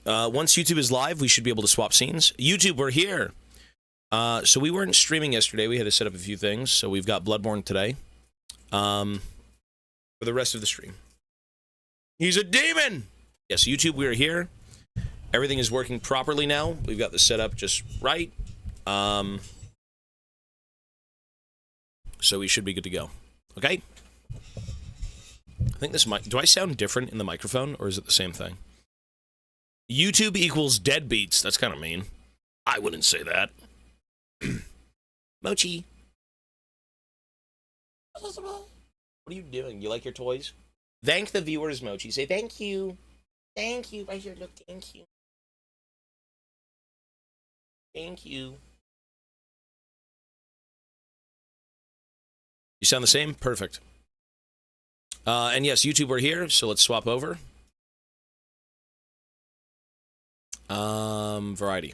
Once YouTube is live, we should be able to swap scenes. YouTube, we're here. So we weren't streaming yesterday. We had to set up a few things. So we've got Bloodborne today. For the rest of the stream. He's a demon! Yes, YouTube, we are here. Everything is working properly now. We've got the setup just right. So we should be good to go. Okay? I think this mic... Do I sound different in the microphone, or is it the same thing? YouTube equals deadbeats. That's kind of mean. I wouldn't say that. Mochi. What are you doing? You like your toys? Thank the viewers, Mochi. Say thank you. Thank you. Right here, look. Thank you. Thank you. You sound the same? Perfect. And yes, YouTube, we're here, so let's swap over. Variety.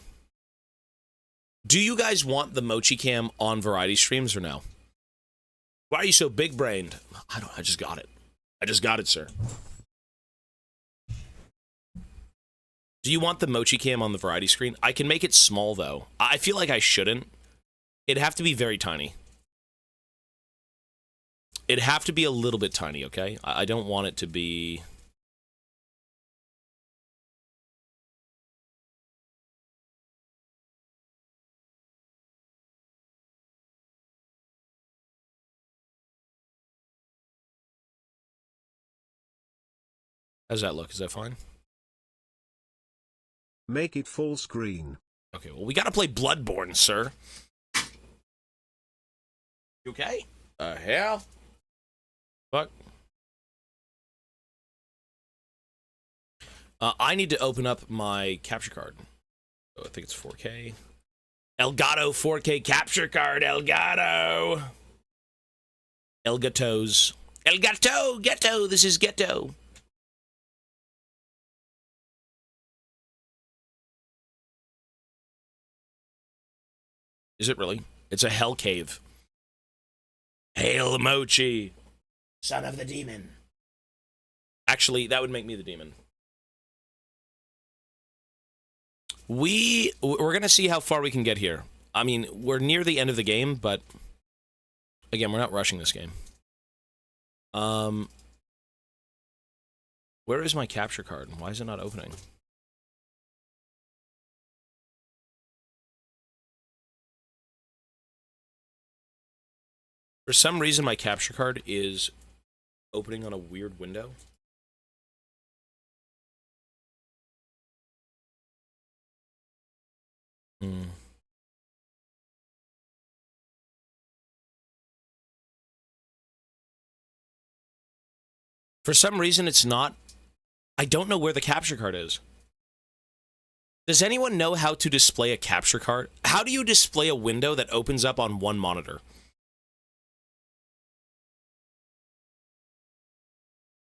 Do you guys want the Mochi Cam on Variety streams or no? Why are you so big-brained? I just got it. I just got it, sir. Do you want the Mochi Cam on the Variety screen? I can make it small, though. I feel like I shouldn't. It'd have to be very tiny. It'd have to be a little bit tiny, okay? I don't want it to be... How's that look? Is that fine? Make it full screen. Okay, well, we gotta play Bloodborne, sir. You okay? Hell? Fuck. I need to open up my capture card. Oh, I think it's 4K. Elgato 4K capture card, Elgato! Elgatos. Elgato! Ghetto! This is Ghetto! Is it really? It's a hell cave. Hail Mochi! Son of the demon. Actually, that would make me the demon. We're gonna see how far we can get here. I mean, we're near the end of the game, but... Again, we're not rushing this game. Where is my capture card? Why is it not opening? For some reason, my capture card is opening on a weird window. For some reason, it's not... I don't know where the capture card is. Does anyone know how to display a capture card? How do you display a window that opens up on one monitor?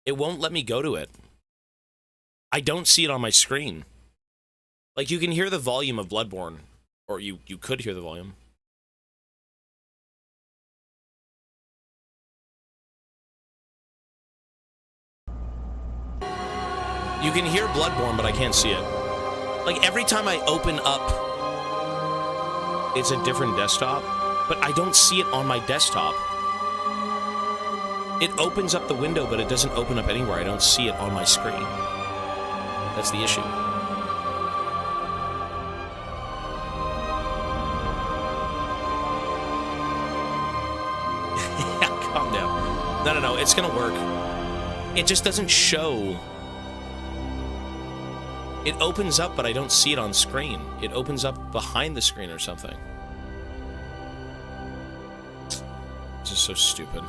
It won't let me go to it. I don't see it on my screen. Like, you can hear the volume of Bloodborne. Or you could hear the volume. You can hear Bloodborne, but I can't see it. Like, every time I open up, it's a different desktop. But I don't see it on my desktop. It opens up the window, but it doesn't open up anywhere. I don't see it on my screen. That's the issue. Yeah, calm down. No, it's gonna work. It just doesn't show. It opens up, but I don't see it on screen. It opens up behind the screen or something. This is so stupid.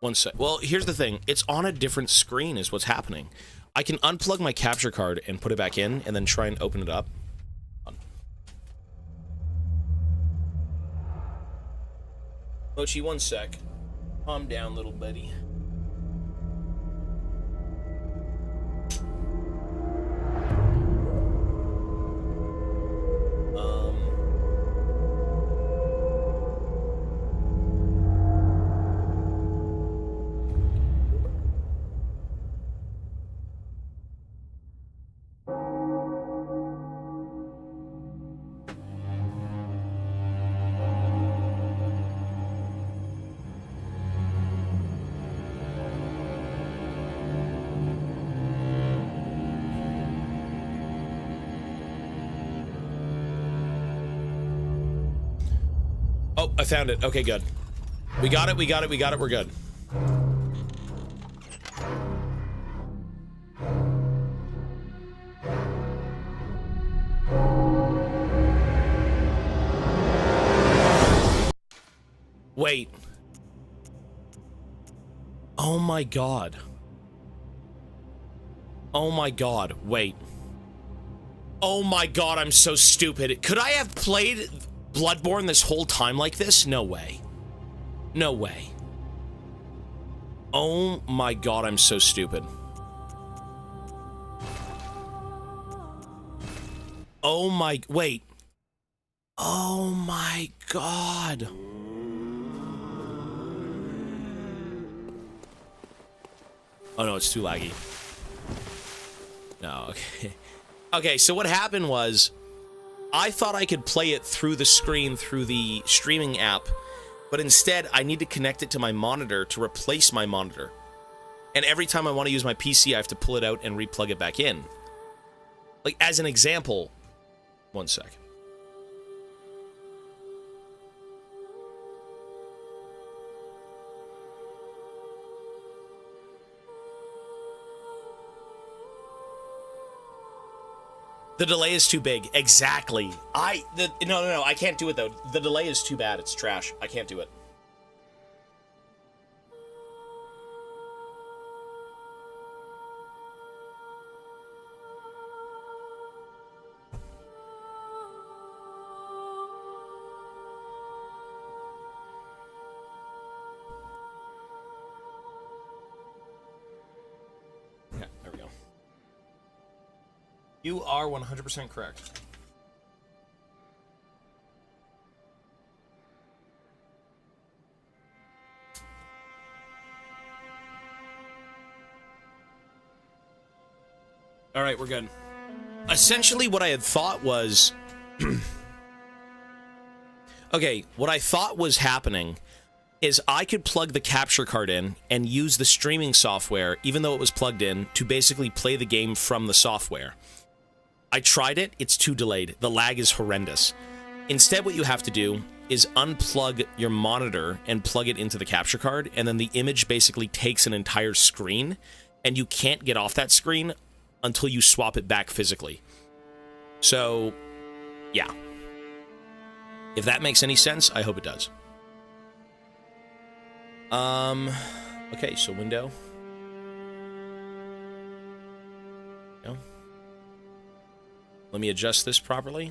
One sec. Well, here's the thing. It's on a different screen is what's happening. I can unplug my capture card and put it back in and then try and open it up. Mochi, one sec. Calm down, little buddy. Oh, I found it. Okay, good. We got it, we got it, we got it, we're good. Wait. Oh my god. Oh my god, wait. Oh my god, I'm so stupid. Could I have played Bloodborne this whole time like this? No way. No way. Oh my god, I'm so stupid. Oh my... Wait. Oh my god. Oh no, it's too laggy. No, okay. Okay, so what happened was, I thought I could play it through the screen through the streaming app, but instead I need to connect it to my monitor to replace my monitor. And every time I want to use my PC, I have to pull it out and replug it back in. Like, as an example, one sec. The delay is too big. Exactly. No, I can't do it, though. The delay is too bad. It's trash. I can't do it. Yeah, there we go. You are 100% correct. All right, we're good. Essentially, what I had thought was... Okay, what I thought was happening is I could plug the capture card in and use the streaming software, even though it was plugged in, to basically play the game from the software. I tried it, it's too delayed. The lag is horrendous. Instead, what you have to do is unplug your monitor and plug it into the capture card, and then the image basically takes an entire screen, and you can't get off that screen until you swap it back physically. So, yeah. If that makes any sense, I hope it does. Okay, so window. No. Let me adjust this properly.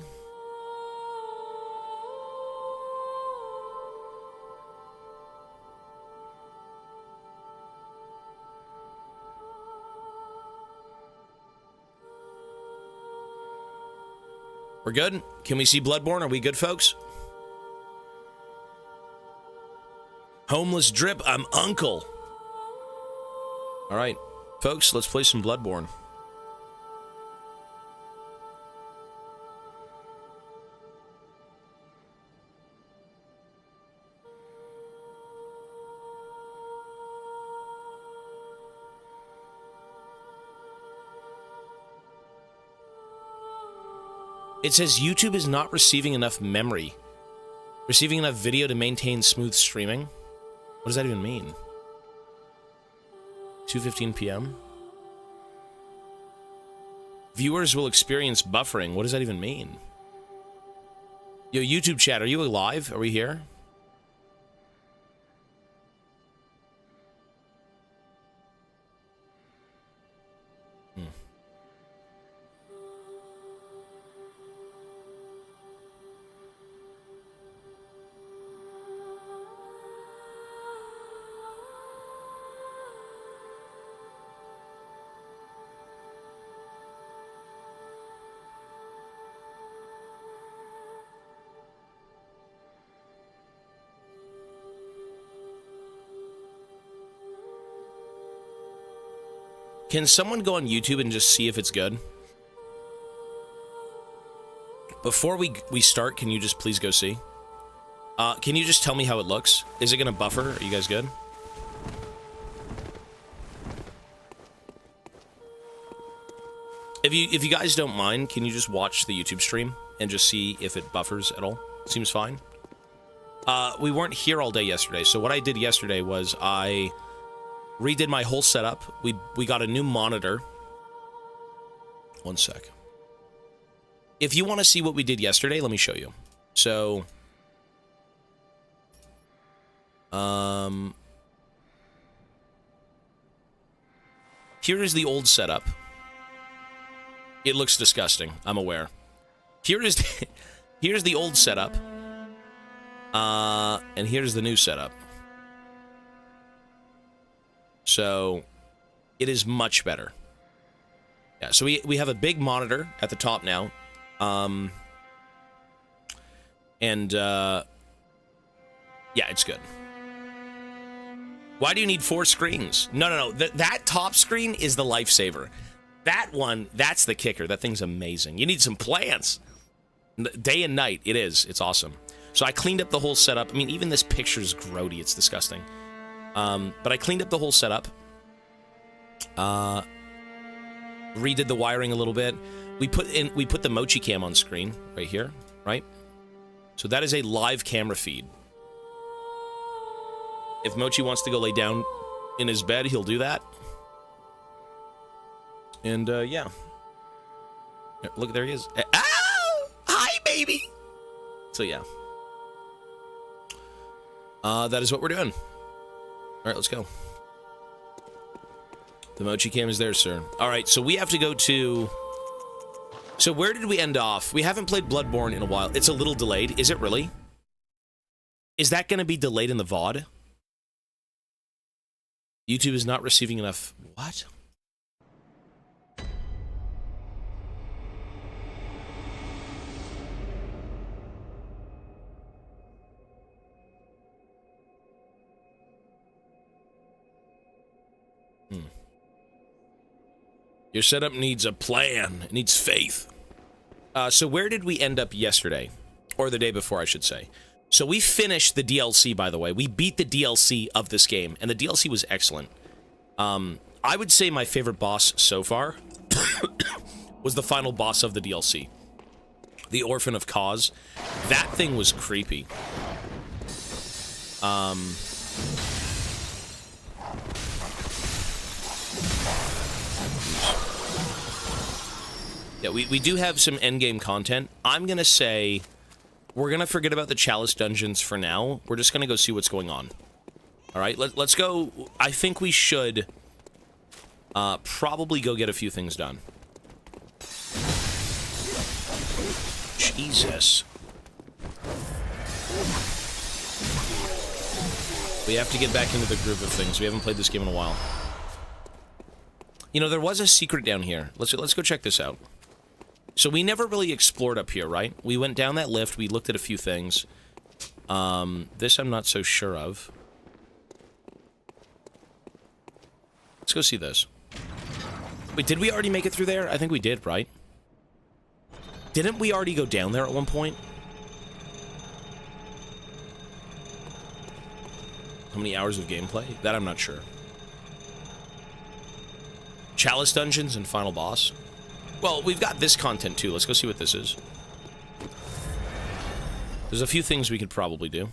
We're good? Can we see Bloodborne? Are we good, folks? Homeless Drip, I'm Uncle. All right, folks, let's play some Bloodborne. It says YouTube is not receiving enough memory. Receiving enough video to maintain smooth streaming? What does that even mean? 2:15 p.m. Viewers will experience buffering. What does that even mean? Yo, YouTube chat, are you alive? Are we here? Can someone go on YouTube and just see if it's good? Before we start, can you just please go see? Can you just tell me how it looks? Is it gonna buffer? Are you guys good? If you guys don't mind, can you just watch the YouTube stream and just see if it buffers at all? Seems fine. We weren't here all day yesterday, so what I did yesterday was I redid my whole setup. We got a new monitor. One sec. If you want to see what we did yesterday, let me show you. So, here is the old setup. It looks disgusting, I'm aware. Here's the old setup. And here's the new setup. So, it is much better. Yeah, so we have a big monitor at the top now. Yeah, it's good. Why do you need 4 screens? No. That top screen is the lifesaver. That one, that's the kicker. That thing's amazing. You need some plants. Day and night, it is. It's awesome. So I cleaned up the whole setup. I mean, even this picture's grody. It's disgusting. But I cleaned up the whole setup. Redid the wiring a little bit. We put the Mochi Cam on screen right here, right? So that is a live camera feed. If Mochi wants to go lay down in his bed, he'll do that. And yeah. Look, there he is. Ah! Hi, baby. So yeah. That is what we're doing. All right, let's go. The Mochi Cam is there, sir. All right, so we have to go to... So where did we end off? We haven't played Bloodborne in a while. It's a little delayed. Is it really? Is that going to be delayed in the VOD? YouTube is not receiving enough... What? Your setup needs a plan. It needs faith. So where did we end up yesterday? Or the day before, I should say. So we finished the DLC, by the way. We beat the DLC of this game, and the DLC was excellent. I would say my favorite boss so far was the final boss of the DLC. The Orphan of Cause. That thing was creepy. Yeah, we do have some endgame content. I'm going to say we're going to forget about the Chalice Dungeons for now. We're just going to go see what's going on. All right, let's go. I think we should probably go get a few things done. Jesus. We have to get back into the groove of things. We haven't played this game in a while. You know, there was a secret down here. Let's go check this out. So we never really explored up here, right? We went down that lift, we looked at a few things. This I'm not so sure of. Let's go see this. Wait, did we already make it through there? I think we did, right? Didn't we already go down there at one point? How many hours of gameplay? That I'm not sure. Chalice Dungeons and Final Boss. Well, we've got this content too. Let's go see what this is. There's a few things we could probably do.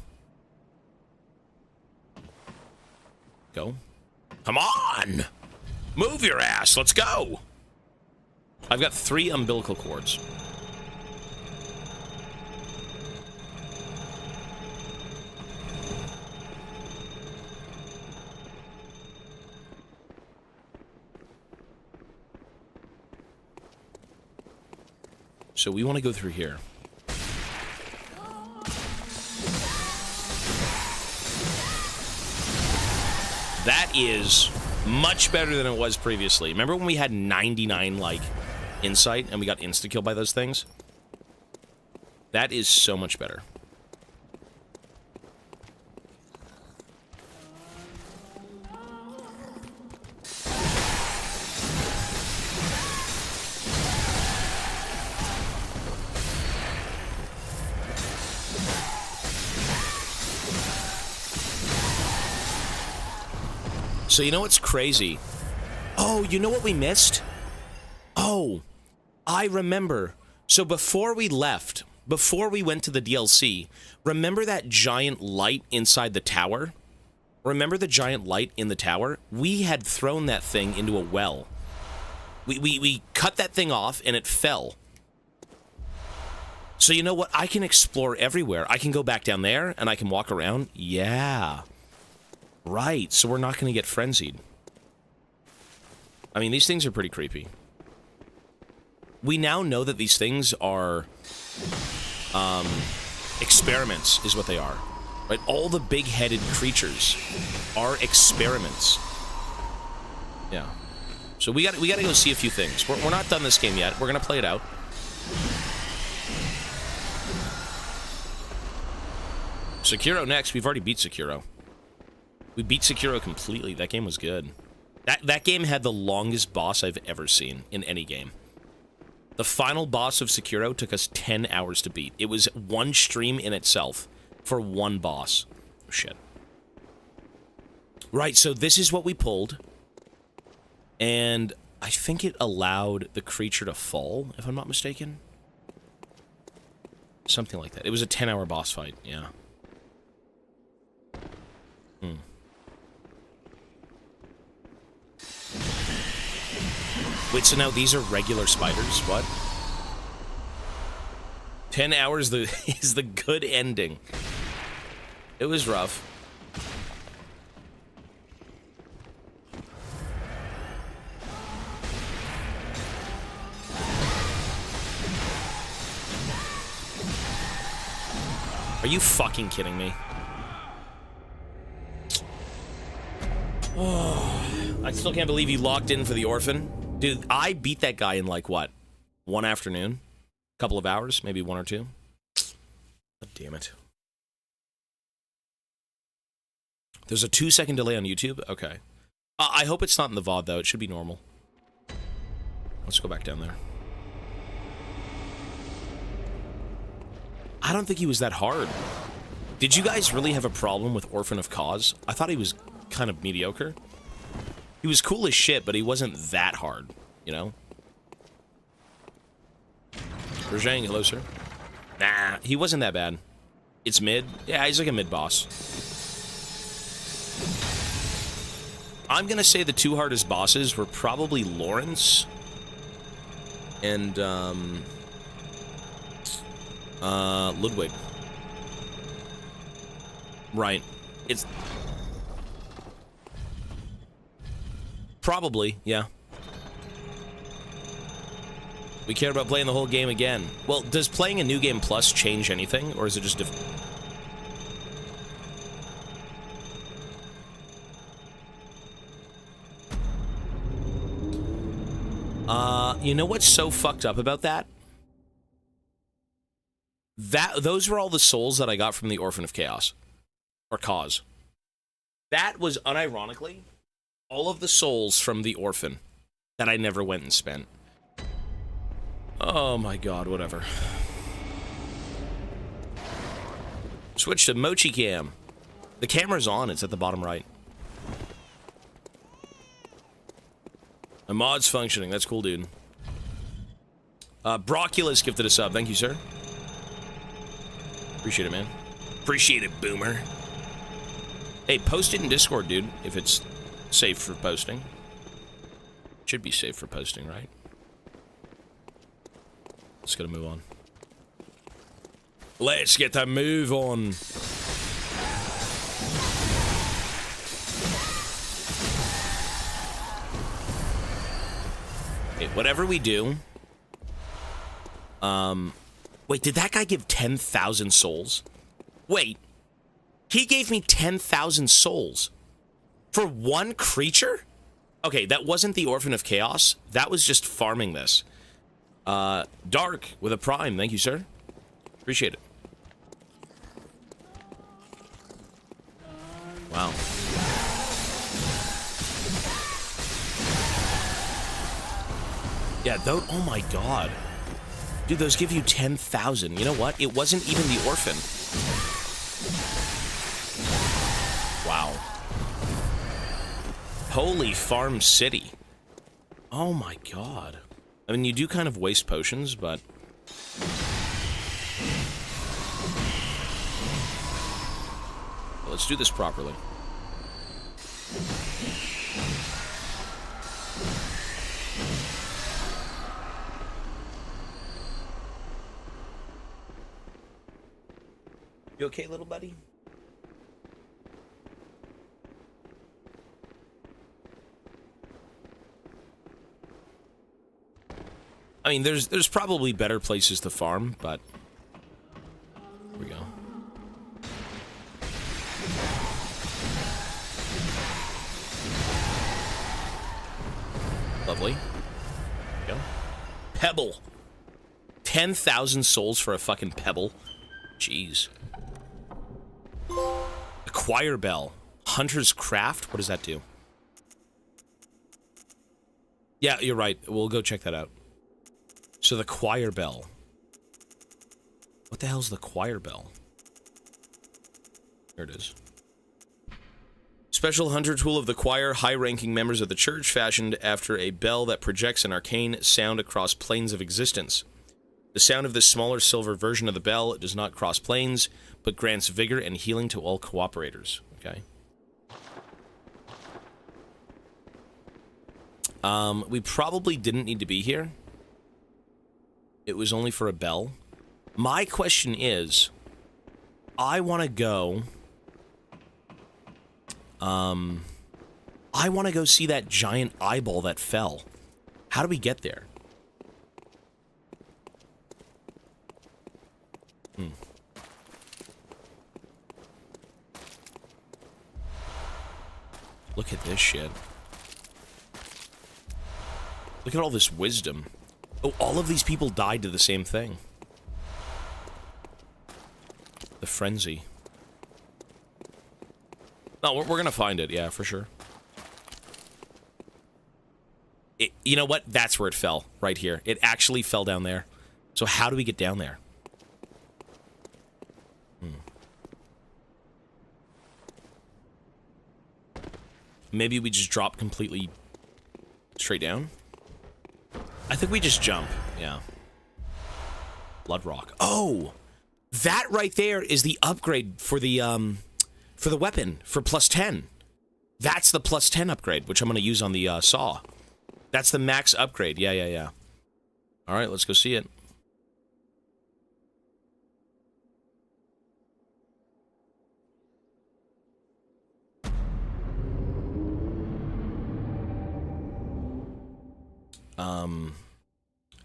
Go. Come on! Move your ass! Let's go! I've got 3 umbilical cords. So we want to go through here. That is much better than it was previously. Remember when we had 99, like, insight and we got insta-killed by those things? That is so much better. So you know what's crazy? Oh, you know what we missed? Oh, I remember. So before we left, before we went to the DLC, remember that giant light inside the tower? Remember the giant light in the tower? We had thrown that thing into a well. We cut that thing off, and it fell. So you know what? I can explore everywhere. I can go back down there, and I can walk around. Yeah. Right, so we're not going to get frenzied. I mean, these things are pretty creepy. We now know that these things are... experiments is what they are. Right? All the big-headed creatures are experiments. Yeah. So we got to go see a few things. We're not done this game yet. We're going to play it out. Sekiro next. We've already beat Sekiro. We beat Sekiro completely. That game was good. That game had the longest boss I've ever seen in any game. The final boss of Sekiro took us 10 hours to beat. It was one stream in itself for one boss. Oh, shit. Right, so this is what we pulled. And I think it allowed the creature to fall, if I'm not mistaken. Something like that. It was a 10-hour boss fight, yeah. Wait, so now these are regular spiders? What? 10 hours is the good ending. It was rough. Are you fucking kidding me? Oh, I still can't believe you locked in for the orphan. Dude, I beat that guy in, like, what? One afternoon? Couple of hours? Maybe one or two? God damn it. There's a 2-second delay on YouTube? Okay. I hope it's not in the VOD, though. It should be normal. Let's go back down there. I don't think he was that hard. Did you guys really have a problem with Orphan of Cause? I thought he was kind of mediocre. He was cool as shit, but he wasn't that hard, you know? Rajang, hello, sir. Nah, he wasn't that bad. It's mid? Yeah, he's like a mid-boss. I'm gonna say the two hardest bosses were probably Lawrence and, Ludwig. Right. It's... Probably, yeah. We care about playing the whole game again. Well, does playing a new game plus change anything, or is it just different? You know what's so fucked up about that? Those were all the souls that I got from the Orphan of Chaos. Or Cause. That was, unironically, all of the souls from the Orphan that I never went and spent. Oh my god, whatever. Switch to Mochi Cam. The camera's on, it's at the bottom right. My mod's functioning, that's cool, dude. Brocculus gifted a sub, thank you, sir. Appreciate it, man. Appreciate it, boomer. Hey, post it in Discord, dude, if it's safe for posting. Should be safe for posting, right? Let's get a move on. Let's get a move on. Hey, whatever we do... Wait, did that guy give 10,000 souls? Wait. He gave me 10,000 souls. For one creature? Okay, that wasn't the Orphan of Chaos. That was just farming this. Dark with a prime. Thank you, sir. Appreciate it. Wow. Yeah, though. Oh my god. Dude, those give you 10,000. You know what? It wasn't even the Orphan. Wow. Holy Farm City. Oh my god. I mean, you do kind of waste potions, but... let's do this properly. You okay, little buddy? I mean, there's probably better places to farm, but here we go. Lovely. There we go. Pebble. 10,000 souls for a fucking pebble. Jeez. Acquire bell. Hunter's craft? What does that do? Yeah, you're right. We'll go check that out. So the choir bell. What the hell's the choir bell? There it is. Special hunter tool of the choir, high-ranking members of the church, fashioned after a bell that projects an arcane sound across planes of existence. The sound of this smaller silver version of the bell does not cross planes, but grants vigor and healing to all cooperators. Okay. We probably didn't need to be here. It was only for a bell. My question is, I want to go... I want to go see that giant eyeball that fell. How do we get there? Look at this shit. Look at all this wisdom. Oh, all of these people died to the same thing. The frenzy. No, we're gonna find it, yeah, for sure. You know what? That's where it fell, right here. It actually fell down there. So how do we get down there? Maybe we just drop completely straight down? I think we just jump, yeah. Blood rock. Oh! That right there is the upgrade for the weapon, for plus 10. That's the plus 10 upgrade, which I'm gonna use on the, saw. That's the max upgrade, yeah. Alright, let's go see it.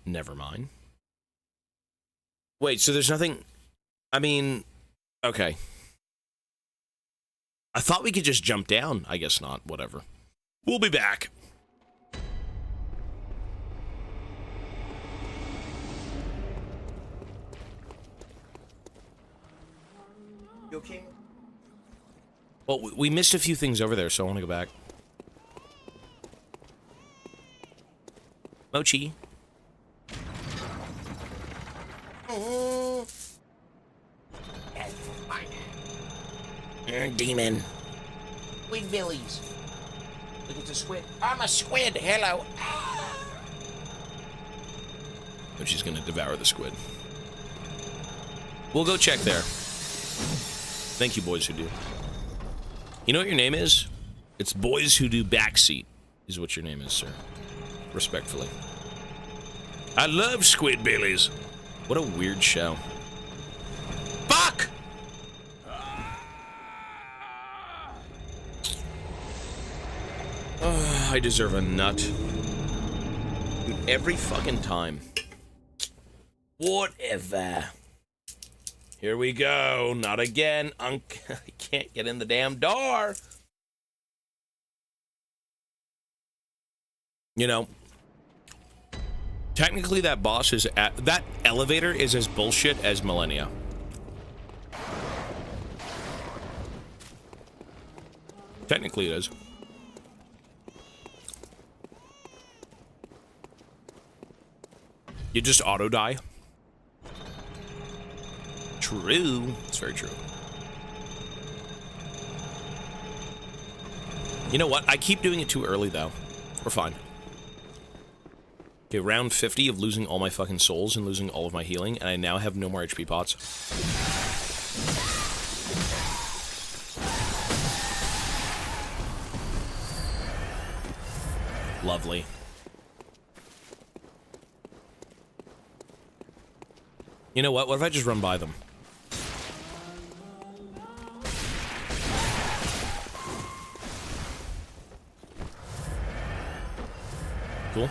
Never mind. Wait, so there's nothing... I mean... Okay. I thought we could just jump down. I guess not. Whatever. We'll be back. You okay? Well, we missed a few things over there, so I want to go back. Mochi. Demon. Squid billies. Look, it's a squid. I'm a squid. Hello. But she's gonna devour the squid. We'll go check there. Thank you, Boys Who Do. You know what your name is? It's Boys Who Do Backseat, is what your name is, sir. Respectfully. I love Squidbillies. What a weird show. Fuck! Oh, I deserve a nut. Dude, every fucking time. Whatever. Here we go. Not again. I can't get in the damn door. You know, technically that boss is at... That elevator is as bullshit as Millennia. Technically it is. You just auto-die. True. It's very true. You know what? I keep doing it too early, though. We're fine. Okay, round 50 of losing all my fucking souls and losing all of my healing, and I now have no more HP pots. Lovely. You know what? What if I just run by them? Cool.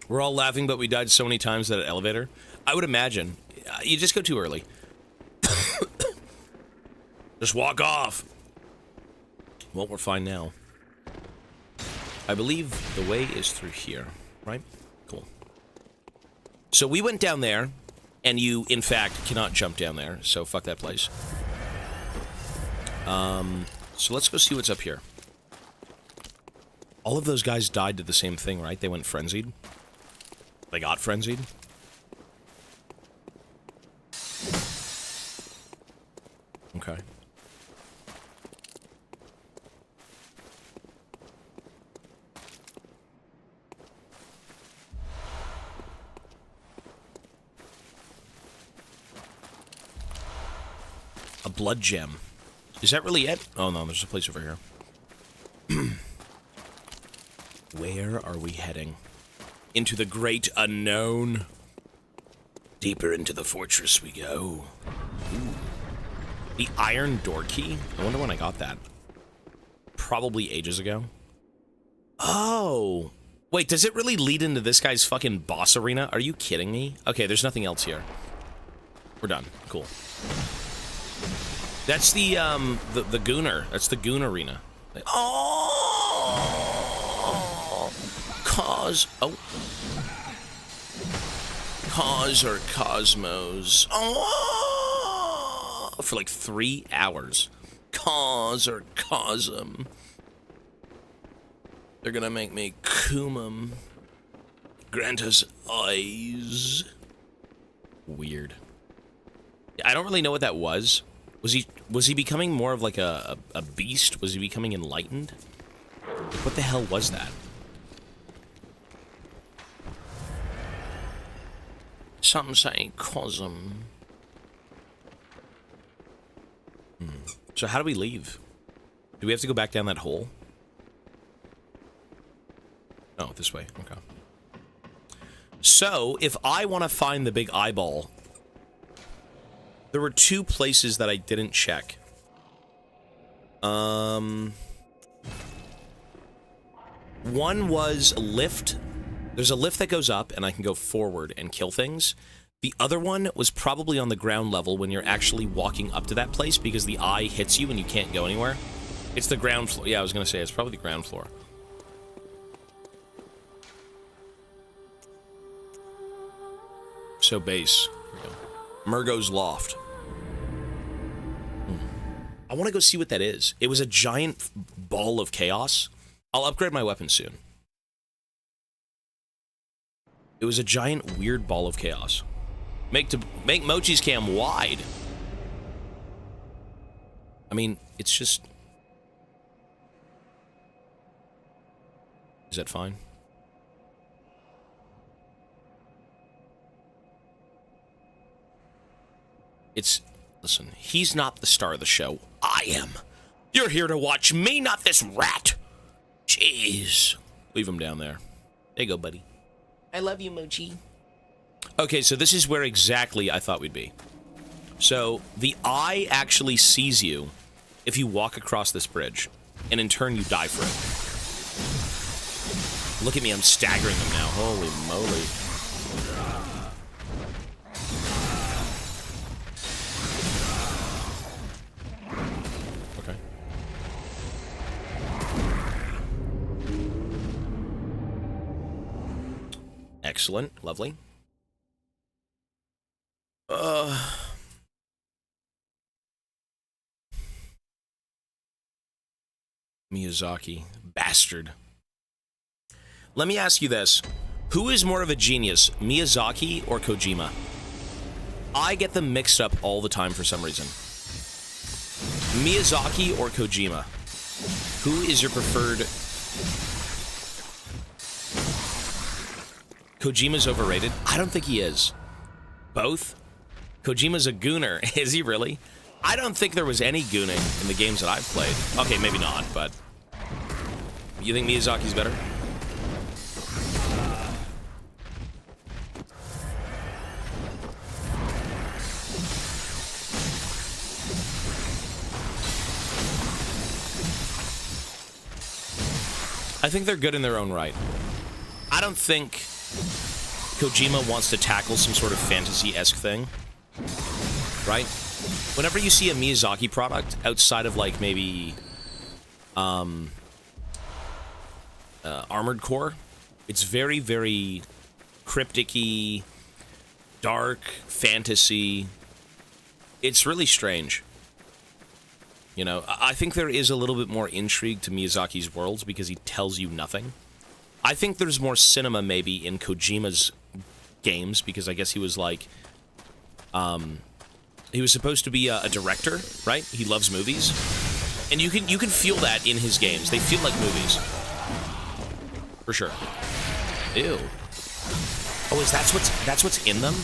We're all laughing, but we died so many times that elevator. I would imagine. You just go too early. Just walk off. Well, we're fine now. I believe the way is through here, right? Cool. So we went down there, and you, in fact, cannot jump down there, so fuck that place. So let's go see what's up here. All of those guys died to the same thing, right? They went frenzied. They got frenzied. Okay. A blood gem. Is that really it? Oh no, there's a place over here. Where are we heading? Into the great unknown. Deeper into the fortress we go. Ooh. The iron door key? I wonder when I got that. Probably ages ago. Oh. Wait, does it really lead into this guy's fucking boss arena? Are you kidding me? Okay, there's nothing else here. We're done. Cool. That's the Gooner. That's the Goon arena. Oh! Cause or Cosmos. Oh! For like 3 hours. Cause or Cosm. They're gonna make me Kumum. Grant us eyes. Weird. I don't really know what that was. Was he becoming more of like a beast? Was he becoming enlightened? What the hell was that? Something saying Cosm. So how do we leave? Do we have to go back down that hole? Oh, this way. Okay. So, if I want to find the big eyeball, there were 2 places that I didn't check. One was a lift. There's a lift that goes up, and I can go forward and kill things. The other one was probably on the ground level when you're actually walking up to that place, because the eye hits you and you can't go anywhere. It's the ground floor. Yeah, I was going to say, it's probably the ground floor. So base. Here we go. Murgo's Loft. I want to go see what that is. It was a giant ball of chaos. I'll upgrade my weapon soon. It was a giant weird ball of chaos. Make Mochi's cam wide. I mean, it's just... Is that fine? It's... Listen, he's not the star of the show. I am. You're here to watch me, not this rat. Jeez. Leave him down there. There you go, buddy. I love you, Mochi. Okay, so this is where exactly I thought we'd be. So, the eye actually sees you if you walk across this bridge, and in turn you die for it. Look at me, I'm staggering them now. Holy moly. Okay. Excellent. Lovely. Miyazaki. Bastard. Let me ask you this. Who is more of a genius, Miyazaki or Kojima? I get them mixed up all the time for some reason. Miyazaki or Kojima? Who is your preferred... Kojima's overrated? I don't think he is. Both? Kojima's a gooner. Is he really? I don't think there was any gooning in the games that I've played. Okay, maybe not, but... You think Miyazaki's better? I think they're good in their own right. I don't think Kojima wants to tackle some sort of fantasy-esque thing, right? Whenever you see a Miyazaki product outside of, like, maybe Armored Core, it's very, very cryptic-y, dark, fantasy. It's really strange. You know, I think there is a little bit more intrigue to Miyazaki's worlds because he tells you nothing. I think there's more cinema maybe in Kojima's games because I guess he was like, he was supposed to be a director, right? He loves movies, and you can feel that in his games. They feel like movies, for sure. Ew. Oh, that's what's in them?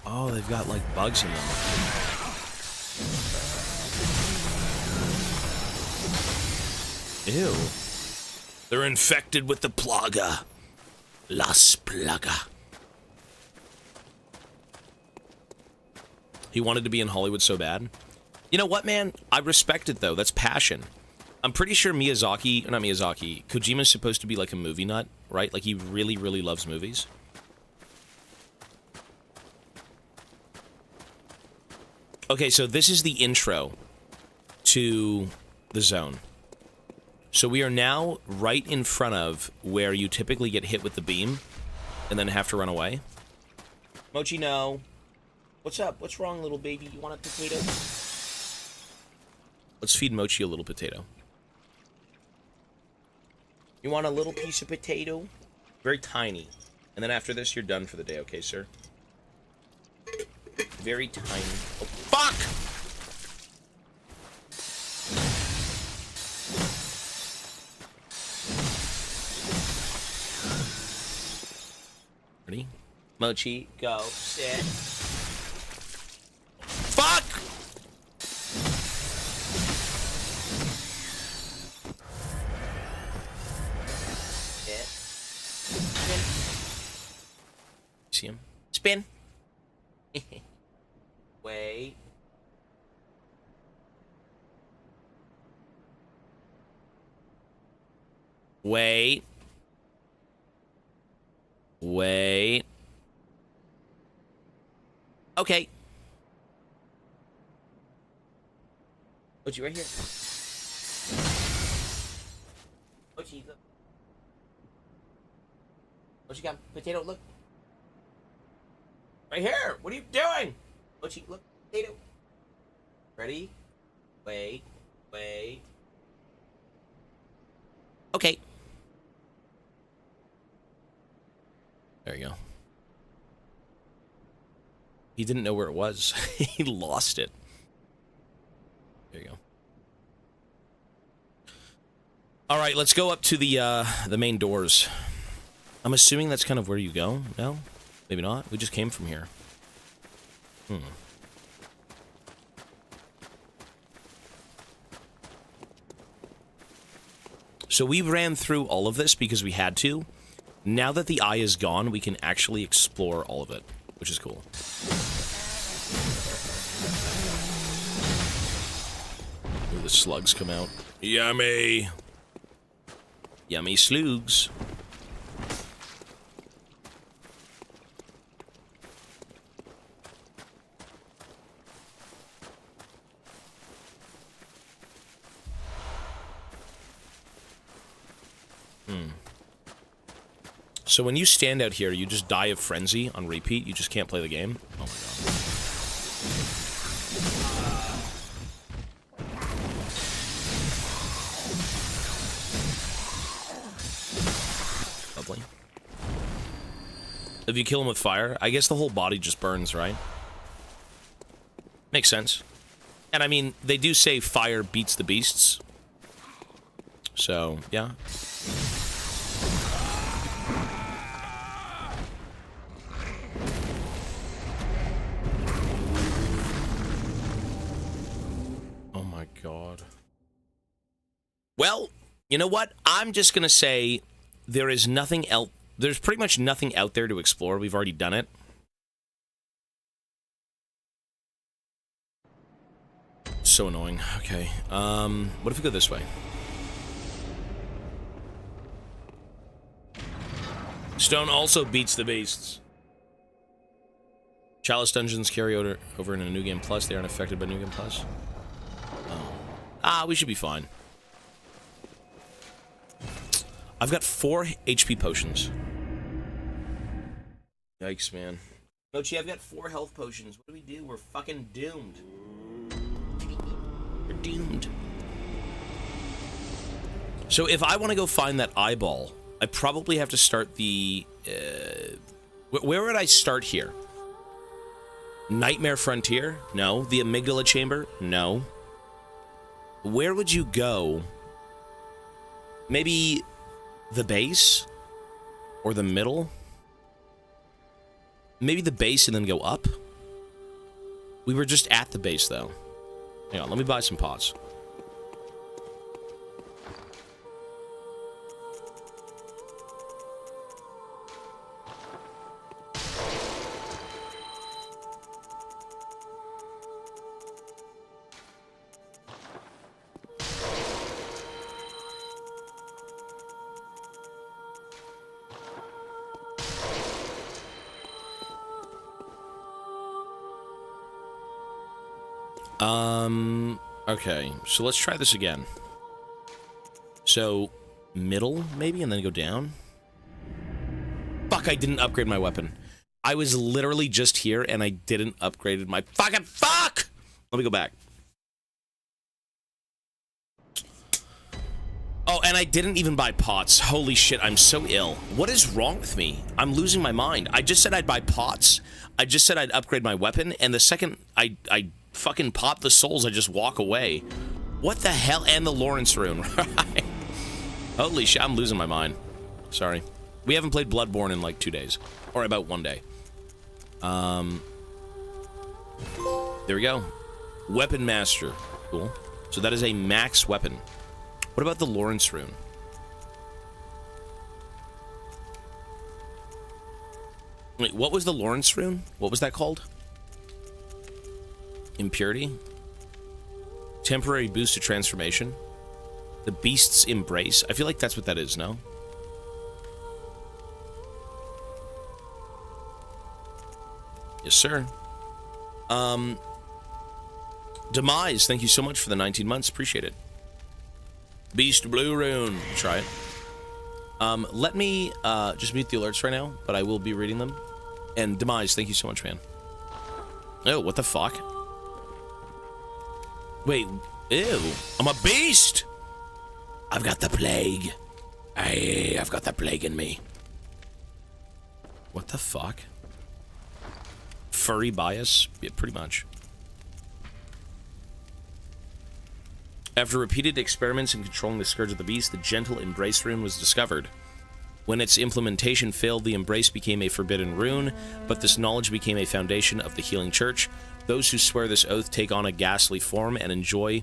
Oh, they've got, like, bugs in them. Ew. They're infected with the plaga. Las Plaga. He wanted to be in Hollywood so bad. You know what, man? I respect it, though. That's passion. I'm pretty sure Kojima's supposed to be, like, a movie nut, right? Like, he really, really loves movies. Okay, so this is the intro to the zone. So we are now right in front of where you typically get hit with the beam and then have to run away. Mochi, no. What's up? What's wrong, little baby? You want a potato? Let's feed Mochi a little potato. You want a little piece of potato? Very tiny. And then after this, you're done for the day, okay, sir? Very tiny. Oh, fuck! Ready? Mochi, go, sit. Fuck! Sit. Spin. See him? Spin. Wait. Wait. Wait. Okay. Mochi, right here. Mochi, look. Mochi, got potato, look. Right here. What are you doing? Mochi, look. Potato. Ready? Wait. Wait. Okay. There you go. He didn't know where it was. He lost it. There you go. All right, let's go up to the main doors. I'm assuming that's kind of where you go. No? Maybe not. We just came from here. So we ran through all of this because we had to. Now that the eye is gone, we can actually explore all of it, which is cool. Ooh, the slugs come out. Yummy! Yummy slugs. So when you stand out here, you just die of frenzy on repeat. You just can't play the game. Oh my god. Lovely. If you kill him with fire, I guess the whole body just burns, right? Makes sense. And I mean, they do say fire beats the beasts. So, yeah. Well, you know what? I'm just going to say there is nothing else. There's pretty much nothing out there to explore. We've already done it. So annoying. Okay. What if we go this way? Stone also beats the beasts. Chalice dungeons carry over in a New Game Plus. They aren't affected by New Game Plus. Oh. Ah, we should be fine. I've got 4 HP potions. Yikes, man. Mochi, I've got 4 health potions. What do we do? We're fucking doomed. We're doomed. So if I want to go find that eyeball, I probably have to start the... where would I start here? Nightmare Frontier? No. The Amygdala Chamber? No. Where would you go? Maybe the base? Or the middle? Maybe the base and then go up? We were just at the base, though. Hang on, let me buy some pots. Okay, so let's try this again. So, middle, maybe, and then go down? Fuck, I didn't upgrade my weapon. I was literally just here, and I didn't upgrade my fucking fuck! Let me go back. Oh, and I didn't even buy pots. Holy shit, I'm so ill. What is wrong with me? I'm losing my mind. I just said I'd buy pots. I just said I'd upgrade my weapon, and the second I fucking pop the souls, I just walk away. What the hell? And the Lawrence rune, right? Holy shit, I'm losing my mind. Sorry. We haven't played Bloodborne in like 2 days. Or about 1 day. There we go. Weapon Master. Cool. So that is a max weapon. What about the Lawrence rune? Wait, what was the Lawrence rune? What was that called? Impurity? Temporary boost to transformation? The Beast's Embrace? I feel like that's what that is, no? Yes, sir. Demise, thank you so much for the 19 months. Appreciate it. Beast Blue Rune. Try it. Let me just mute the alerts right now, but I will be reading them. And Demise, thank you so much, man. Oh, what the fuck? Wait, ew. I'm a beast! I've got the plague. I've got the plague in me. What the fuck? Furry bias? Yeah, pretty much. After repeated experiments in controlling the Scourge of the Beast, the Gentle Embrace rune was discovered. When its implementation failed, the Embrace became a forbidden rune, but this knowledge became a foundation of the Healing Church. Those who swear this oath take on a ghastly form and enjoy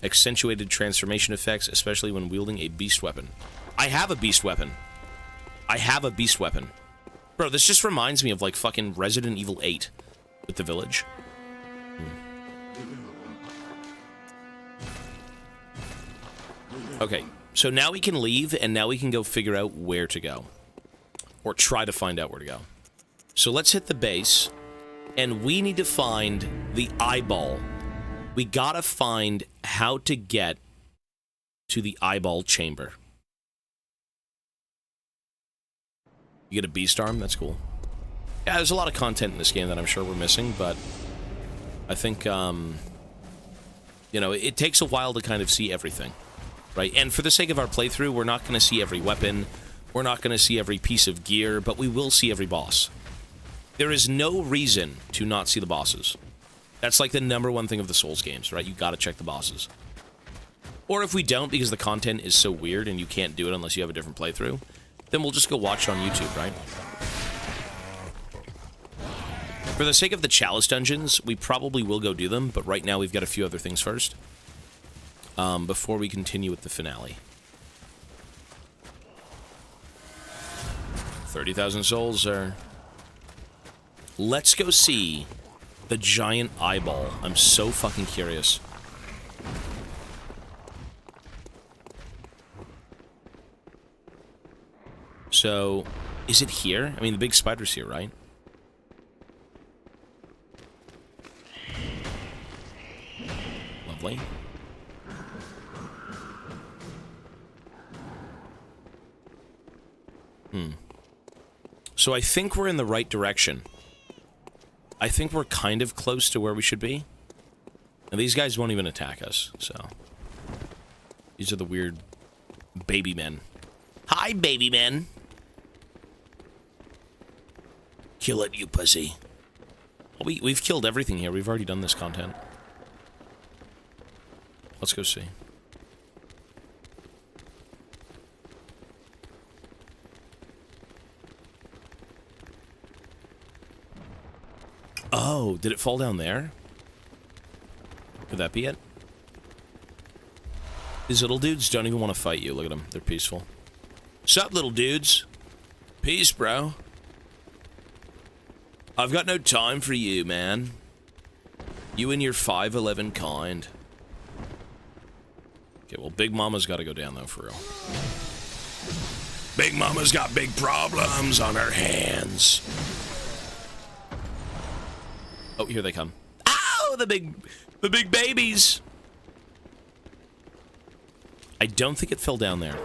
accentuated transformation effects, especially when wielding a beast weapon. I have a beast weapon. I have a beast weapon. Bro, this just reminds me of like fucking Resident Evil 8 with the village. Okay, so now we can leave, and now we can go figure out where to go. Or try to find out where to go. So let's hit the base, and we need to find the eyeball. We gotta find how to get to the eyeball chamber. You get a beast arm? That's cool. Yeah, there's a lot of content in this game that I'm sure we're missing, but I think, you know, it takes a while to kind of see everything. Right, and for the sake of our playthrough, we're not going to see every weapon, we're not going to see every piece of gear, but we will see every boss. There is no reason to not see the bosses. That's like the #1 thing of the Souls games, right? You got to check the bosses. Or if we don't, because the content is so weird and you can't do it unless you have a different playthrough, then we'll just go watch it on YouTube, right? For the sake of the Chalice dungeons, we probably will go do them, but right now we've got a few other things first. before we continue with the finale. 30,000 souls, sir. Let's go see the giant eyeball. I'm so fucking curious. So, is it here? I mean, the big spider's here, right? Lovely. So I think we're in the right direction. I think we're kind of close to where we should be. And these guys won't even attack us, so... These are the weird baby men. Hi, baby men! Kill it, you pussy. Well, we've killed everything here. We've already done this content. Let's go see. Oh, did it fall down there? Could that be it? These little dudes don't even want to fight you. Look at them. They're peaceful. Sup, little dudes? Peace, bro. I've got no time for you, man. You and your 5'11" kind. Okay, well, Big Mama's got to go down, though, for real. Big Mama's got big problems on her hands. Oh, here they come. Ow! The big babies! I don't think it fell down there.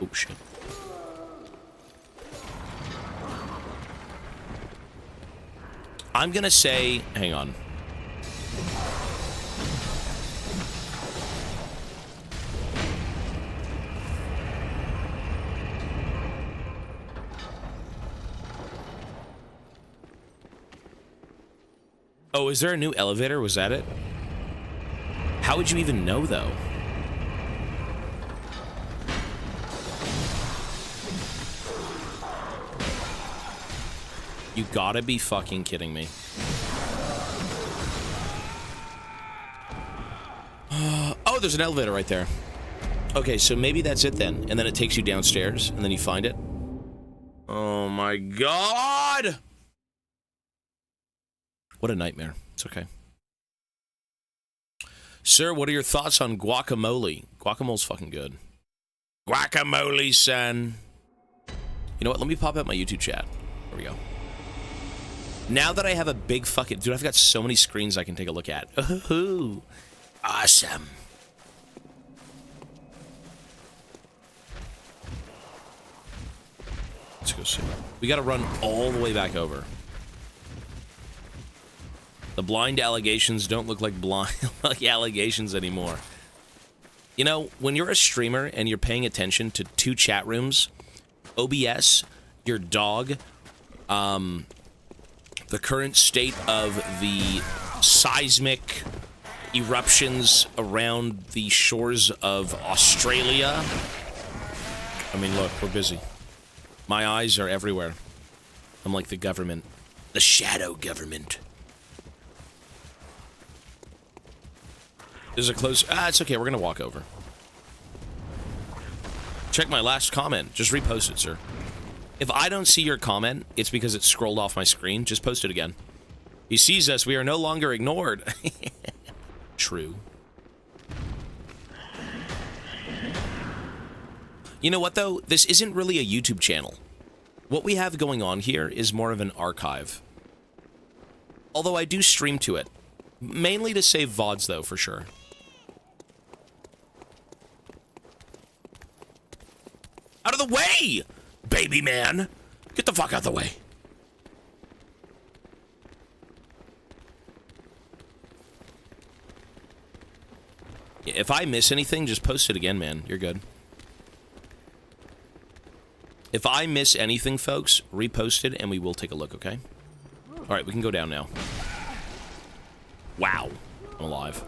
Oh, shit. I'm gonna say... Hang on. Oh, is there a new elevator? Was that it? How would you even know, though? You gotta be fucking kidding me. Oh, there's an elevator right there. Okay, so maybe that's it then. And then it takes you downstairs, and then you find it. Oh my god! What a nightmare. It's okay. Sir, what are your thoughts on guacamole? Guacamole's fucking good. Guacamole, son. You know what? Let me pop out my YouTube chat. There we go. Now that I have a big fucking... Dude, I've got so many screens I can take a look at. Ooh. Awesome. Let's go see. We gotta run all the way back over. The blind allegations don't look like blind like allegations anymore. You know, when you're a streamer and you're paying attention to 2 chat rooms, OBS, your dog, the current state of the seismic eruptions around the shores of Australia. I mean, look, we're busy. My eyes are everywhere. I'm like the government. The shadow government. There's a close... it's okay. We're going to walk over. Check my last comment. Just repost it, sir. If I don't see your comment, it's because it scrolled off my screen. Just post it again. He sees us. We are no longer ignored. True. You know what, though? This isn't really a YouTube channel. What we have going on here is more of an archive. Although I do stream to it. Mainly to save VODs, though, for sure. Out of the way! Baby man! Get the fuck out of the way. Yeah, if I miss anything, just post it again, man. You're good. If I miss anything, folks, repost it and we will take a look, okay? Alright, we can go down now. Wow. I'm alive.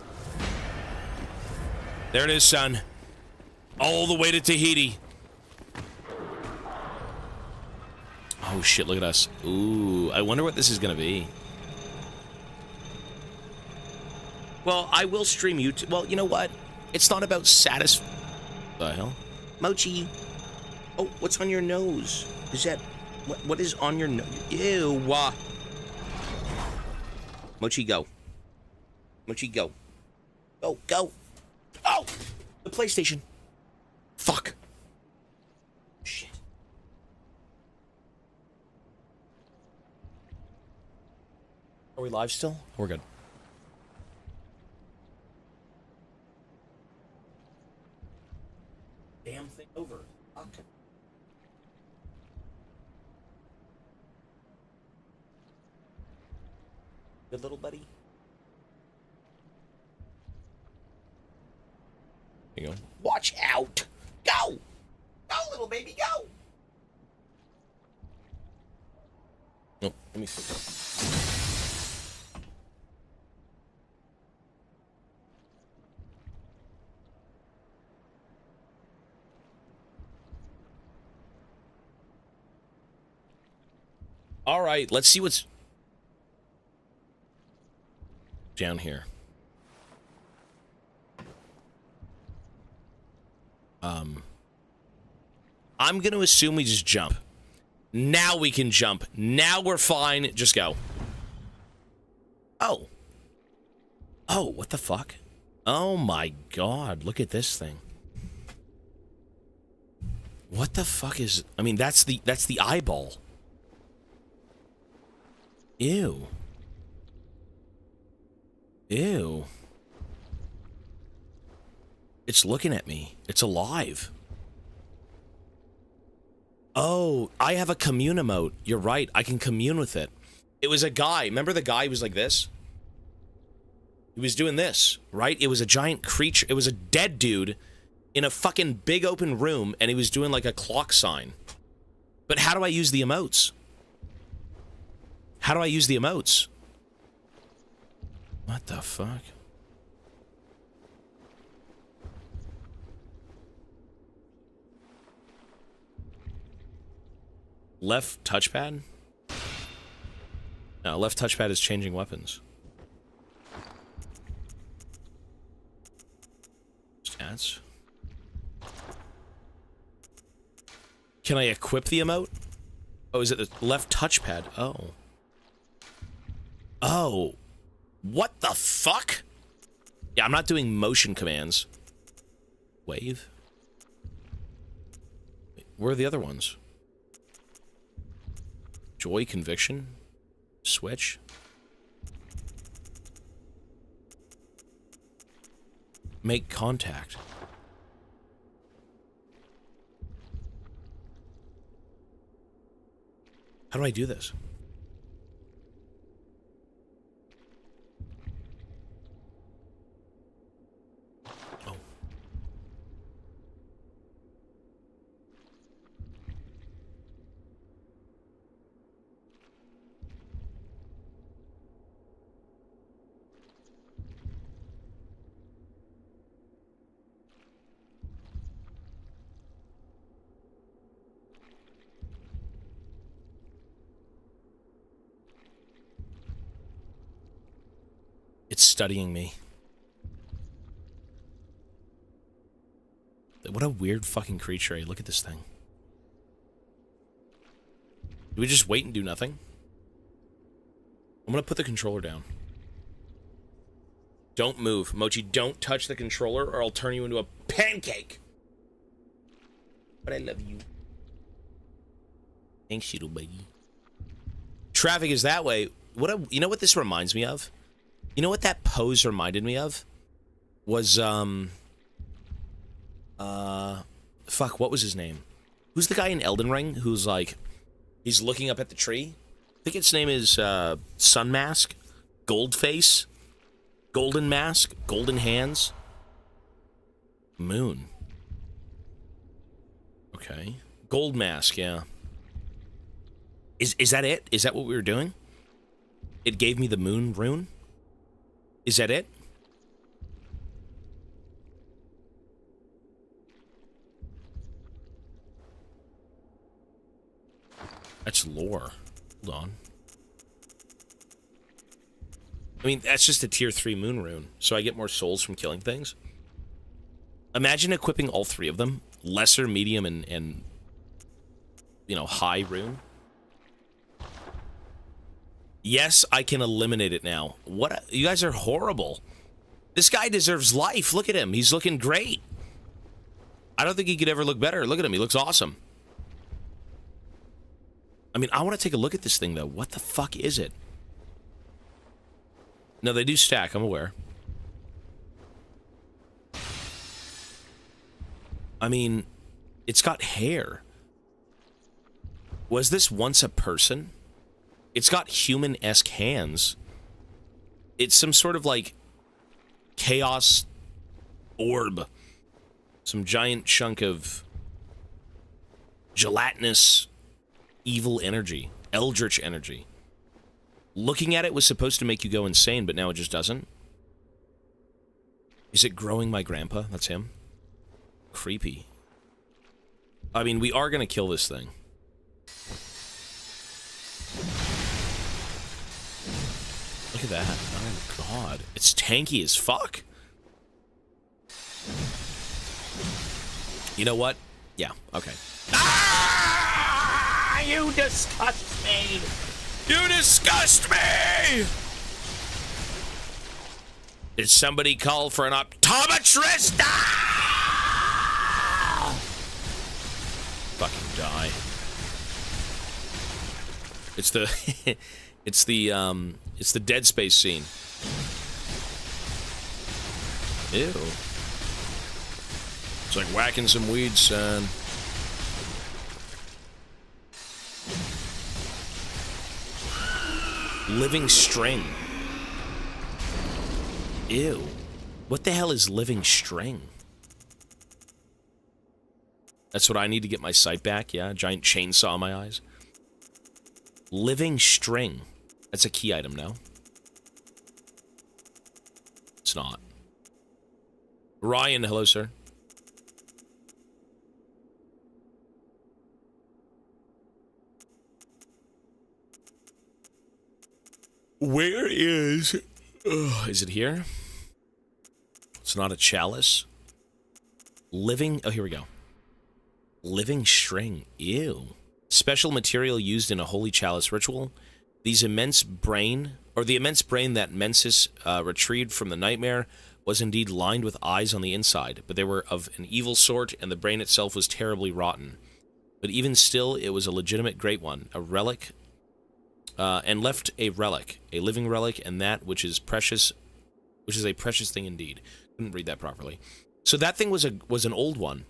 There it is, son. All the way to Tahiti. Oh, shit, look at us. Ooh, I wonder what this is gonna be. Well, I will stream YouTube. Well, you know what? It's not about The hell? Mochi. Oh, what's on your nose? Is that... What is on your nose? Ew. Mochi, go. Mochi, go. Go, go. Oh! The PlayStation. Fuck. Shit. Are we live still? We're good. Damn thing over. Fuck. Good little buddy. There you go. Watch out! Go! Go, little baby, go! Nope, let me see. All right, let's see what's down here. I'm going to assume we just jump. Now we can jump. Now we're fine. Just go. Oh. Oh, what the fuck? Oh my god, look at this thing. What the fuck is... I mean, that's the eyeball. Ew. Ew. It's looking at me. It's alive. Oh, I have a commune emote. You're right. I can commune with it. It was a guy. Remember the guy who was like this? He was doing this, right? It was a giant creature. It was a dead dude in a fucking big open room, and he was doing like a clock sign. But how do I use the emotes? How do I use the emotes? What the fuck? Left touchpad? No, left touchpad is changing weapons. Stats. Can I equip the emote? Oh, is it the left touchpad? Oh. Oh. What the fuck? Yeah, I'm not doing motion commands. Wave? Where are the other ones? Joy, conviction, switch. Make contact. How do I do this? Oh. It's studying me. What a weird fucking creature. Look at this thing. Do we just wait and do nothing? I'm gonna put the controller down. Don't move. Mochi, don't touch the controller or I'll turn you into a pancake. But I love you. Thanks, little baby. Traffic is that way. You know what this reminds me of? You know what that pose reminded me of? Was, fuck, what was his name? Who's the guy in Elden Ring who's like, he's looking up at the tree? I think its name is, Sun Mask? Goldface? Golden Mask? Golden Hands? Moon. Okay. Gold Mask, yeah. Is that it? Is that what we were doing? It gave me the moon rune? Is that it? That's lore. Hold on. I mean, that's just a tier 3 moon rune, so I get more souls from killing things. Imagine equipping all 3 of them. Lesser, medium, and you know, high rune. Yes, I can eliminate it now. What? You guys are horrible. This guy deserves life. Look at him. He's looking great. I don't think he could ever look better. Look at him. He looks awesome. I mean, I want to take a look at this thing, though. What the fuck is it? No, they do stack. I'm aware. I mean, it's got hair. Was this once a person? It's got human-esque hands. It's some sort of, like, chaos orb. Some giant chunk of gelatinous evil energy. Eldritch energy. Looking at it was supposed to make you go insane, but now it just doesn't. Is it growing my grandpa? That's him. Creepy. I mean, we are going to kill this thing. Look at that. Oh, God. It's tanky as fuck. You know what? Yeah, okay. Ah! You disgust me! You disgust me! Did somebody call for an optometrist? Ah! Fucking die. It's the it's the Dead Space scene. Ew. It's like whacking some weed, son. Living string. Ew. What the hell is living string? That's what I need to get my sight back, yeah? Giant chainsaw in my eyes. Living string. That's a key item now. It's not. Ryan, hello, sir. Where is... is it here? It's not a chalice. Living... Oh, here we go. Living string. Ew. Special material used in a holy chalice ritual. These immense brain... Or the immense brain that Mensis retrieved from the nightmare was indeed lined with eyes on the inside, but they were of an evil sort, and the brain itself was terribly rotten. But even still, it was a legitimate great one, a relic... and left a relic, a living relic, and that which is precious, which is a precious thing indeed. Couldn't read that properly. So that thing was an old one.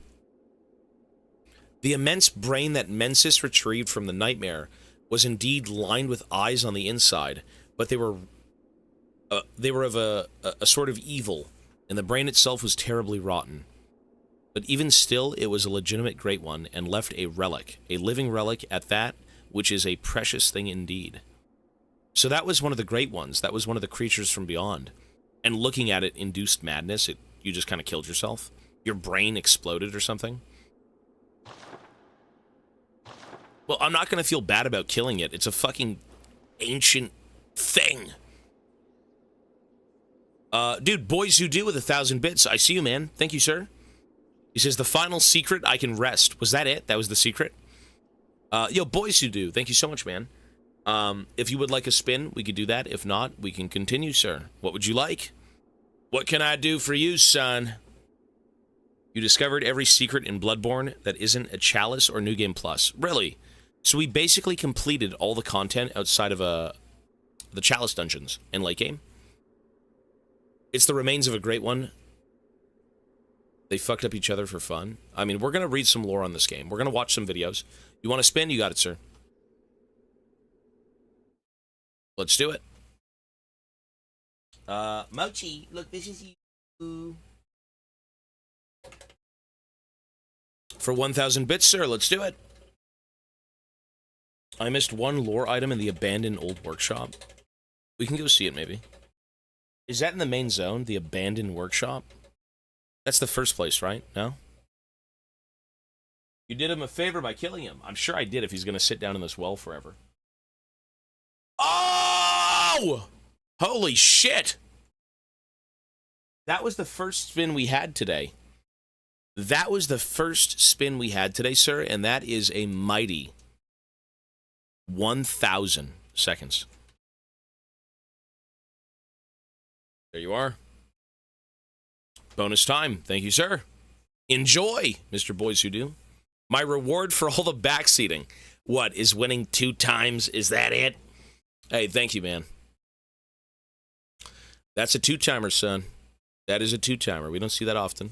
The immense brain that Mensis retrieved from the nightmare was indeed lined with eyes on the inside, but they were of a sort of evil, and the brain itself was terribly rotten. But even still, it was a legitimate great one, and left a relic, a living relic at that, which is a precious thing indeed. So that was one of the great ones. That was one of the creatures from beyond. And looking at it induced madness. You just kind of killed yourself. Your brain exploded or something. Well, I'm not going to feel bad about killing it. It's a fucking ancient thing. Dude, Boys Who Do with 1,000 bits. I see you, man. Thank you, sir. He says, the final secret, I can rest. Was that it? That was the secret? Yo, Boys Who Do, thank you so much, man. If you would like a spin, we could do that. If not, we can continue, sir. What would you like? What can I do for you, son? You discovered every secret in Bloodborne that isn't a chalice or New Game Plus. Really? So we basically completed all the content outside of the chalice dungeons in late game. It's the remains of a great one. They fucked up each other for fun. I mean, we're going to read some lore on this game. We're going to watch some videos. You want to spin? You got it, sir. Let's do it. Mochi, look, this is you. For 1,000 bits, sir, let's do it. I missed one lore item in the abandoned old workshop. We can go see it, maybe. Is that in the main zone, the abandoned workshop? That's the first place, right? No? You did him a favor by killing him. I'm sure I did if he's going to sit down in this well forever. Oh! Holy shit! That was the first spin we had today. That was the first spin we had today, sir, and that is a mighty 1,000 seconds. There you are. Bonus time. Thank you, sir. Enjoy, Mr. Boys Who Do. My reward for all the backseating. What, is winning 2 times? Is that it? Hey, thank you, man. That's a 2-timer, son. That is a 2-timer. We don't see that often.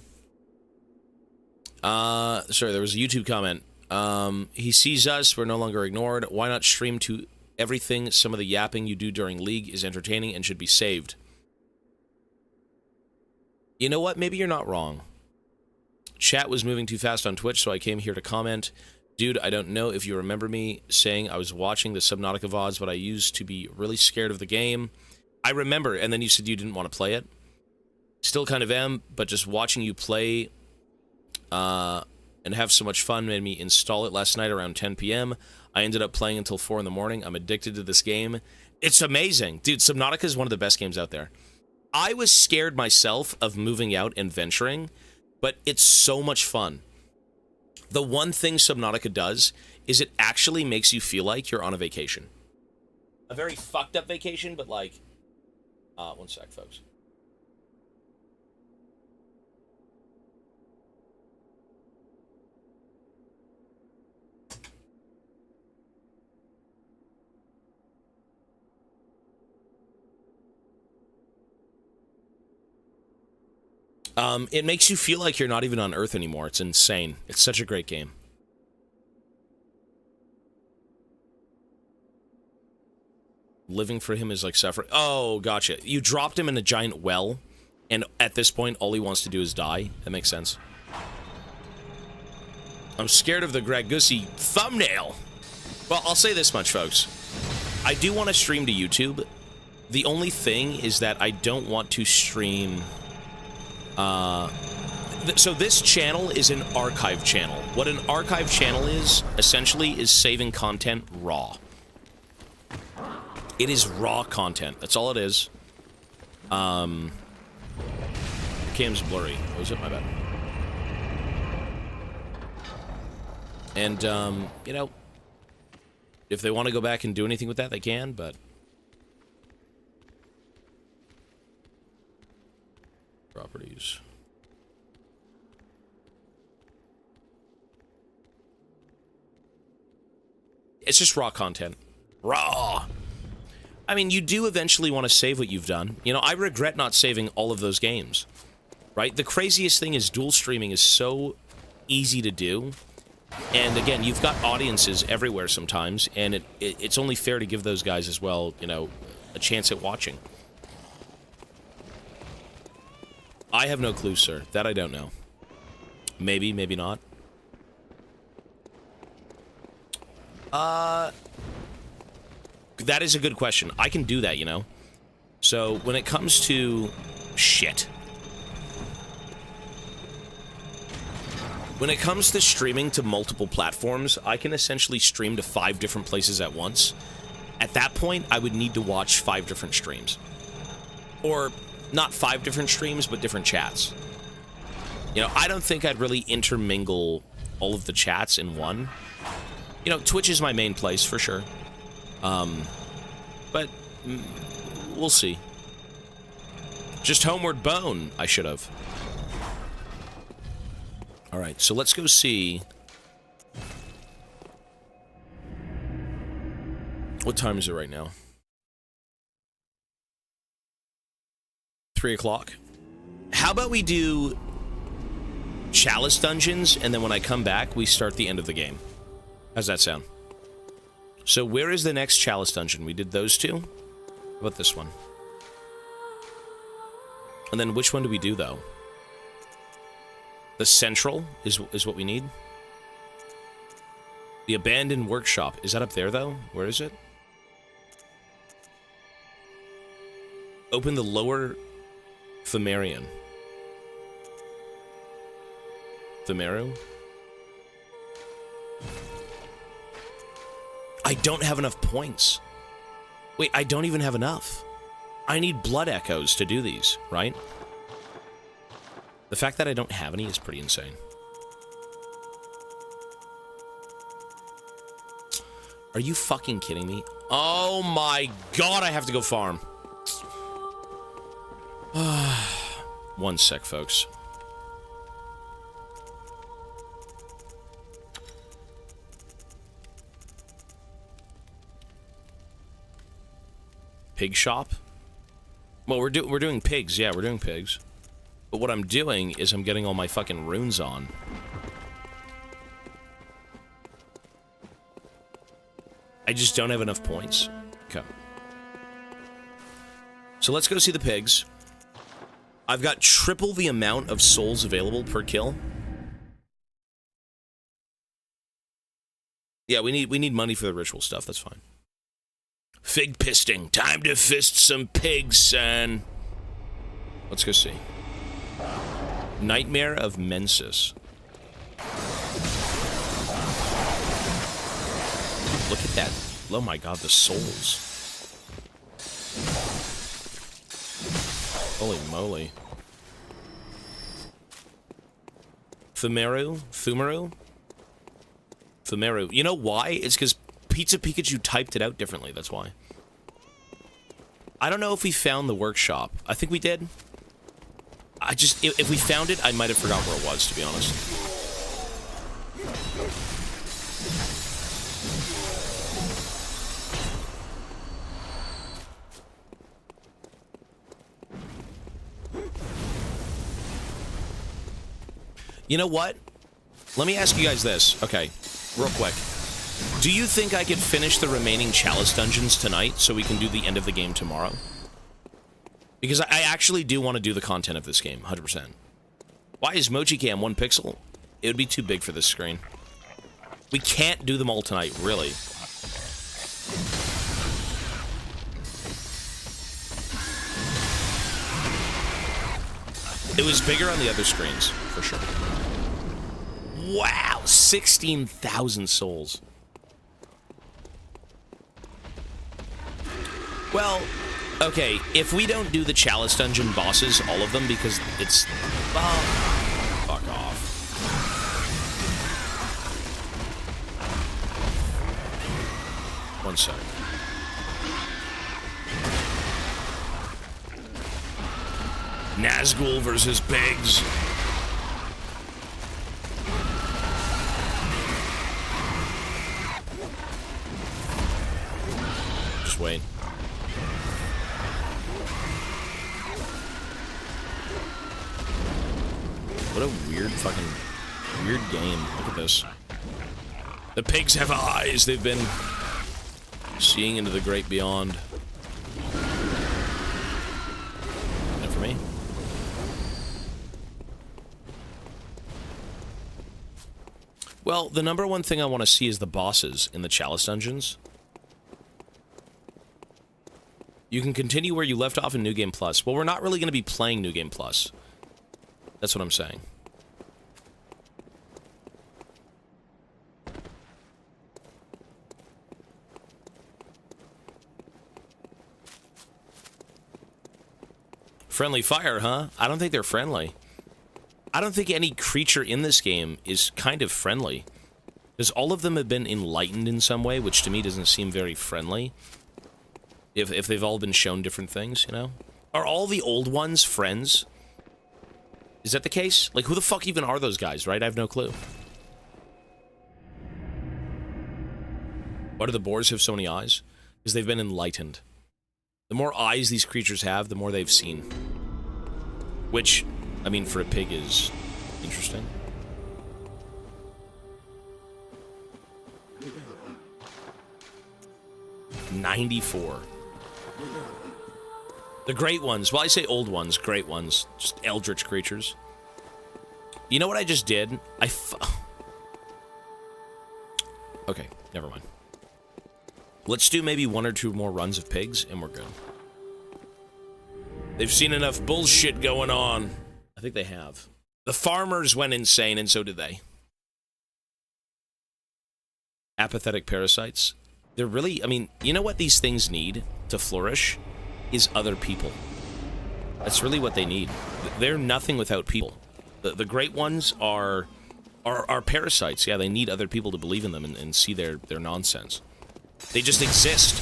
Sorry, there was a YouTube comment. He sees us. We're no longer ignored. Why not stream to everything? Some of the yapping you do during League is entertaining and should be saved. You know what? Maybe you're not wrong. Chat was moving too fast on Twitch, so I came here to comment. Dude, I don't know if you remember me saying I was watching the Subnautica VODs, but I used to be really scared of the game. I remember, and then you said you didn't want to play it. Still kind of am, but just watching you play and have so much fun made me install it last night around 10 p.m. I ended up playing until 4 in the morning. I'm addicted to this game. It's amazing. Dude, Subnautica is one of the best games out there. I was scared myself of moving out and venturing, but it's so much fun. The one thing Subnautica does is it actually makes you feel like you're on a vacation. A very fucked up vacation, but like... one sec, folks. It makes you feel like you're not even on Earth anymore. It's insane. It's such a great game. Living for him is like suffering. Oh, gotcha. You dropped him in a giant well, and at this point, all he wants to do is die. That makes sense. I'm scared of the Greg Gussie thumbnail. Well, I'll say this much, folks. I do want to stream to YouTube. The only thing is that I don't want to stream... so this channel is an archive channel. What an archive channel is, essentially, is saving content raw. It is raw content. That's all it is. The cam's blurry. Oh, is it? My bad. And, you know, if they want to go back and do anything with that, they can, but... Properties. It's just raw content. Raw! I mean, you do eventually want to save what you've done. You know, I regret not saving all of those games. Right? The craziest thing is dual streaming is so easy to do. And again, you've got audiences everywhere sometimes, and it's only fair to give those guys as well, you know, a chance at watching. I have no clue, sir. That I don't know. Maybe, maybe not. That is a good question. I can do that, you know? So, when it comes to... Shit. When it comes to streaming to multiple platforms, I can essentially stream to 5 different places at once. At that point, I would need to watch 5 different streams. Or... not 5 different streams, but different chats. You know, I don't think I'd really intermingle all of the chats in one. You know, Twitch is my main place, for sure. But we'll see. Just Homeward Bone, I should have. Alright, so let's go see... What time is it right now? 3 o'clock. How about we do Chalice Dungeons, and then when I come back, we start the end of the game. How's that sound? So where is the next Chalice Dungeon? We did those 2? How about this one? And then which one do we do, though? The Central is what we need. The Abandoned Workshop. Is that up there, though? Where is it? Open the lower... Pthumerian. Pthumeru? I don't have enough points. Wait, I don't even have enough. I need blood echoes to do these, right? The fact that I don't have any is pretty insane. Are you fucking kidding me? Oh my god, I have to go farm. 1 sec, folks. Pig shop? Well, we're doing pigs. Yeah, we're doing pigs. But what I'm doing is I'm getting all my fucking runes on. I just don't have enough points. Okay. So let's go see the pigs. I've got triple the amount of souls available per kill. Yeah, we need money for the ritual stuff. That's fine. Fig pisting. Time to fist some pigs, son. Let's go see. Nightmare of Mensis. Look at that. Oh my god, the souls. Holy moly. Fumeru? You know why? It's because Pizza Pikachu typed it out differently, that's why. I don't know if we found the workshop. I think we did. If we found it, I might have forgotten where it was, to be honest. You know what? Let me ask you guys this. Okay, real quick. Do you think I could finish the remaining Chalice dungeons tonight so we can do the end of the game tomorrow? Because I actually do want to do the content of this game, 100%. Why is Mochi Cam 1 pixel? It would be too big for this screen. We can't do them all tonight, really. It was bigger on the other screens, for sure. Wow, 16,000 souls. Well, okay, if we don't do the Chalice Dungeon bosses, all of them, because it's... fuck off. One sec. Nazgul versus pigs. Just wait. What a weird game. Look at this. The pigs have eyes. They've been seeing into the great beyond. And for me. Well, the number one thing I want to see is the bosses in the Chalice dungeons. You can continue where you left off in New Game Plus. Well, we're not really going to be playing New Game Plus. That's what I'm saying. Friendly fire, huh? I don't think they're friendly. I don't think any creature in this game is kind of friendly. Because all of them have been enlightened in some way, which to me doesn't seem very friendly. If they've all been shown different things, you know? Are all the old ones friends? Is that the case? Like, who the fuck even are those guys, right? I have no clue. Why do the boars have so many eyes? Because they've been enlightened. The more eyes these creatures have, the more they've seen. Which, I mean, for a pig is interesting. $94. The great ones. Well, I say old ones, great ones. Just eldritch creatures. You know what I just did? Okay, never mind. Let's do maybe 1 or 2 more runs of pigs, and we're good. They've seen enough bullshit going on. I think they have. The farmers went insane, and so did they. Apathetic parasites. They're really... I mean, you know what these things need to flourish? is other people. That's really what they need. They're nothing without people. The great ones are parasites. Yeah, they need other people to believe in them and see their nonsense. They just exist.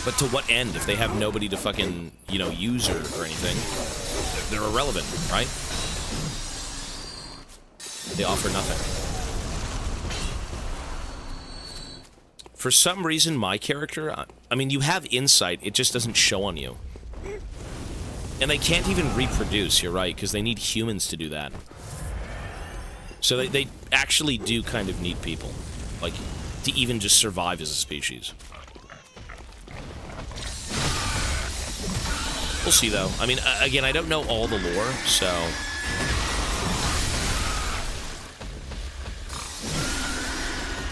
But to what end if they have nobody to fucking, you know, use or anything? They're irrelevant, right? They offer nothing. For some reason, my character, I mean, you have insight, it just doesn't show on you. And they can't even reproduce, you're right, because they need humans to do that. So they actually do kind of need people, like, to even just survive as a species. We'll see, though. I mean, again, I don't know all the lore, so...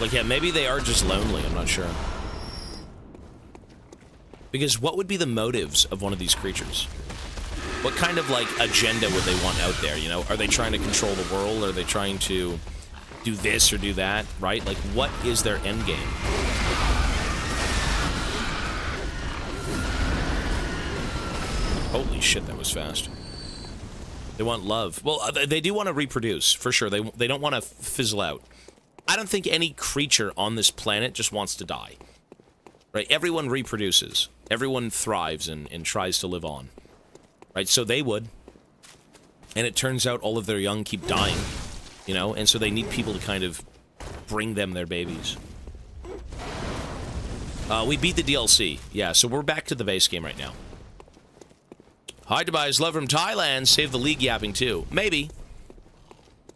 Like, yeah, maybe they are just lonely, I'm not sure. Because what would be the motives of one of these creatures? What kind of, like, agenda would they want out there, you know? Are they trying to control the world? Are they trying to do this or do that, right? Like, what is their end game? Holy shit, that was fast. They want love. Well, they do want to reproduce, for sure. They don't want to fizzle out. I don't think any creature on this planet just wants to die. Right? Everyone reproduces. Everyone thrives and tries to live on. Right? So they would. And it turns out all of their young keep dying. You know? And so they need people to kind of bring them their babies. We beat the DLC. Yeah, so we're back to the base game right now. Hi, Dubai's love from Thailand. Save the league yapping, too. Maybe.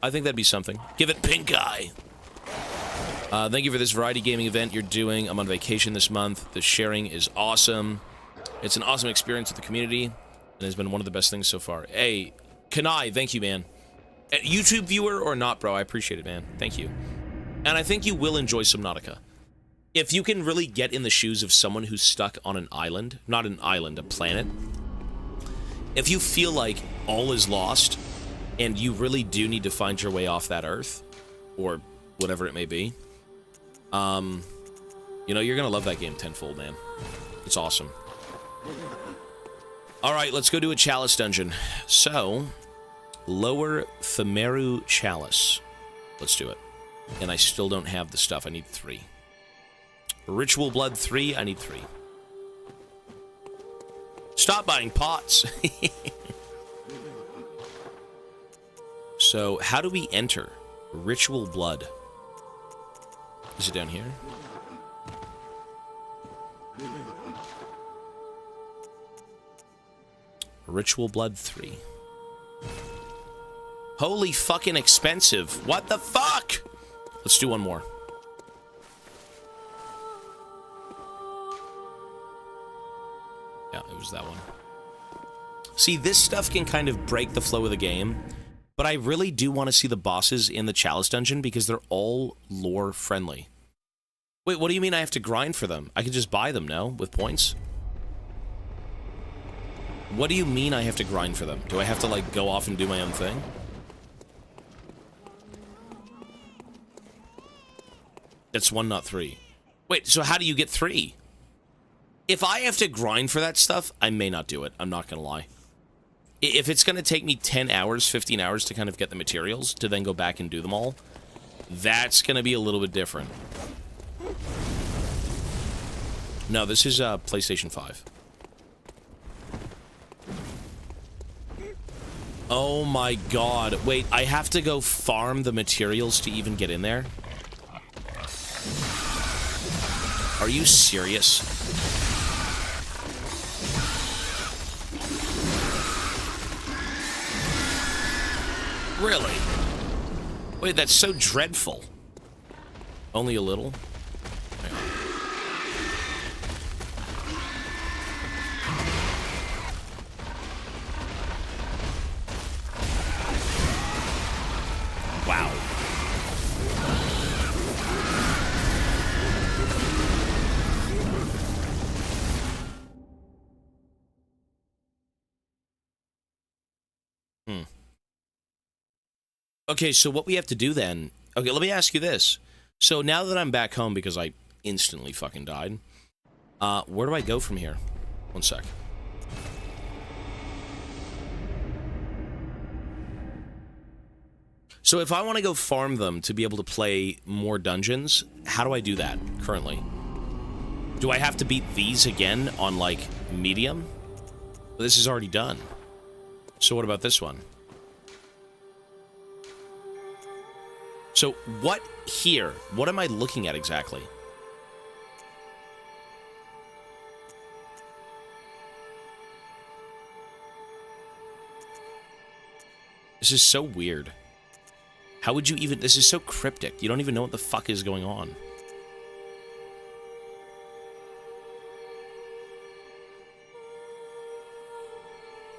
I think that'd be something. Give it pink eye. Thank you for this variety gaming event you're doing. I'm on vacation this month. The sharing is awesome. It's an awesome experience with the community, and has been one of the best things so far. Hey, Kanai, thank you, man. YouTube viewer or not, bro, I appreciate it, man. Thank you. And I think you will enjoy Subnautica. If you can really get in the shoes of someone who's stuck on an island, not an island, a planet, if you feel like all is lost, and you really do need to find your way off that Earth, or whatever it may be, you know, you're gonna love that game tenfold, man. It's awesome. Alright, let's go do a chalice dungeon. So, Lower Themeru Chalice. Let's do it. And I still don't have the stuff. I need 3. Ritual Blood 3, I need 3. Stop buying pots! So, how do we enter Ritual Blood? Is it down here? Ritual Blood 3. Holy fucking expensive. What the fuck? Let's do one more. Yeah, it was that one. See, this stuff can kind of break the flow of the game, but I really do want to see the bosses in the Chalice Dungeon because they're all lore-friendly. Wait, what do you mean I have to grind for them? I could just buy them, no? With points? What do you mean I have to grind for them? Do I have to, like, go off and do my own thing? That's 1, not 3. Wait, so how do you get 3? If I have to grind for that stuff, I may not do it. I'm not gonna lie. If it's gonna take me 10 hours, 15 hours to kind of get the materials, to then go back and do them all, that's gonna be a little bit different. No, this is PlayStation 5. Oh my god. Wait, I have to go farm the materials to even get in there? Are you serious? Really? Wait, that's so dreadful. Only a little? Hang on. Wow. Okay, so what we have to do then... Okay, let me ask you this. So now that I'm back home because I instantly fucking died, where do I go from here? One sec. So if I want to go farm them to be able to play more dungeons, how do I do that currently? Do I have to beat these again on, like, medium? Well, this is already done. So what about this one? So what here? What am I looking at exactly? This is so weird. How would you even... This is so cryptic. You don't even know what the fuck is going on.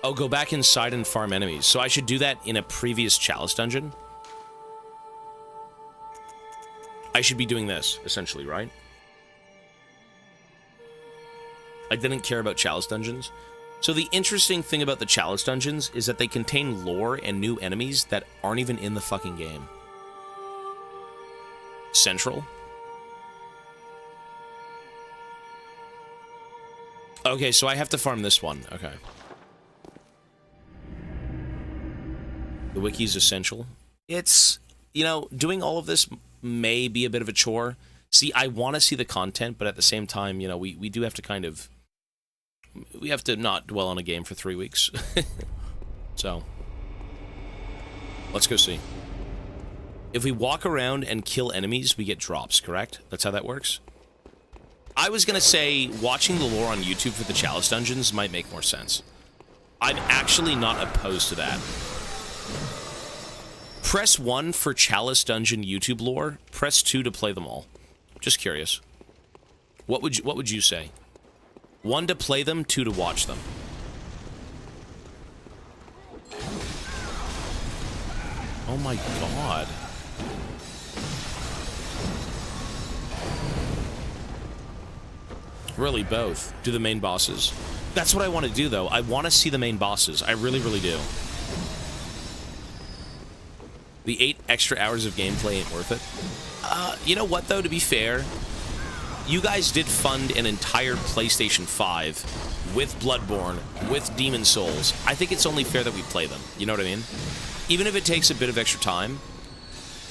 Oh, go back inside and farm enemies. So I should do that in a previous Chalice dungeon? I should be doing this, essentially, right? I didn't care about Chalice dungeons. So the interesting thing about the Chalice dungeons is that they contain lore and new enemies that aren't even in the fucking game. Central. Okay, so I have to farm this one. Okay. The wiki's essential. It's, you know, doing all of this may be a bit of a chore. See, I want to see the content, but at the same time, you know, we do have to kind of... We have to not dwell on a game for 3 weeks. So, let's go see. If we walk around and kill enemies, we get drops, correct? That's how that works? I was going to say, watching the lore on YouTube for the Chalice dungeons might make more sense. I'm actually not opposed to that. Press 1 for Chalice dungeon YouTube lore. Press 2 to play them all. Just curious. What would you say? 1 to play them, 2 to watch them. Oh my god. Really, both. Do the main bosses. That's what I want to do, though. I want to see the main bosses. I really, really do. The 8 extra hours of gameplay ain't worth it. You know what, though, to be fair? You guys did fund an entire PlayStation 5 with Bloodborne, with Demon Souls. I think it's only fair that we play them. You know what I mean? Even if it takes a bit of extra time.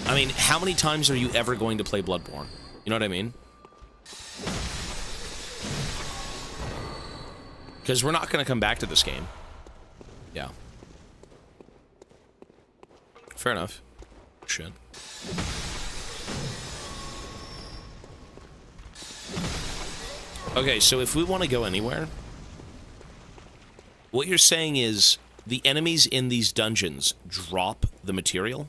I mean, how many times are you ever going to play Bloodborne? You know what I mean? Because we're not going to come back to this game. Yeah. Fair enough. Shit. Okay, so if we want to go anywhere, what you're saying is the enemies in these dungeons drop the material?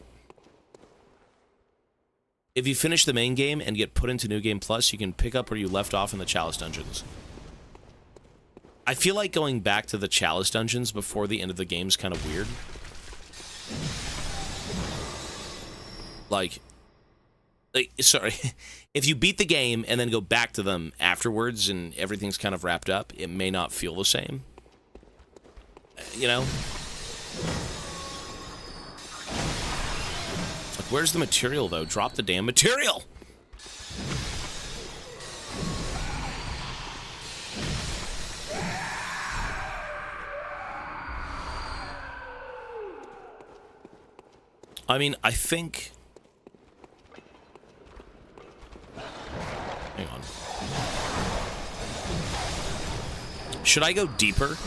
If you finish the main game and get put into New Game Plus, you can pick up where you left off in the Chalice dungeons. I feel like going back to the Chalice dungeons before the end of the game is kind of weird. Like, sorry, if you beat the game and then go back to them afterwards and everything's kind of wrapped up, it may not feel the same. You know? Like, where's the material, though? Drop the damn material! I mean, I think... Hang on. Should I go deeper?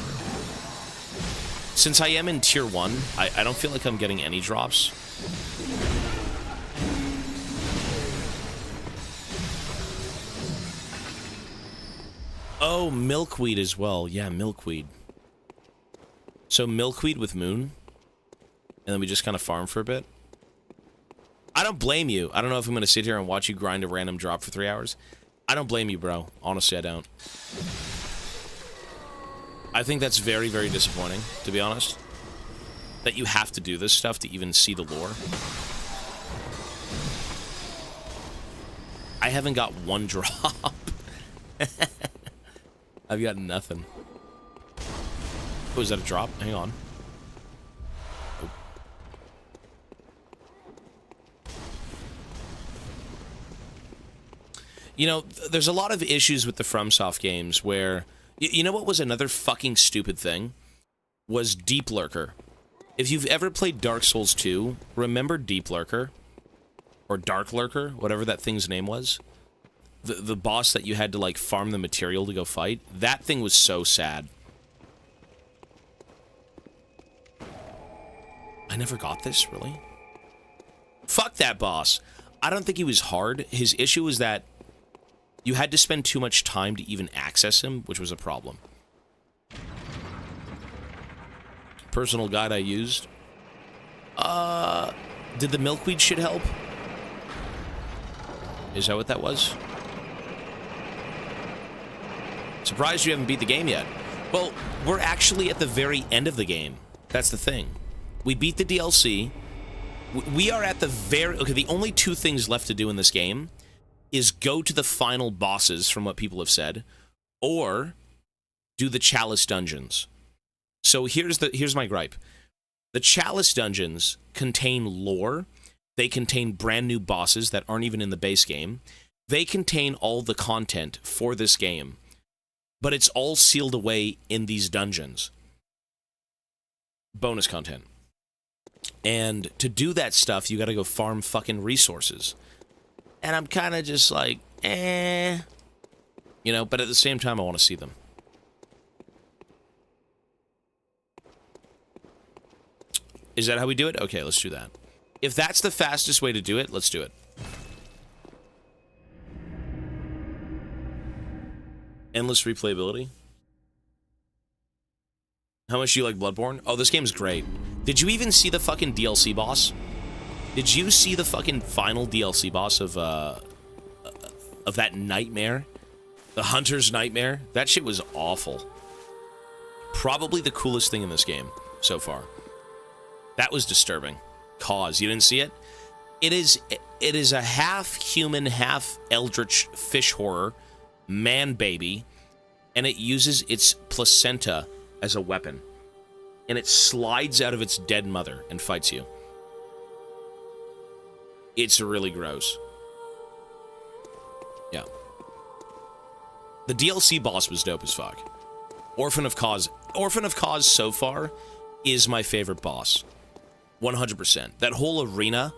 Since I am in Tier 1, I don't feel like I'm getting any drops. Oh, milkweed as well. Yeah, milkweed. So milkweed with moon? And then we just kind of farm for a bit? I don't blame you. I don't know if I'm going to sit here and watch you grind a random drop for 3 hours. I don't blame you, bro. Honestly, I don't. I think that's very, very disappointing, to be honest. That you have to do this stuff to even see the lore. I haven't got one drop. I've got nothing. Oh, is that a drop? Hang on. Oh. You know, there's a lot of issues with the FromSoft games where You know what was another fucking stupid thing? Was Deep Lurker. If you've ever played Dark Souls 2, remember Deep Lurker? Or Dark Lurker, whatever that thing's name was? The boss that you had to, like, farm the material to go fight? That thing was so sad. I never got this, really? Fuck that boss. I don't think he was hard. His issue was that you had to spend too much time to even access him, which was a problem. Personal guide I used. Did the milkweed shit help? Is that what that was? Surprised you haven't beat the game yet. Well, we're actually at the very end of the game. That's the thing. We beat the DLC. We are at the very... Okay, the only two things left to do in this game is go to the final bosses, from what people have said, or do the Chalice dungeons. So here's my gripe. The Chalice dungeons contain lore. They contain brand new bosses that aren't even in the base game. They contain all the content for this game. But it's all sealed away in these dungeons. Bonus content. And to do that stuff, you gotta go farm fucking resources. And I'm kind of just like, eh. You know, but at the same time, I want to see them. Is that how we do it? Okay, let's do that. If that's the fastest way to do it, let's do it. Endless replayability. How much do you like Bloodborne? Oh, this game's great. Did you even see the fucking DLC boss? Did you see the fucking final DLC boss of that nightmare? The Hunter's Nightmare? That shit was awful. Probably the coolest thing in this game so far. That was disturbing. Cause, you didn't see it? It is a half-human, half-eldritch fish horror man baby, and it uses its placenta as a weapon. And it slides out of its dead mother and fights you. It's really gross. Yeah. The DLC boss was dope as fuck. Orphan of Cause so far is my favorite boss. 100%. That whole arena,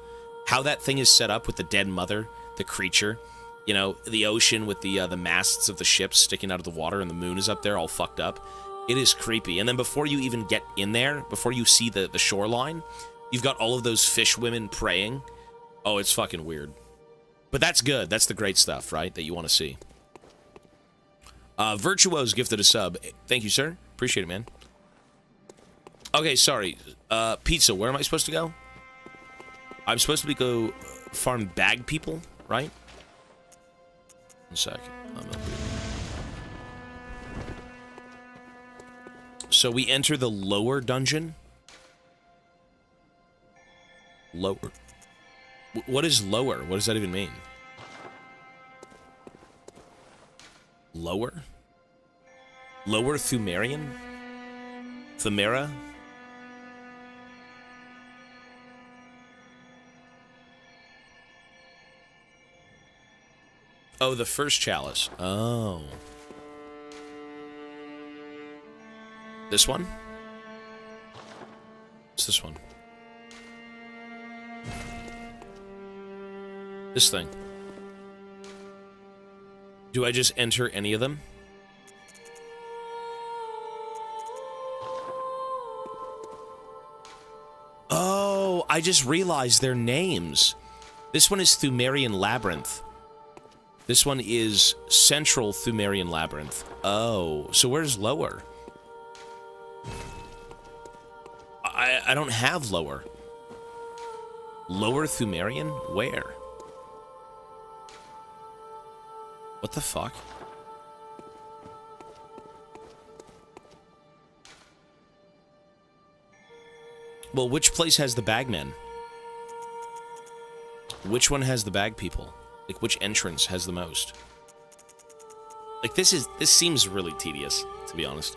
how that thing is set up with the dead mother, the creature, you know, the ocean with the masts of the ships sticking out of the water, and the moon is up there all fucked up. It is creepy. And then before you even get in there, before you see the shoreline, you've got all of those fish women praying. Oh, it's fucking weird. But that's good. That's the great stuff, right? That you want to see. Virtuo's gifted a sub. Thank you, sir. Appreciate it, man. Okay, sorry. Pizza, where am I supposed to go? I'm supposed to go farm bag people, right? 1 sec. So we enter the lower dungeon? Lower. What is lower? What does that even mean? Lower? Lower Thumerian? Thumera? Oh, the first chalice. Oh. This one? What's this one? This thing. Do I just enter any of them? Oh, I just realized their names. This one is Thumerian Labyrinth. This one is Central Thumerian Labyrinth. Oh, so where's lower? I don't have lower. Lower Thumerian? Where? What the fuck? Well, which place has the bagmen? Which one has the bag people? Like, which entrance has the most? Like, this seems really tedious, to be honest.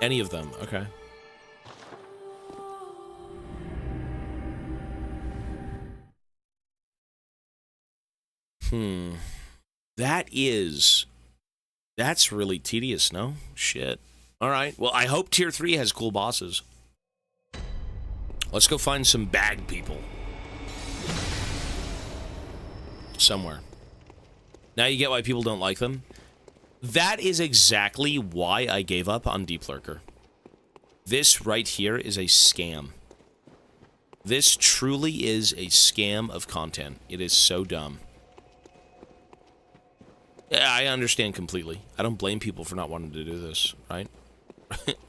Any of them, okay. That's really tedious, no? Shit. All right. Well, I hope Tier 3 has cool bosses. Let's go find some bag people. Somewhere. Now you get why people don't like them? That is exactly why I gave up on Deep Lurker. This right here is a scam. This truly is a scam of content. It is so dumb. I understand completely. I don't blame people for not wanting to do this, right?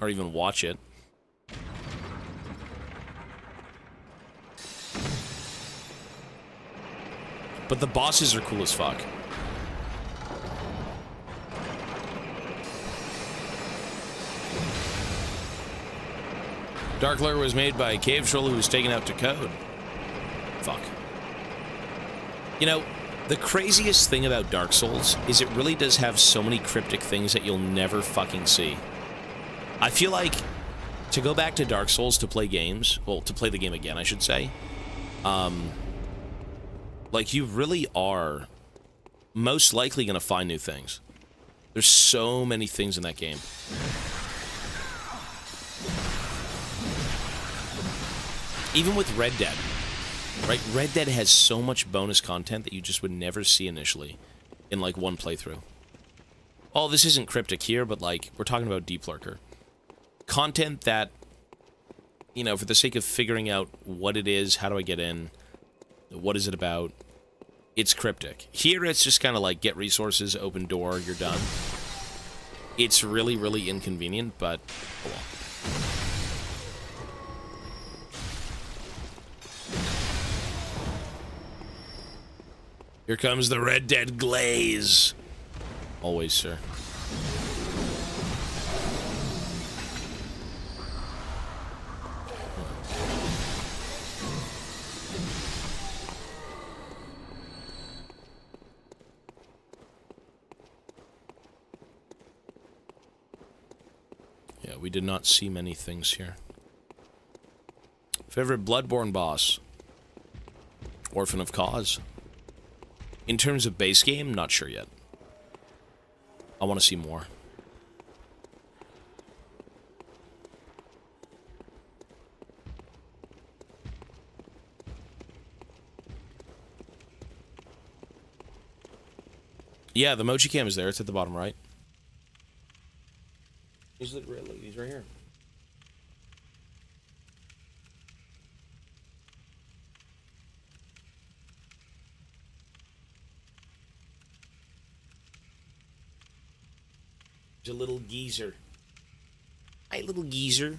Or even watch it. But the bosses are cool as fuck. Dark Lurker was made by a cave troll who was taken out to code. Fuck. You know, the craziest thing about Dark Souls is it really does have so many cryptic things that you'll never fucking see. I feel like to go back to Dark Souls to play games, well, to play the game again, I should say, like, you really are most likely going to find new things. There's so many things in that game. Even with Red Dead, right? Red Dead has so much bonus content that you just would never see initially in, like, one playthrough. Oh, this isn't cryptic here, but, like, we're talking about Deep Lurker. Content that, you know, for the sake of figuring out what it is, how do I get in, what is it about, it's cryptic. Here, it's just kind of like, get resources, open door, you're done. It's really, really inconvenient, but, oh well. Here comes the Red Dead glaze. Always, sir. Yeah, we did not see many things here. Favorite Bloodborne boss? Orphan of Cause. In terms of base game, not sure yet. I want to see more. Yeah, the Mochi Cam is there. It's at the bottom right. He's right here. He's a little geezer. Hi, little geezer.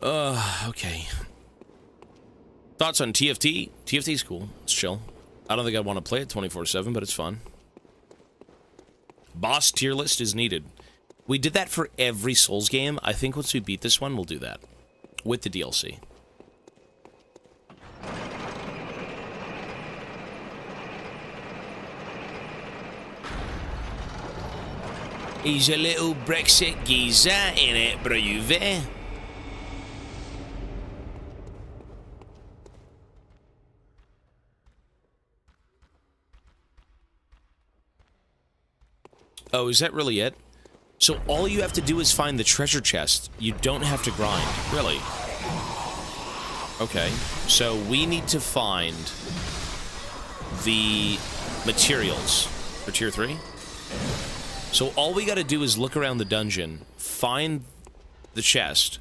Okay. Thoughts on TFT? TFT's cool. It's chill. I don't think I'd want to play it 24/7, but it's fun. Boss tier list is needed. We did that for every Souls game. I think once we beat this one, we'll do that. With the DLC. He's a little Brexit geezer, innit, bruv? Oh, is that really it? So all you have to do is find the treasure chest. You don't have to grind. Really? Okay. So we need to find the materials for tier 3. So all we gotta do is look around the dungeon, find the chest,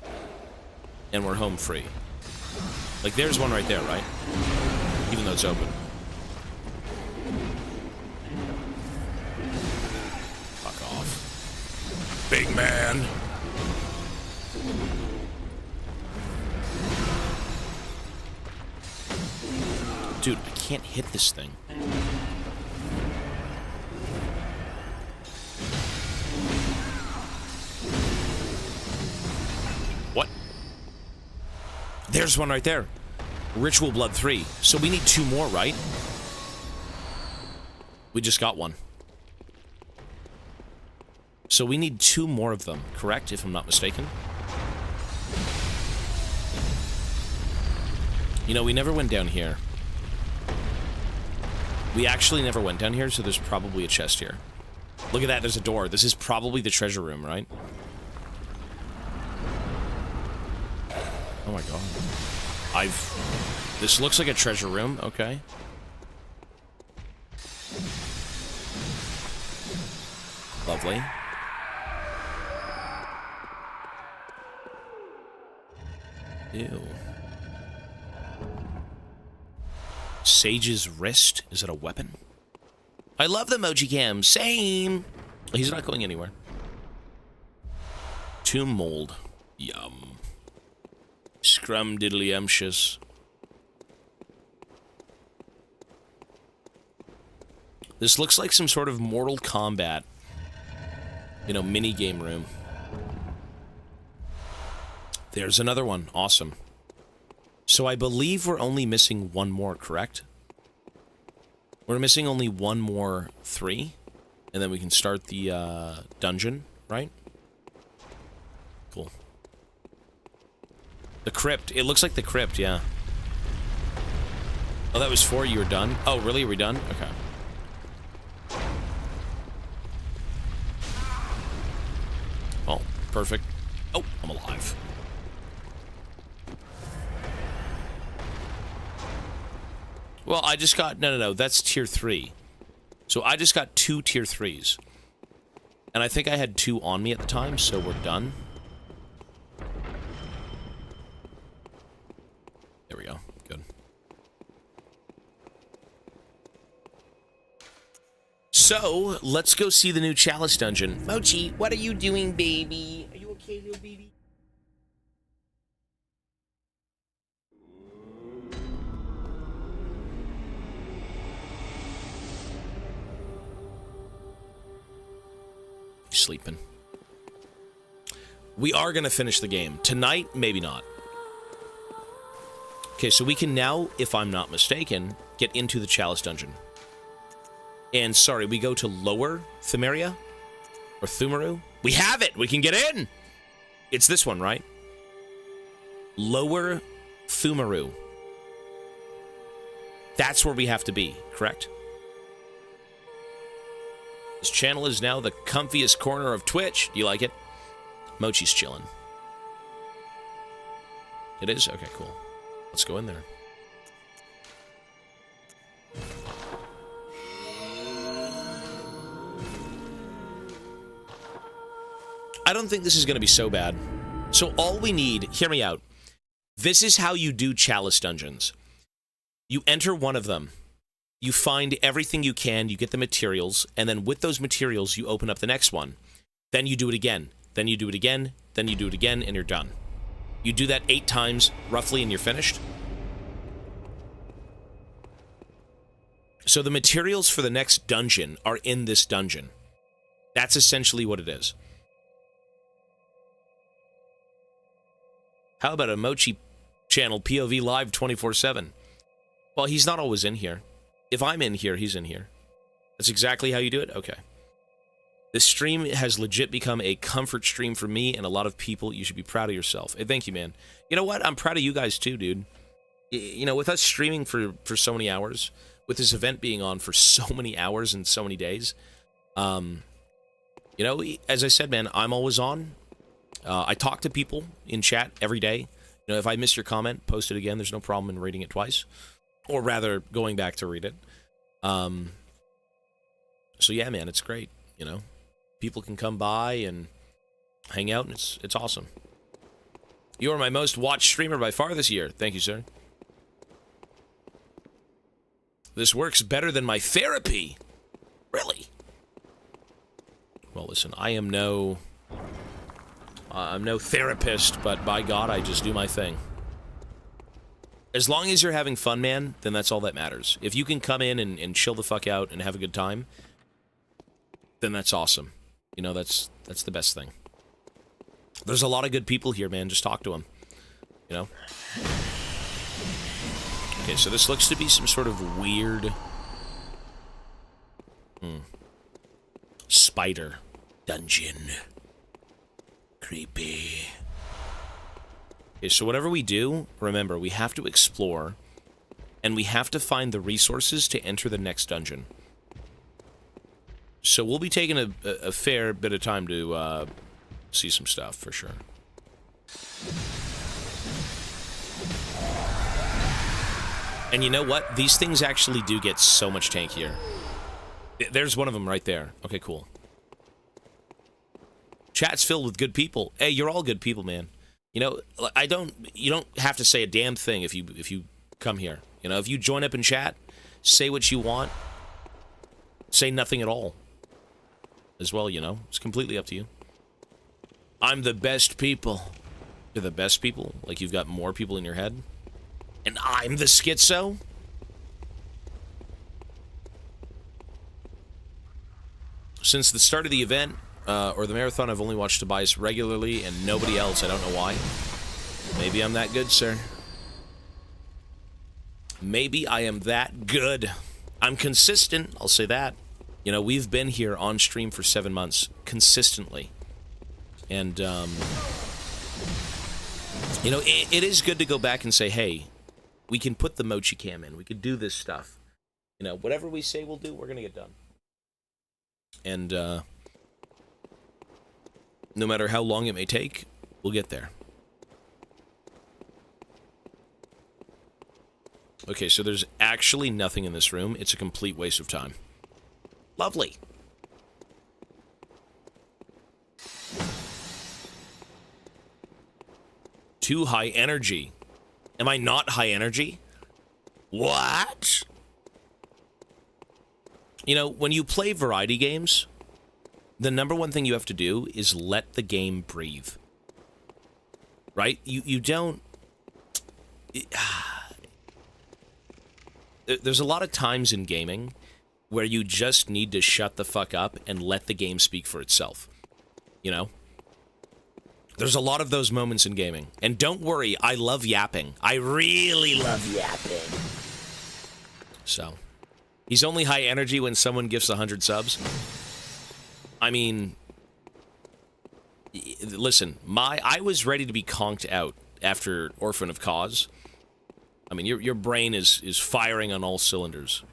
and we're home free. Like, there's one right there, right? Even though it's open. Fuck off. Big man. Dude, I can't hit this thing. What? There's one right there. Ritual Blood 3. So we need 2 more, right? We just got one. So we need 2 more of them, correct? If I'm not mistaken. You know, we never went down here. We actually never went down here, so there's probably a chest here. Look at that, there's a door. This is probably the treasure room, right? Oh my god. This looks like a treasure room, okay. Lovely. Ew. Sage's wrist? Is it a weapon? I love the Mochi Cam. Same. He's not going anywhere. Tomb mold. Yum. Scrum diddly-umptious. This looks like some sort of Mortal Kombat, you know, mini-game room. There's another one. Awesome. So I believe we're only missing one more, correct? We're missing only one more 3, and then we can start the dungeon, right? Cool. The crypt. It looks like the crypt, yeah. Oh, that was 4. You were done? Oh, really? Are we done? Okay. Oh, perfect. Oh, I'm alive. Well, I just got... No. That's tier 3. So I just got 2 tier 3s. And I think I had 2 on me at the time, so we're done. There we go. Good. So, let's go see the new Chalice dungeon. Mochi, what are you doing, baby? Are you okay, little baby? Sleeping. We are going to finish the game. Tonight, maybe not. Okay, so we can now, if I'm not mistaken, get into the Chalice dungeon. And, sorry, we go to Lower Thumeria? Or Thumeru? We have it! We can get in! It's this one, right? Lower Thumeru. That's where we have to be, correct? This channel is now the comfiest corner of Twitch. Do you like it? Mochi's chilling. It is? Okay, cool. Let's go in there. I don't think this is going to be so bad. So all we need... Hear me out. This is how you do Chalice dungeons. You enter one of them. You find everything you can, you get the materials, and then with those materials, you open up the next one. Then you do it again. Then you do it again. Then you do it again, and you're done. You do that 8 times, roughly, and you're finished. So the materials for the next dungeon are in this dungeon. That's essentially what it is. How about a Mochi channel POV live 24/7? Well, he's not always in here. If I'm in here, he's in here. That's exactly how you do it? Okay. This stream has legit become a comfort stream for me and a lot of people. You should be proud of yourself. Hey, thank you, man. You know what? I'm proud of you guys too, dude. You know, with us streaming for so many hours, with this event being on for so many hours and so many days, you know, as I said, man, I'm always on. I talk to people in chat every day. You know, if I miss your comment, post it again. There's no problem in reading it twice. Or rather, going back to read it. So yeah, man, it's great, you know. People can come by and hang out, and it's awesome. You are my most watched streamer by far this year. Thank you, sir. This works better than my therapy. Really? Well, listen, I'm no therapist, but by God, I just do my thing. As long as you're having fun, man, then that's all that matters. If you can come in and chill the fuck out and have a good time, then that's awesome. You know, that's the best thing. There's a lot of good people here, man. Just talk to them. You know? Okay, so this looks to be some sort of weird... spider dungeon. Creepy. Okay, so whatever we do, remember, we have to explore and we have to find the resources to enter the next dungeon. So we'll be taking a fair bit of time to see some stuff, for sure. And you know what? These things actually do get so much tankier. There's one of them right there. Okay, cool. Chat's filled with good people. Hey, you're all good people, man. You know, you don't have to say a damn thing if you come here. You know, if you join up in chat, say what you want. Say nothing at all. As well, you know. It's completely up to you. I'm the best people. You're the best people? Like you've got more people in your head? And I'm the schizo? Since the start of the event, or the marathon, I've only watched Tobias regularly and nobody else. I don't know why. Maybe I'm that good, sir. Maybe I am that good. I'm consistent, I'll say that. You know, we've been here on stream for 7 months, consistently. And, you know, it is good to go back and say, hey, we can put the mochi cam in. We could do this stuff. You know, whatever we say we'll do, we're going to get done. And, no matter how long it may take, we'll get there. Okay, so there's actually nothing in this room. It's a complete waste of time. Lovely. Too high energy. Am I not high energy? What? You know, when you play variety games, the number one thing you have to do is let the game breathe. Right? You don't... There's a lot of times in gaming where you just need to shut the fuck up and let the game speak for itself. You know? There's a lot of those moments in gaming. And don't worry, I love yapping. I really love yapping. So, he's only high energy when someone gifts 100 subs. I mean, listen, I was ready to be conked out after Orphan of Cause. I mean, your brain is firing on all cylinders,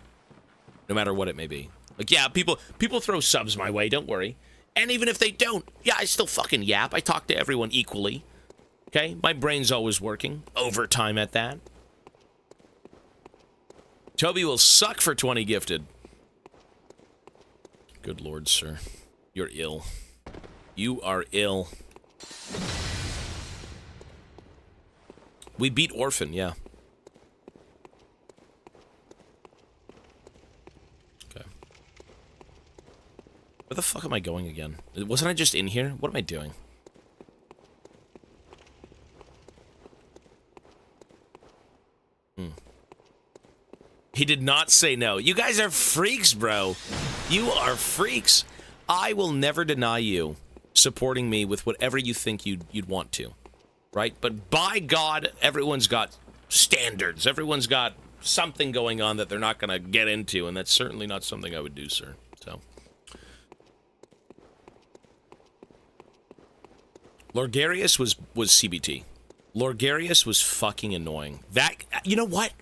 no matter what it may be. Like, yeah, people throw subs my way, don't worry. And even if they don't, yeah, I still fucking yap. I talk to everyone equally. Okay? My brain's always working. Overtime at that. Toby will suck for 20 gifted. Good lord, sir. You're ill. You are ill. We beat Orphan, yeah. Okay. Where the fuck am I going again? Wasn't I just in here? What am I doing? He did not say no. You guys are freaks, bro. You are freaks. I will never deny you supporting me with whatever you think you'd want to, right? But by God, everyone's got standards. Everyone's got something going on that they're not going to get into, and that's certainly not something I would do, sir. So, Lorgarius was CBT. Lorgarius was fucking annoying. That, you know what?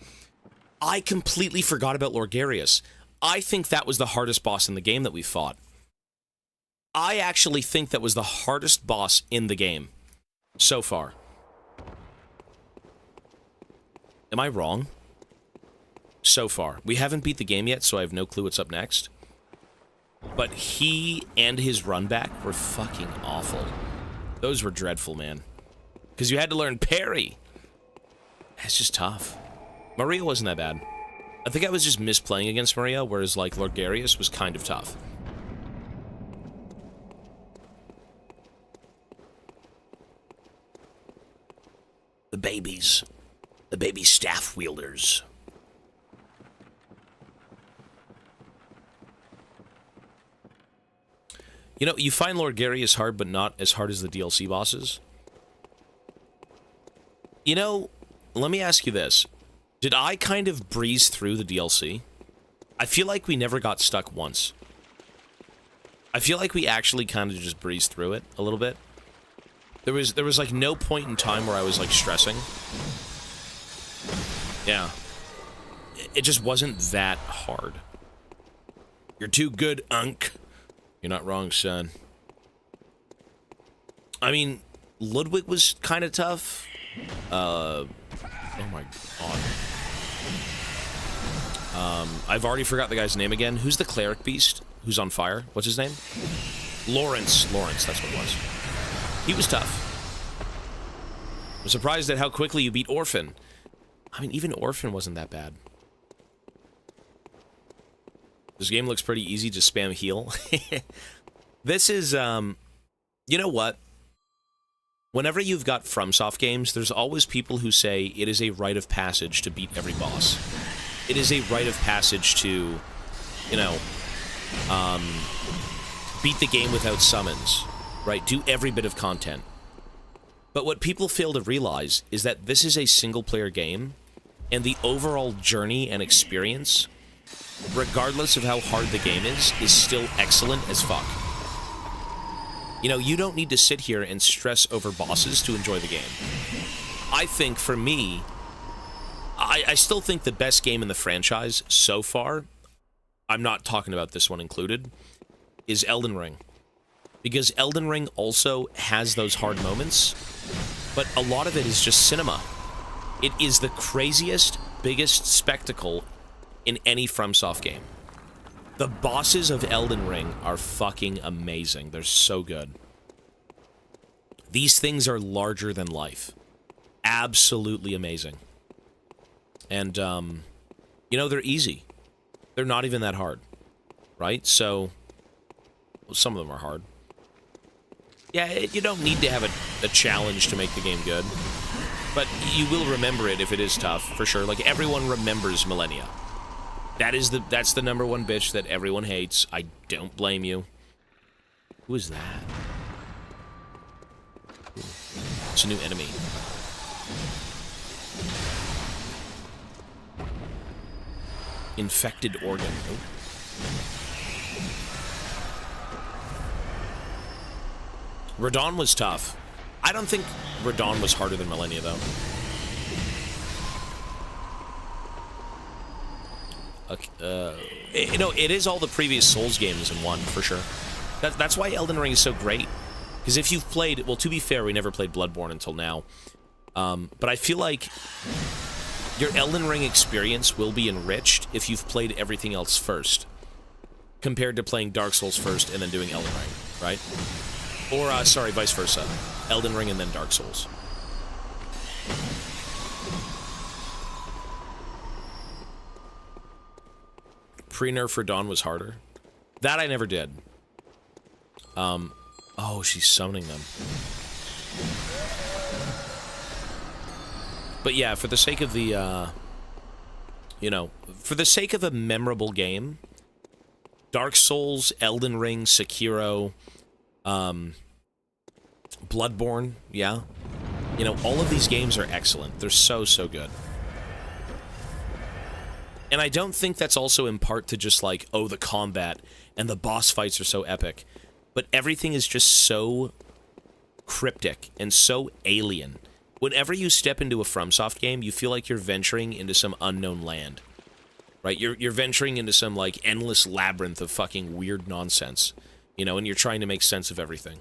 I completely forgot about Lorgarius. I think that was the hardest boss in the game that we fought. I actually think that was the hardest boss in the game so far. Am I wrong? So far. We haven't beat the game yet, so I have no clue what's up next. But he and his run back were fucking awful. Those were dreadful, man. Because you had to learn parry. It's just tough. Maria wasn't that bad. I think I was just misplaying against Maria, whereas, like, Lorgarius was kind of tough. The babies. The baby staff wielders. You know, you find Lorgarius hard, but not as hard as the DLC bosses. You know, let me ask you this. Did I kind of breeze through the DLC? I feel like we never got stuck once. I feel like we actually kind of just breezed through it a little bit. There was like no point in time where I was like stressing. Yeah. it just wasn't that hard. You're too good, Unk. You're not wrong, son. I mean, Ludwig was kind of tough. Oh my god. I've already forgot the guy's name again. Who's the cleric beast? Who's on fire? What's his name? Lawrence. Lawrence, that's what it was. He was tough. I'm surprised at how quickly you beat Orphan. I mean, even Orphan wasn't that bad. This game looks pretty easy to spam heal. This is, you know what? Whenever you've got FromSoft games, there's always people who say it is a rite of passage to beat every boss. It is a rite of passage to, you know, beat the game without summons, right? Do every bit of content. But what people fail to realize is that this is a single-player game, and the overall journey and experience, regardless of how hard the game is still excellent as fuck. You know, you don't need to sit here and stress over bosses to enjoy the game. I think, for me, I still think the best game in the franchise so far, I'm not talking about this one included, is Elden Ring. Because Elden Ring also has those hard moments, but a lot of it is just cinema. It is the craziest, biggest spectacle in any FromSoft game. The bosses of Elden Ring are fucking amazing. They're so good. These things are larger than life. Absolutely amazing. And, you know, they're easy. They're not even that hard. Right? So, well, some of them are hard. Yeah, you don't need to have a challenge to make the game good. But you will remember it if it is tough, for sure. Like, everyone remembers Millennia. That's the number one bitch that everyone hates. I don't blame you. Who is that? Ooh, it's a new enemy. Infected organ. Oh. Radon was tough. I don't think Radon was harder than Millennia, though. You know, it is all the previous Souls games in one, for sure. That's why Elden Ring is so great. Because if you've played... Well, to be fair, we never played Bloodborne until now. But I feel like your Elden Ring experience will be enriched if you've played everything else first. Compared to playing Dark Souls first and then doing Elden Ring, right? Or, sorry, vice versa. Elden Ring and then Dark Souls. Pre-nerf for Dawn was harder. That I never did. Oh, she's summoning them. But yeah, for the sake of the, you know, for the sake of a memorable game, Dark Souls, Elden Ring, Sekiro, Bloodborne, yeah. You know, all of these games are excellent. They're so, so good. And I don't think that's also in part to just like, oh, the combat and the boss fights are so epic. But everything is just so cryptic and so alien. Whenever you step into a FromSoft game, you feel like you're venturing into some unknown land. Right? You're venturing into some, like, endless labyrinth of fucking weird nonsense. You know, and you're trying to make sense of everything.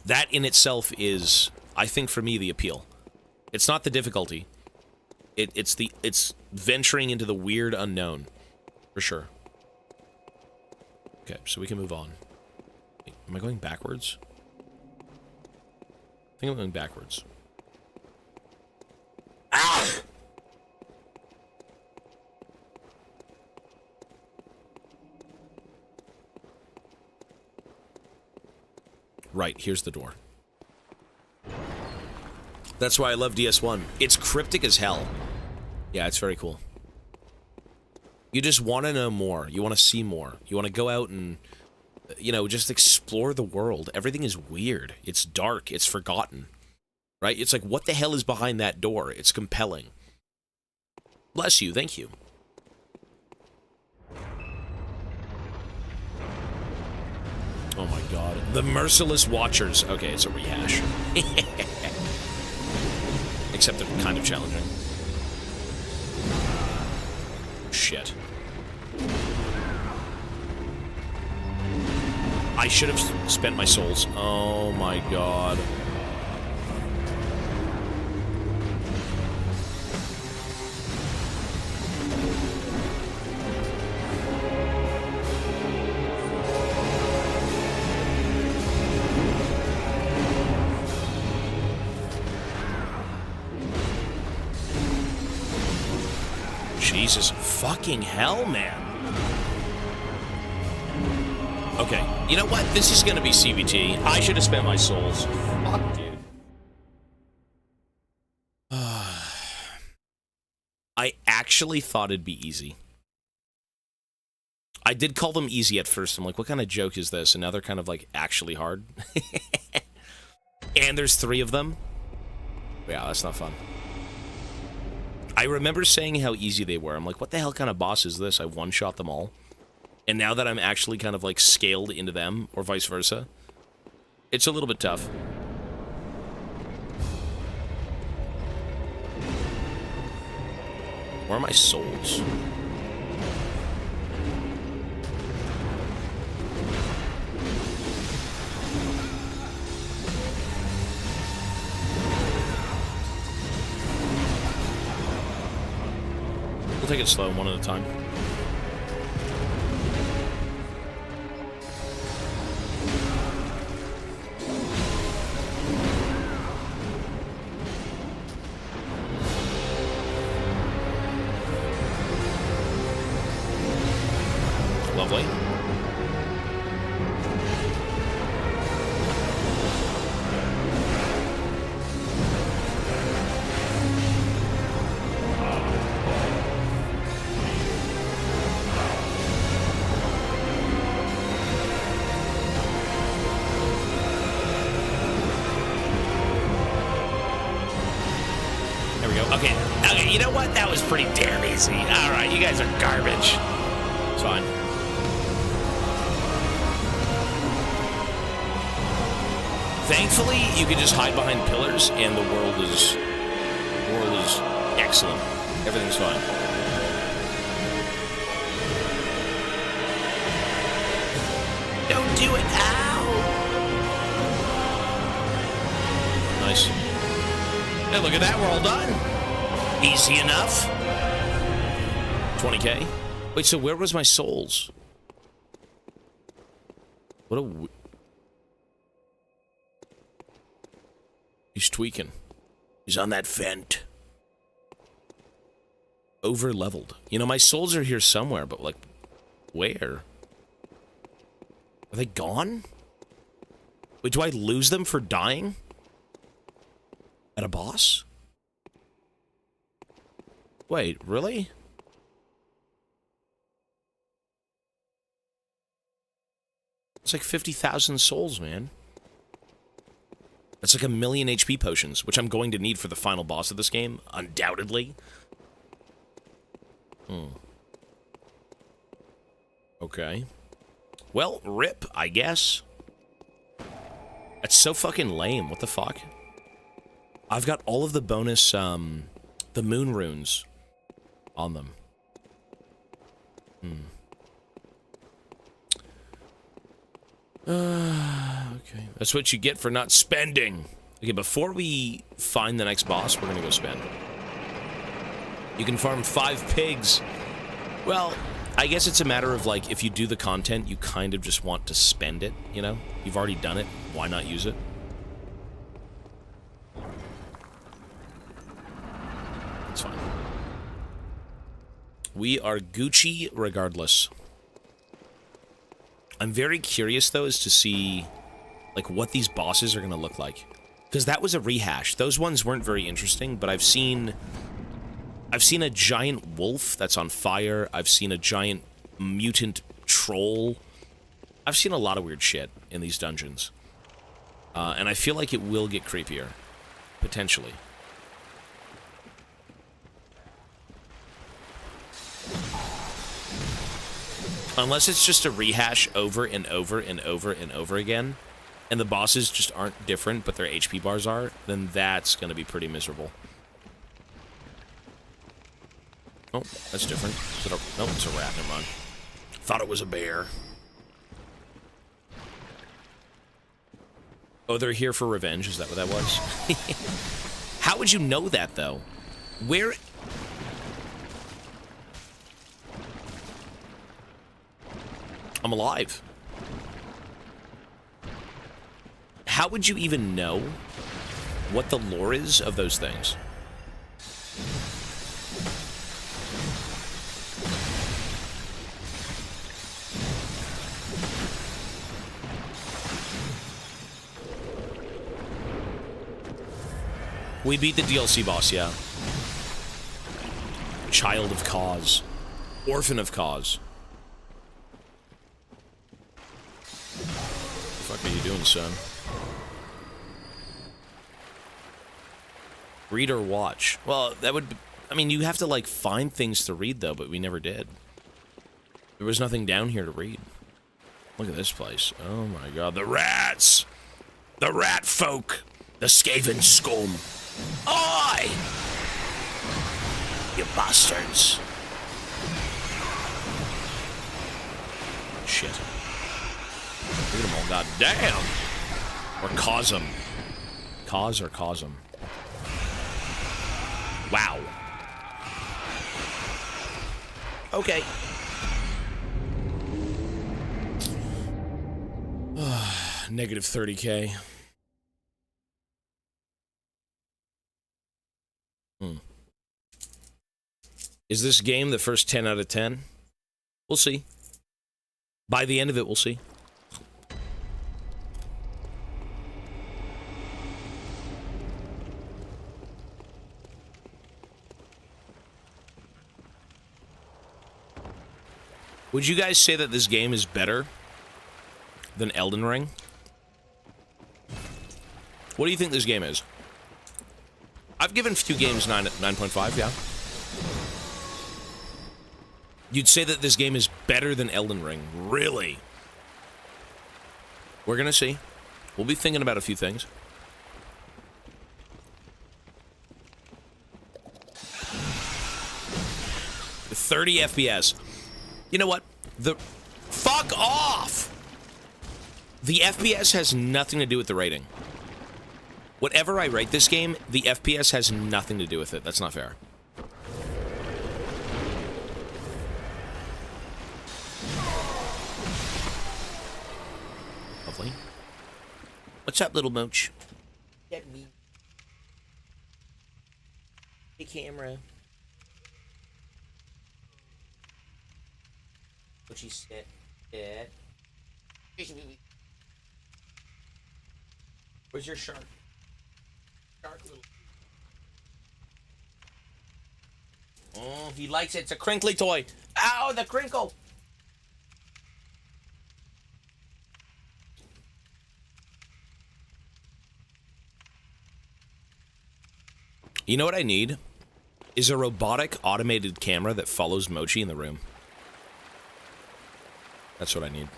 That in itself is, I think, for me, the appeal. It's not the difficulty. It's venturing into the weird unknown, for sure. Okay, so we can move on. Am I going backwards? I think I'm going backwards. Ah! Right, here's the door. That's why I love DS1. It's cryptic as hell. Yeah, it's very cool. You just want to know more. You want to see more. You want to go out and, you know, just explore the world. Everything is weird. It's dark. It's forgotten. Right? It's like, what the hell is behind that door? It's compelling. Bless you. Thank you. Oh my god. The Merciless Watchers. Okay, it's a rehash. Except they're kind of challenging. shit. I should have spent my souls. Oh my god. Jesus fucking hell, man. Okay, you know what? This is gonna be CBT. I should have spent my souls. Fuck, dude. I actually thought it'd be easy. I did call them easy at first. I'm like, what kind of joke is this? And now they're kind of like actually hard. And there's 3 of them. Yeah, that's not fun. I remember saying how easy they were. I'm like, what the hell kind of boss is this? I one-shot them all. And now that I'm actually kind of like scaled into them, or vice versa, it's a little bit tough. Where are my souls? We'll take it slow, one at a time. Lovely. There we go. Okay, you know what? That was pretty damn easy. All right, you guys are garbage. It's fine. Thankfully, you can just hide behind pillars, and the world is excellent. Everything's fine. Don't do it! Ow! Nice. Hey, look at that, we're all done. Easy enough. 20k? Wait, so where was my souls? What a... He's tweaking. He's on that vent. Over-leveled. You know, my souls are here somewhere, but, like, where? Are they gone? Wait, do I lose them for dying? At a boss? Wait, really? It's like 50,000 souls, man. That's like 1,000,000 HP potions, which I'm going to need for the final boss of this game, undoubtedly. Okay. Well, rip, I guess. That's so fucking lame. What the fuck? I've got all of the bonus, the moon runes on them. Okay. That's what you get for not spending. Okay, before we find the next boss, we're gonna go spend. You can farm 5 pigs. Well, I guess it's a matter of, like, if you do the content, you kind of just want to spend it, you know? You've already done it. Why not use it? It's fine. We are Gucci regardless. I'm very curious, though, as to see, like, what these bosses are going to look like. Because that was a rehash. Those ones weren't very interesting, but I've seen a giant wolf that's on fire. I've seen a giant mutant troll. I've seen a lot of weird shit in these dungeons. And I feel like it will get creepier. Potentially. Unless it's just a rehash over and over and over and over again, and the bosses just aren't different, but their HP bars are, then that's going to be pretty miserable. Oh, that's different. Is it a... No, it's a rat. Never mind. Thought it was a bear. Oh, they're here for revenge. Is that what that was? How would you know that, though? Where... I'm alive. How would you even know what the lore is of those things? We beat the DLC boss, yeah. Child of Cause. Orphan of Cause. What the fuck are you doing, son? Read or watch? Well, that would... I mean, you have to, like, find things to read, though, but we never did. There was nothing down here to read. Look at this place. Oh, my God. The rats! The rat folk! The Skaven scum! Oi! You bastards! Shit. Look at them all. God damn! Or cause them. Cause or cause them. Wow. Okay. Negative 30K. Is this game the first 10 out of 10? We'll see. By the end of it, we'll see. Would you guys say that this game is better than Elden Ring? What do you think this game is? I've given a few games 9.5, yeah. You'd say that this game is better than Elden Ring. Really? We're gonna see. We'll be thinking about a few things. The 30 FPS. You know what? Fuck off! The FPS has nothing to do with the rating. Whatever I rate this game, the FPS has nothing to do with it. That's not fair. Lovely. What's up, little mooch? Get me. The camera. What she said. Yeah. Where's your shark? Shark little. Oh, he likes it. It's a crinkly toy. Ow, the crinkle. You know what I need? Is a robotic automated camera that follows Mochi in the room. That's what I need.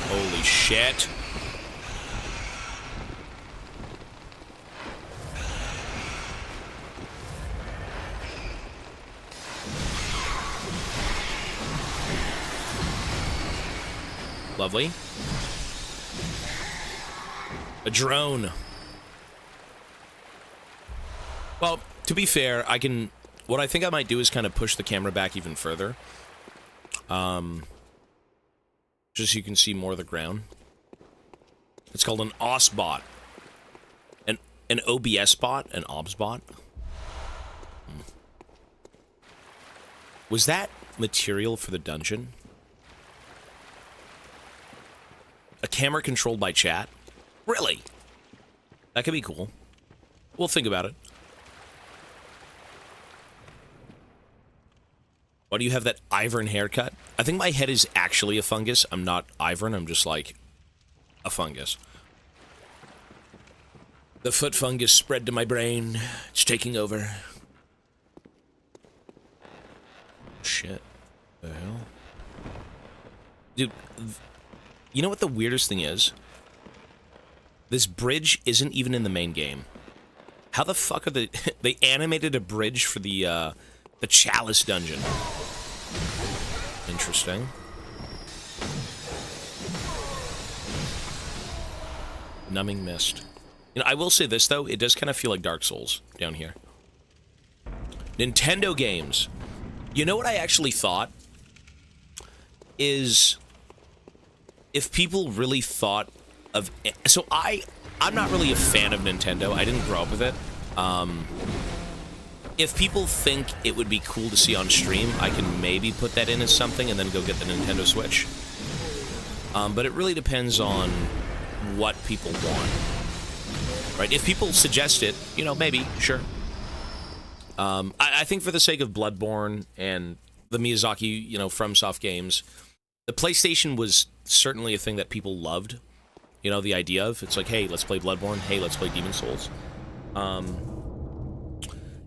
Holy shit. Lovely. A drone. Well, to be fair, I can... What I think I might do is kind of push the camera back even further. Just so you can see more of the ground. It's called an OS bot. An OBS bot? An OBS bot? Was that material for the dungeon? A camera controlled by chat? Really? That could be cool. We'll think about it. Why do you have that Ivern haircut? I think my head is actually a fungus. I'm not Ivern, I'm just like a fungus. The foot fungus spread to my brain. It's taking over. Shit. The hell? Dude, you know what the weirdest thing is? This bridge isn't even in the main game. How the fuck are they animated a bridge for the Chalice dungeon. Interesting. Numbing mist. You know, I will say this, though. It does kind of feel like Dark Souls down here. Nintendo games. You know what I actually thought? Is if people really thought of... So I'm not really a fan of Nintendo. I didn't grow up with it. If people think it would be cool to see on stream, I can maybe put that in as something and then go get the Nintendo Switch. But it really depends on what people want. Right? If people suggest it, you know, maybe, sure. I think for the sake of Bloodborne and the Miyazaki, you know, FromSoft games, the PlayStation was certainly a thing that people loved. You know, the idea of, it's like, hey, let's play Bloodborne, hey, let's play Demon's Souls.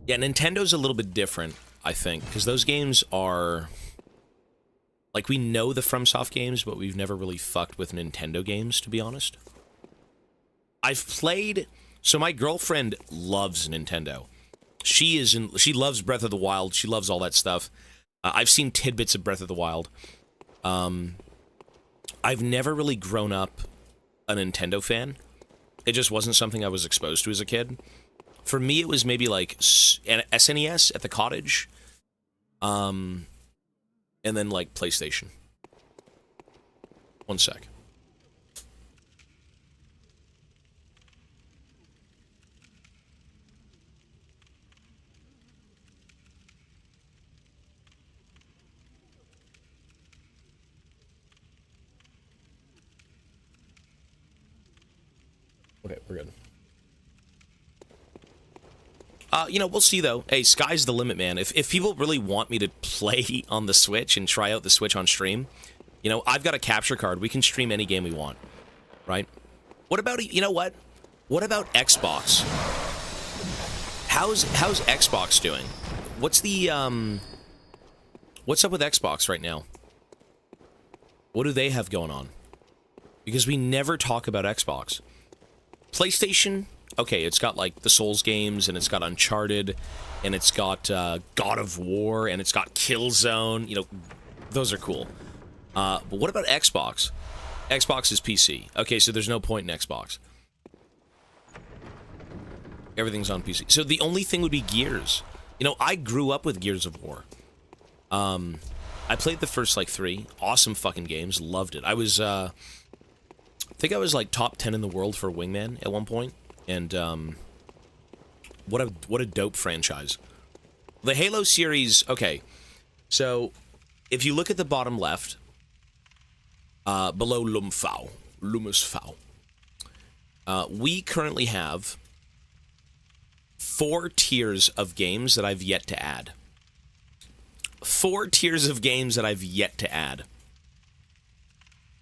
Yeah, Nintendo's a little bit different, I think, because those games are... Like, we know the FromSoft games, but we've never really fucked with Nintendo games, to be honest. I've played... So my girlfriend loves Nintendo. She loves Breath of the Wild. She loves all that stuff. I've seen tidbits of Breath of the Wild. I've never really grown up a Nintendo fan. It just wasn't something I was exposed to as a kid. For me, it was maybe like an SNES at the cottage. And then like PlayStation. One sec. Okay, we're good. You know, we'll see, though. Hey, sky's the limit, man. If people really want me to play on the Switch and try out the Switch on stream, you know, I've got a capture card. We can stream any game we want, right? What about, you know what? What about Xbox? How's Xbox doing? What's the, what's up with Xbox right now? What do they have going on? Because we never talk about Xbox. PlayStation, okay, it's got like the Souls games, and it's got Uncharted, and it's got God of War, and it's got Killzone. You know, those are cool. But what about Xbox? Xbox is PC. Okay, so there's no point in Xbox. Everything's on PC. So the only thing would be Gears. You know, I grew up with Gears of War. I played the first like 3. Awesome fucking games. Loved it. I was, I think I was like top 10 in the world for Wingman at one point. And what a dope franchise. The Halo series, okay. So if you look at the bottom left, below Lumus Fau, we currently have 4 tiers of games that I've yet to add. 4 tiers of games that I've yet to add.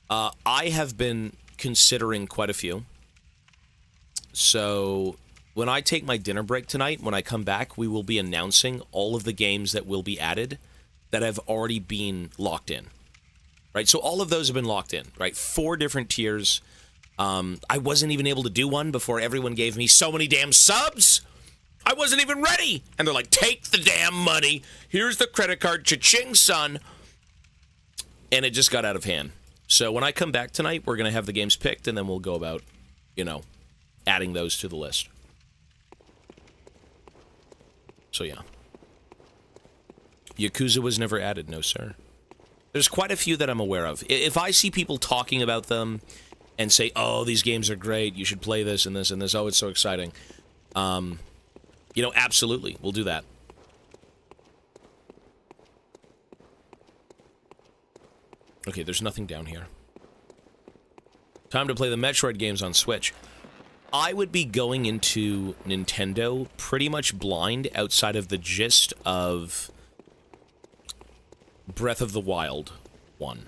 I have been considering quite a few. So when I take my dinner break tonight, when I come back, we will be announcing all of the games that will be added that have already been locked in. Right? So all of those have been locked in, right? 4 different tiers. I wasn't even able to do one before everyone gave me so many damn subs. I wasn't even ready. And they're like, take the damn money. Here's the credit card. Cha-ching, son. And it just got out of hand. So when I come back tonight, we're going to have the games picked, and then we'll go about, you know, adding those to the list. So, yeah. Yakuza was never added, no, sir. There's quite a few that I'm aware of. If I see people talking about them and say, oh, these games are great, you should play this and this and this, oh, it's so exciting. You know, absolutely, we'll do that. Okay, there's nothing down here. Time to play the Metroid games on Switch. I would be going into Nintendo pretty much blind outside of the gist of Breath of the Wild 1.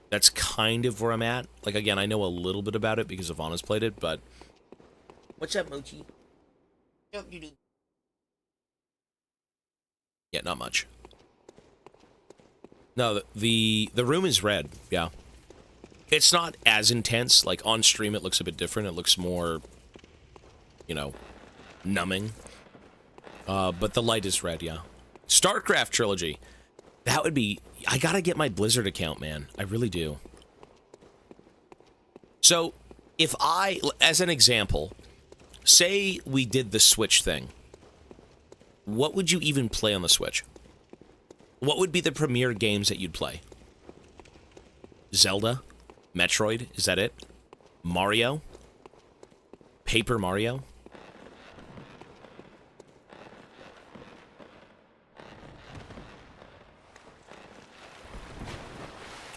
That's kind of where I'm at. Like, again, I know a little bit about it because Ivana's played it, but... What's up, Mochi? Yeah, not much. No, the room is red, yeah. It's not as intense. Like, on stream, it looks a bit different. It looks more, you know, numbing. But the light is red, yeah. StarCraft Trilogy. That would be... I gotta get my Blizzard account, man. I really do. So, if I... As an example, say we did the Switch thing. What would you even play on the Switch? What would be the premier games that you'd play? Zelda? Metroid? Is that it? Mario? Paper Mario?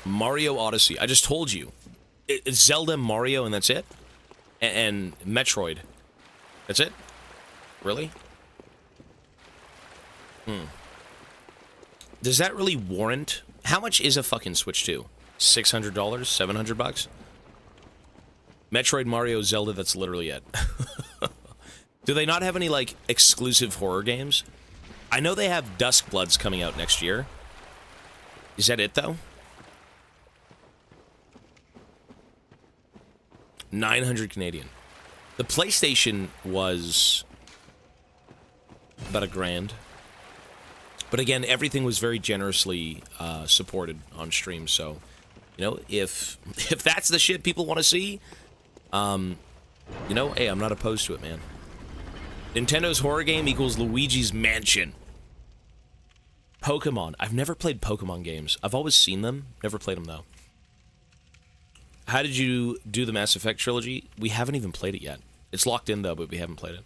Mario Odyssey. I just told you. It's Zelda, Mario, and that's it? And Metroid. That's it? Really? Does that really warrant... How much is a fucking Switch 2? $600? $700? Metroid, Mario, Zelda, that's literally it. Do they not have any, like, exclusive horror games? I know they have Duskbloods coming out next year. Is that it, though? 900 Canadian. The PlayStation was about $1,000. But again, everything was very generously supported on stream. So, you know, if that's the shit people want to see, you know, hey, I'm not opposed to it, man. Nintendo's horror game equals Luigi's Mansion. Pokemon. I've never played Pokemon games. I've always seen them. Never played them, though. How did you do the Mass Effect trilogy? We haven't even played it yet. It's locked in, though, but we haven't played it.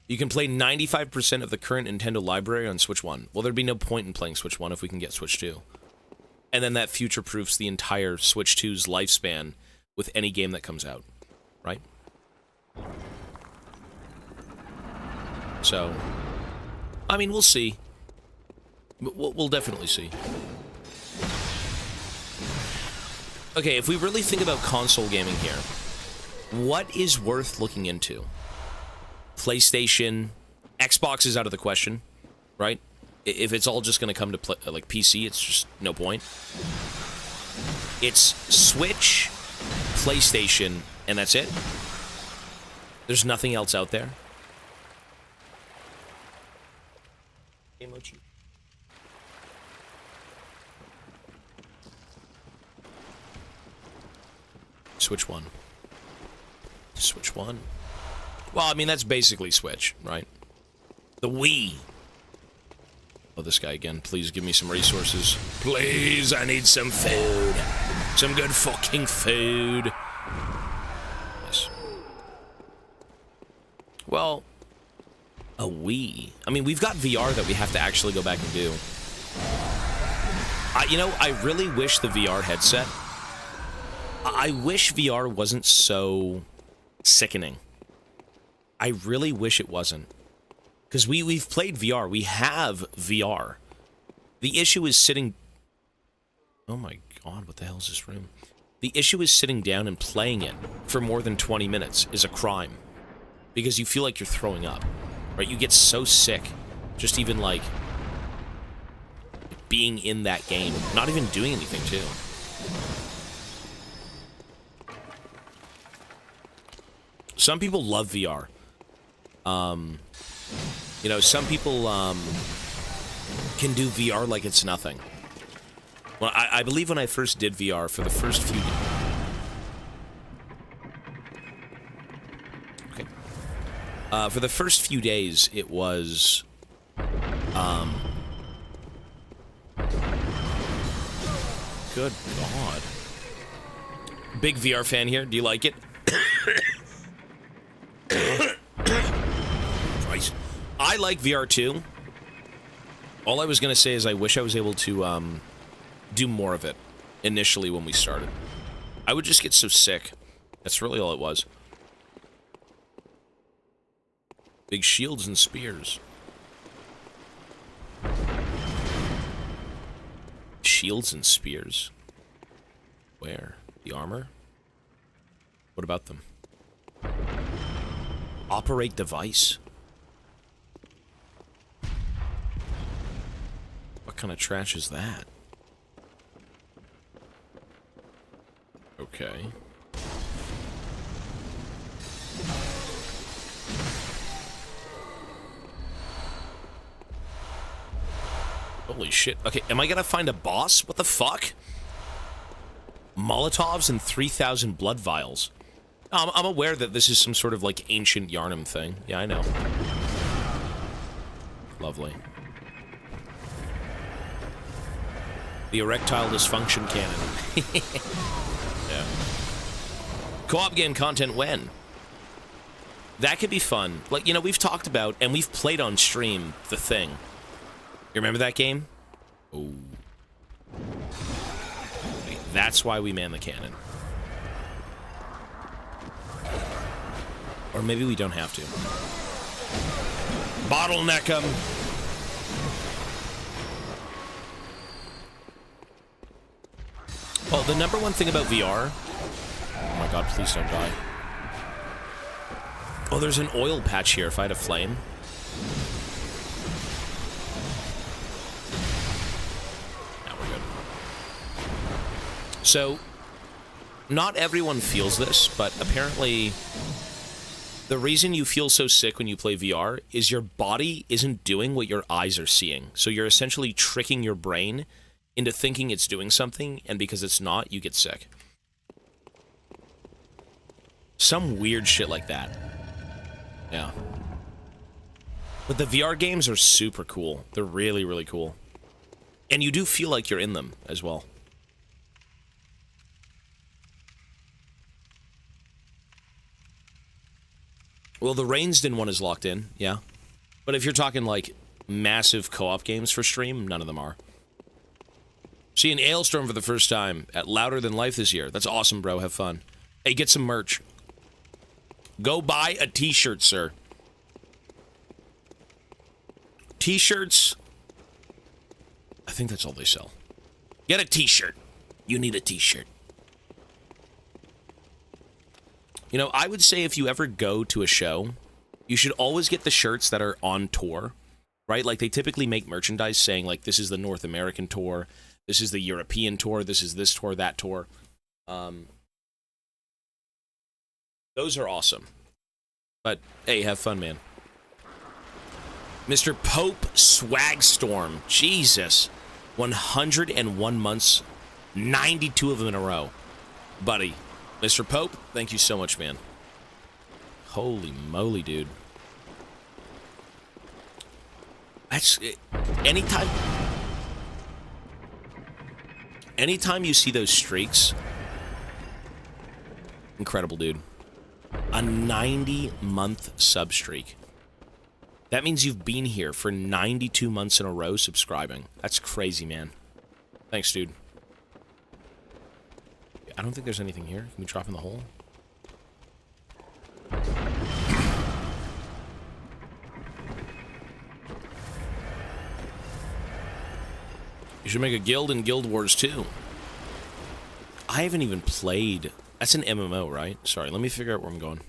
You can play 95% of the current Nintendo library on Switch 1. Well, there'd be no point in playing Switch 1 if we can get Switch 2. And then that future-proofs the entire Switch 2's lifespan with any game that comes out, right? So, I mean, we'll see. We'll definitely see. Okay, if we really think about console gaming here, what is worth looking into? PlayStation, Xbox is out of the question, right? If it's all just going to come to like PC, it's just no point. It's Switch, PlayStation, and that's it. There's nothing else out there. Emoji. Switch 1. Switch 1. Well, I mean, that's basically Switch, right? The Wii. Oh, this guy again. Please give me some resources. Please, I need some food. Some good fucking food. Nice. Well, a Wii. I mean, we've got VR that we have to actually go back and do. You know, I really wish the VR headset... I wish VR wasn't so sickening. I really wish it wasn't. Because we've played VR. We have VR. The issue is sitting... Oh my god, what the hell is this room? The issue is sitting down and playing it for more than 20 minutes is a crime. Because you feel like you're throwing up. Right? You get so sick. Just even, like, being in that game. Not even doing anything, too. Some people love VR. You know, some people can do VR like it's nothing. Well, I believe when I first did VR for the first few... Okay. For the first few days, it was... Good God. Big VR fan here. Do you like it? Christ. I like VR too. All I was going to say is I wish I was able to do more of it initially when we started. I would just get so sick. That's really all it was. Big shields and spears. Shields and spears? Where? The armor? What about them? Operate device? What kind of trash is that? Okay. Holy shit. Okay, am I gonna find a boss? What the fuck? Molotovs and 3,000 blood vials. I'm aware that this is some sort of, like, ancient Yarnum thing. Yeah, I know. Lovely. The erectile dysfunction cannon. Yeah. Co-op game content when? That could be fun. Like, you know, we've talked about, and we've played on stream, The Thing. You remember that game? Oh. That's why we man the cannon. Or maybe we don't have to. Bottleneck them. Well, the number one thing about VR... Oh my god, please don't die. Oh, there's an oil patch here if I had a flame. Now we're good. So, not everyone feels this, but apparently... The reason you feel so sick when you play VR is your body isn't doing what your eyes are seeing. So you're essentially tricking your brain into thinking it's doing something, and because it's not, you get sick. Some weird shit like that. Yeah. But the VR games are super cool. They're really, really cool. And you do feel like you're in them as well. Well, the Rainsden one is locked in, yeah. But if you're talking, like, massive co-op games for stream, none of them are. Seeing Ailstorm for the first time at Louder Than Life this year. That's awesome, bro. Have fun. Hey, get some merch. Go buy a t-shirt, sir. T-shirts... I think that's all they sell. Get a t-shirt. You need a t-shirt. You know, I would say if you ever go to a show, you should always get the shirts that are on tour, right? Like, they typically make merchandise saying, like, this is the North American tour, this is the European tour, this is this tour, that tour. Those are awesome. But, hey, have fun, man. Mr. Pope Swagstorm. Jesus. 101 months, 92 of them in a row. Buddy. Mr. Pope, thank you so much, man. Holy moly, dude. That's... Anytime you see those streaks... Incredible, dude. A 90-month sub streak. That means you've been here for 92 months in a row subscribing. That's crazy, man. Thanks, dude. I don't think there's anything here. Can we drop in the hole? You should make a guild in Guild Wars 2. I haven't even played... That's an MMO, right? Sorry, let me figure out where I'm going.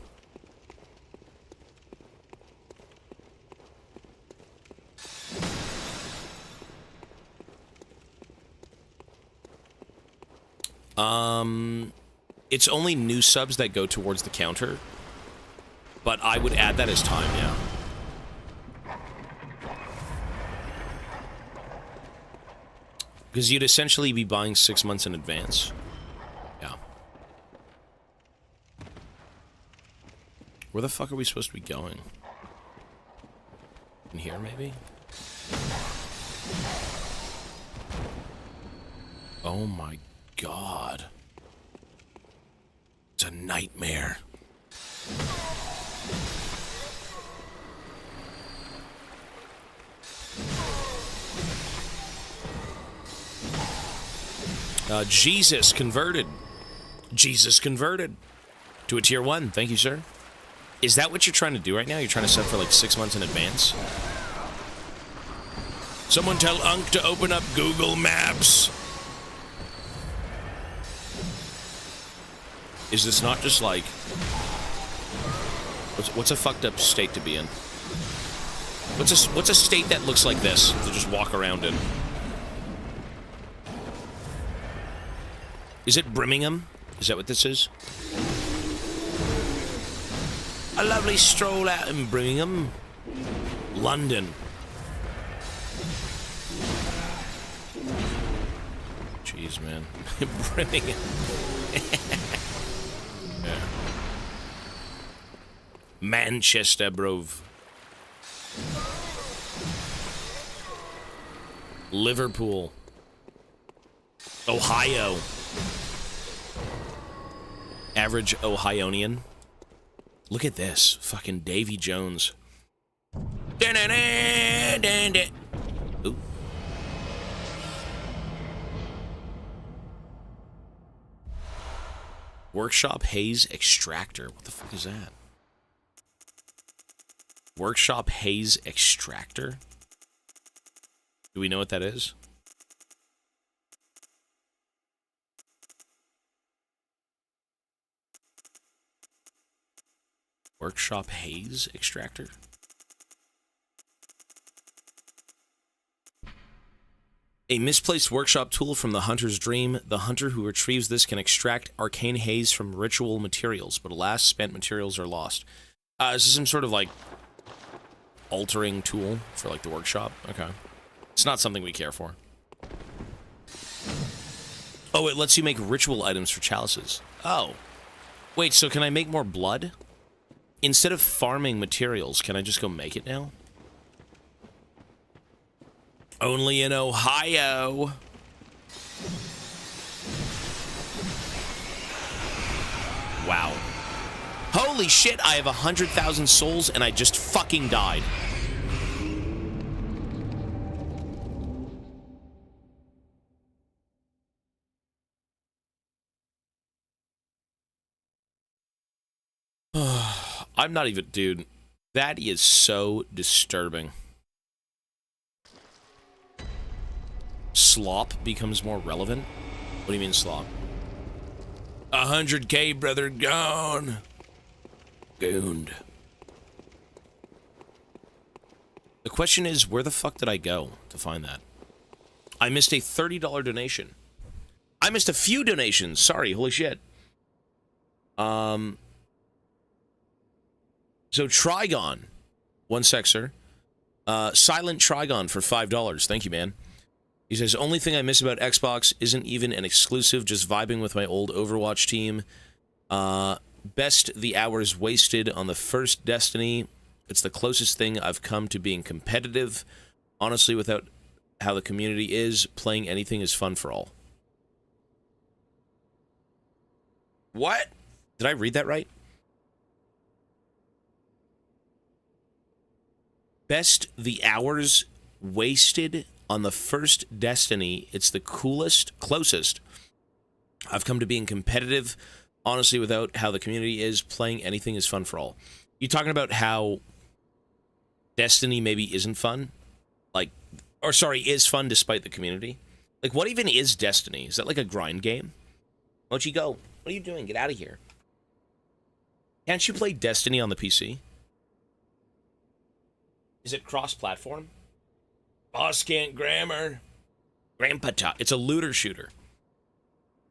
It's only new subs that go towards the counter, but I would add that as time, yeah. Because you'd essentially be buying 6 months in advance. Yeah. Where the fuck are we supposed to be going? In here, maybe? Oh my god. It's a nightmare. Jesus converted. Jesus converted to a tier 1. Thank you, sir. Is that what you're trying to do right now? You're trying to sub for like 6 months in advance? Someone tell Unk to open up Google Maps. Is this not just like... What's a fucked up state to be in? What's a state that looks like this to just walk around in? Is it Birmingham? Is that what this is? A lovely stroll out in Birmingham, London. Jeez, man. Birmingham. Yeah. Manchester, brove. Liverpool. Ohio. Average Ohioanian. Look at this. Fucking Davy Jones. Ooh. Workshop Haze Extractor. What the fuck is that? Workshop Haze Extractor? Do we know what that is? Workshop Haze Extractor? A misplaced workshop tool from the hunter's dream. The hunter who retrieves this can extract arcane haze from ritual materials, but alas, spent materials are lost. Is this some sort of, like, altering tool for, like, the workshop? Okay. It's not something we care for. Oh, it lets you make ritual items for chalices. Oh. Wait, so can I make more blood? Instead of farming materials, can I just go make it now? Only in Ohio. Wow. Holy shit, I have 100,000 souls and I just fucking died. I'm not even... Dude, that is so disturbing. Slop becomes more relevant? What do you mean slop? 100K, brother, gone. Gooned. The question is, where the fuck did I go to find that? I missed a $30 donation. I missed a few donations. Sorry, holy shit. So Trigon, one sec, sir. Silent Trigon for $5. Thank you, man. He says, only thing I miss about Xbox isn't even an exclusive, just vibing with my old Overwatch team. Best the hours wasted on the first Destiny. It's the closest thing I've come to being competitive. Honestly, without how the community is, playing anything is fun for all. What? Did I read that right? Best the hours wasted on the first Destiny. It's the closest I've come to being competitive. Honestly, without how the community is, playing anything is fun for all. You talking about how Destiny maybe isn't fun? Like, or sorry, is fun despite the community? Like, what even is Destiny? Is that like a grind game? Why don't you go? What are you doing? Get out of here. Can't you play Destiny on the PC? Is it cross-platform? Boss can't grammar. Grandpa talk. It's a looter shooter.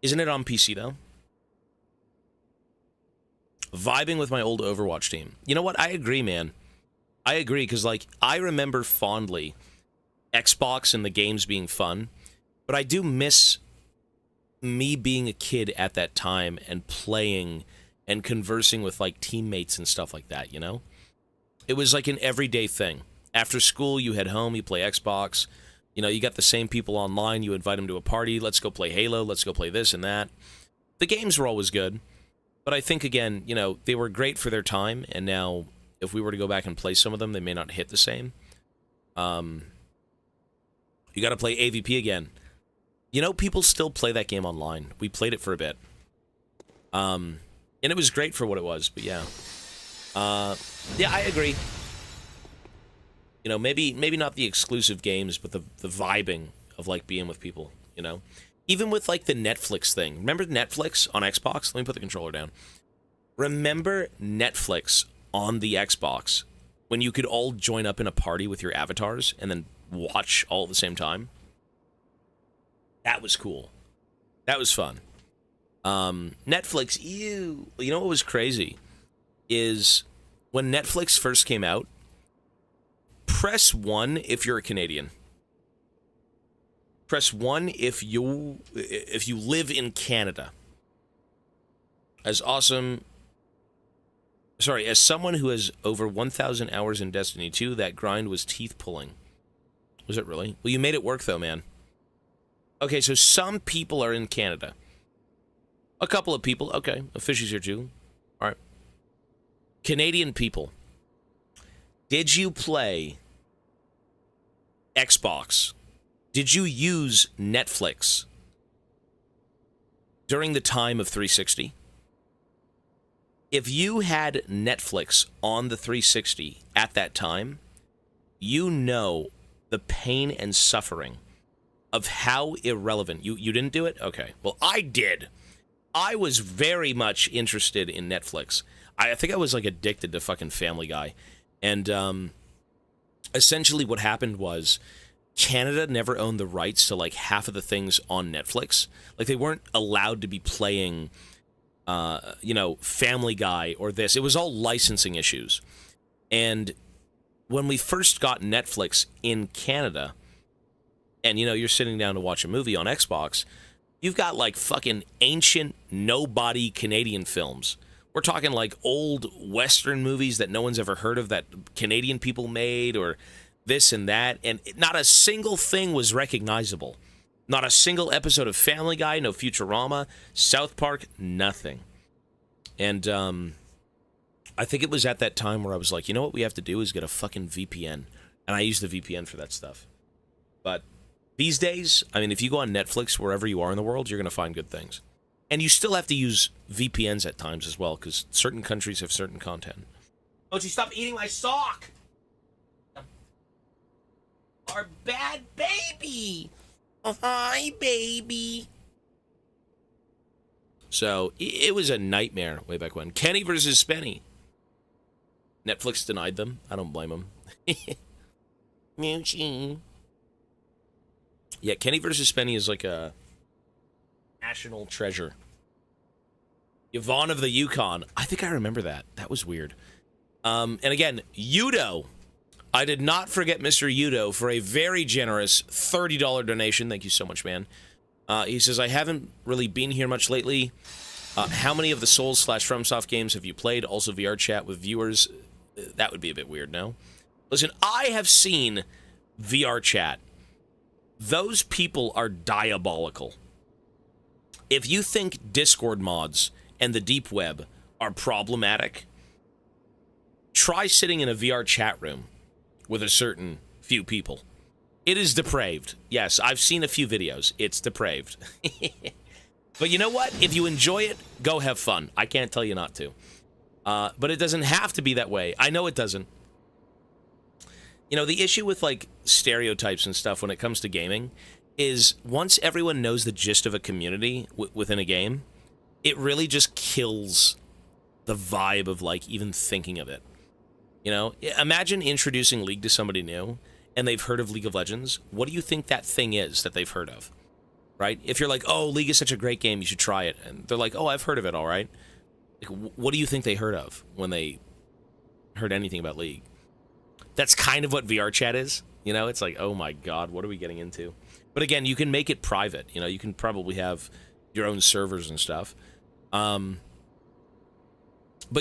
Isn't it on PC, though? Vibing with my old Overwatch team. You know what? I agree, man. I agree, because, like, I remember fondly Xbox and the games being fun, but I do miss me being a kid at that time and playing and conversing with, like, teammates and stuff like that, you know? It was like an everyday thing. After school, you head home, you play Xbox. You know, you got the same people online, you invite them to a party. Let's go play Halo, let's go play this and that. The games were always good. But I think, again, you know, they were great for their time, and now, if we were to go back and play some of them, they may not hit the same. You gotta play AVP again. You know, people still play that game online. We played it for a bit. And it was great for what it was, but yeah. Yeah, I agree. You know, maybe not the exclusive games, but the vibing of, like, being with people, you know? Even with, like, the Netflix thing. Remember Netflix on Xbox? Let me put the controller down. Remember Netflix on the Xbox when you could all join up in a party with your avatars and then watch all at the same time? That was cool. That was fun. Netflix, ew. You know what was crazy is when Netflix first came out, press 1 if you're a Canadian. Press 1 if you live in Canada. As someone who has over 1,000 hours in Destiny 2, that grind was teeth pulling. Was it really? Well, you made it work though, man. Okay, so some people are in Canada. A couple of people. Okay, a fishy's here too. All right. Canadian people. Did you play Xbox? Did you use Netflix during the time of 360? If you had Netflix on the 360 at that time, you know the pain and suffering of how irrelevant. You didn't do it? Okay. Well, I did. I was very much interested in Netflix. I think I was like addicted to fucking Family Guy. And essentially what happened was Canada never owned the rights to like half of the things on Netflix. Like they weren't allowed to be playing, Family Guy or this. It was all licensing issues. And when we first got Netflix in Canada, and you're sitting down to watch a movie on Xbox, you've got like fucking ancient nobody Canadian films. We're talking like old Western movies that no one's ever heard of that Canadian people made or this and that. And not a single thing was recognizable. Not a single episode of Family Guy, no Futurama, South Park, nothing. And I think it was at that time where I was like, you know what we have to do is get a fucking VPN. And I use the VPN for that stuff. But these days, I mean, if you go on Netflix, wherever you are in the world, you're going to find good things. And you still have to use VPNs at times as well, because certain countries have certain content. Don't you stop eating my sock! Our bad baby! Oh, hi, baby! So, it was a nightmare way back when. Kenny versus Spenny. Netflix denied them. I don't blame them. Moochie. Yeah, Kenny versus Spenny is like a national treasure. Yvonne of the Yukon. I think I remember that. That was weird. And again, Udo. I did not forget Mr. Udo for a very generous $30 donation. Thank you so much, man. He says, I haven't really been here much lately. How many of the Souls/FromSoft games have you played? Also VR chat with viewers. That would be a bit weird, no? Listen, I have seen VR chat. Those people are diabolical. If you think Discord mods and the deep web are problematic, try sitting in a VR chat room with a certain few people. It is depraved. Yes, I've seen a few videos. It's depraved. But you know what? If you enjoy it, go have fun. I can't tell you not to. But it doesn't have to be that way. I know it doesn't. The issue with, like, stereotypes and stuff when it comes to gaming is once everyone knows the gist of a community within a game, it really just kills the vibe of, like, even thinking of it. Imagine introducing League to somebody new, and they've heard of League of Legends. What do you think that thing is that they've heard of? Right? If you're like, oh, League is such a great game, you should try it. And they're like, oh, I've heard of it, all right. Like, what do you think they heard of when they heard anything about League? That's kind of what VR chat is. It's like, oh my God, what are we getting into? But again, you can make it private. You can probably have your own servers and stuff. But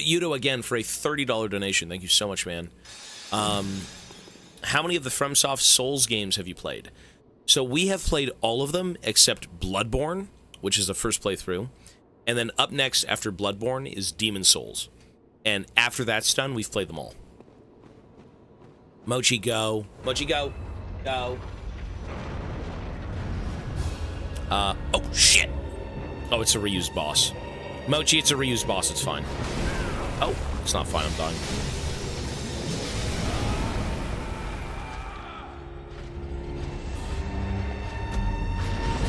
Udo, again, for a $30 donation, thank you so much, man. How many of the FromSoft Souls games have you played? So we have played all of them except Bloodborne, which is the first playthrough. And then up next after Bloodborne is Demon Souls. And after that's done, we've played them all. Mochi, go. Mochi, go. Go. Oh, shit. Oh, it's a reused boss. Mochi, it's a reused boss. It's fine. Oh, it's not fine. I'm dying.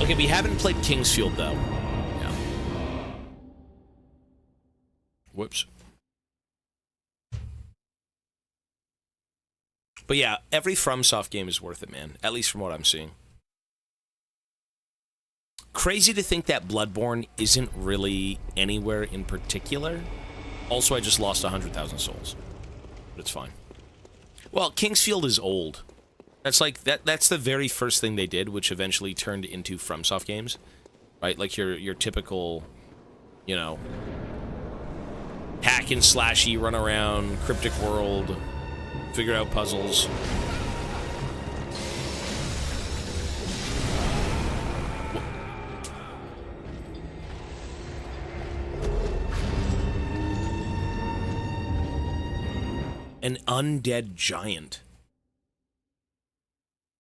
Okay, we haven't played Kingsfield, though. Yeah. Whoops. But yeah, every FromSoft game is worth it, man. At least from what I'm seeing. Crazy to think that Bloodborne isn't really anywhere in particular. Also, I just lost 100,000 souls. But it's fine. Well, Kingsfield is old. That's like, that's the very first thing they did, which eventually turned into FromSoft games. Right? Like your typical, you know, hack and slashy, run around, cryptic world, figure out puzzles. An undead giant.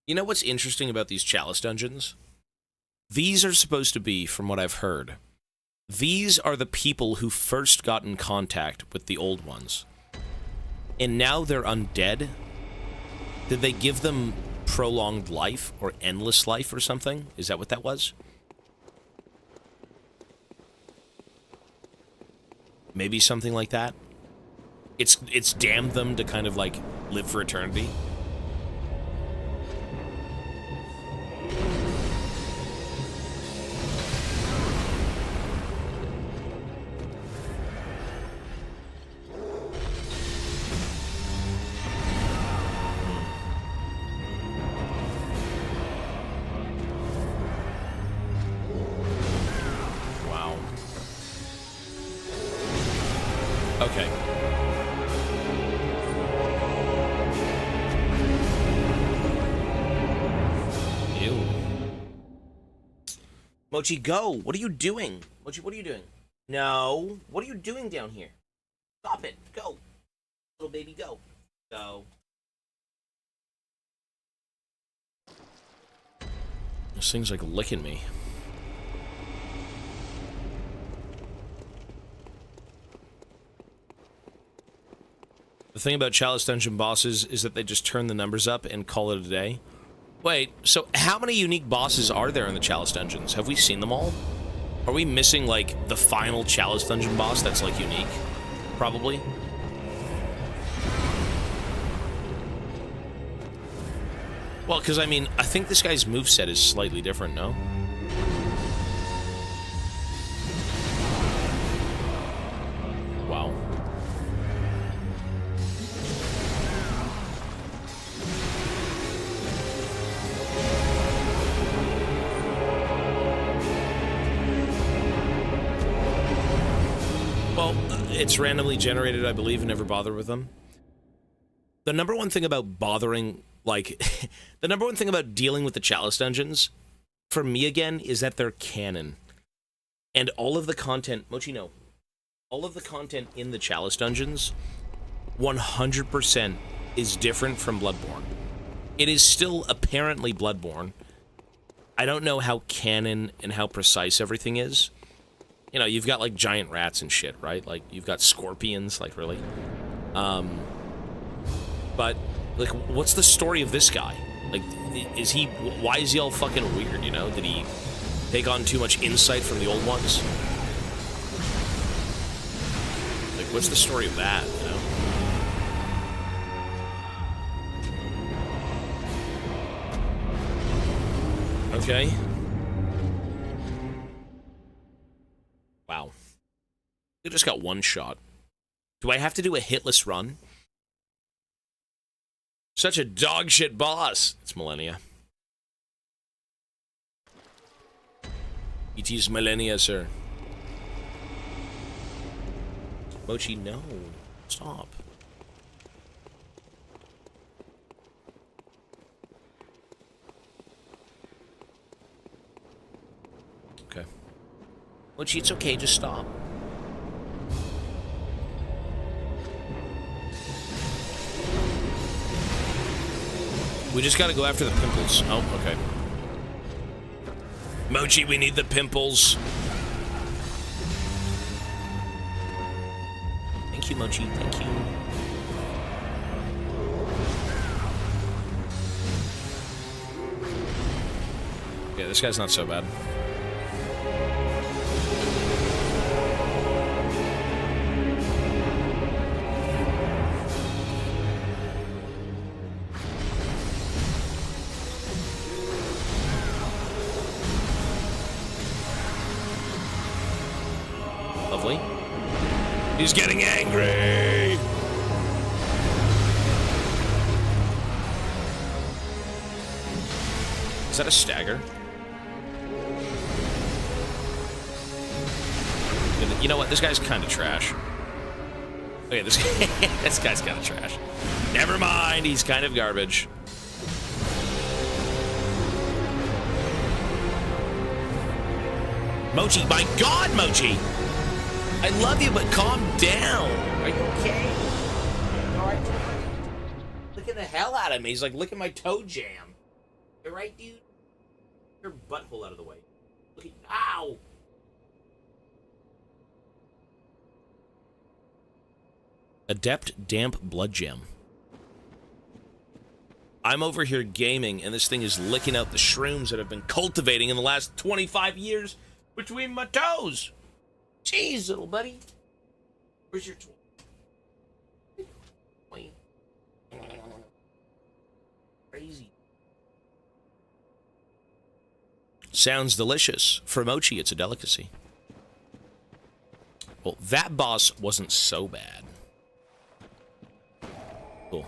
You know what's interesting about these chalice dungeons? These are supposed to be, from what I've heard, these are the people who first got in contact with the old ones. And now they're undead? Did they give them prolonged life or endless life or something? Is that what that was? Maybe something like that? It's damned them to kind of, like, live for eternity. Wow. Okay. Mochi, go! What are you doing? Mochi, what are you doing? No. What are you doing down here? Stop it. Go. Little baby, go. Go. This thing's like licking me. The thing about Chalice Dungeon bosses is that they just turn the numbers up and call it a day. Wait, so how many unique bosses are there in the Chalice Dungeons? Have we seen them all? Are we missing, like, the final Chalice Dungeon boss that's, like, unique? Probably. Well, because, I mean, I think this guy's moveset is slightly different, no? Wow. Well, it's randomly generated, I believe, and never bother with them. The number one thing about bothering, like, the number one thing about dealing with the Chalice Dungeons, for me again, is that they're canon. And all of the content, Mochi, no. All of the content in the Chalice Dungeons, 100% is different from Bloodborne. It is still apparently Bloodborne. I don't know how canon and how precise everything is. You know, you've got, like, giant rats and shit, right? Like, you've got scorpions, like, really. But, like, what's the story of this guy? Like, is he... Why is he all fucking weird, you know? Did he take on too much insight from the old ones? Like, what's the story of that, you know? Okay. Wow. I just got one shot. Do I have to do a hitless run? Such a dogshit boss. It's Millennia. It is Millennia, sir. Mochi, no. Stop. Okay. Mochi, it's okay. Just stop. We just gotta go after the pimples. Oh, okay. Mochi, we need the pimples. Thank you, Mochi. Thank you. Yeah, this guy's not so bad. Lovely. He's getting angry! Is that a stagger? You know what? This guy's kind of trash. Okay, this guy's kind of trash. Never mind, he's kind of garbage. Mochi, my God, Mochi! I love you, but calm down. Are you okay? All right, looking the hell out of me. He's like, look at my toe jam. You right, dude? Your butthole out of the way. Look at, ow! Adept Damp Blood Gem. I'm over here gaming, and this thing is licking out the shrooms that have been cultivating in the last 25 years between my toes. Jeez, little buddy. Where's your toy? Crazy. Sounds delicious. For Mochi, it's a delicacy. Well, that boss wasn't so bad. Cool.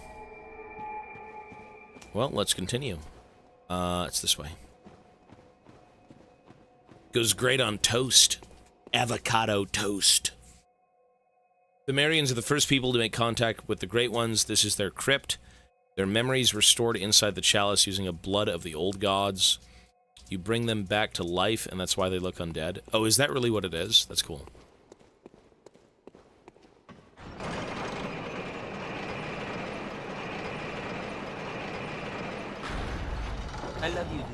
Well, let's continue. It's this way. Goes great on toast. Avocado toast. The Marians are the first people to make contact with the Great Ones. This is their crypt. Their memories restored inside the chalice using a blood of the old gods. You bring them back to life, and that's why they look undead. Oh, is that really what it is? That's cool. I love you, dude.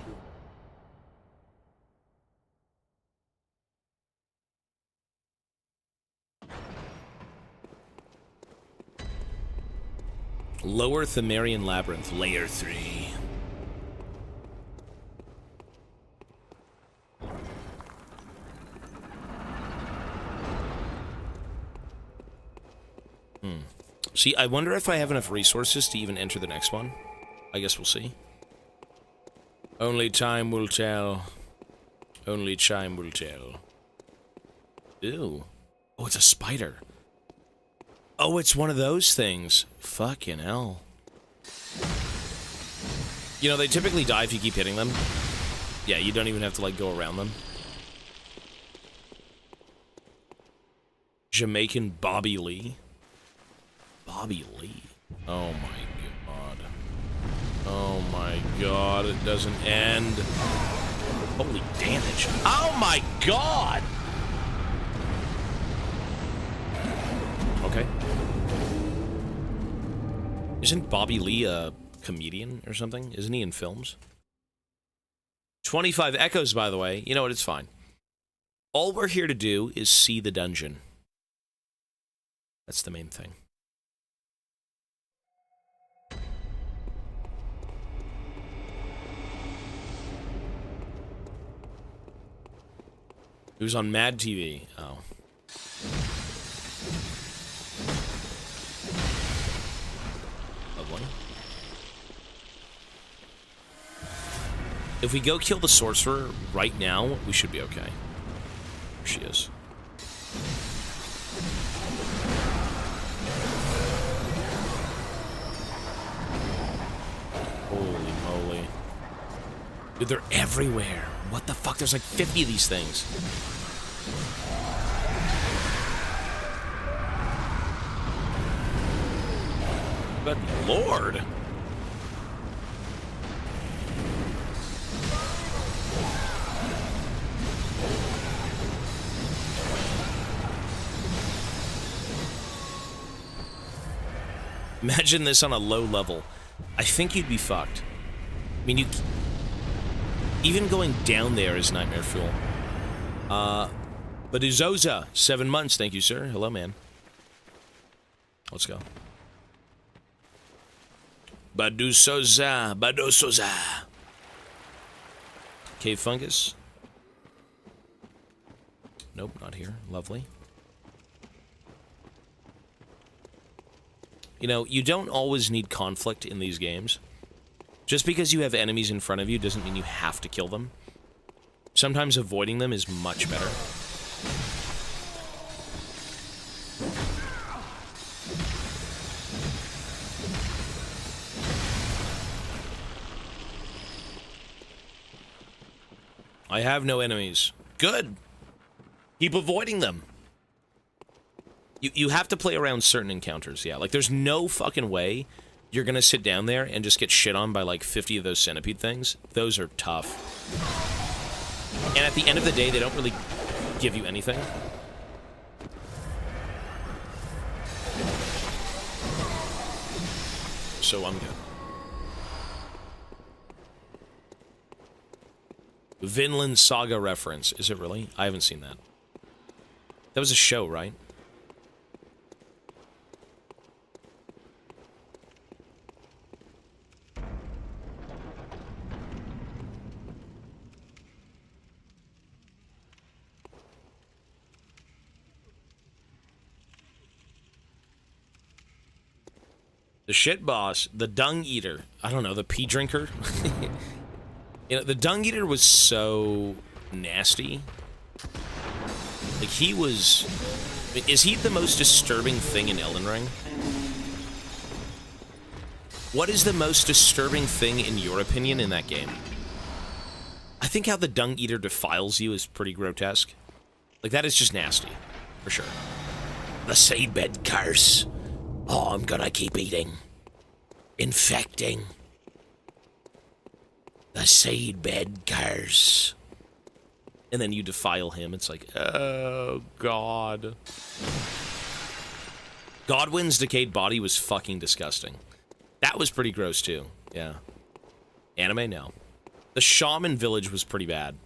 Lower Themerian Labyrinth, Layer 3. See, I wonder if I have enough resources to even enter the next one. I guess we'll see. Only time will tell. Only time will tell. Ew. Oh, it's a spider. Oh, it's one of those things. Fucking hell. You know, they typically die if you keep hitting them. Yeah, you don't even have to, like, go around them. Jamaican Bobby Lee. Bobby Lee. Oh my god. Oh my god, it doesn't end. Holy damage. Oh my god! Okay. Isn't Bobby Lee a comedian or something? Isn't he in films? 25 echoes, by the way. You know what? It's fine. All we're here to do is see the dungeon. That's the main thing. It was on Mad TV. Oh. Lovely. If we go kill the sorcerer right now, we should be okay. There she is. Holy moly. Dude, they're everywhere. What the fuck? There's like 50 of these things. Good lord. Imagine this on a low level. I think you'd be fucked. I mean, even going down there is nightmare fuel. Baduzoza, 7 months. Thank you, sir. Hello, man. Let's go. Baduzoza, Baduzoza. Cave fungus. Nope, not here. Lovely. You know, you don't always need conflict in these games. Just because you have enemies in front of you doesn't mean you have to kill them. Sometimes avoiding them is much better. I have no enemies. Good. Keep avoiding them. You have to play around certain encounters, yeah. Like, there's no fucking way you're gonna sit down there and just get shit on by, like, 50 of those centipede things. Those are tough. And at the end of the day, they don't really give you anything. So I'm good. Vinland Saga reference. Is it really? I haven't seen that. That was a show, right? The shit boss, the dung eater. I don't know, the pee drinker. You know, the dung eater was so nasty. Like, he was... Is he the most disturbing thing in Elden Ring? What is the most disturbing thing, in your opinion, in that game? I think how the dung eater defiles you is pretty grotesque. Like, that is just nasty. For sure. The seabed curse. Oh, I'm gonna keep eating. Infecting. The seedbed curse. And then you defile him. It's like, oh, God. Godwyn's decayed body was fucking disgusting. That was pretty gross, too. Yeah. Anime? No. The shaman village was pretty bad.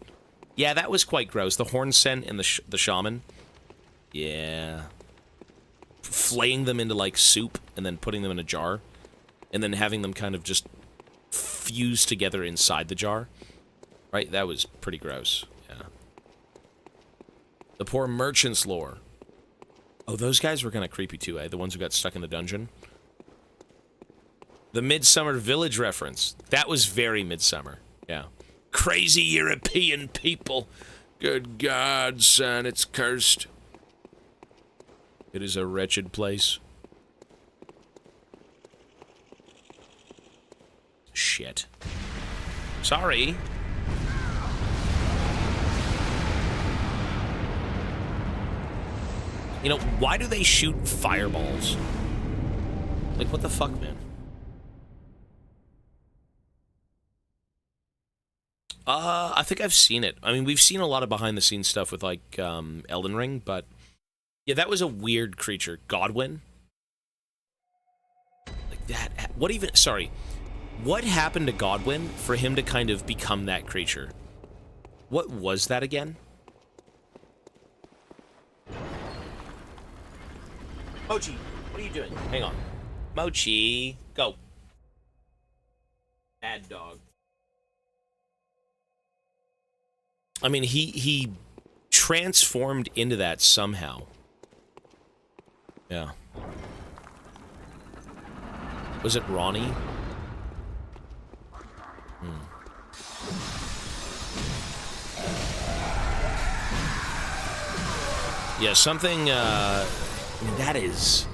Yeah, that was quite gross. The horn scent and the shaman. Yeah. Flaying them into, like, soup and then putting them in a jar. And then having them kind of just fuse together inside the jar. Right? That was pretty gross. Yeah. The poor merchant's lore. Oh, those guys were kind of creepy too, eh? The ones who got stuck in the dungeon. The Midsummer Village reference. That was very Midsummer. Yeah. Crazy European people. Good God, son, it's cursed. It is a wretched place. Shit. Sorry. You know, why do they shoot fireballs? Like, what the fuck, man? I think I've seen it. I mean, we've seen a lot of behind-the-scenes stuff with, like, Elden Ring, but... Yeah, that was a weird creature. Godwyn? Like, that... What even... Sorry. What happened to Godwyn for him to kind of become that creature? What was that again? Mochi, what are you doing? Hang on. Mochi, go. Bad dog. I mean, he transformed into that somehow. Yeah. Was it Ronnie? Yeah, something, I mean, that is...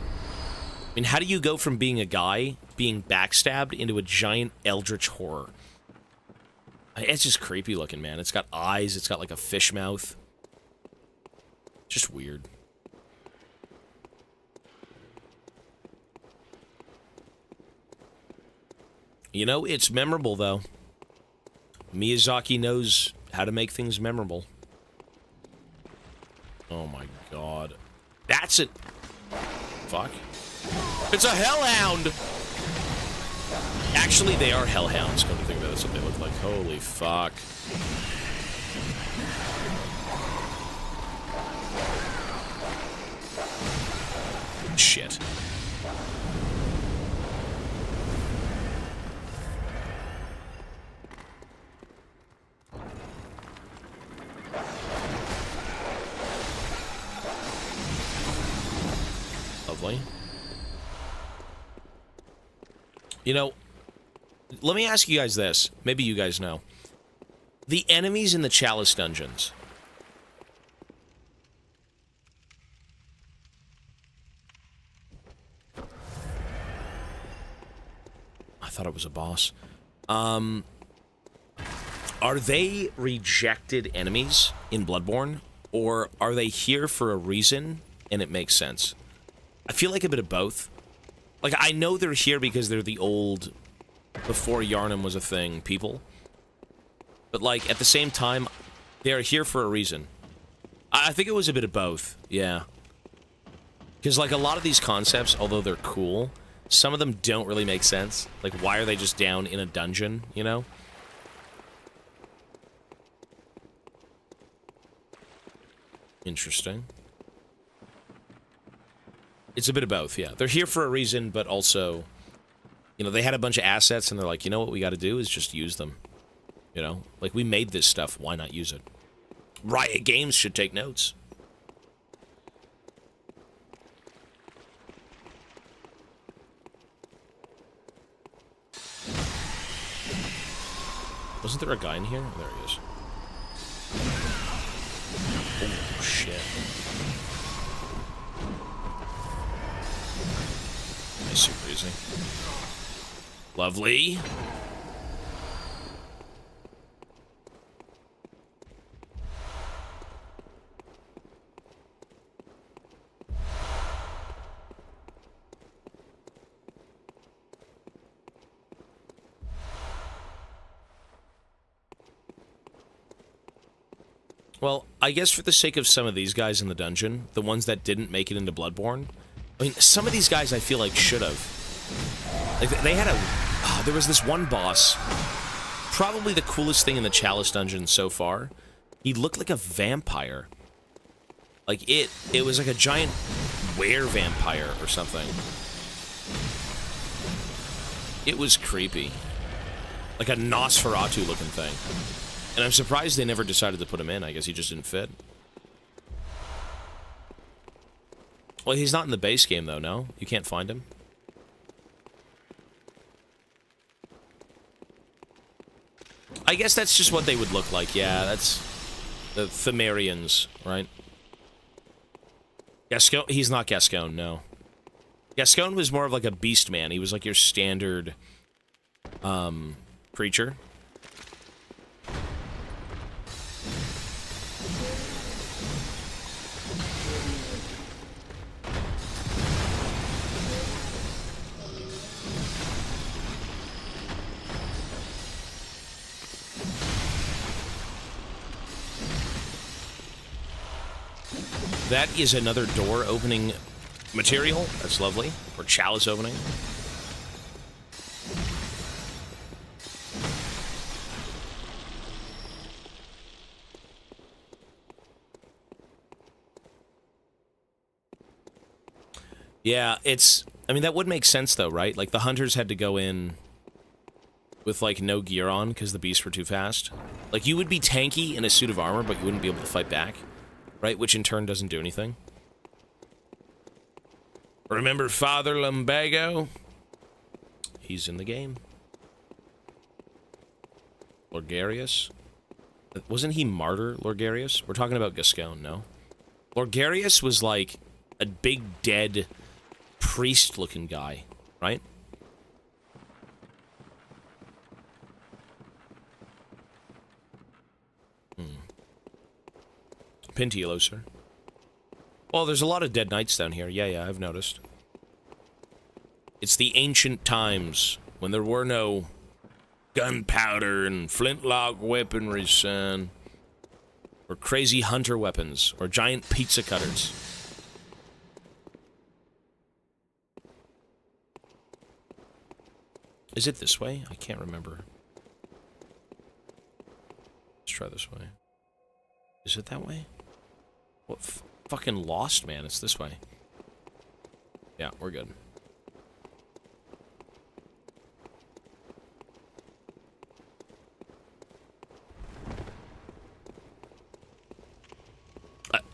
I mean, how do you go from being a guy, being backstabbed, into a giant eldritch horror? It's just creepy looking, man. It's got eyes, it's got like a fish mouth. Just weird. You know, it's memorable, though. Miyazaki knows how to make things memorable. Oh my god. That's it. Fuck. It's a hellhound! Actually, they are hellhounds, come to think about it. That's what they look like. Holy fuck. Shit. Lovely. You know, let me ask you guys this. Maybe you guys know. The enemies in the Chalice dungeons. I thought it was a boss. Are they rejected enemies in Bloodborne, or are they here for a reason and it makes sense? I feel like a bit of both. Like, I know they're here because they're the old, before Yharnam was a thing, people. But, like, at the same time, they are here for a reason. I think it was a bit of both, yeah. Because, like, a lot of these concepts, although they're cool, some of them don't really make sense. Like, why are they just down in a dungeon, you know? Interesting. It's a bit of both, yeah. They're here for a reason, but also, you know, they had a bunch of assets, and they're like, you know what we got to do is just use them. You know? Like, we made this stuff, why not use it? Riot Games should take notes. Wasn't there a guy in here? Oh, there he is. Oh, shit. Nice, super easy. Lovely. Well, I guess for the sake of some of these guys in the dungeon, the ones that didn't make it into Bloodborne, I mean, some of these guys I feel like should have. Like, they had a... there was this one boss, probably the coolest thing in the Chalice dungeon so far. He looked like a vampire. Like, it was like a giant were-vampire or something. It was creepy. Like a Nosferatu-looking thing. And I'm surprised they never decided to put him in. I guess he just didn't fit. Well, he's not in the base game, though, no? You can't find him? I guess that's just what they would look like, yeah. That's the Pthumerians, right? Gascoigne? He's not Gascoigne, no. Gascoigne was more of like a beast man. He was like your standard, creature. That is another door opening material. That's lovely. Or chalice opening. Yeah, it's... I mean, that would make sense, though, right? Like, the hunters had to go in with, like, no gear on because the beasts were too fast. Like, you would be tanky in a suit of armor, but you wouldn't be able to fight back. Right? Which in turn doesn't do anything. Remember Father Lumbago? He's in the game. Lorgarius? Wasn't he Martyr Lorgarius? We're talking about Gascoigne, no? Lorgarius was like a big dead priest-looking guy, right? Pintilo, sir. Well, there's a lot of dead knights down here. Yeah, I've noticed. It's the ancient times when there were no gunpowder and flintlock weaponry, son. Or crazy hunter weapons. Or giant pizza cutters. Is it this way? I can't remember. Let's try this way. Is it that way? What fucking lost, man? It's this way. Yeah, we're good.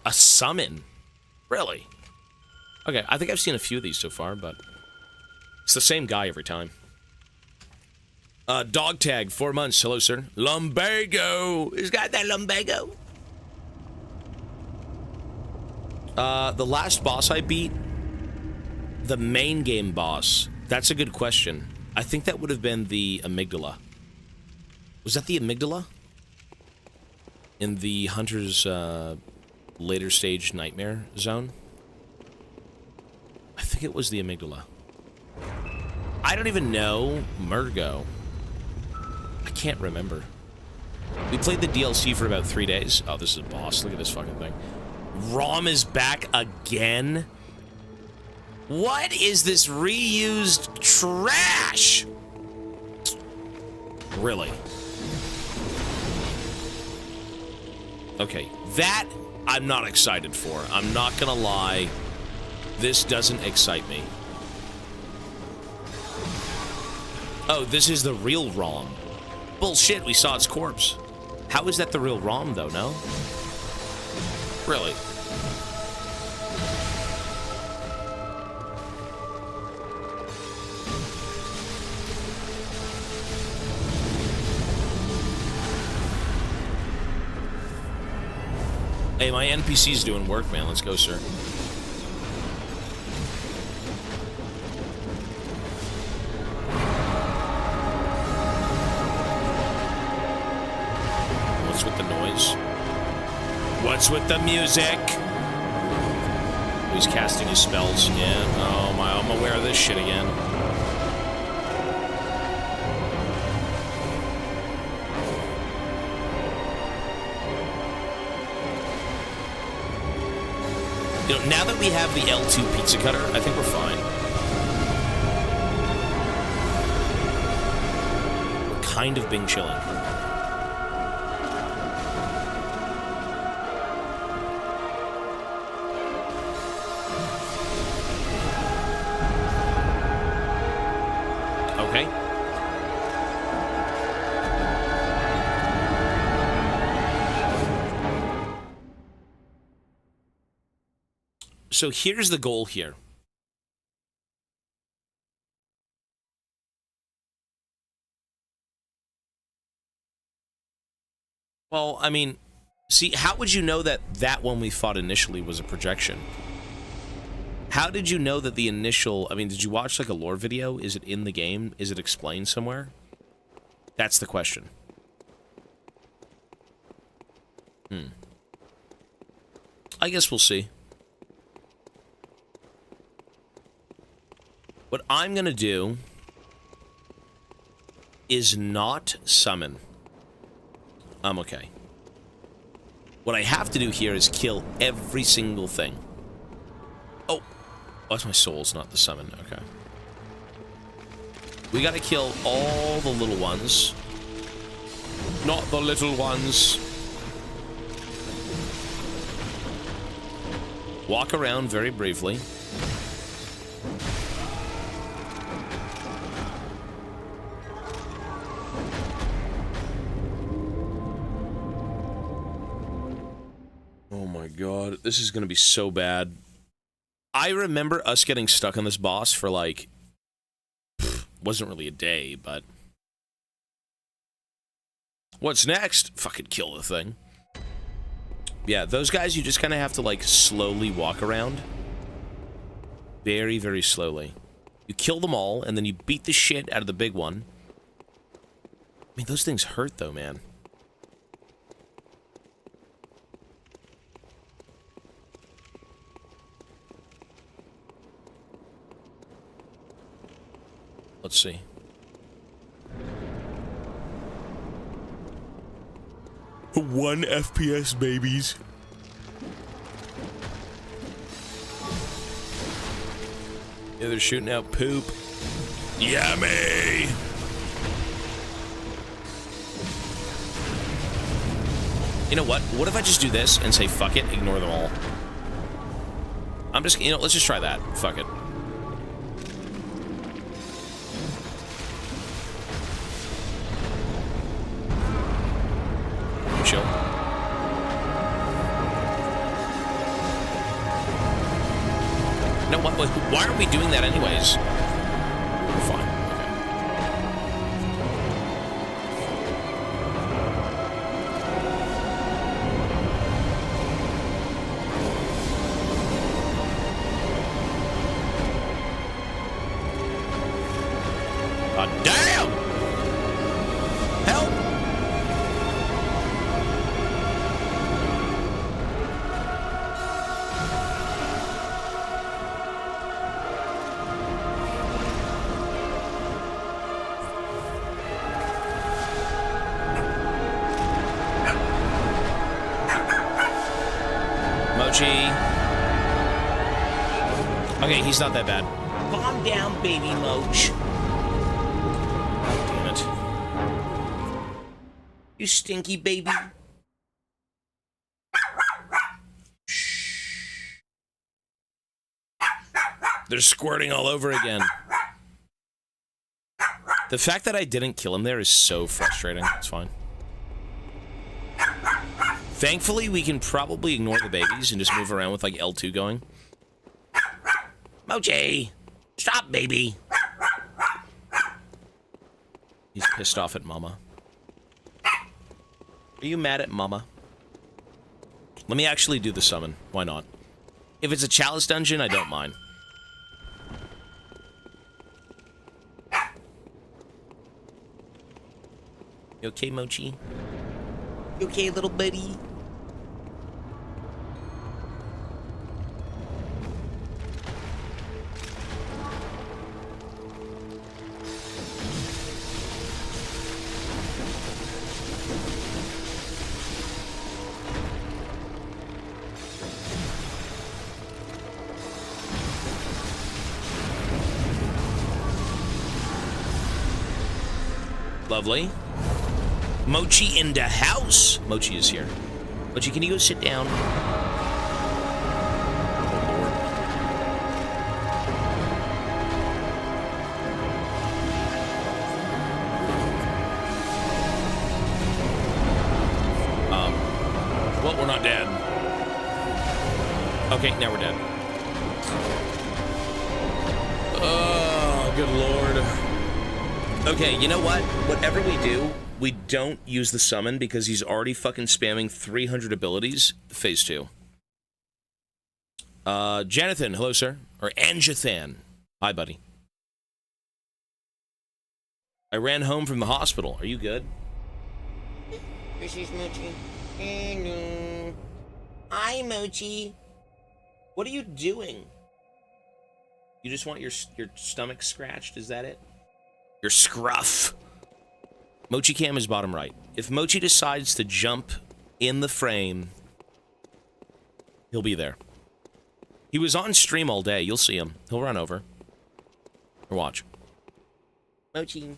A summon? Really? Okay, I think I've seen a few of these so far, but it's the same guy every time. Dog tag, 4 months. Hello, sir. Lumbago! Who's got that lumbago? The last boss I beat, the main game boss, that's a good question. I think that would have been the amygdala. Was that the amygdala? in the Hunter's later stage nightmare zone. I think it was the amygdala. I don't even know. Murgo. I can't remember. We played the DLC for about 3 days. Oh, this is a boss. Look at this fucking thing. ROM is back again? What is this reused trash? Really? Okay, that I'm not excited for. I'm not gonna lie. This doesn't excite me. Oh, this is the real ROM. Bullshit, we saw its corpse. How is that the real ROM, though, no? Really? Hey, my NPC's doing work, man. Let's go, sir. What's with the noise? What's with the music? He's casting his spells. Yeah. Oh, I'm aware of this shit again. You know, now that we have the L2 pizza cutter, I think we're fine. We're kind of being chilling. Okay. So here's the goal here. Well, I mean, see, how would you know that that one we fought initially was a projection? How did you know that the initial... I mean, did you watch, like, a lore video? Is it in the game? Is it explained somewhere? That's the question. I guess we'll see. What I'm gonna do is not summon. I'm okay. What I have to do here is kill every single thing. Oh, that's my souls, not the summon. Okay. We gotta kill all the little ones. Not the little ones. Walk around very briefly. Oh my god, this is gonna be so bad. I remember us getting stuck on this boss for like... wasn't really a day, but... What's next? Fucking kill the thing. Yeah, those guys you just kind of have to like slowly walk around. Very, very slowly. You kill them all, and then you beat the shit out of the big one. I mean, those things hurt though, man. Let's see. One FPS, babies. Yeah, they're shooting out poop. Yummy! You know what? What if I just do this and say fuck it, ignore them all? I'm just, you know, let's just try that. Fuck it. Chill. No, what? Why aren't we doing that anyways? We're fine. Okay. God damn! Help! Mochi. Okay, he's not that bad. Calm down, baby Moch. Damn it. You stinky baby. They're squirting all over again. The fact that I didn't kill him there is so frustrating. It's fine. Thankfully, we can probably ignore the babies and just move around with, like, L2 going. Mochi! Stop, baby! He's pissed off at Mama. Are you mad at Mama? Let me actually do the summon. Why not? If it's a chalice dungeon, I don't mind. You okay, Mochi? You okay, little buddy? Lovely. Mochi in the house. Mochi is here. Mochi, can you go sit down? Oh, Lord. Well, we're not dead. Okay, now we're dead. Oh, good Lord. Okay, you know what? Whatever we do, we don't use the summon because he's already fucking spamming 300 abilities. Phase 2. Jonathan, hello, sir. Or Anjathan. Hi, buddy. I ran home from the hospital. Are you good? This is Mochi. Hello. Hi, Mochi. What are you doing? You just want your stomach scratched? Is that it? Your scruff. Mochi cam is bottom right. If Mochi decides to jump in the frame, he'll be there. He was on stream all day. You'll see him. He'll run over. Or watch. Mochi.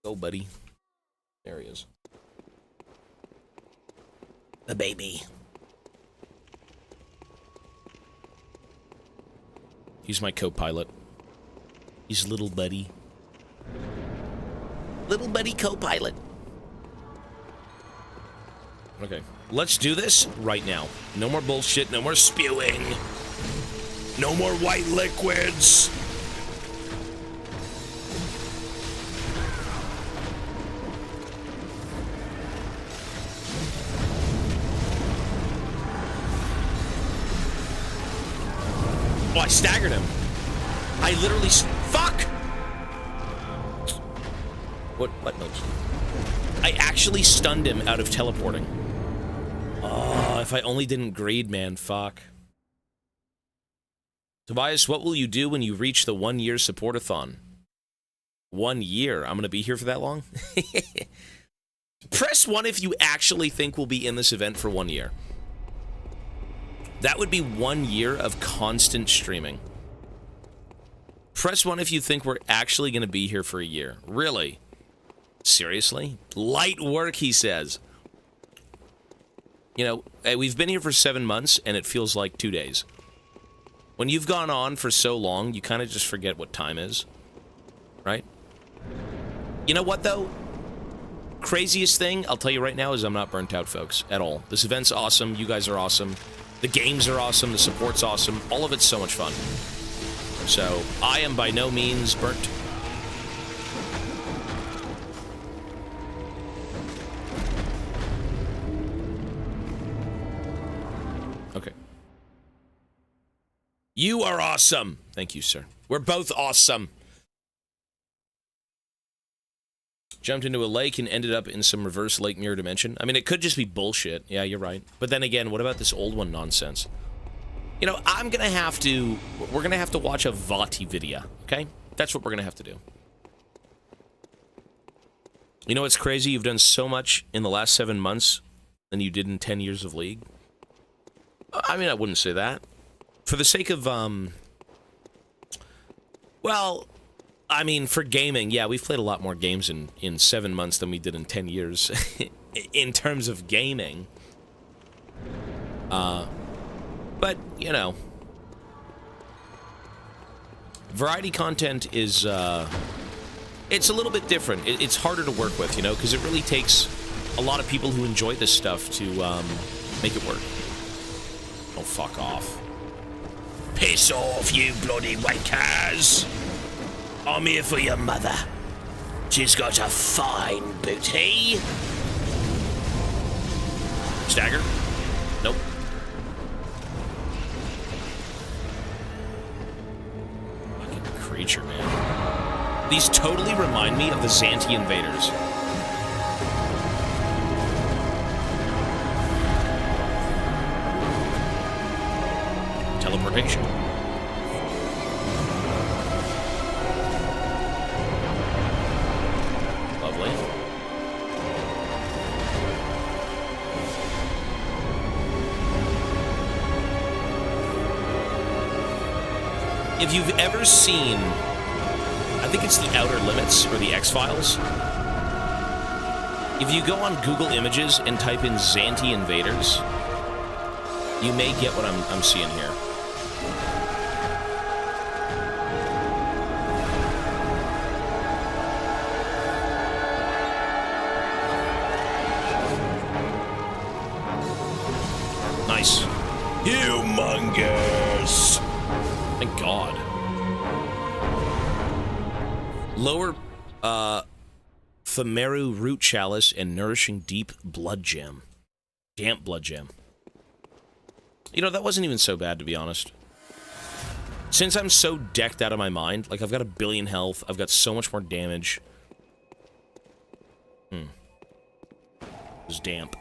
Go, buddy. There he is. The baby. He's my co-pilot. He's little buddy. Little buddy co-pilot. Okay, let's do this right now. No more bullshit, no more spewing. No more white liquids. Oh, I staggered him. I literally... Fuck! What Mochi? I actually stunned him out of teleporting. Oh, if I only didn't greed, man. Fuck. Tobias, what will you do when you reach the 1-year support-a-thon? 1 year? I'm gonna be here for that long? Press 1 if you actually think we'll be in this event for 1 year. That would be 1 year of constant streaming. Press 1 if you think we're actually going to be here for a year. Really? Seriously? Light work, he says. You know, we've been here for 7 months, and it feels like 2 days. When you've gone on for so long, you kind of just forget what time is. Right? You know what, though? Craziest thing, I'll tell you right now, is I'm not burnt out, folks, at all. This event's awesome. You guys are awesome. The games are awesome. The support's awesome. All of it's so much fun. So, I am by no means burnt. Okay. You are awesome. Thank you, sir. We're both awesome. Jumped into a lake and ended up in some reverse lake mirror dimension. I mean, it could just be bullshit. Yeah, you're right. But then again, what about this old one nonsense? You know, we're gonna have to watch a Vati video, okay? That's what we're gonna have to do. You know what's crazy? You've done so much in the last 7 months than you did in 10 years of League. I mean, I wouldn't say that. For the sake of, well, I mean, for gaming, yeah, we've played a lot more games in 7 months than we did in 10 years in terms of gaming. But, you know, variety content is, it's a little bit different. It's harder to work with, you know, because it really takes a lot of people who enjoy this stuff to make it work. Oh, fuck off. Piss off, you bloody wankers! I'm here for your mother. She's got a fine booty. Stagger? Nope. Fucking creature, man. These totally remind me of the Xanti invaders. Teleportation. Lovely. If you've ever seen, I think it's The Outer Limits or The X-Files. If you go on Google Images and type in Xanti invaders, you may get what I'm seeing here. Nice. Humongous! Thank God. Lower, Fameru Root Chalice and Nourishing Deep Blood Gem. Damp Blood Gem. You know, that wasn't even so bad, to be honest. Since I'm so decked out of my mind, like, I've got 1 billion health, I've got so much more damage. It was damp.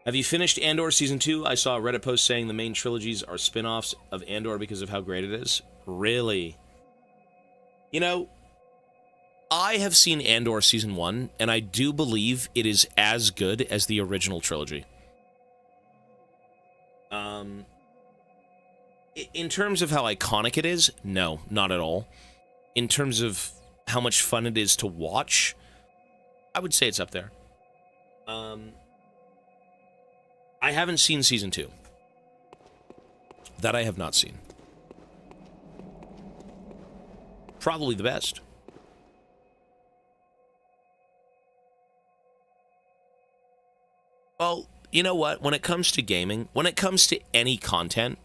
Have you finished Andor Season 2? I saw a Reddit post saying the main trilogies are spin-offs of Andor because of how great it is. Really? You know, I have seen Andor Season 1, and I do believe it is as good as the original trilogy. In terms of how iconic it is, no, not at all. In terms of how much fun it is to watch, I would say it's up there. I haven't seen Season 2. That I have not seen. Probably the best. Well, you know what? When it comes to gaming, when it comes to any content,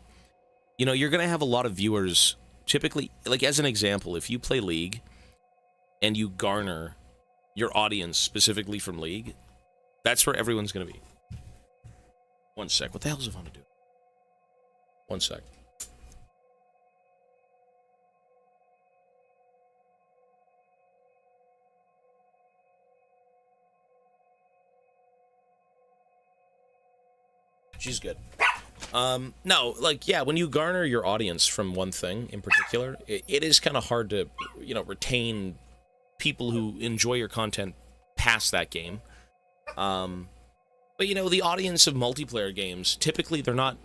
you know, you're going to have a lot of viewers. Typically, like as an example, if you play League and you garner your audience specifically from League, that's where everyone's going to be. One sec. What the hell is Ivana doing? One sec. She's good. No, like, yeah, when you garner your audience from one thing in particular, it is kind of hard to, you know, retain people who enjoy your content past that game. But, you know, the audience of multiplayer games, typically they're not...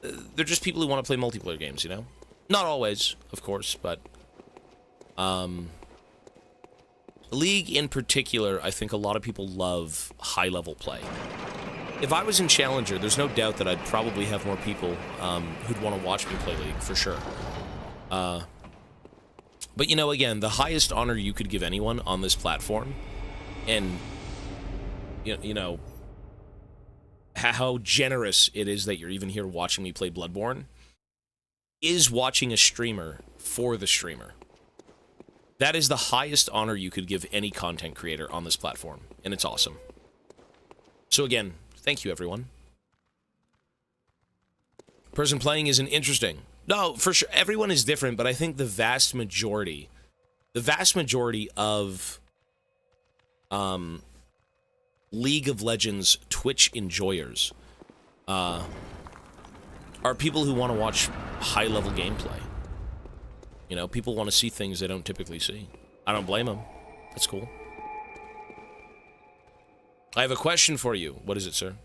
They're just people who want to play multiplayer games, you know? Not always, of course, but... League in particular, I think a lot of people love high-level play. If I was in Challenger, there's no doubt that I'd probably have more people who'd want to watch me play League, for sure. But, you know, again, the highest honor you could give anyone on this platform, and, you know, how generous it is that you're even here watching me play Bloodborne, is watching a streamer for the streamer. That is the highest honor you could give any content creator on this platform, and it's awesome. So again, thank you, everyone. Person playing isn't interesting. No, for sure, everyone is different, but I think the vast majority of League of Legends Twitch enjoyers are people who want to watch high-level gameplay. You know, people want to see things they don't typically see. I don't blame them. That's cool. I have a question for you. What is it, sir?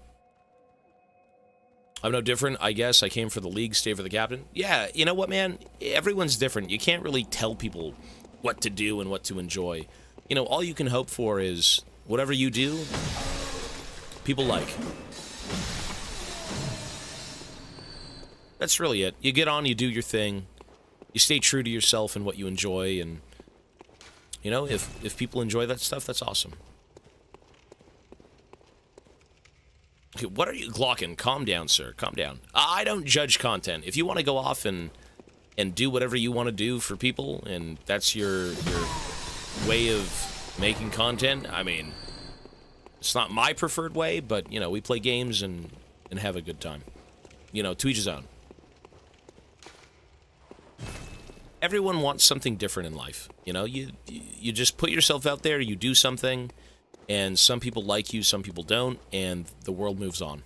I'm no different, I guess. I came for the league, stay for the captain. Yeah, you know what, man? Everyone's different. You can't really tell people what to do and what to enjoy. You know, all you can hope for is whatever you do, people like. That's really it. You get on, you do your thing. You stay true to yourself and what you enjoy, and you know, if people enjoy that stuff, that's awesome. Okay, what are you glocking? Calm down, sir. Calm down. I don't judge content. If you want to go off and do whatever you want to do for people, and that's your way of making content, I mean, it's not my preferred way, but you know, we play games and have a good time. You know, to each his own. Everyone wants something different in life. You know, you just put yourself out there, you do something, and some people like you, some people don't, and the world moves on.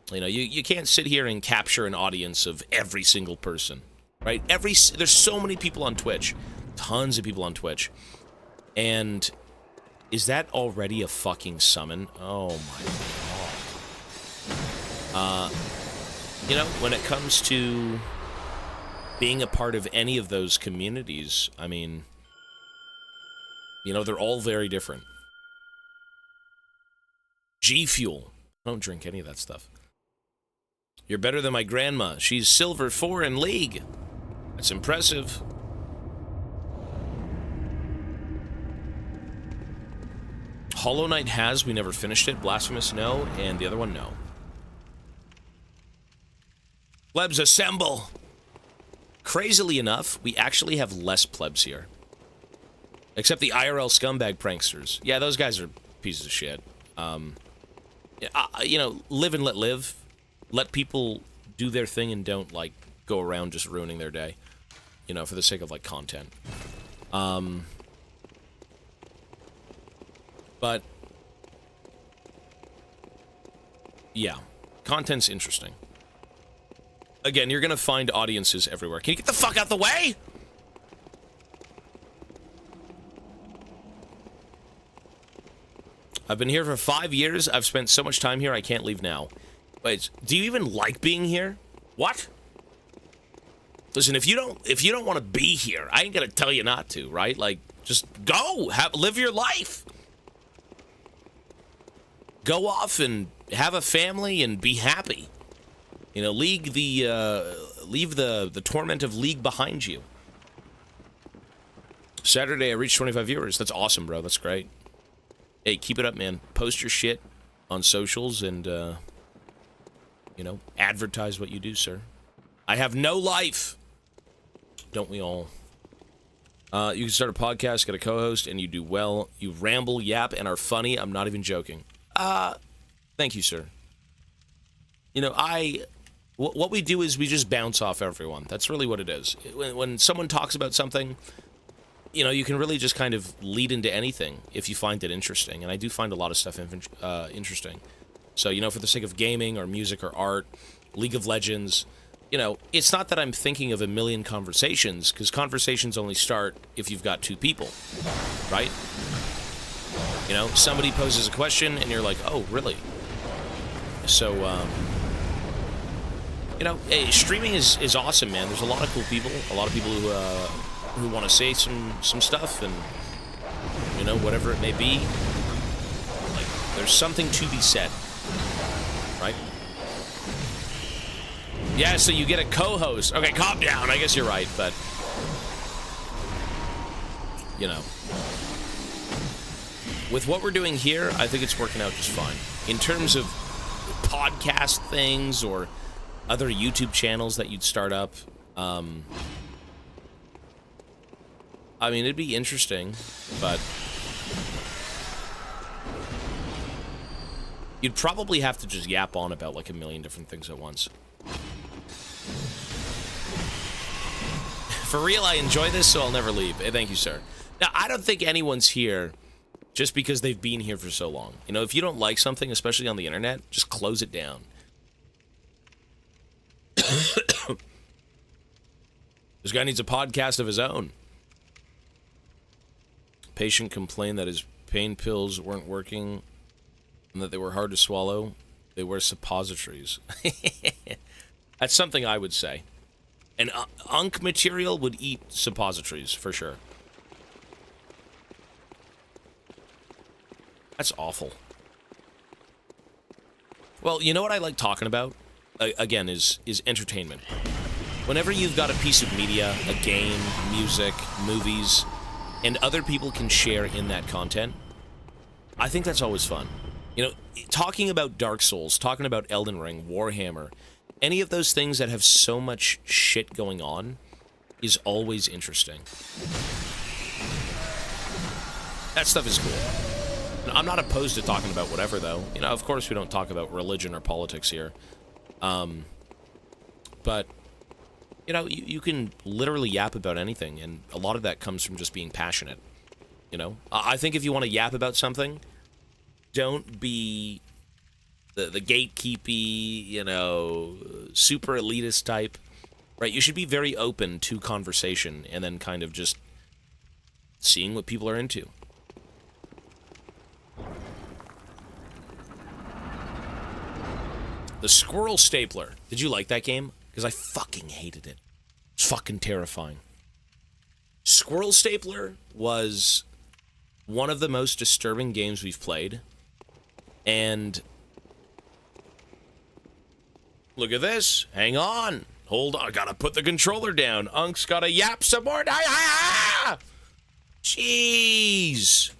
You know, you can't sit here and capture an audience of every single person, right? There's so many people on Twitch, tons of people on Twitch, and is that already a fucking summon? Oh my god. You know, when it comes to being a part of any of those communities, I mean, you know, they're all very different. G Fuel. I don't drink any of that stuff. You're better than my grandma. She's silver 4 in League. That's impressive. Hollow Knight has, we never finished it. Blasphemous, no. And the other one, no. Plebs assemble! Crazily enough, we actually have less plebs here. Except the IRL scumbag pranksters. Yeah, those guys are pieces of shit. You know, live and let live. Let people do their thing and don't, like, go around just ruining their day. You know, for the sake of, like, content. But, yeah. Content's interesting. Again, you're gonna find audiences everywhere. Can you get the fuck out the way? I've been here for 5 years. I've spent so much time here, I can't leave now. Wait, do you even like being here? What? Listen, if you don't want to be here, I ain't gonna tell you not to, right? Like, just go, live your life. Go off and have a family and be happy. You know, leave the torment of League behind you. Saturday, I reached 25 viewers. That's awesome, bro. That's great. Hey, keep it up, man. Post your shit on socials and, you know, advertise what you do, sir. I have no life. Don't we all? You can start a podcast, get a co-host, and you do well. You ramble, yap, and are funny. I'm not even joking. Thank you, sir. You know, what we do is we just bounce off everyone. That's really what it is. When someone talks about something, you know, you can really just kind of lead into anything if you find it interesting. And I do find a lot of stuff interesting. So, you know, for the sake of gaming or music or art, League of Legends, you know, it's not that I'm thinking of a million conversations, because conversations only start if you've got 2 people, right? You know, somebody poses a question and you're like, oh, really? So, you know, hey, streaming is awesome, man. There's a lot of cool people, a lot of people who want to say some stuff, and you know, whatever it may be. Like, there's something to be said, right? Yeah, so you get a co-host. Okay, calm down. I guess you're right, but you know, with what we're doing here, I think it's working out just fine. In terms of podcast things or other YouTube channels that you'd start up, I mean, it'd be interesting, but you'd probably have to just yap on about like a million different things at once. For real, I enjoy this, so I'll never leave. Hey, thank you, sir. Now, I don't think anyone's here just because they've been here for so long. You know, if you don't like something, especially on the internet, just close it down. This guy needs a podcast of his own. patient complained that his pain pills weren't working and that they were hard to swallow. They wear suppositories. That's something I would say. An unk material would eat suppositories, for sure. That's awful. Well, you know what I like talking about? Again, is entertainment. Whenever you've got a piece of media, a game, music, movies, and other people can share in that content, I think that's always fun. You know, talking about Dark Souls, talking about Elden Ring, Warhammer, any of those things that have so much shit going on is always interesting. That stuff is cool. I'm not opposed to talking about whatever, though. You know, of course we don't talk about religion or politics here. But, you know, you can literally yap about anything, and a lot of that comes from just being passionate. You know? I think if you want to yap about something, don't be the gatekeepy, you know, super elitist type, right? You should be very open to conversation and then kind of just seeing what people are into. The Squirrel Stapler. Did you like that game? Because I fucking hated it. It's fucking terrifying. Squirrel Stapler was one of the most disturbing games we've played. And look at this. Hang on. Hold on. I gotta put the controller down. Unk's gotta yap some more. Jeez.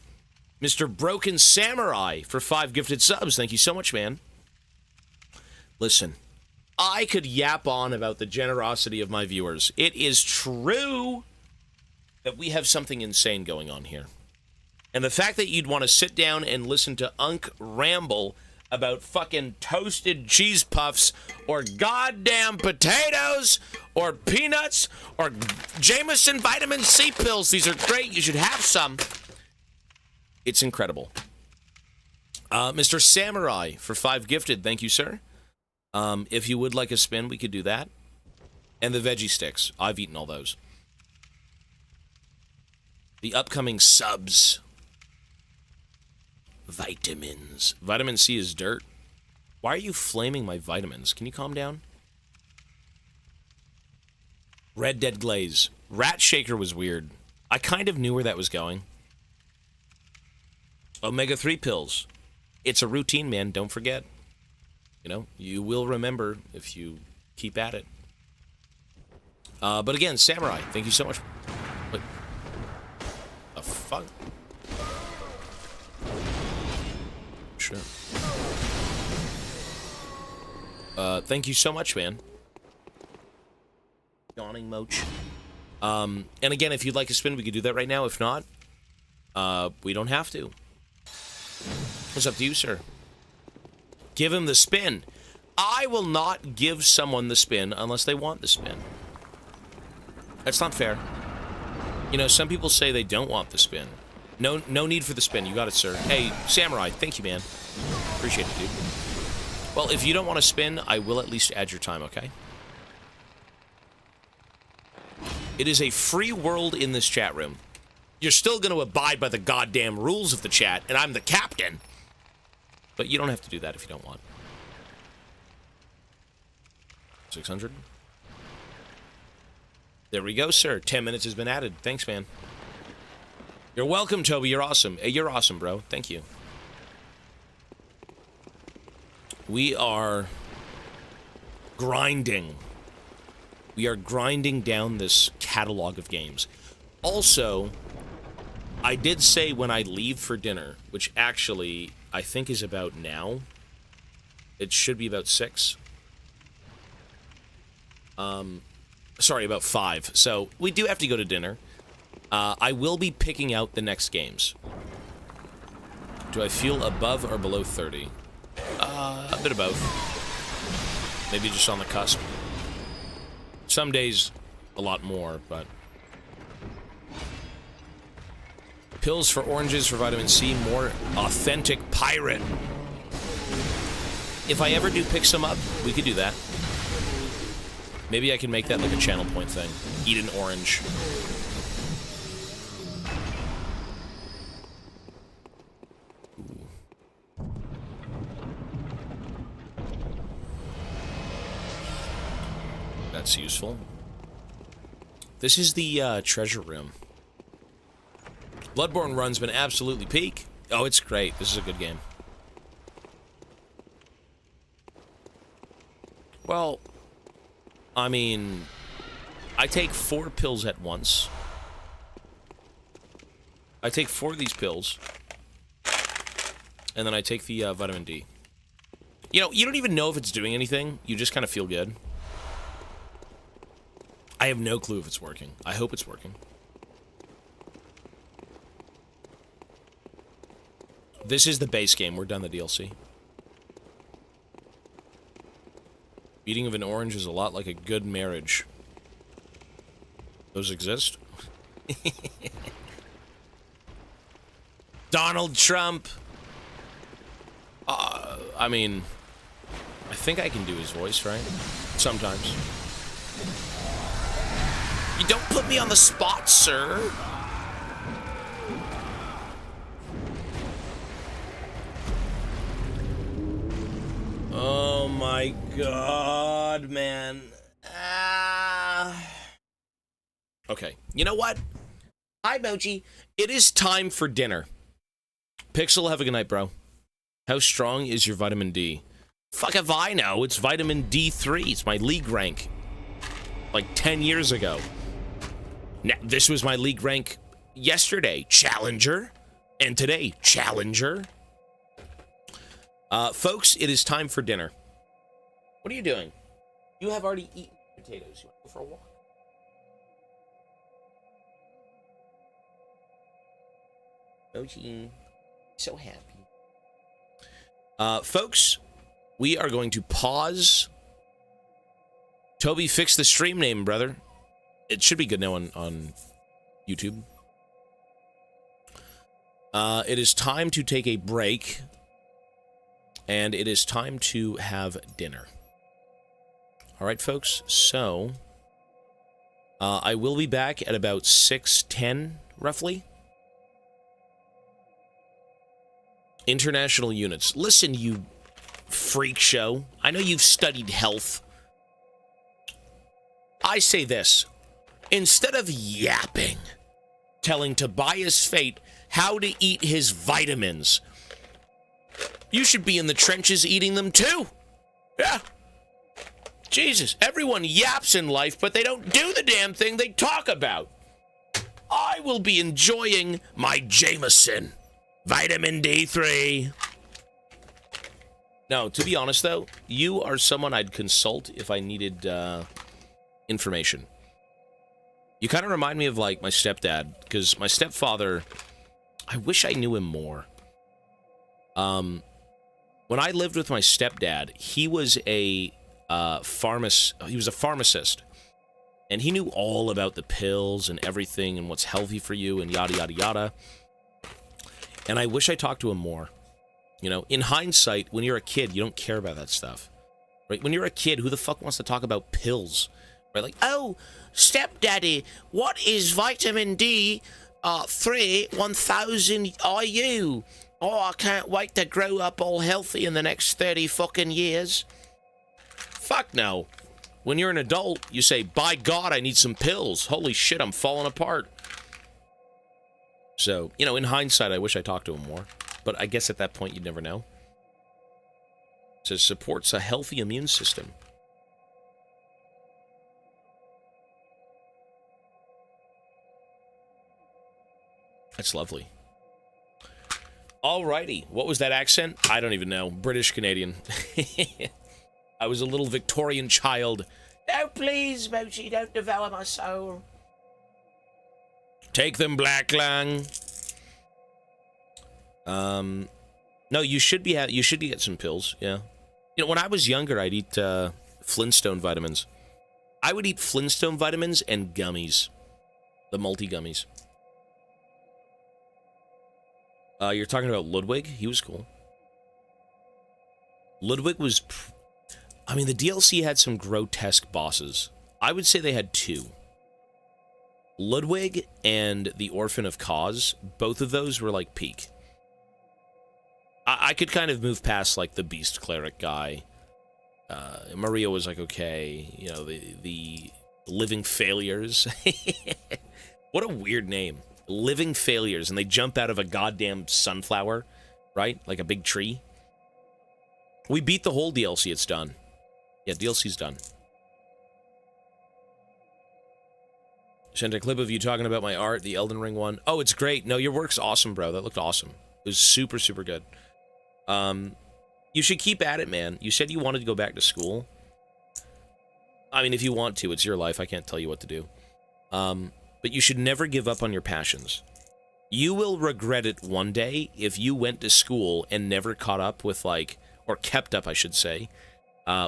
Mr. Broken Samurai for 5 gifted subs. Thank you so much, man. Listen, I could yap on about the generosity of my viewers. It is true that we have something insane going on here. And the fact that you'd want to sit down and listen to Unk ramble about fucking toasted cheese puffs or goddamn potatoes or peanuts or Jameson vitamin C pills. These are great. You should have some. It's incredible. Mr. Samurai for 5 gifted. Thank you, sir. If you would like a spin, we could do that. And the veggie sticks. I've eaten all those. The upcoming subs. Vitamins. Vitamin C is dirt. Why are you flaming my vitamins? Can you calm down? Red Dead Glaze. Rat Shaker was weird. I kind of knew where that was going. Omega-3 pills. It's a routine, man. Don't forget. You know, you will remember if you keep at it. But again, Samurai, thank you so much. What the fuck? Sure. Thank you so much, man. Yawning Moach. And again, if you'd like a spin, we could do that right now. If not, we don't have to. It's up to you, sir. Give him the spin. I will not give someone the spin unless they want the spin. That's not fair. You know, some people say they don't want the spin. No need for the spin. You got it, sir. Hey, Samurai, thank you, man. Appreciate it, dude. Well, if you don't want to spin, I will at least add your time, okay? It is a free world in this chat room. You're still going to abide by the goddamn rules of the chat, and I'm the captain. But you don't have to do that if you don't want. 600. There we go, sir. 10 minutes has been added. Thanks, man. You're welcome, Toby. You're awesome. Hey, you're awesome, bro. Thank you. We are grinding. We are grinding down this catalog of games. Also, I did say when I leave for dinner, which actually I think is about now. It should be about 6. Sorry, about 5. So we do have to go to dinner. I will be picking out the next games. Do I feel above or below 30? A bit of both. Maybe just on the cusp. Some days a lot more, but... Pills for oranges for vitamin C, more authentic pirate. If I ever do pick some up, we could do that. Maybe I can make that like a channel point thing. Eat an orange. That's useful. This is the treasure room. Bloodborne run's been absolutely peak. Oh, it's great. This is a good game. Well, I mean, I take 4 pills at once. I take 4 of these pills. And then I take the vitamin D. You know, you don't even know if it's doing anything. You just kind of feel good. I have no clue if it's working. I hope it's working. This is the base game. We're done the DLC. Eating of an orange is a lot like a good marriage. Those exist? Donald Trump! I mean, I think I can do his voice, right? Sometimes. You don't put me on the spot, sir! Oh my god, man. Okay, you know what? Hi, Mochi. It is time for dinner. Pixel, have a good night, bro. How strong is your vitamin D? Fuck if I know. It's vitamin D3. It's my league rank. Like 10 years ago. Now, this was my league rank yesterday. Challenger. And today, Challenger. Folks, it is time for dinner. What are you doing? You have already eaten potatoes. You want to go for a walk? Mochi. So happy. Folks, we are going to pause. Toby, fix the stream name, brother. It should be good now on YouTube. It is time to take a break. And it is time to have dinner. All right, folks. So, I will be back at about 6:10, roughly. International units. Listen, you freak show. I know you've studied health. I say this. Instead of yapping, telling Tobias Fate how to eat his vitamins, you should be in the trenches eating them too. Yeah. Jesus, everyone yaps in life, but they don't do the damn thing they talk about. I will be enjoying my Jameson. Vitamin D3. No, to be honest, though, you are someone I'd consult if I needed information. You kind of remind me of, like, my stepdad, because my stepfather, I wish I knew him more. When I lived with my stepdad, he was a pharmacist, and he knew all about the pills and everything and what's healthy for you and yada, yada, yada. And I wish I talked to him more. You know, in hindsight, when you're a kid, you don't care about that stuff. Right? When you're a kid, who the fuck wants to talk about pills? Right? Like, oh, stepdaddy, what is vitamin D 1000 IU? Oh, I can't wait to grow up all healthy in the next 30 fucking years. Fuck no. When you're an adult, you say, by God, I need some pills. Holy shit, I'm falling apart. So, you know, in hindsight, I wish I talked to him more. But I guess at that point, you'd never know. It says, supports a healthy immune system. That's lovely. Alrighty. What was that accent? I don't even know. British Canadian. I was a little Victorian child. No, please, Mochi, don't devour my soul. Take them, Black Lung. No, you should be get some pills, yeah. You know, when I was younger, I'd eat Flintstone vitamins. I would eat Flintstone vitamins and gummies. The multi-gummies. You're talking about Ludwig? He was cool. Ludwig was... I mean, the DLC had some grotesque bosses. I would say they had 2. Ludwig and the Orphan of Cause, both of those were, like, peak. I could kind of move past, like, the Beast Cleric guy. Maria was like, okay. You know, the living failures. What a weird name. Living failures, and they jump out of a goddamn sunflower, right? Like a big tree. We beat the whole DLC. It's done. Yeah, DLC's done. Sent a clip of you talking about my art, the Elden Ring one. Oh, it's great. No, your work's awesome, bro. That looked awesome. It was super, super good. You should keep at it, man. You said you wanted to go back to school. I mean, if you want to, it's your life. I can't tell you what to do. But you should never give up on your passions. You will regret it one day if you went to school and never caught up with, like, or kept up, I should say,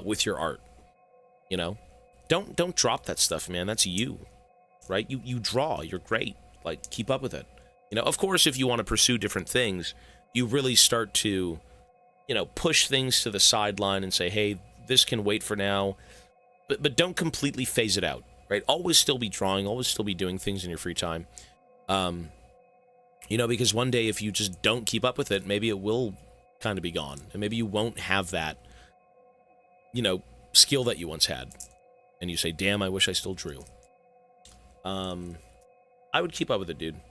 with your art. You know? Don't drop that stuff, man. That's you. Right? You draw. You're great. Like, keep up with it. You know, of course, if you want to pursue different things, you really start to, you know, push things to the sideline and say, hey, this can wait for now. But don't completely phase it out, right? Always still be drawing, always still be doing things in your free time. You know, because one day if you just don't keep up with it, maybe it will kind of be gone. And maybe you won't have that, you know, skill that you once had. And you say, damn, I wish I still drew. I would keep up with it, dude.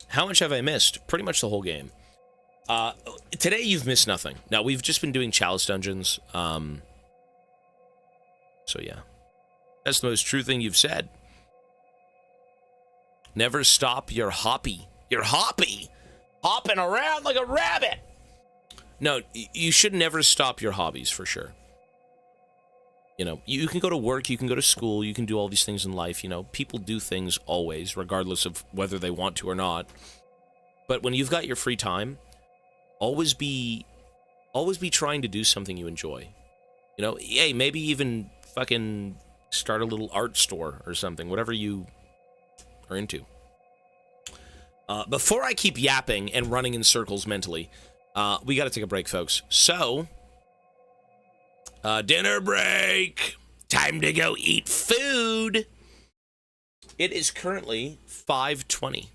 How much have I missed? Pretty much the whole game. Today you've missed nothing. Now, we've just been doing chalice dungeons. So yeah. That's the most true thing you've said. Never stop your hoppy. Your hoppy! Hopping around like a rabbit! No, you should never stop your hobbies, for sure. You know, you can go to work, you can go to school, you can do all these things in life, you know. People do things always, regardless of whether they want to or not. But when you've got your free time, always be trying to do something you enjoy. You know, hey, maybe even fucking start a little art store or something, whatever you are into. Before I keep yapping and running in circles mentally, we got to take a break, folks. So, dinner break. Time to go eat food. It is currently 5:20.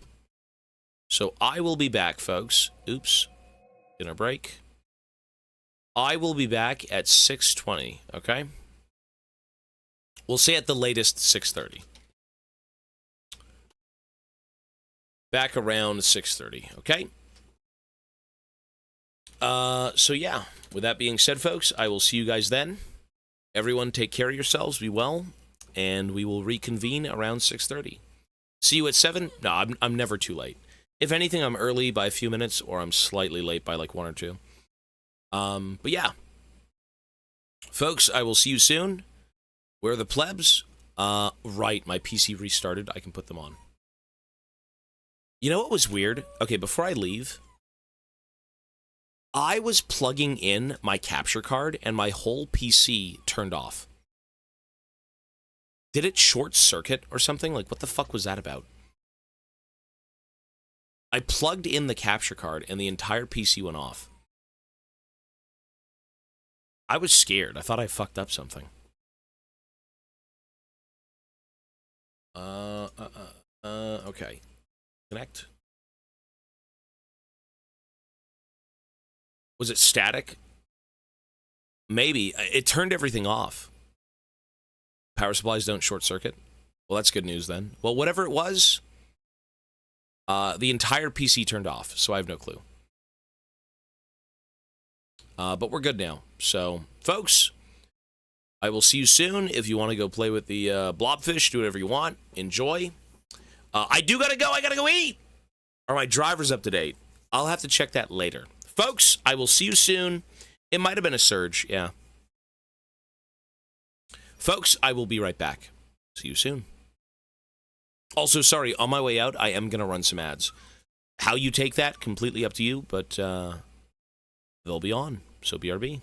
So I will be back, folks. Oops. Dinner break. I will be back at 6:20, okay? We'll say at the latest 6:30. Back around 6:30, okay? So yeah, with that being said, folks, I will see you guys then. Everyone take care of yourselves, be well, and we will reconvene around 6:30. See you at 7? No, I'm never too late. If anything, I'm early by a few minutes, or I'm slightly late by like 1 or 2. But yeah. Folks, I will see you soon. Where are the plebs? Right, my PC restarted. I can put them on. You know what was weird? Okay, before I leave, I was plugging in my capture card and my whole PC turned off. Did it short circuit or something? Like, what the fuck was that about? I plugged in the capture card and the entire PC went off. I was scared. I thought I fucked up something. Okay. Connect. Was it static? Maybe. It turned everything off. Power supplies don't short circuit. Well, that's good news then. Well, whatever it was, the entire PC turned off, so I have no clue. But we're good now. So, folks, I will see you soon. If you want to go play with the blobfish, do whatever you want. Enjoy. I do gotta go. I gotta go eat. Are my drivers up to date? I'll have to check that later. Folks, I will see you soon. It might have been a surge, yeah. Folks, I will be right back. See you soon. Also, sorry, on my way out, I am going to run some ads. How you take that, completely up to you, but they'll be on, so BRB.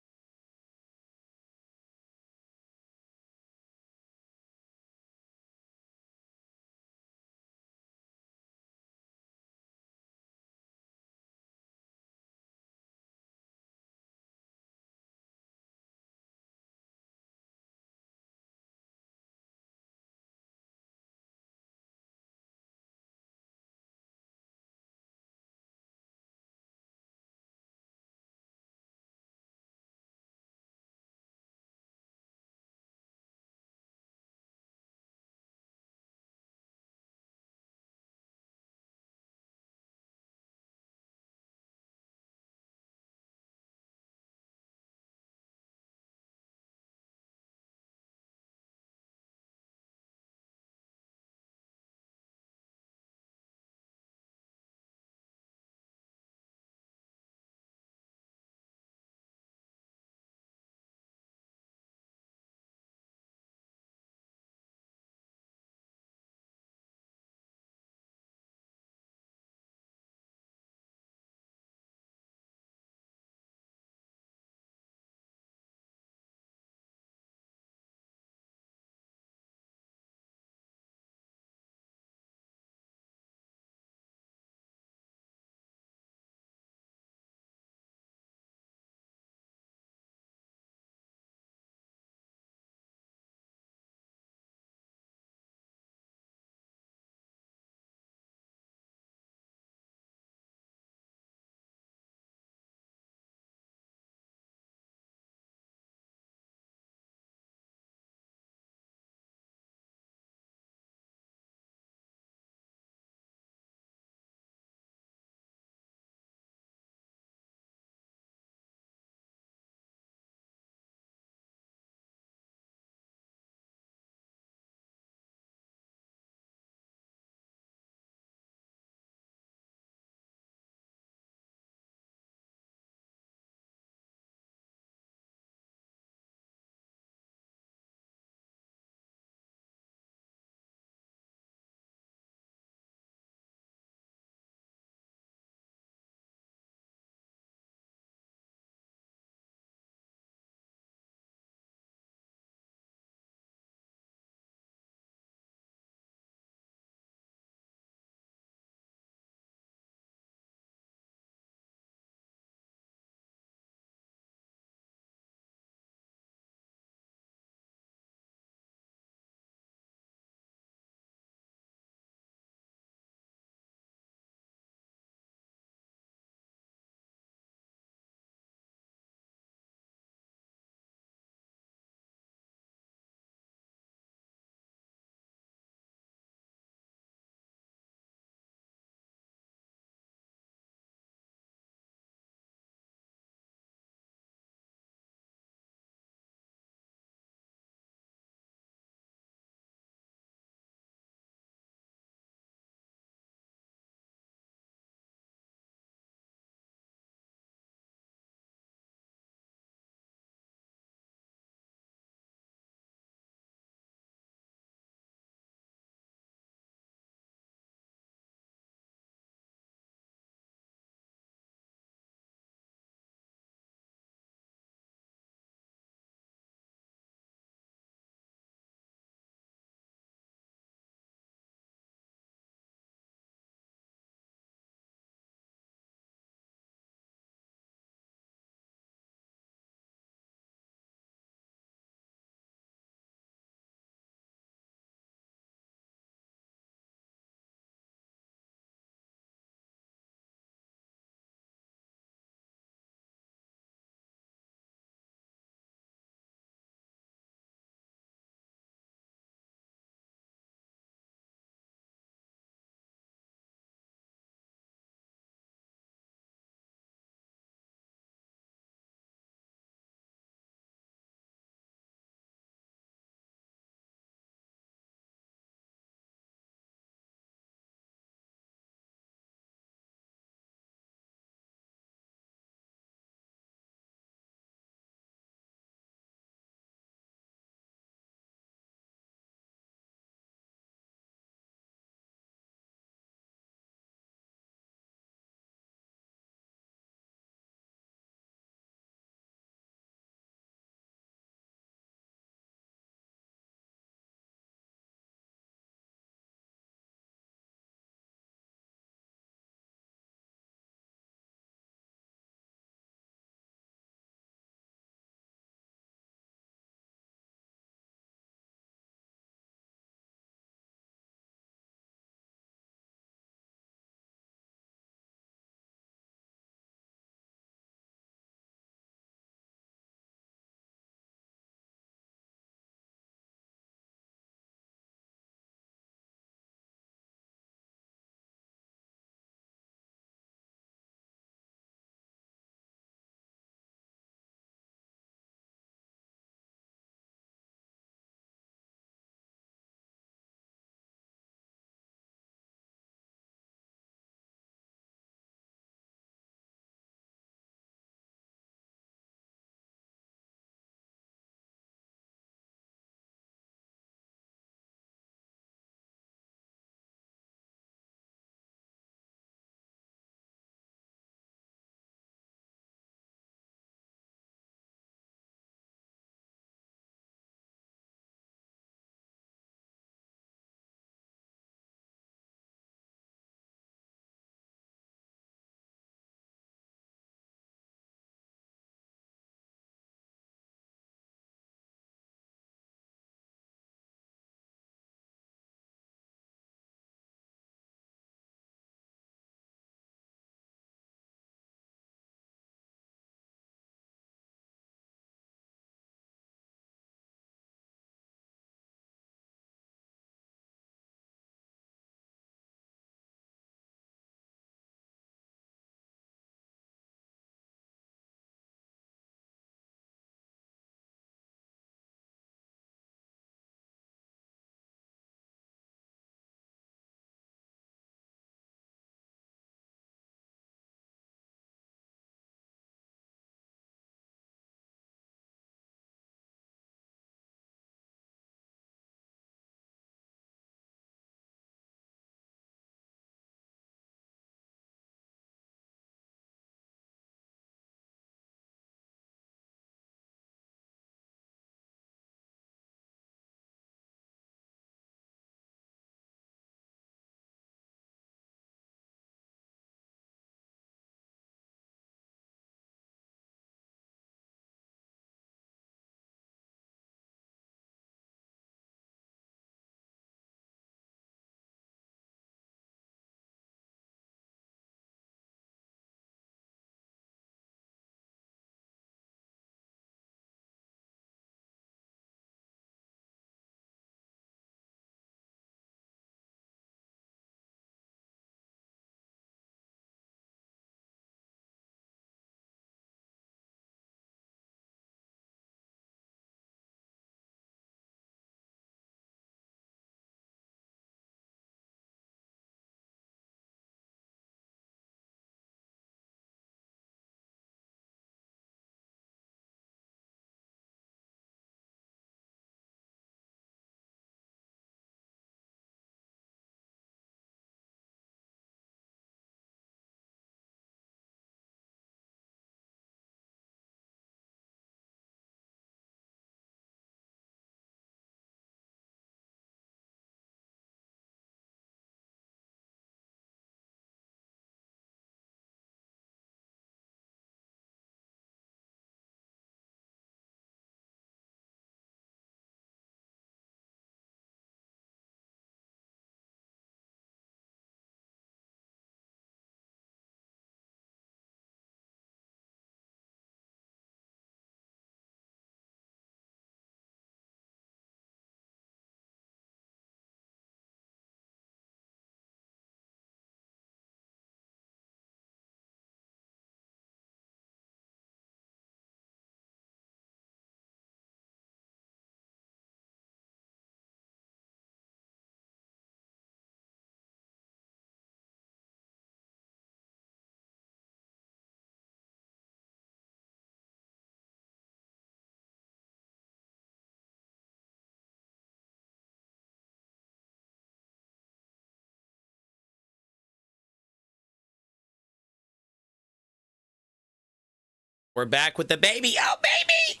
We're back with the baby. Oh, baby!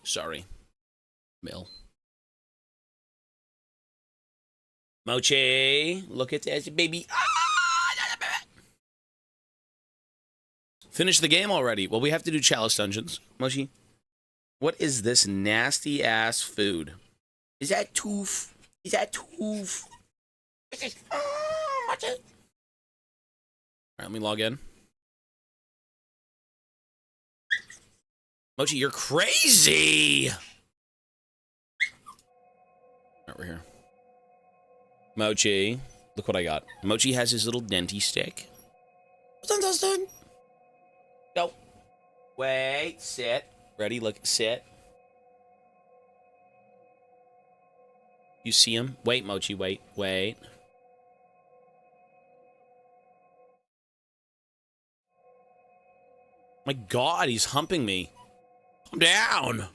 Sorry. Mill. Mochi, look at this, baby. Finish the game already. Well, we have to do Chalice Dungeons. Mochi, what is this nasty-ass food? Is that toof? Is that toof? Mochi. All right, let me log in. Mochi, you're crazy! All right, we're here. Mochi, look what I got. Mochi has his little denty stick. Go. Wait, sit. Ready, look, sit. You see him? Wait, Mochi, wait, wait. My God, he's humping me. Calm down.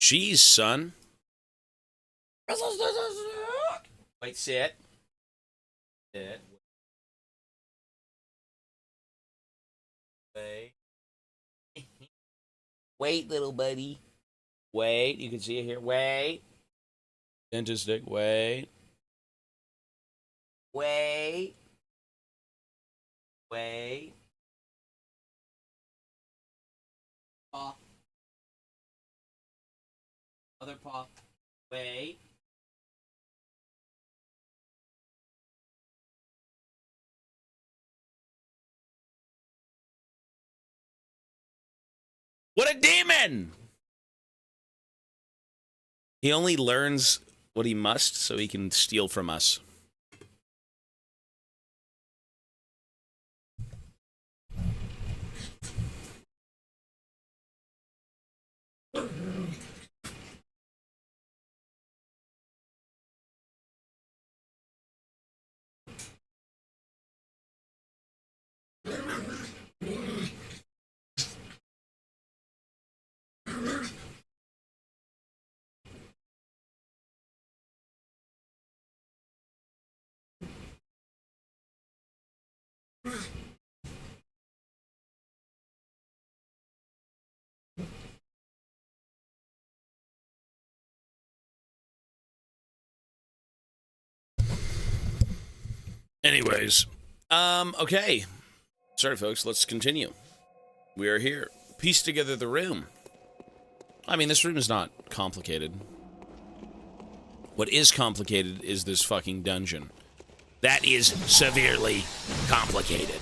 Jeez, son. Wait, sit. Sit. Wait. Wait, little buddy. Wait, you can see it here. Wait. Dentist stick, wait. Wait. Wait. Paw. Other paw. Wait. What a demon! He only learns what he must so he can steal from us. Anyways, okay. Sorry, folks, let's continue. We are here. Piece together the room. I mean, this room is not complicated. What is complicated is this fucking dungeon. That is severely complicated.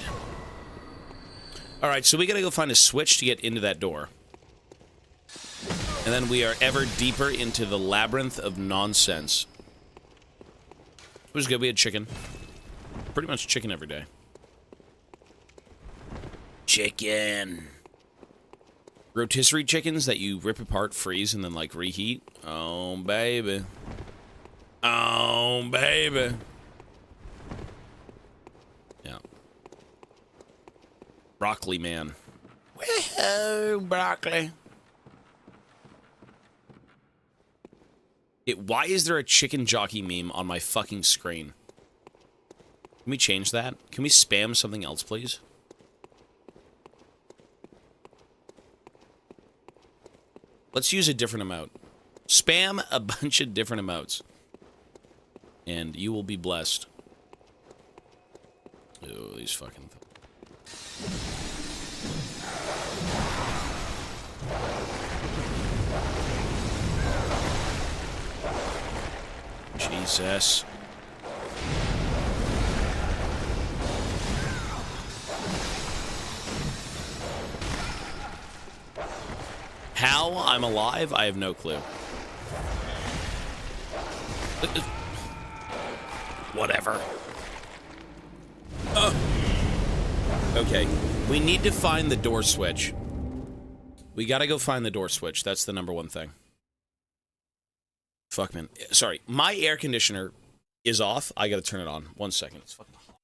Alright, so we gotta go find a switch to get into that door. And then we are ever deeper into the labyrinth of nonsense. It was good, we had chicken. Pretty much chicken every day. Chicken. Rotisserie chickens that you rip apart, freeze, and then, like, reheat. Oh, baby. Oh, baby. Yeah. Broccoli man. Woohoo, broccoli. Why is there a chicken jockey meme on my fucking screen? Can we change that? Can we spam something else, please? Let's use a different emote. Spam a bunch of different emotes. And you will be blessed. Oh, these fucking... Jesus. How I'm alive, I have no clue. Whatever. Okay, we need to find the door switch. We gotta go find the door switch. That's the number one thing. Fuck, man. Sorry, my air conditioner is off. I gotta turn it on. 1 second. It's fucking hot.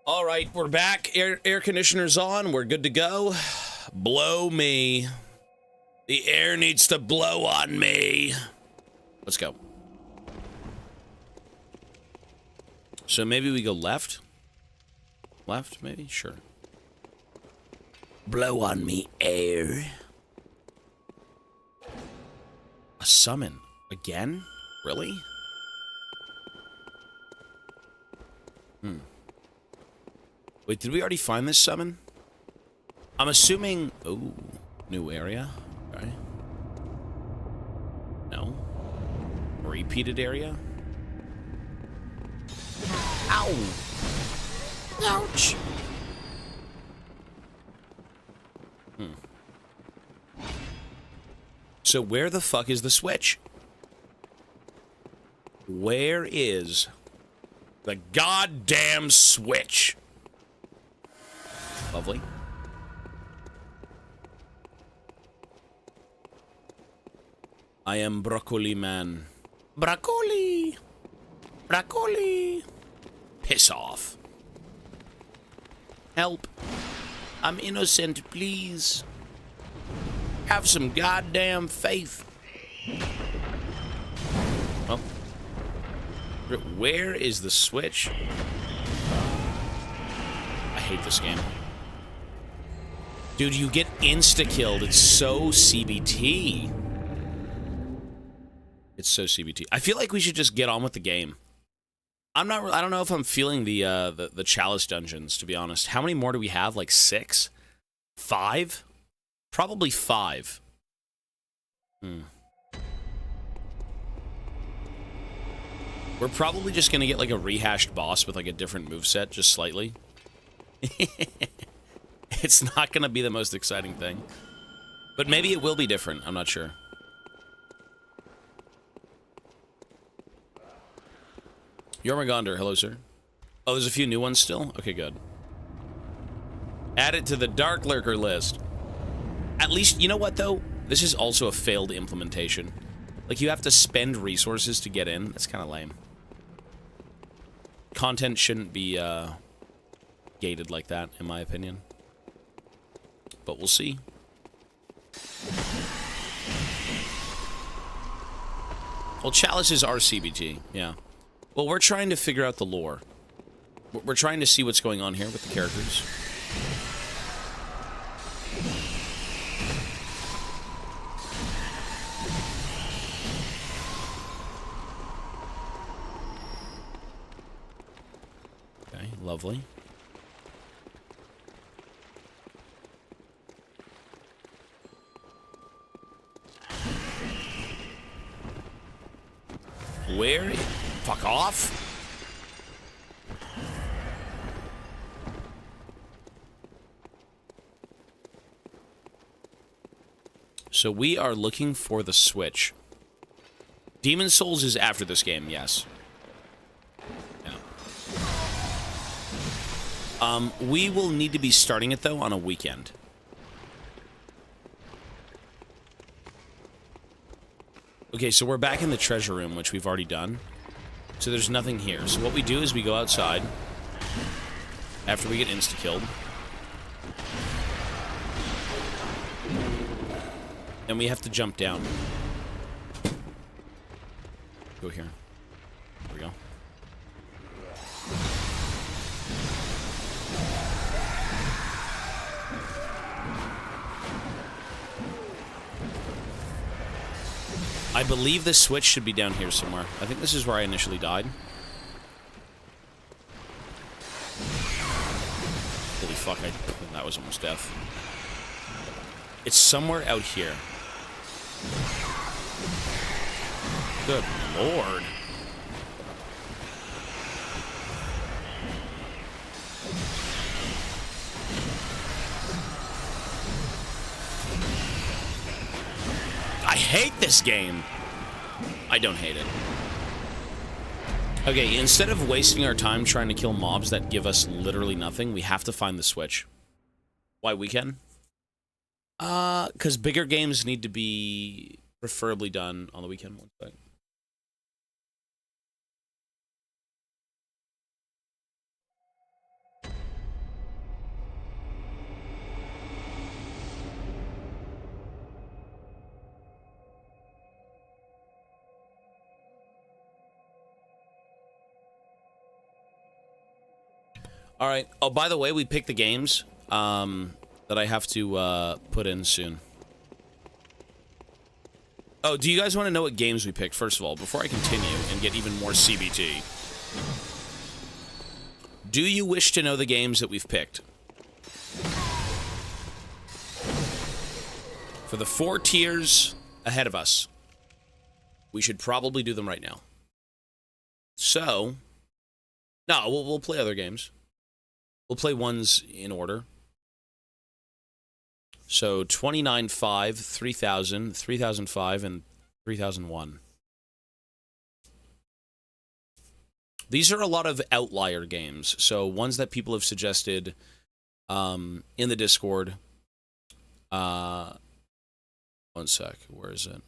All right, we're back. Air conditioner's on. We're good to go. Blow me. The air needs to blow on me. Let's go. So maybe we go left? Left, maybe? Sure. Blow on me, air. A summon. Again? Really? Wait, did we already find this summon? I'm assuming... Oh, new area. Okay. No. Repeated area? Ow! Ouch! So where the fuck is the switch? Where is the goddamn switch? Lovely. I am broccoli man. Broccoli! Broccoli! Piss off. Help. I'm innocent, please. Have some goddamn faith. Oh. Where is the switch? I hate this game. Dude, you get insta-killed. It's so CBT. It's so CBT. I feel like we should just get on with the game. I don't know if I'm feeling the chalice dungeons, to be honest. How many more do we have? Like 6? 5? Probably 5. We're probably just gonna get like a rehashed boss with like a different moveset, just slightly. It's not gonna be the most exciting thing. But maybe it will be different, I'm not sure. Yormagonder, hello sir. Oh, there's a few new ones still? Okay, good. Add it to the Dark Lurker list. At least, you know what though? This is also a failed implementation. Like, you have to spend resources to get in. That's kind of lame. Content shouldn't be, gated like that, in my opinion. But we'll see. Well, chalices are CBT, yeah. Well, we're trying to figure out the lore. We're trying to see what's going on here with the characters. Okay, lovely. Where? Fuck off. So we are looking for the switch. Demon Souls is after this game, yes. Yeah. We will need to be starting it, though, on a weekend. Okay, so we're back in the treasure room, which we've already done. So there's nothing here. So what we do is we go outside after we get insta-killed. And we have to jump down. Go here. There we go. I believe this switch should be down here somewhere. I think this is where I initially died. Holy fuck, that was almost death. It's somewhere out here. Good lord. I hate this game. I don't hate it. Okay, instead of wasting our time trying to kill mobs that give us literally nothing, we have to find the switch. Why weekend? Because bigger games need to be preferably done on the weekend. One sec. All right. Oh, by the way, we picked the games that I have to put in soon. Oh, do you guys want to know what games we picked, first of all, before I continue and get even more CBT? Do you wish to know the games that we've picked? For the 4 tiers ahead of us, we should probably do them right now. So, no, we'll play other games. We'll play ones in order. So 29.5, 3,000, 3005, and 3001. These are a lot of outlier games. So ones that people have suggested in the Discord. One sec. Where is it?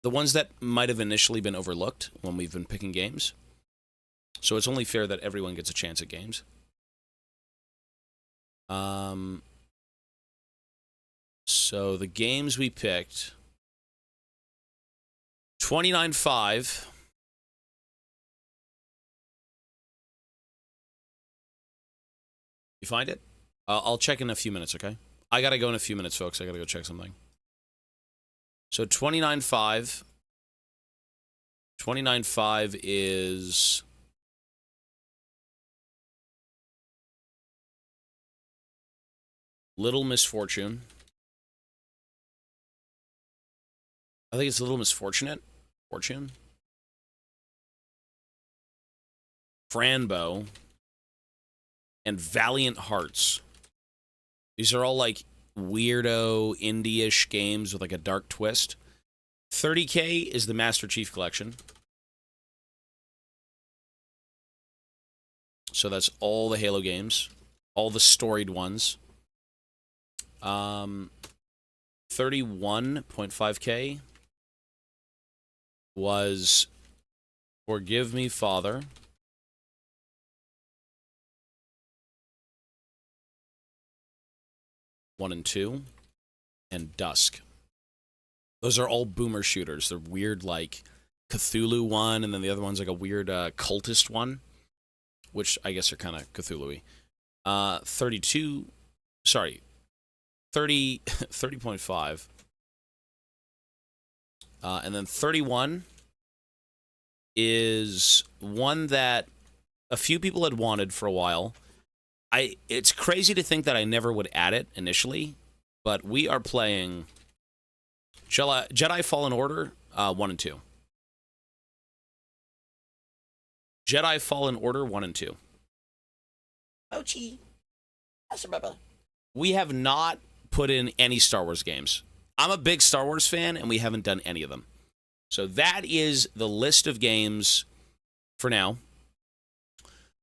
The ones that might have initially been overlooked when we've been picking games. So it's only fair that everyone gets a chance at games. So the games we picked, 29.5. You find it? I'll check in a few minutes, okay? I gotta go in a few minutes, folks. I gotta go check something. So 29.5. 29.5 is... Little Misfortune. I think it's a Little Misfortunate. Fortune. Franbo. And Valiant Hearts. These are all like weirdo indie-ish games with like a dark twist. 30K is the Master Chief Collection. So that's all the Halo games. All the storied ones. 31.5K was Forgive Me, Father. One and 2, and Dusk. Those are all boomer shooters. They're weird, like Cthulhu one, and then the other one's like a weird cultist one, which I guess are kind of Cthulhu-y. 30.5. And then 31 is one that a few people had wanted for a while. It's crazy to think that I never would add it initially, but we are playing Jedi Fallen Order 1 and 2. Jedi Fallen Order 1 and 2. Mochi. That's your bubba. We have not put in any Star Wars games. I'm a big Star Wars fan, and we haven't done any of them. So that is the list of games for now.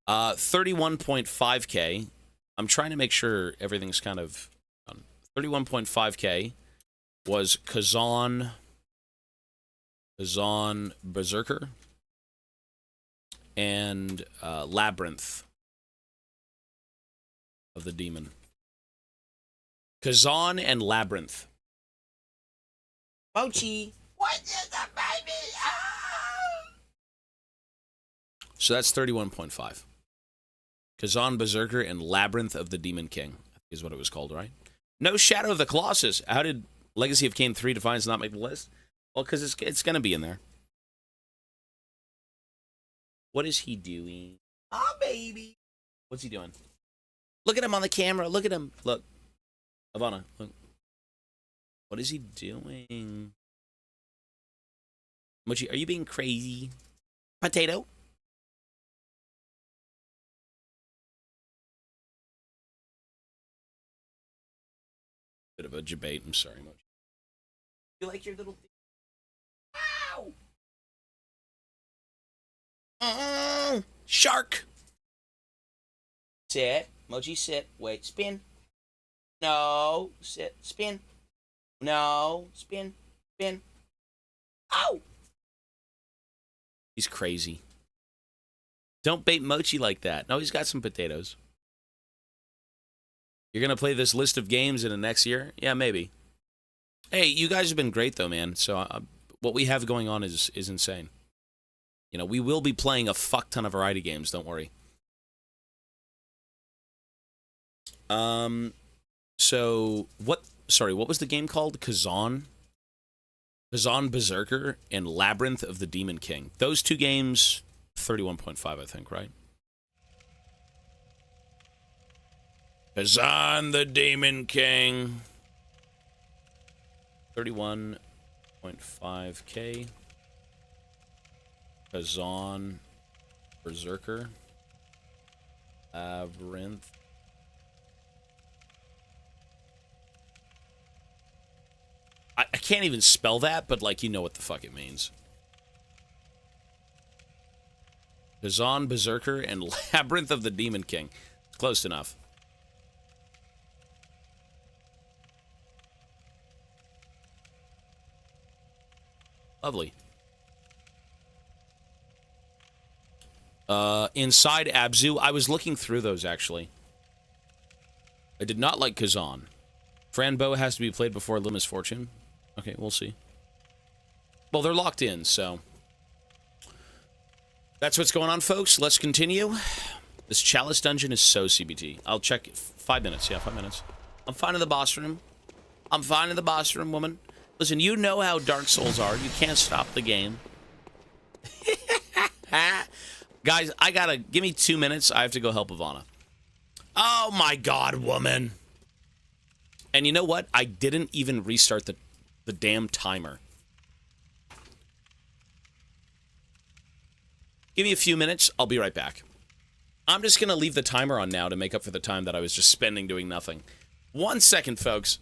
31.5K. I'm trying to make sure everything's kind of... 31.5K was Kazan Berserker and Labyrinth of the Demon. Kazan and Labyrinth. Mochi. What is the baby? Ah! So that's 31.5. Kazan Berserker and Labyrinth of the Demon King is what it was called, right? No Shadow of the Colossus. How did Legacy of Kain 3 Defiance not make the list? Well, because it's going to be in there. What is he doing? Oh, baby. What's he doing? Look at him on the camera. Look at him. Look. Ivana, look. What is he doing? Mochi, are you being crazy? Potato. Bit of a debate. I'm sorry, Mochi. You like your little... Ow! Shark! Sit. Mochi, sit. Wait. Spin. No. Sit. Spin. No. Spin. Spin. Ow! He's crazy. Don't bait Mochi like that. No, he's got some potatoes. You're going to play this list of games in the next year? Yeah, maybe. Hey, you guys have been great, though, man. So what we have going on is insane. You know, we will be playing a fuck ton of variety games, don't worry. So what was the game called? Kazan Berserker and Labyrinth of the Demon King. Those two games, 31.5, I think, right? Kazan the Demon King. 31.5K. Kazan Berserker. Labyrinth. I can't even spell that, but, like, you know what the fuck it means. Kazan Berserker and Labyrinth of the Demon King. Close enough. Lovely. Inside Abzu, I was looking through those, actually. I did not like Kazan. Franbo has to be played before Lima's Fortune. Okay, we'll see. Well, they're locked in, so... That's what's going on, folks. Let's continue. This Chalice dungeon is so CBT. I'll check 5 minutes. Yeah, 5 minutes. I'm finding the boss room. I'm finding the boss room, woman. Listen, you know how Dark Souls are. You can't stop the game. Guys, I gotta... Give me 2 minutes. I have to go help Ivana. Oh, my God, woman. And you know what? I didn't even restart the damn timer. Give me a few minutes. I'll be right back. I'm just going to leave the timer on now to make up for the time that I was just spending doing nothing. 1 second, folks.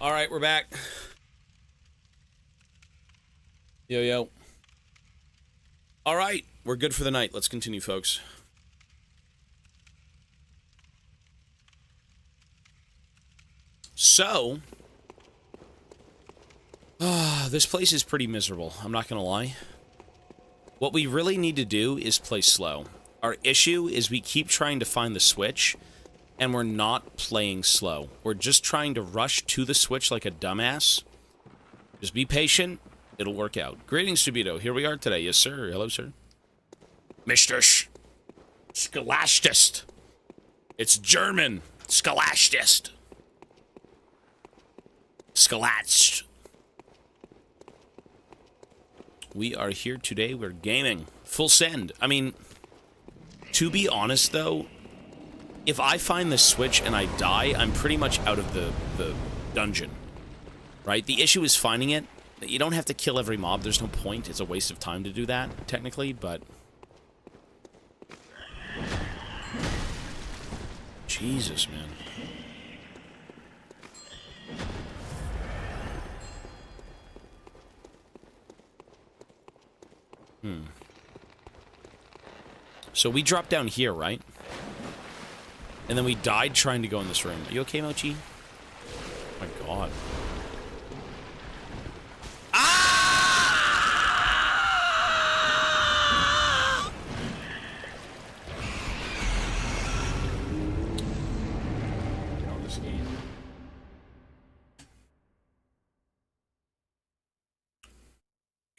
All right, we're back. Yo, yo. All right, we're good for the night. Let's continue, folks. So, this place is pretty miserable. I'm not going to lie. What we really need to do is play slow. Our issue is we keep trying to find the switch, and we're not playing slow. We're just trying to rush to the switch like a dumbass. Just be patient. It'll work out. Greetings, Subito. Here we are today. Yes, sir. Hello, sir. Mr. Scholastist. It's German. Scholastist. Scholatst. We are here today. We're gaming. Full send. I mean, to be honest, though, if I find the switch and I die, I'm pretty much out of the dungeon. Right? The issue is finding it. You don't have to kill every mob. There's no point. It's a waste of time to do that, technically, but... Jesus, man. So we dropped down here, right? And then we died trying to go in this room. Are you okay, Mochi? Oh my god.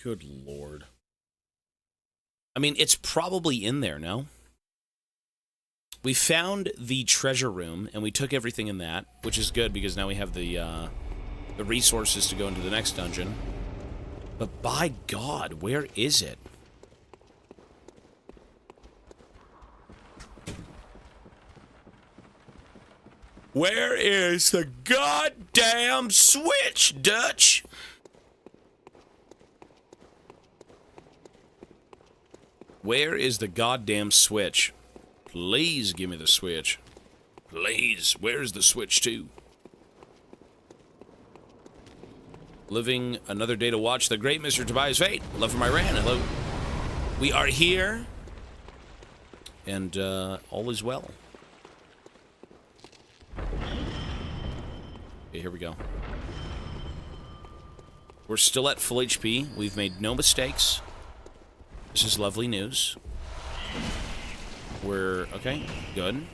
Good lord. I mean, it's probably in there, no? We found the treasure room, and we took everything in that, which is good, because now we have the resources to go into the next dungeon. But by God, where is it? Where is the goddamn switch, Dutch? Where is the goddamn switch? Please give me the switch. Please, where's the switch to? Living another day to watch the great Mr. Tobias Fate. Love from Iran. Hello. We are here. And all is well. Okay, here we go. We're still at full HP. We've made no mistakes. This is lovely news. We're... okay, good.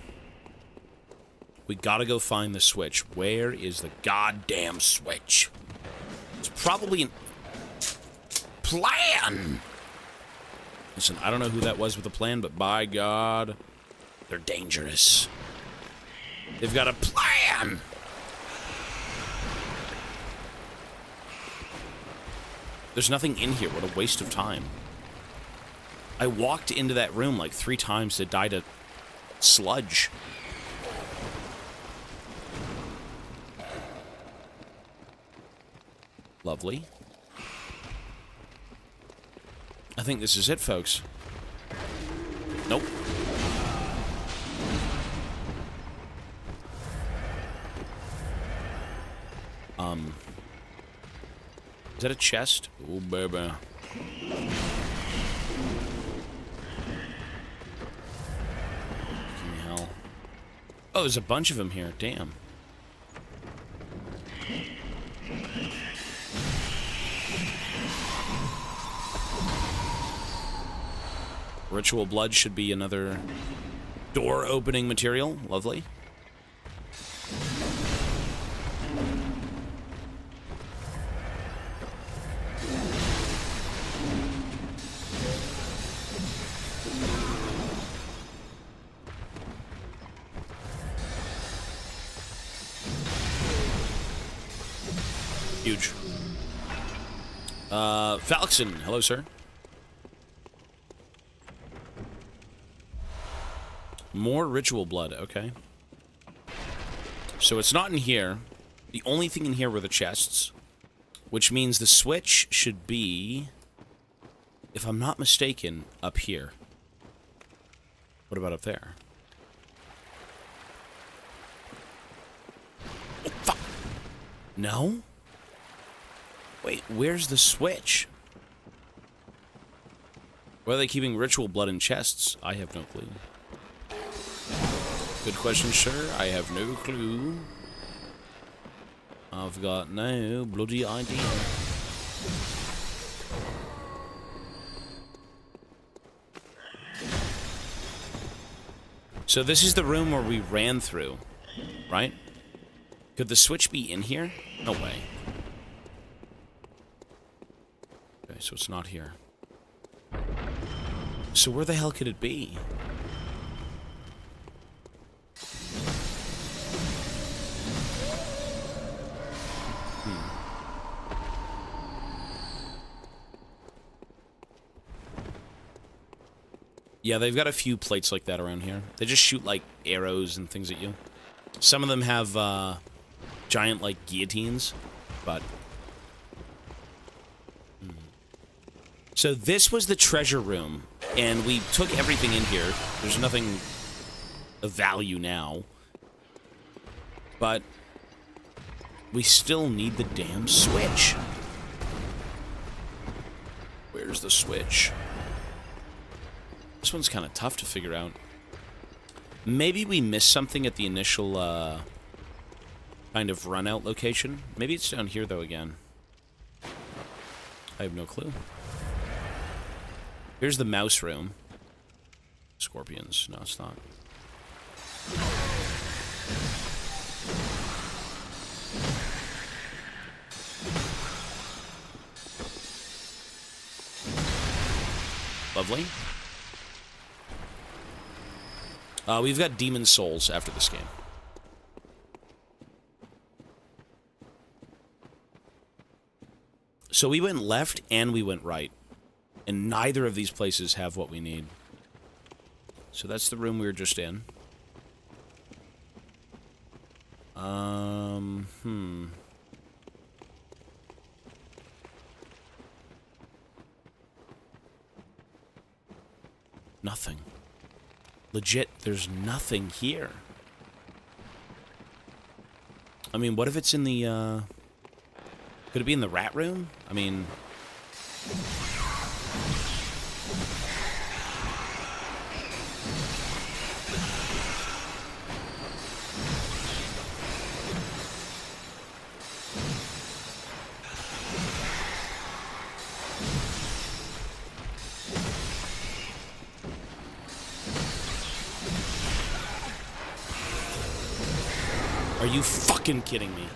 We gotta go find the switch. Where is the goddamn switch? It's probably an... plan! Listen, I don't know who that was with the plan, but by God, they're dangerous. They've got a plan! There's nothing in here. What a waste of time. I walked into that room like 3 times to die to sludge. Lovely. I think this is it, folks. Nope. Is that a chest? Oh, baby. Oh, there's a bunch of them here. Damn. Ritual blood should be another door opening material. Lovely. Huge. Falxon, hello, sir. More ritual blood, okay. So it's not in here. The only thing in here were the chests, which means the switch should be, if I'm not mistaken, up here. What about up there? Oh, fuck. No? Wait, where's the switch? Why are they keeping ritual blood in chests? I have no clue. Good question, sir. I have no clue. I've got no bloody idea. So this is the room where we ran through, right? Could the switch be in here? No way. Okay, so it's not here. So where the hell could it be? Yeah, they've got a few plates like that around here. They just shoot, like, arrows and things at you. Some of them have, giant, like, guillotines, but... So this was the treasure room, and we took everything in here. There's nothing of value now. But we still need the damn switch. Where's the switch? This one's kind of tough to figure out. Maybe we missed something at the initial, kind of run-out location. Maybe it's down here, though, again. I have no clue. Here's the mouse room. Scorpions. No, it's not. Lovely. We've got demon souls after this game. So we went left and we went right. And neither of these places have what we need. So that's the room we were just in. Nothing. Legit, there's nothing here. I mean, what if it's in the, could it be in the rat room? I mean... Are you fucking kidding me?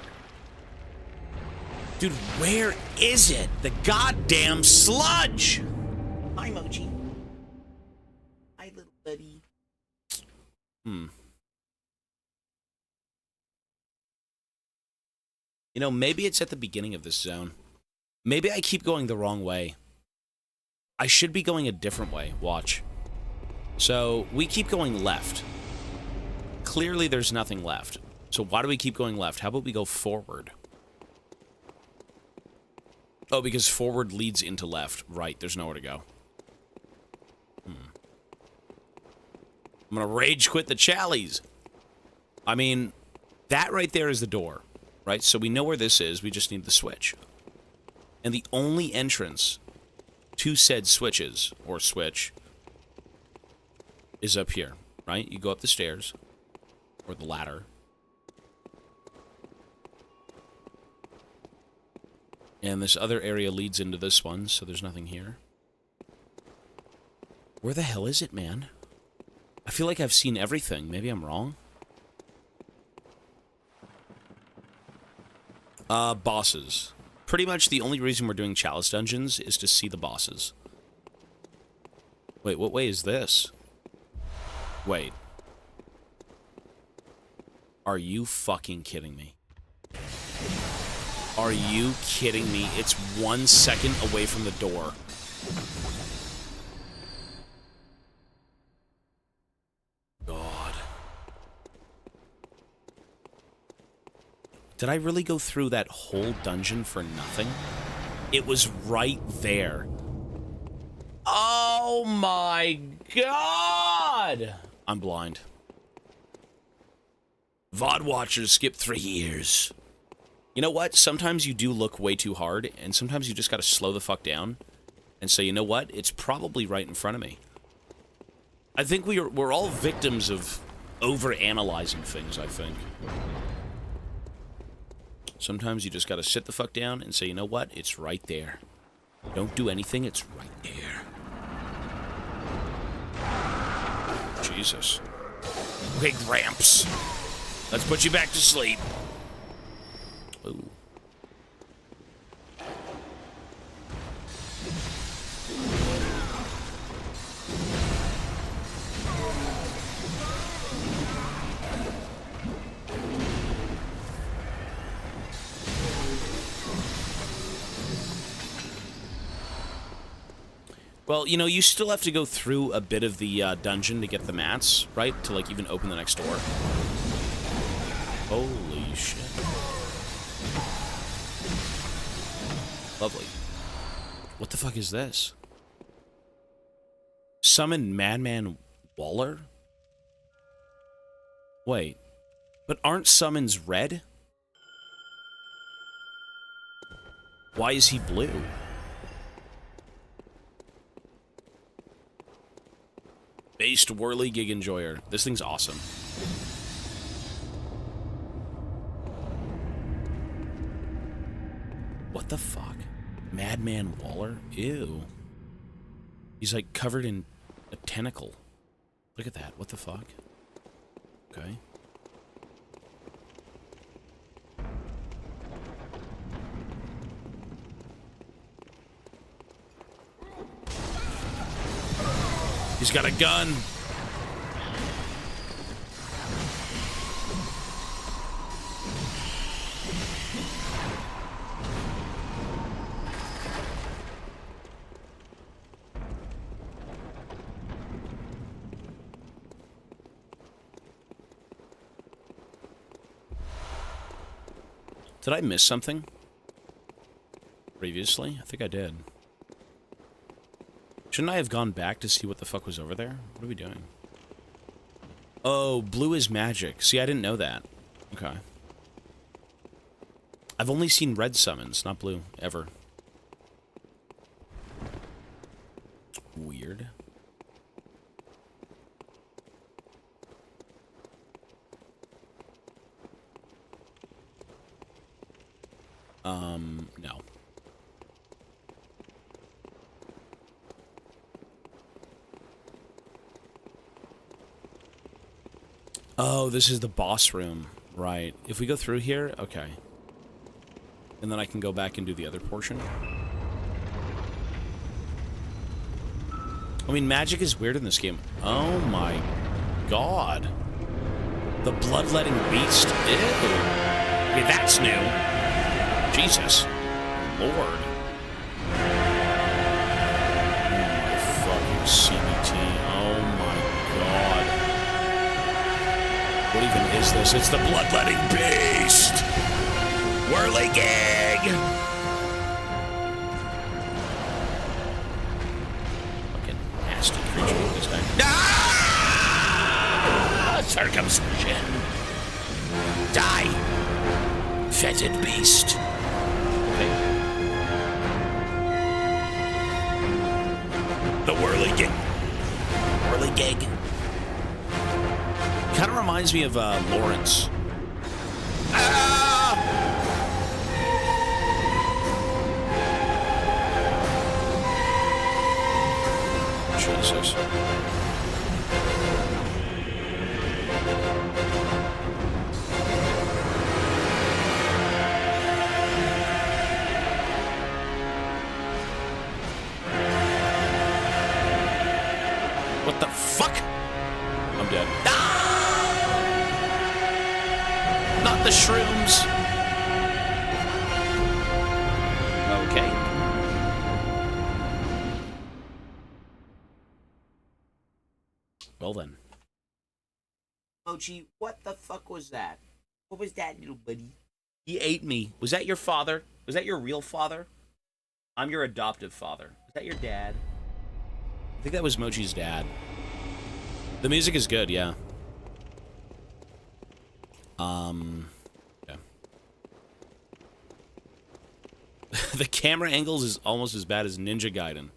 Dude, where is it? The goddamn sludge! Hi, Mochi. Hi, little buddy. You know, maybe it's at the beginning of this zone. Maybe I keep going the wrong way. I should be going a different way. Watch. So, we keep going left. Clearly, there's nothing left. So why do we keep going left? How about we go forward? Oh, because forward leads into left. Right, there's nowhere to go. I'm gonna rage quit the Challies. I mean, that right there is the door, right? So we know where this is. We just need the switch. And the only entrance to said switches, or switch, is up here, right? You go up the stairs, or the ladder. And this other area leads into this one, so there's nothing here. Where the hell is it, man? I feel like I've seen everything. Maybe I'm wrong. Bosses. Pretty much the only reason we're doing Chalice Dungeons is to see the bosses. Wait, what way is this? Wait. Are you fucking kidding me? Are you kidding me? It's 1 second away from the door. God. Did I really go through that whole dungeon for nothing? It was right there. Oh my God! I'm blind. VOD watchers skip 3 years. You know what? Sometimes you do look way too hard, and sometimes you just gotta slow the fuck down and say, you know what? It's probably right in front of me. I think we're all victims of over-analyzing things, I think. Sometimes you just gotta sit the fuck down and say, you know what? It's right there. Don't do anything, it's right there. Jesus. Okay, Gramps. Let's put you back to sleep. Ooh. Well, you know, you still have to go through a bit of the dungeon to get the mats, right? To, like, even open the next door. Holy shit. Lovely. What the fuck is this? Summon Madman Waller? Wait. But aren't summons red? Why is he blue? Based Whirly Gig Enjoyer. This thing's awesome. What the fuck? Madman Waller? Ew. He's like covered in a tentacle. Look at that. What the fuck? Okay. He's got a gun. Did I miss something previously? I think I did. Shouldn't I have gone back to see what the fuck was over there? What are we doing? Oh, blue is magic. See, I didn't know that. Okay. I've only seen red summons, not blue, ever. Weird. No. Oh, this is the boss room. Right. If we go through here, okay. And then I can go back and do the other portion. I mean, magic is weird in this game. Oh my god. The bloodletting beast? Ew. Okay, that's new. Jesus. Lord. Oh my fucking CBT. Oh my god. What even is this? It's the bloodletting beast! Whirligig! Fucking nasty creature this guy. Ah! Circumcision! Die! Fetid beast! Okay. The Whirligig. Whirligig. Kind of reminds me of Lawrence. Ah! Jesus. What the fuck? I'm dead. Ah! Not the shrooms. Okay. Well then. Mochi, what the fuck was that? What was that, little buddy? He ate me. Was that your father? Was that your real father? I'm your adoptive father. Was that your dad? I think that was Mochi's dad. The music is good, yeah. Yeah. The camera angles is almost as bad as Ninja Gaiden.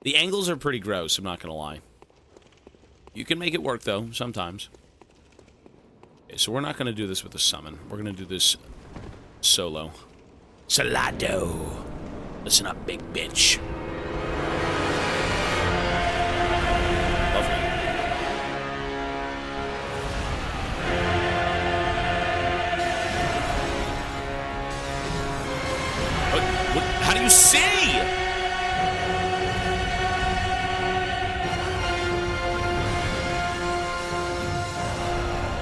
The angles are pretty gross, I'm not going to lie. You can make it work, though, sometimes. Okay, so we're not going to do this with a summon. We're going to do this solo. Salado. Listen up, big bitch. Lovely. How do you see?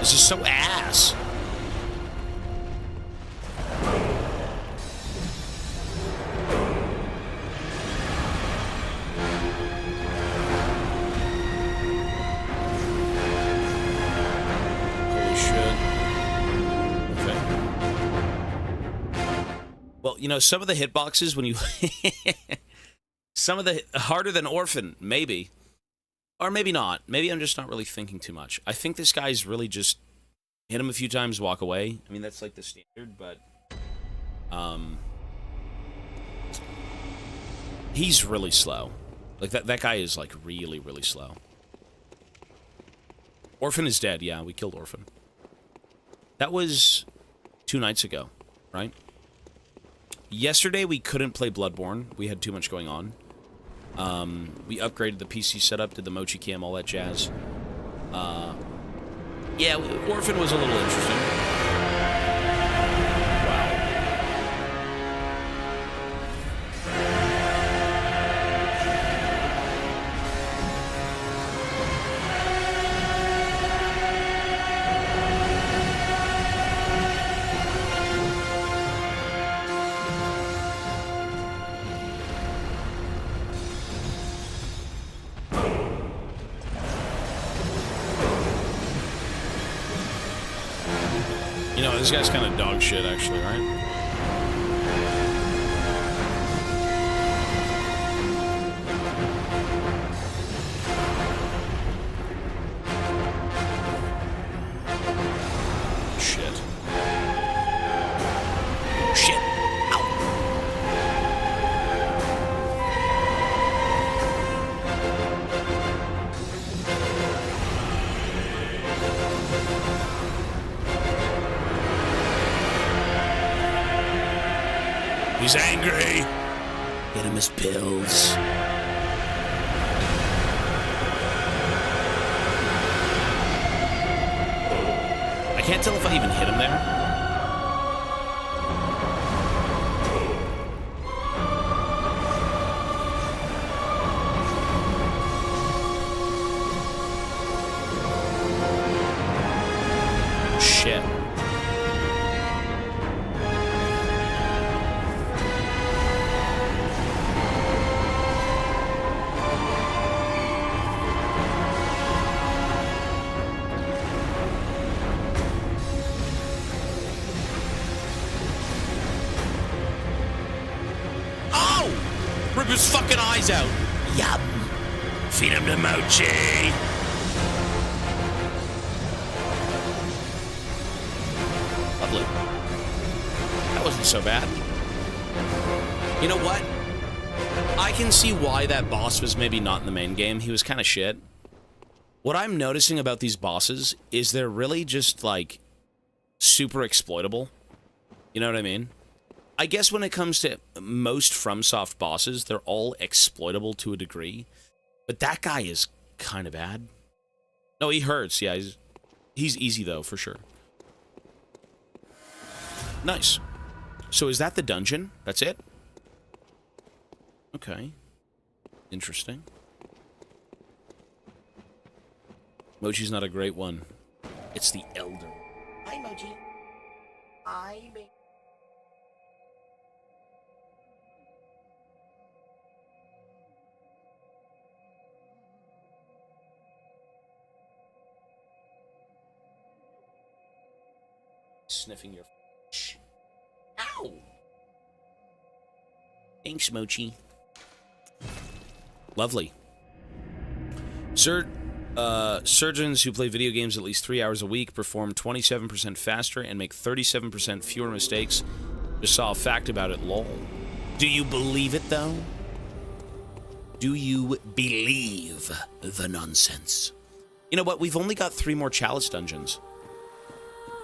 This is so ass. Holy shit. Okay. Well, you know, some of the hitboxes when you... some of the... Harder than Orphan, maybe. Or maybe not. Maybe I'm just not really thinking too much. I think this guy's really just hit him a few times, walk away. I mean, that's like the standard, but... he's really slow. Like, that guy is, like, really, really slow. Orphan is dead. Yeah, we killed Orphan. That was 2 nights ago, right? Yesterday, we couldn't play Bloodborne. We had too much going on. We upgraded the PC setup, did the Mochi Cam, all that jazz. Yeah, Orphan was a little interesting. Wow. You know, this guy's kind of dog shit, actually, right? Shit. Shit. Ow. He's angry. Get him his pills. I can't tell if I even hit him there. Shit. Rip his fucking eyes out. Yum. Feed him to Mochi. Lovely. That wasn't so bad. You know what? I can see why that boss was maybe not in the main game. He was kind of shit. What I'm noticing about these bosses is they're really just, like, super exploitable. You know what I mean? I guess when it comes to most FromSoft bosses, they're all exploitable to a degree. But that guy is kind of bad. No, he hurts. Yeah, he's easy, though, for sure. Nice. So is that the dungeon? That's it? Okay. Interesting. Mochi's not a great one. It's the Elder. Hi, Mochi. Hi, baby. Sniffing your... Ow! Thanks, Mochi. Lovely. Surgeons who play video games at least 3 hours a week perform 27% faster and make 37% fewer mistakes. Just saw a fact about it, lol. Do you believe it, though? Do you believe the nonsense? You know what? We've only got 3 more chalice dungeons.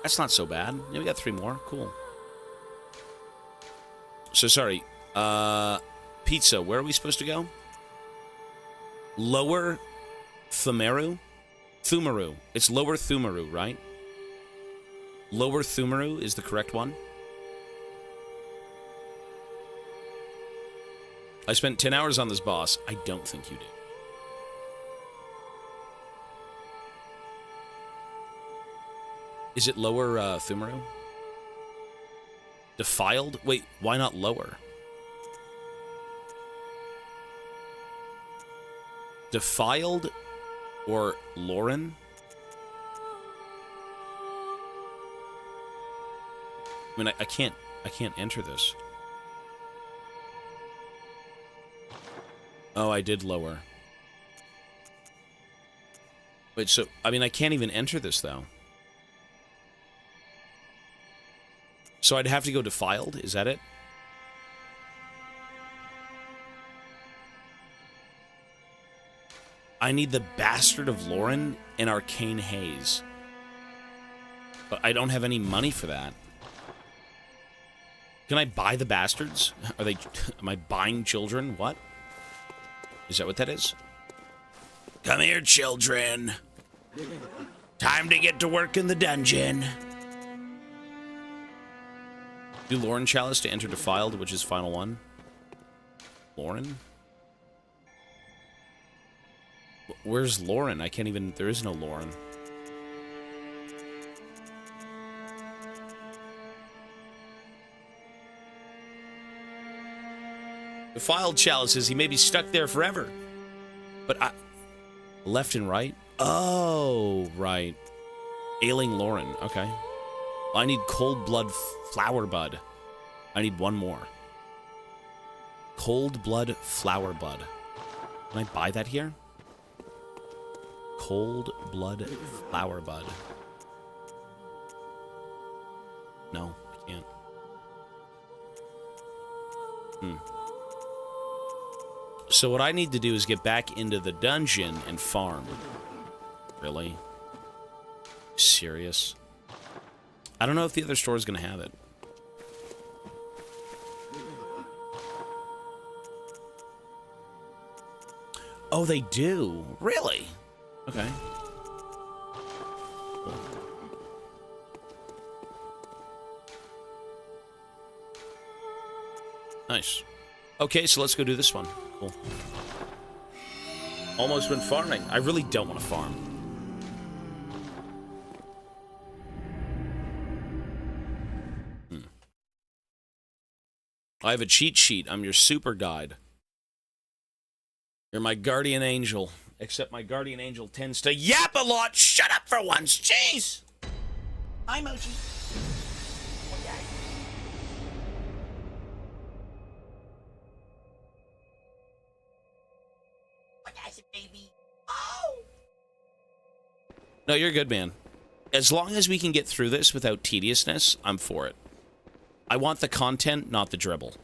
That's not so bad. Yeah, we got 3 more. Cool. So, sorry. Pizza, where are we supposed to go? Lower Thumeru? Thumeru. It's Lower Thumeru, right? Lower Thumeru is the correct one. I spent 10 hours on this boss. I don't think you did. Is it Lower Thumeru? Defiled? Wait, why not lower? Defiled or Lauren? I mean, I can't enter this. Oh, I did lower. Wait, so, I mean, I can't even enter this, though. So I'd have to go defiled? Is that it? I need the Bastard of Lauren and Arcane Haze. But I don't have any money for that. Can I buy the bastards? Are they... Am I buying children? What? Is that what that is? Come here, children. Time to get to work in the dungeon. Do Lauren Chalice to enter Defiled, which is final one. Lauren? Where's Lauren? I can't even... There is no Lauren. Defiled chalices, he may be stuck there forever. But I... Left and right? Oh, right. Ailing Lauren, okay. I need Cold Blood Flower Bud. I need one more. Cold Blood Flower Bud. Can I buy that here? Cold Blood Flower Bud. No, I can't. So what I need to do is get back into the dungeon and farm. Really? Serious? I don't know if the other store is going to have it. Oh, they do? Really? Okay. Cool. Nice. Okay, so let's go do this one. Cool. Almost went farming. I really don't want to farm. I have a cheat sheet. I'm your super guide. You're my guardian angel. Except my guardian angel tends to yap a lot. Shut up for once. Jeez. Hi, Mochi. Baby. Oh. No, you're good, man. As long as we can get through this without tediousness, I'm for it. I want the content, not the dribble.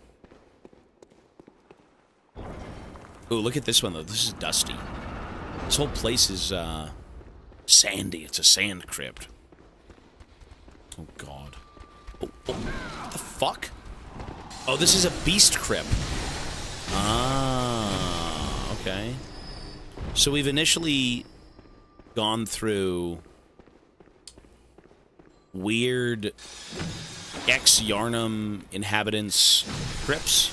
Ooh, look at this one, though. This is dusty. This whole place is, sandy. It's a sand crypt. Oh, God. Oh, what the fuck? Oh, this is a beast crypt. Ah, okay. So we've initially gone through weird ex-Yarnum inhabitants crypts,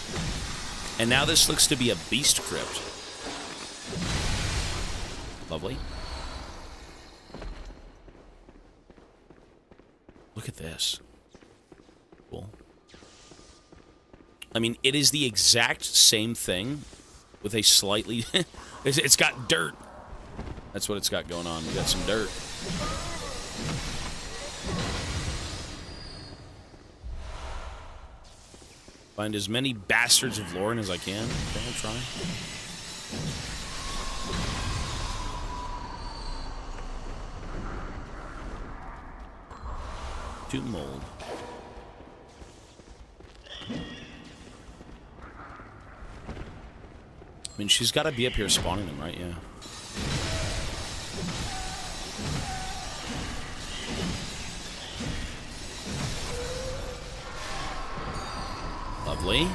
and now this looks to be a beast crypt. Lovely. Look at this. Cool. I mean, it is the exact same thing with a slightly... It's got dirt. That's what it's got going on. We got some dirt. Find as many bastards of Lauren as I can. Okay, I'll try. Two mold. mean, she's got to be up here spawning them, right? Yeah. Lovely.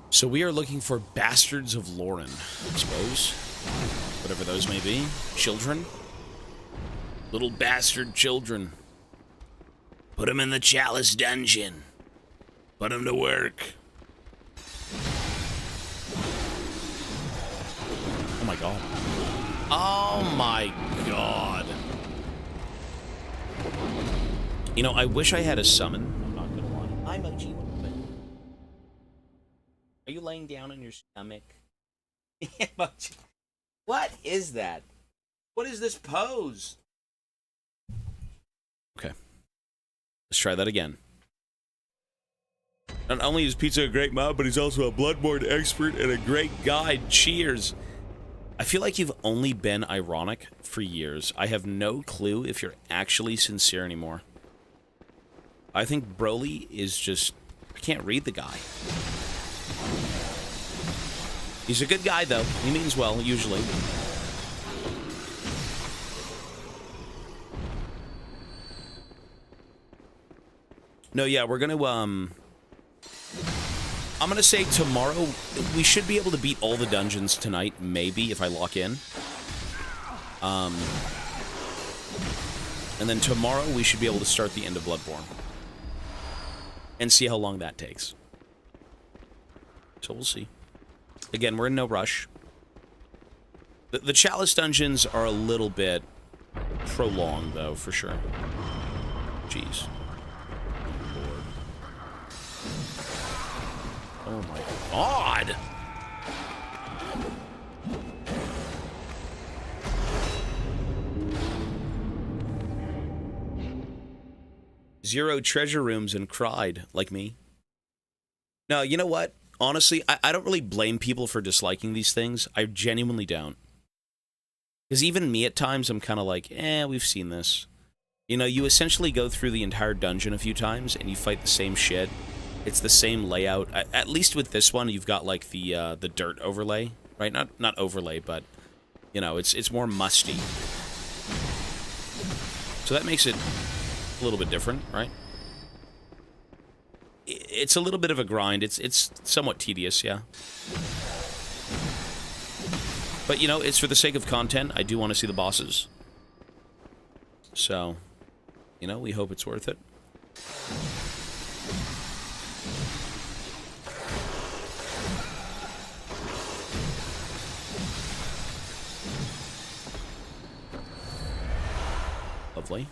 So we are looking for bastards of Lauren, I suppose. Whatever those may be. Children. Little bastard children. Put him in the Chalice dungeon. Put him to work. Oh my god. Oh my god. You know, I wish I had a summon. I'm not gonna lie. I'm Mochi. Are you laying down on your stomach? What is that? What is this pose? Okay. Let's try that again. Not only is Pizza a great mod, but he's also a Bloodborne expert and a great guide. Cheers. I feel like you've only been ironic for years. I have no clue if you're actually sincere anymore. I think Broly is just... I can't read the guy. He's a good guy, though. He means well, usually. No, yeah, we're gonna, I'm gonna say tomorrow, we should be able to beat all the dungeons tonight, maybe, if I lock in. And then tomorrow, we should be able to start the end of Bloodborne. And see how long that takes. So we'll see. Again, we're in no rush. The Chalice dungeons are a little bit prolonged, though, for sure. Jeez. Oh my god! Zero treasure rooms and cried, like me. No, you know what? Honestly, I don't really blame people for disliking these things. I genuinely don't. Because even me at times, I'm kind of like, we've seen this. You know, you essentially go through the entire dungeon a few times, and you fight the same shit. It's the same layout. At least with this one, you've got, like, the dirt overlay, right? Not overlay, but, you know, it's more musty. So that makes it a little bit different, right? It's a little bit of a grind. It's somewhat tedious, yeah. But, you know, it's for the sake of content. I do want to see the bosses. So, you know, we hope it's worth it. Lovely.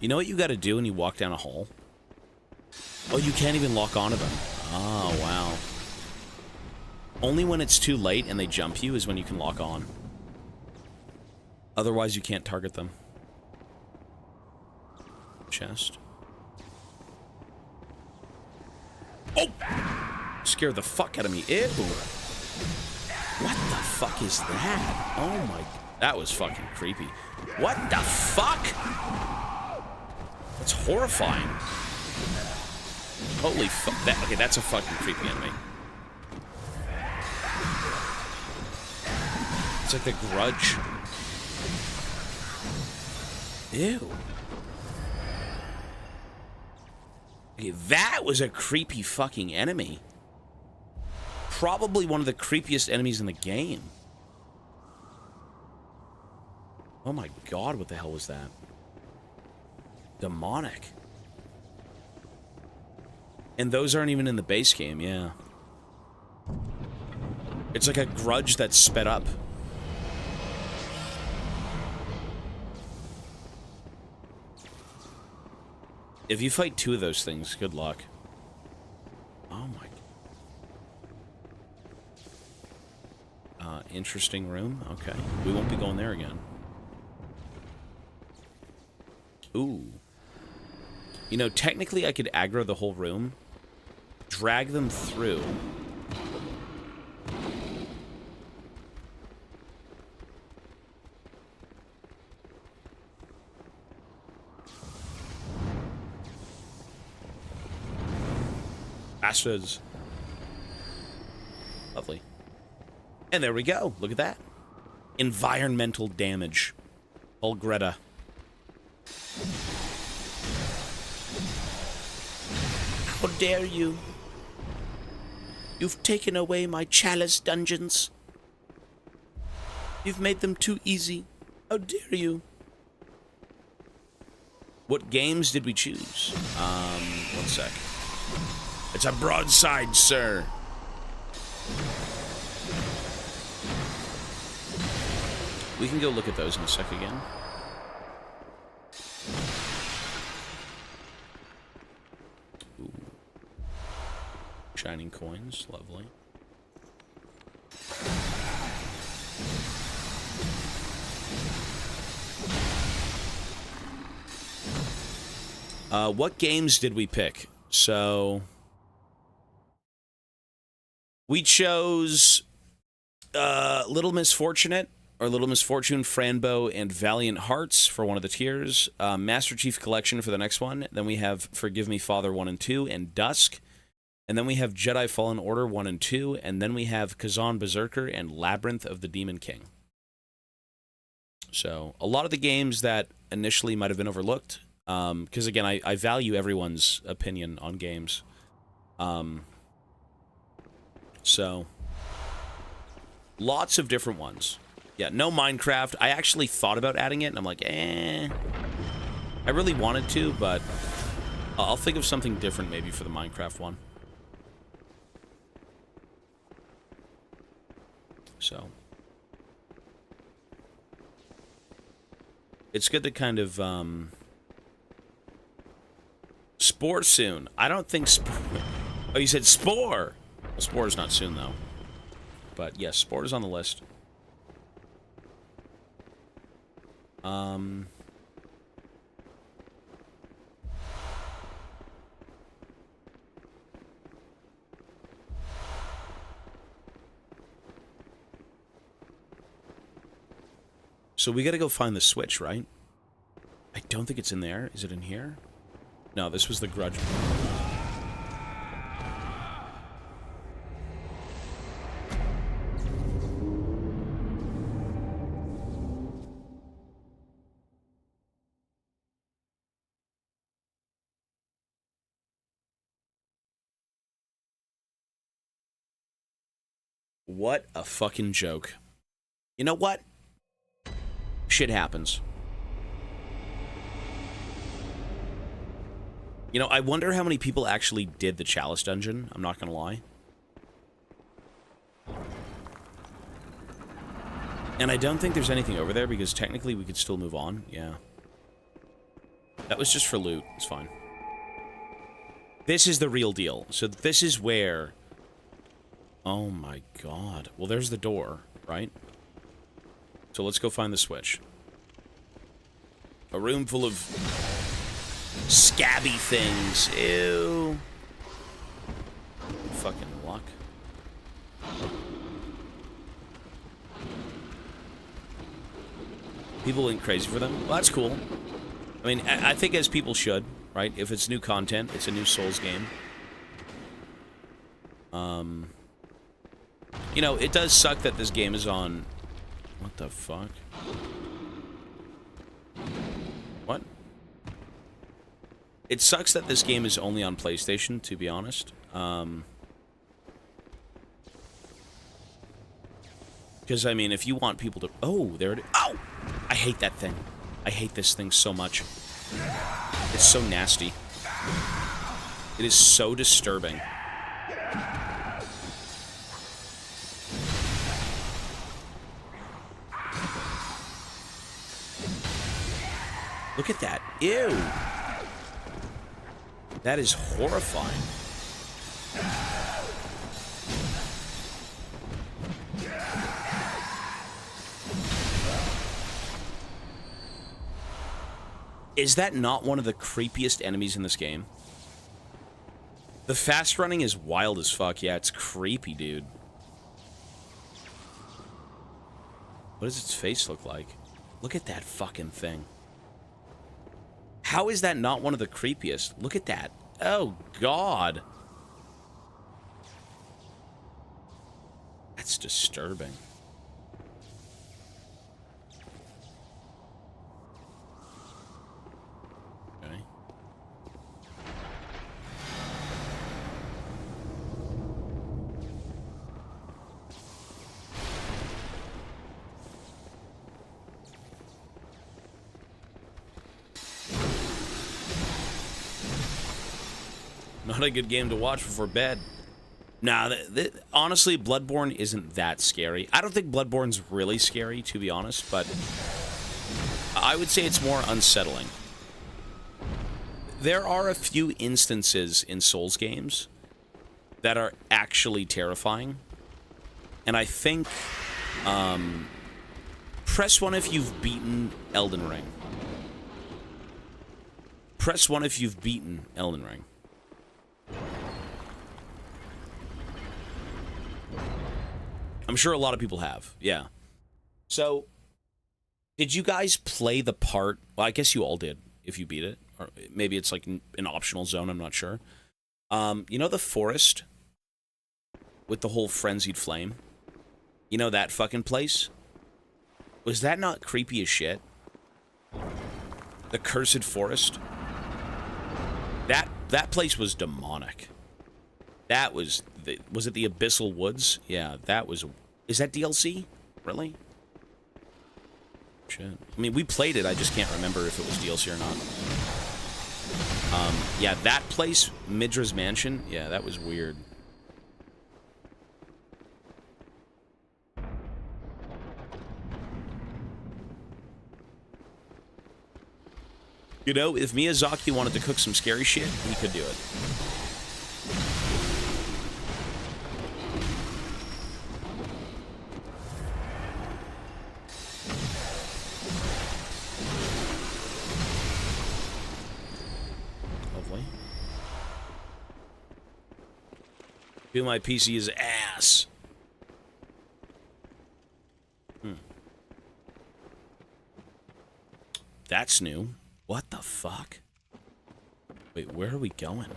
You know what you gotta do when you walk down a hall? Oh, you can't even lock onto them. Oh, wow. Only when it's too late and they jump you is when you can lock on. Otherwise, you can't target them. Chest. Oh! Scared the fuck out of me. Ew. What the fuck is that? Oh my... That was fucking creepy. What the fuck? That's horrifying. Holy fuck. Okay, that's a fucking creepy enemy. It's like the Grudge. Ew. Okay, that was a creepy fucking enemy. Probably one of the creepiest enemies in the game. Oh my god, what the hell was that? Demonic. And those aren't even in the base game, yeah. It's like a Grudge that's sped up. If you fight 2 of those things, good luck. Oh my. Interesting room. Okay. We won't be going there again. Ooh. You know, technically I could aggro the whole room, drag them through. Bastards. Lovely. And there we go. Look at that. Environmental damage. Old Greta. How dare you? You've taken away my chalice dungeons. You've made them too easy. How dare you? What games did we choose? One sec. It's a broadside, sir. We can go look at those in a sec again. Ooh. Shining coins, lovely. What games did we pick? So we chose Little Misfortunate, or Little Misfortune, Franbo, and Valiant Hearts for one of the tiers. Master Chief Collection for the next one. Then we have Forgive Me Father 1 and 2, and Dusk. And then we have Jedi Fallen Order 1 and 2, and then we have Kazan Berserker and Labyrinth of the Demon King. So, a lot of the games that initially might have been overlooked, because again, I value everyone's opinion on games. So, lots of different ones. Yeah, no Minecraft. I actually thought about adding it, and I'm like, I really wanted to, but I'll think of something different maybe for the Minecraft one. So, it's good to kind of, Spore soon. I don't think Spore... Oh, you said Spore! Well, Spore's not soon, though. But, yes, Spore's on the list. So we gotta go find the switch, right? I don't think it's in there. Is it in here? No, this was the grudge. What a fucking joke. You know what? Shit happens. You know, I wonder how many people actually did the Chalice Dungeon. I'm not gonna lie. And I don't think there's anything over there because technically we could still move on. Yeah. That was just for loot. It's fine. This is the real deal. So this is where... Oh my god. Well, there's the door, right? So let's go find the switch. A room full of scabby things. Ew. Fucking luck. People went crazy for them. Well, that's cool. I mean, I think as people should, right? If it's new content, it's a new Souls game. You know, it does suck that this game is on... What the fuck? What? It sucks that this game is only on PlayStation, to be honest. Because, I mean, if you want people to... Oh, there it is. Oh! I hate that thing. I hate this thing so much. It's so nasty. It is so disturbing. Look at that. Ew. That is horrifying. Is that not one of the creepiest enemies in this game? The fast running is wild as fuck. Yeah, it's creepy, dude. What does its face look like? Look at that fucking thing. How is that not one of the creepiest? Look at that. Oh, God. That's disturbing. Okay. Not a good game to watch before bed. Nah, honestly, Bloodborne isn't that scary. I don't think Bloodborne's really scary, to be honest, but I would say it's more unsettling. There are a few instances in Souls games that are actually terrifying, and I think, press 1 if you've beaten Elden Ring. Press 1 if you've beaten Elden Ring. I'm sure a lot of people have, yeah. So, did you guys play the part... Well, I guess you all did, if you beat it. Or maybe it's like an optional zone, I'm not sure. You know the forest? With the whole frenzied flame? You know that fucking place? Was that not creepy as shit? The Cursed Forest? That place was demonic. That was... Was it the Abyssal Woods? Yeah, that was... Is that DLC? Really? Shit. I mean, we played it, I just can't remember if it was DLC or not. Yeah, that place, Midra's Mansion, yeah, that was weird. You know, if Miyazaki wanted to cook some scary shit, he could do it. Lovely. Dude, my PC is ass. That's new. What the fuck? Wait, where are we going?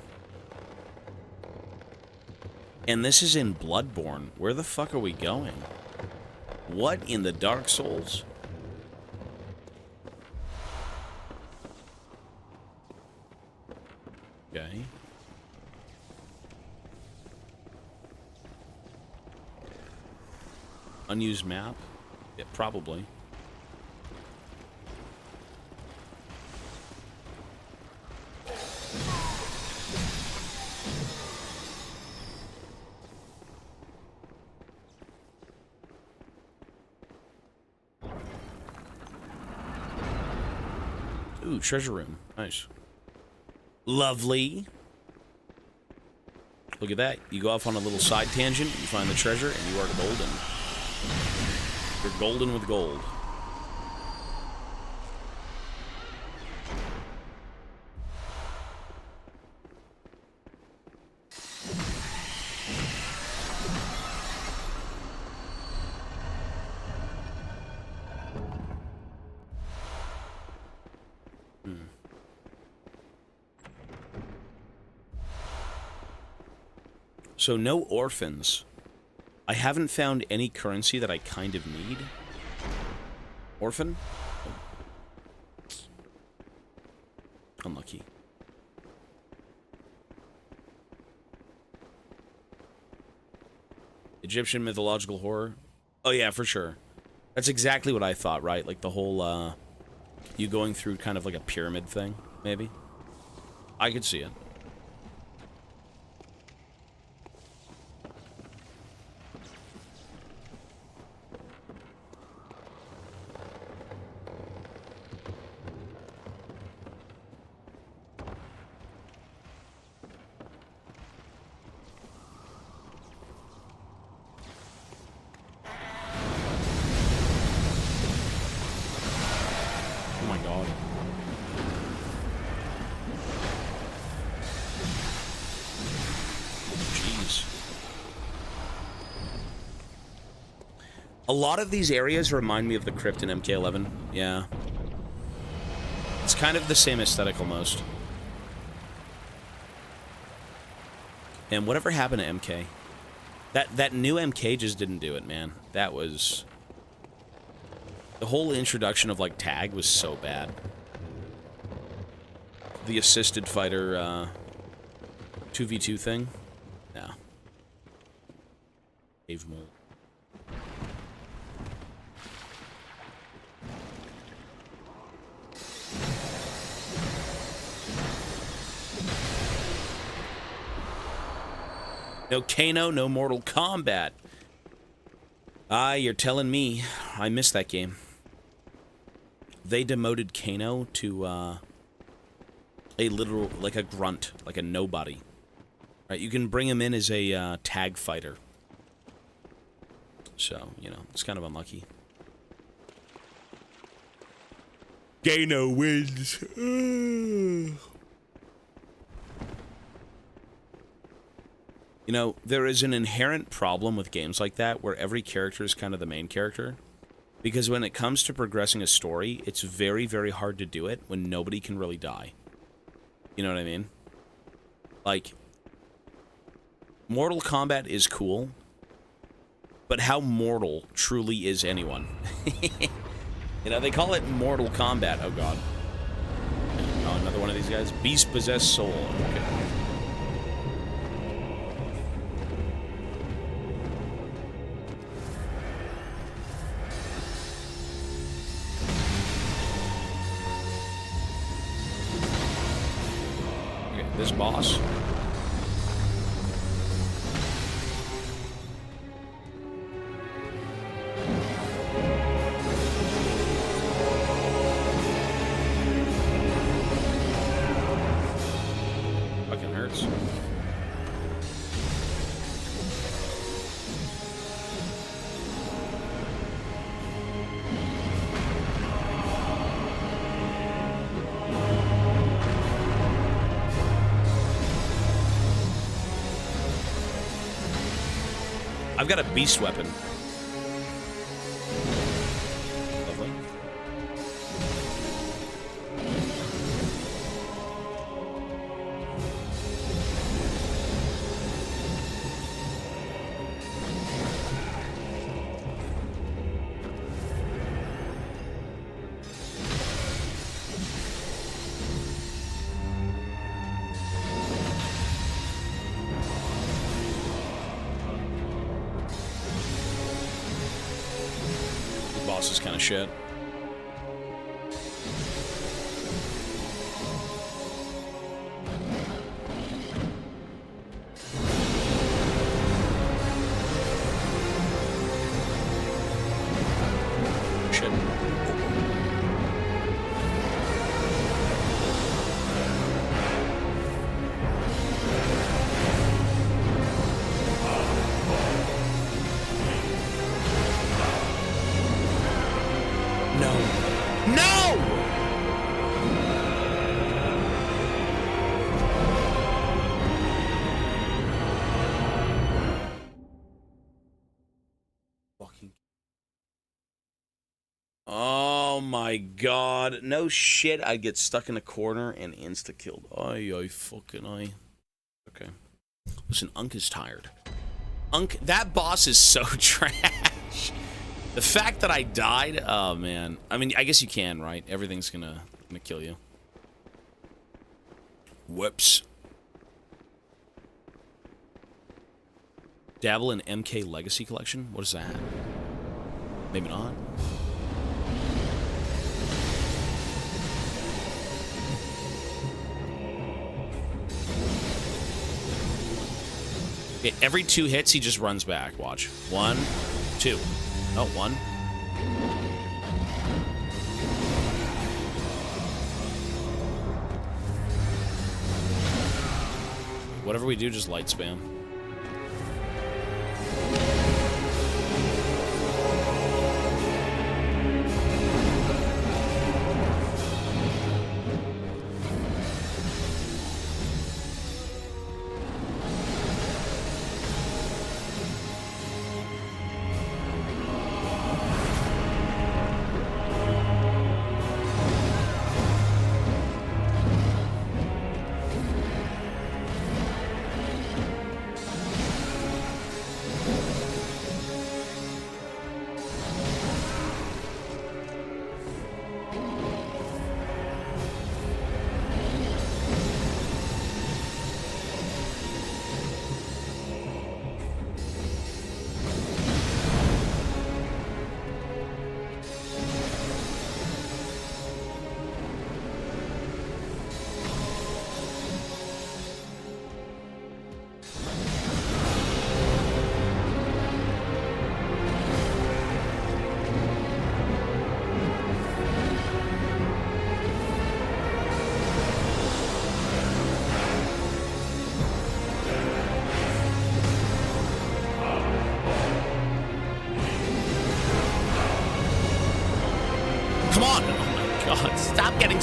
And this is in Bloodborne. Where the fuck are we going? What in the Dark Souls? Okay. Unused map? Yeah, probably. Ooh, treasure room. Nice. Lovely. Look at that. You go off on a little side tangent, you find the treasure, and you are golden. You're golden with gold. So no orphans. I haven't found any currency that I kind of need. Orphan? Oh. Unlucky. Egyptian mythological horror? Oh yeah, for sure. That's exactly what I thought, right? Like the whole, you going through kind of like a pyramid thing, maybe? I could see it. A lot of these areas remind me of the crypt in MK11. Yeah. It's kind of the same aesthetic almost. And whatever happened to MK? That new MK just didn't do it, man. That was... The whole introduction of, like, tag was so bad. The assisted fighter, 2v2 thing? No. Cave mold. No Kano, no Mortal Kombat. Ah, you're telling me. I missed that game. They demoted Kano to, a literal, like a grunt, like a nobody. Right, you can bring him in as a, tag fighter. So, you know, it's kind of unlucky. Kano wins. You know, there is an inherent problem with games like that where every character is kind of the main character. Because when it comes to progressing a story, it's very, very hard to do it when nobody can really die. You know what I mean? Like, Mortal Kombat is cool, but how mortal truly is anyone? You know, they call it Mortal Kombat. Oh, God. Oh, another one of these guys. Beast-possessed soul. Okay. This boss. Fucking hurts. I've got a beast weapon. Lovely. Boss is kind of shit. Shit. Oh my god. No shit, I'd get stuck in a corner and insta-killed. Ay, fucking ay. Okay. Listen, Unk is tired. Unk, that boss is so trash. The fact that I died, oh man. I mean, I guess you can, right? Everything's gonna kill you. Whoops. Dabble in MK Legacy Collection? What is that? Maybe not. Okay, every 2 hits, he just runs back. Watch. 1, 2. Oh, 1. Whatever we do, just light spam.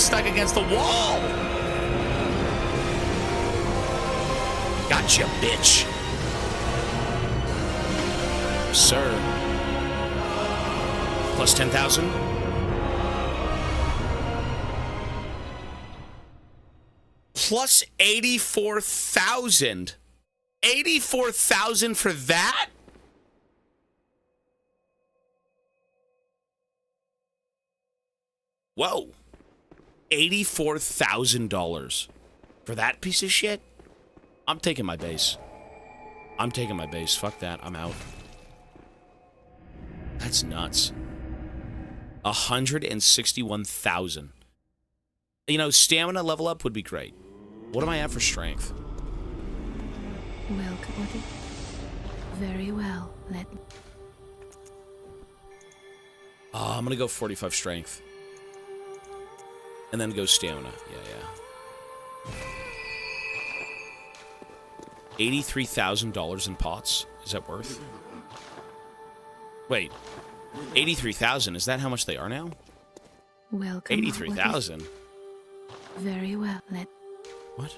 stuck against the wall. Gotcha, bitch. Sir. Plus 10,000. Plus 84,000. 84,000 for that? Whoa. $84,000 for that piece of shit? I'm taking my base. I'm taking my base. Fuck that. I'm out. That's nuts. 161,000. You know, stamina level up would be great. What am I at for strength? Well, Cody. Very well. I'm gonna go 45 strength. And then go stamina. Yeah. $83,000 in pots. Is that worth? Wait. 83,000. Is that how much they are now? Welcome. 83,000. Very well. What?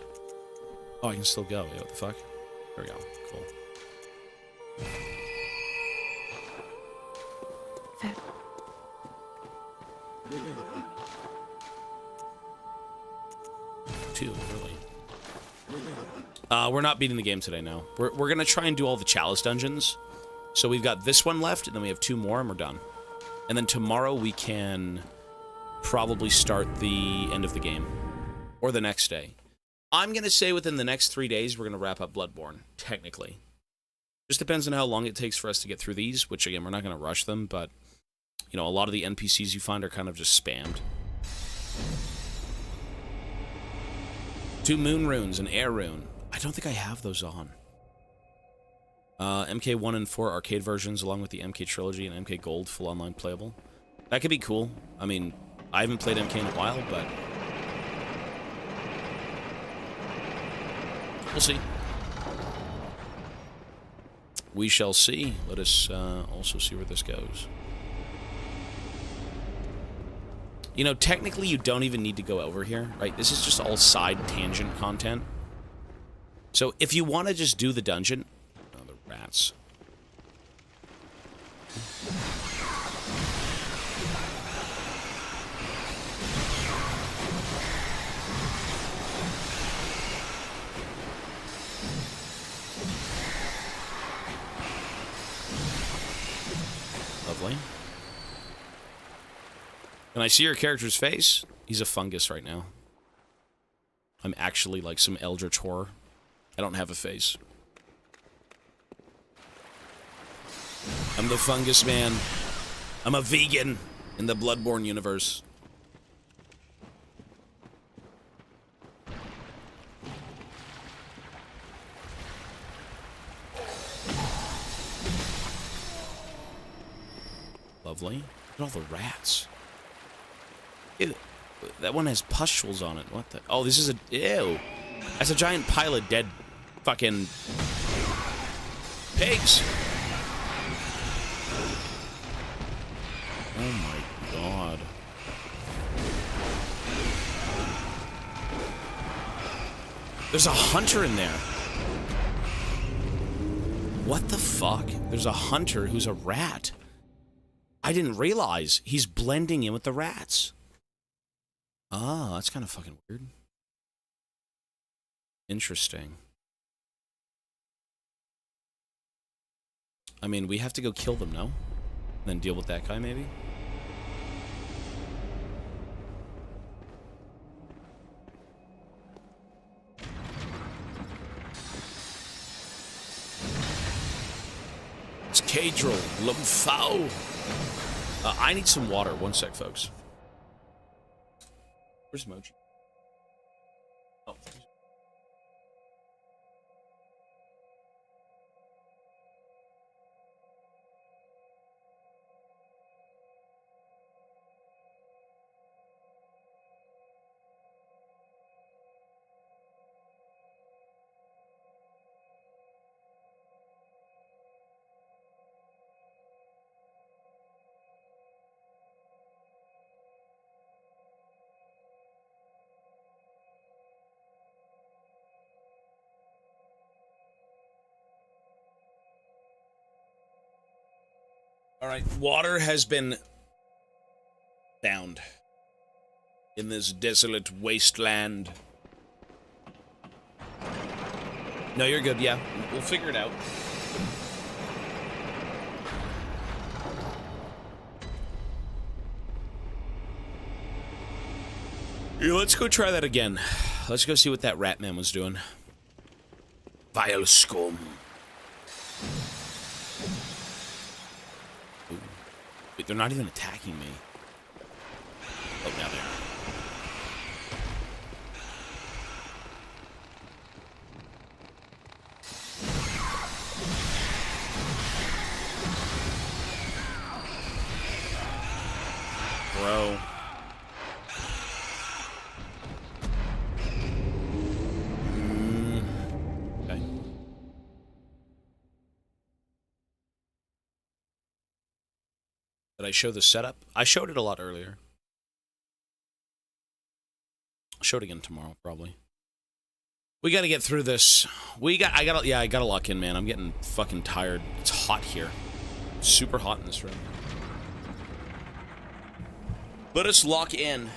Oh, I can still go. Yeah, what the fuck? There we go. Cool. Two, really. We're not beating the game today, no. We're gonna try and do all the Chalice dungeons. So we've got this one left, and then we have 2 more, and we're done. And then tomorrow we can probably start the end of the game. Or the next day. I'm gonna say within the next 3 days, we're gonna wrap up Bloodborne, technically. Just depends on how long it takes for us to get through these, which, again, we're not gonna rush them, but, you know, a lot of the NPCs you find are kind of just spammed. 2 moon runes, an air rune. I don't think I have those on. MK1 and 4 arcade versions, along with the MK Trilogy and MK Gold full online playable. That could be cool. I mean, I haven't played MK in a while, but we'll see. We shall see. Let us also see where this goes. You know, technically you don't even need to go over here, right? This is just all side tangent content. So if you want to just do the dungeon... Oh, the rats. Lovely. Can I see your character's face? He's a fungus right now. I'm actually like some eldritch horror. I don't have a face. I'm the fungus man. I'm a vegan in the Bloodborne universe. Lovely. Look at all the rats. Ew, that one has pustules on it. What the? Oh, this is a... Ew. That's a giant pile of dead fucking... pigs. Oh my god. There's a hunter in there. What the fuck? There's a hunter who's a rat. I didn't realize he's blending in with the rats. Oh, that's kind of fucking weird. Interesting. I mean, we have to go kill them, no? Then deal with that guy, maybe? It's Cadril Lumfao. I need some water. One sec, folks. Where's Mochi? Oh. All right, water has been found in this desolate wasteland. No, you're good. Yeah, we'll figure it out. Yeah, let's go try that again. Let's go see what that rat man was doing. Vile scum. Ooh. Wait, they're not even attacking me. Oh, now they are. Bro. Okay. Did I show the setup? I showed it a lot earlier. I'll show it again tomorrow, probably. We gotta get through this. I gotta lock in, man. I'm getting fucking tired. It's hot here. Super hot in this room. Let us lock in.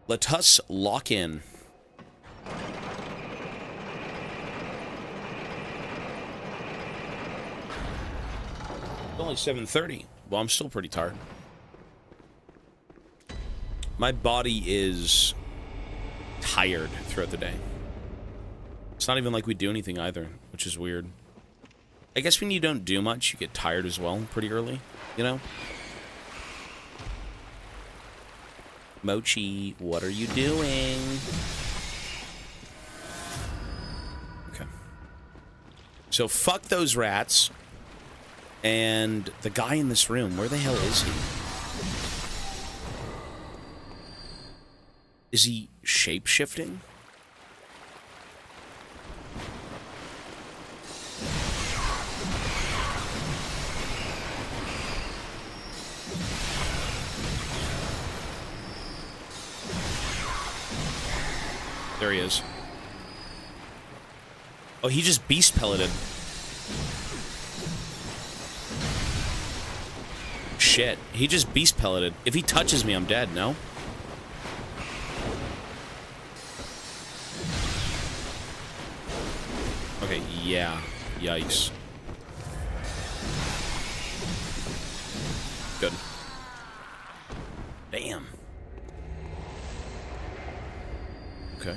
Let us lock in. It's only 7:30. Well, I'm still pretty tired. My body is tired throughout the day. It's not even like we do anything either, which is weird. I guess when you don't do much, you get tired as well pretty early, you know? Mochi, what are you doing? Okay. So fuck those rats. And the guy in this room, where the hell is he? Is he shape-shifting? There he is. Oh, he just beast pelleted. Shit, he just beast pelleted. If he touches me, I'm dead, no? Okay, yeah. Yikes. Good. Damn. Okay.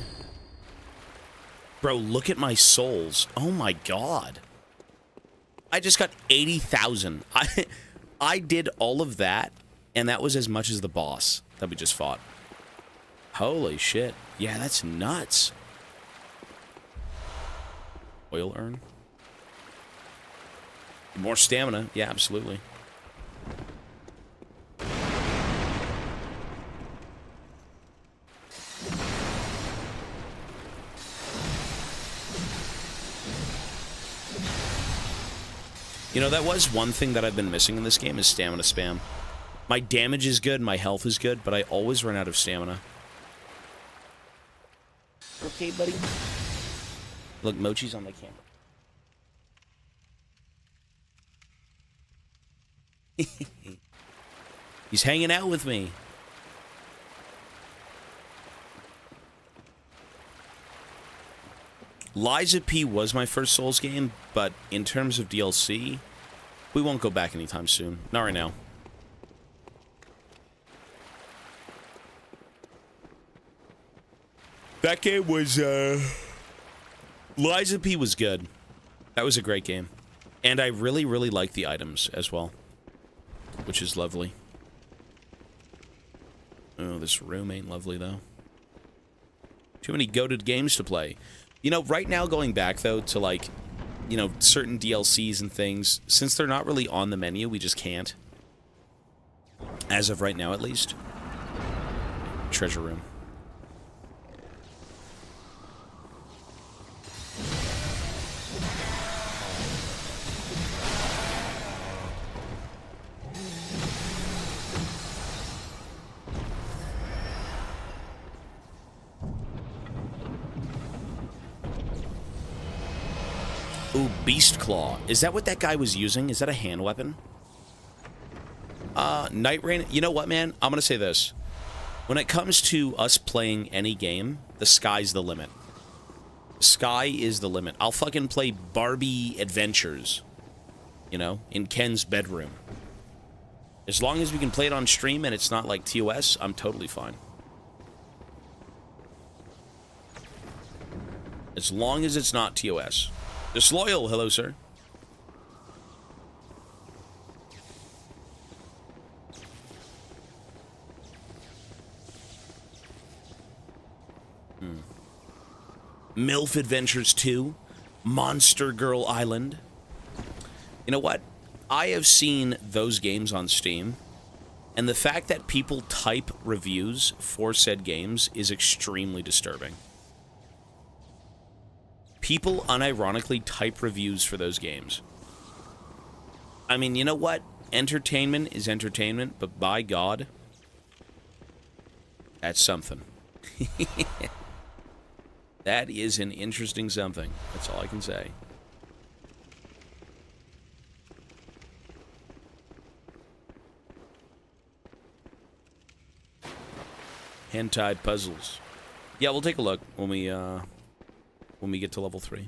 Bro, look at my souls. Oh my god. I just got 80,000. I did all of that, and that was as much as the boss that we just fought. Holy shit. Yeah, that's nuts. Oil urn. More stamina. Yeah, absolutely. You know, that was one thing that I've been missing in this game is stamina spam. My damage is good, my health is good, but I always run out of stamina. Okay, buddy. Look, Mochi's on my camera. He's hanging out with me. Lies of P was my first Souls game, but in terms of DLC, we won't go back anytime soon. Not right now. That game was, Lies of P was good. That was a great game. And I really, really like the items as well, which is lovely. Oh, this room ain't lovely, though. Too many goated games to play. You know, right now going back, though, to, like, you know, certain DLCs and things, since they're not really on the menu, we just can't. As of right now, at least. Treasure room. Ooh, Beast Claw. Is that what that guy was using? Is that a hand weapon? Night Rain. You know what, man? I'm going to say this. When it comes to us playing any game, the sky's the limit. The sky is the limit. I'll fucking play Barbie Adventures, you know, in Ken's bedroom. As long as we can play it on stream and it's not like TOS, I'm totally fine. As long as it's not TOS. Disloyal, hello, sir. MILF Adventures 2, Monster Girl Island. You know what? I have seen those games on Steam, and the fact that people type reviews for said games is extremely disturbing. People unironically type reviews for those games. I mean, you know what? Entertainment is entertainment, but by God, that's something. That is an interesting something. That's all I can say. Hentai puzzles. Yeah, we'll take a look when we get to level 3.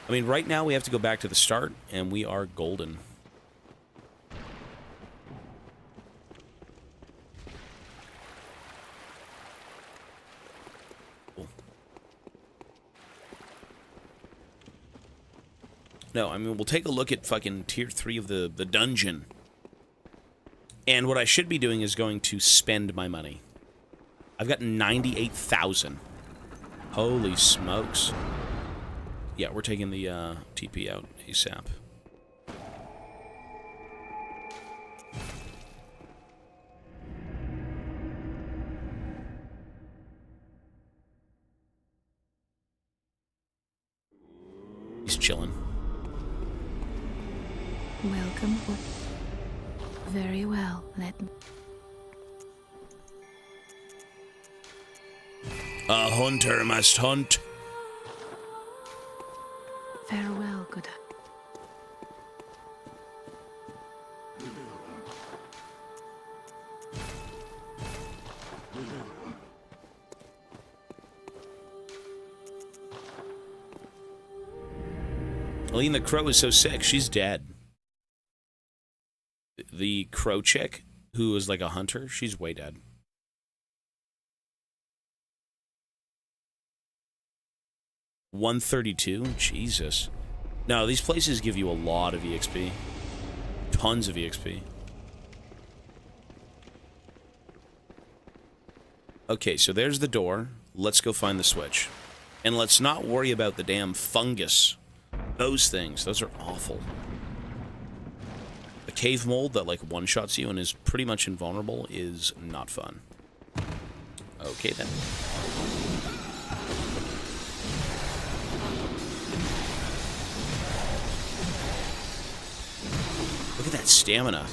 I mean, right now we have to go back to the start, and we are golden. Cool. No, I mean, we'll take a look at fucking tier 3 of the dungeon. And what I should be doing is going to spend my money. I've got 98,000. Holy smokes. Yeah, we're taking the TP out ASAP. He's chilling. Welcome. Very well. Let me. A hunter must hunt. Farewell, good. Aline the Crow is so sick. She's dead. The crow chick, who is like a hunter, she's way dead. $132? Jesus. No, these places give you a lot of EXP. Tons of EXP. Okay, so there's the door. Let's go find the switch. And let's not worry about the damn fungus. Those things, those are awful. A cave mold that, like, one-shots you and is pretty much invulnerable is not fun. Okay, then. Look at that stamina.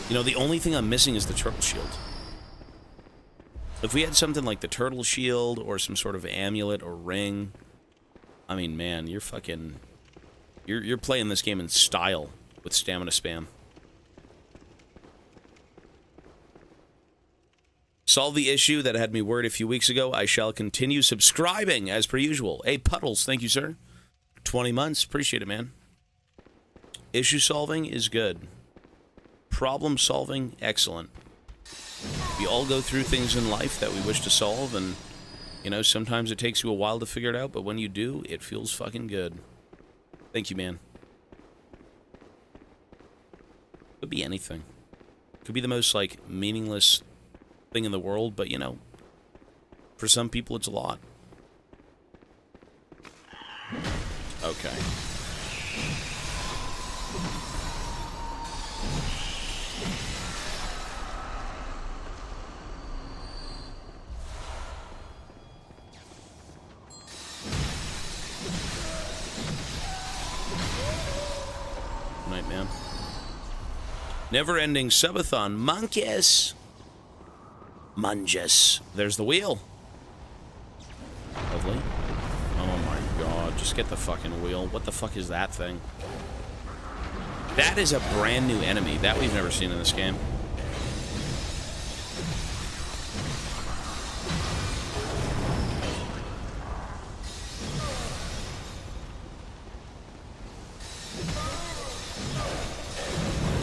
You know, the only thing I'm missing is the turtle shield. If we had something like the turtle shield or some sort of amulet or ring, I mean, man, you're fucking... You're playing this game in style with stamina spam. Solve the issue that had me worried a few weeks ago. I shall continue subscribing as per usual. Hey, Puddles, thank you, sir. 20 months. Appreciate it, man. Issue solving is good. Problem solving, excellent. We all go through things in life that we wish to solve, and, you know, sometimes it takes you a while to figure it out, but when you do, it feels fucking good. Thank you, man. Could be anything. Could be the most, like, meaningless thing in the world, but, you know, for some people it's a lot. Okay. Night, man. Never-ending subathon. Monkeys. Mungus. There's the wheel. Lovely. Oh my god, just get the fucking wheel. What the fuck is that thing? That is a brand new enemy. That we've never seen in this game.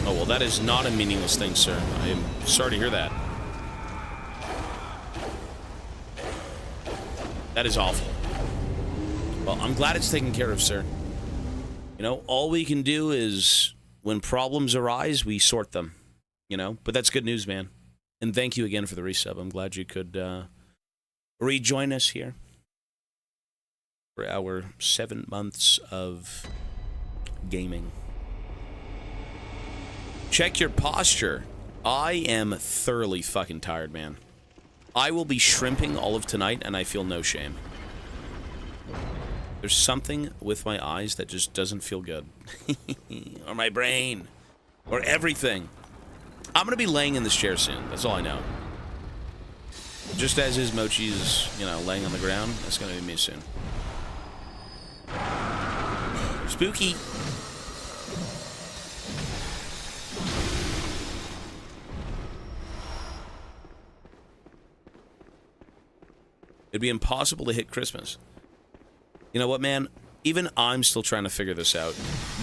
Oh, well, that is not a meaningless thing, sir. I am sorry to hear that. That is awful. Well, I'm glad it's taken care of, sir. You know, all we can do is, when problems arise, we sort them. You know, but that's good news, man. And thank you again for the resub. I'm glad you could rejoin us here for our 7 months of gaming. Check your posture. I am thoroughly fucking tired, man. I will be shrimping all of tonight, and I feel no shame. There's something with my eyes that just doesn't feel good. Or my brain. Or everything. I'm going to be laying in this chair soon. That's all I know. Just as is Mochi's, you know, laying on the ground. That's going to be me soon. Spooky. It'd be impossible to hit Christmas. You know what, man? Even I'm still trying to figure this out.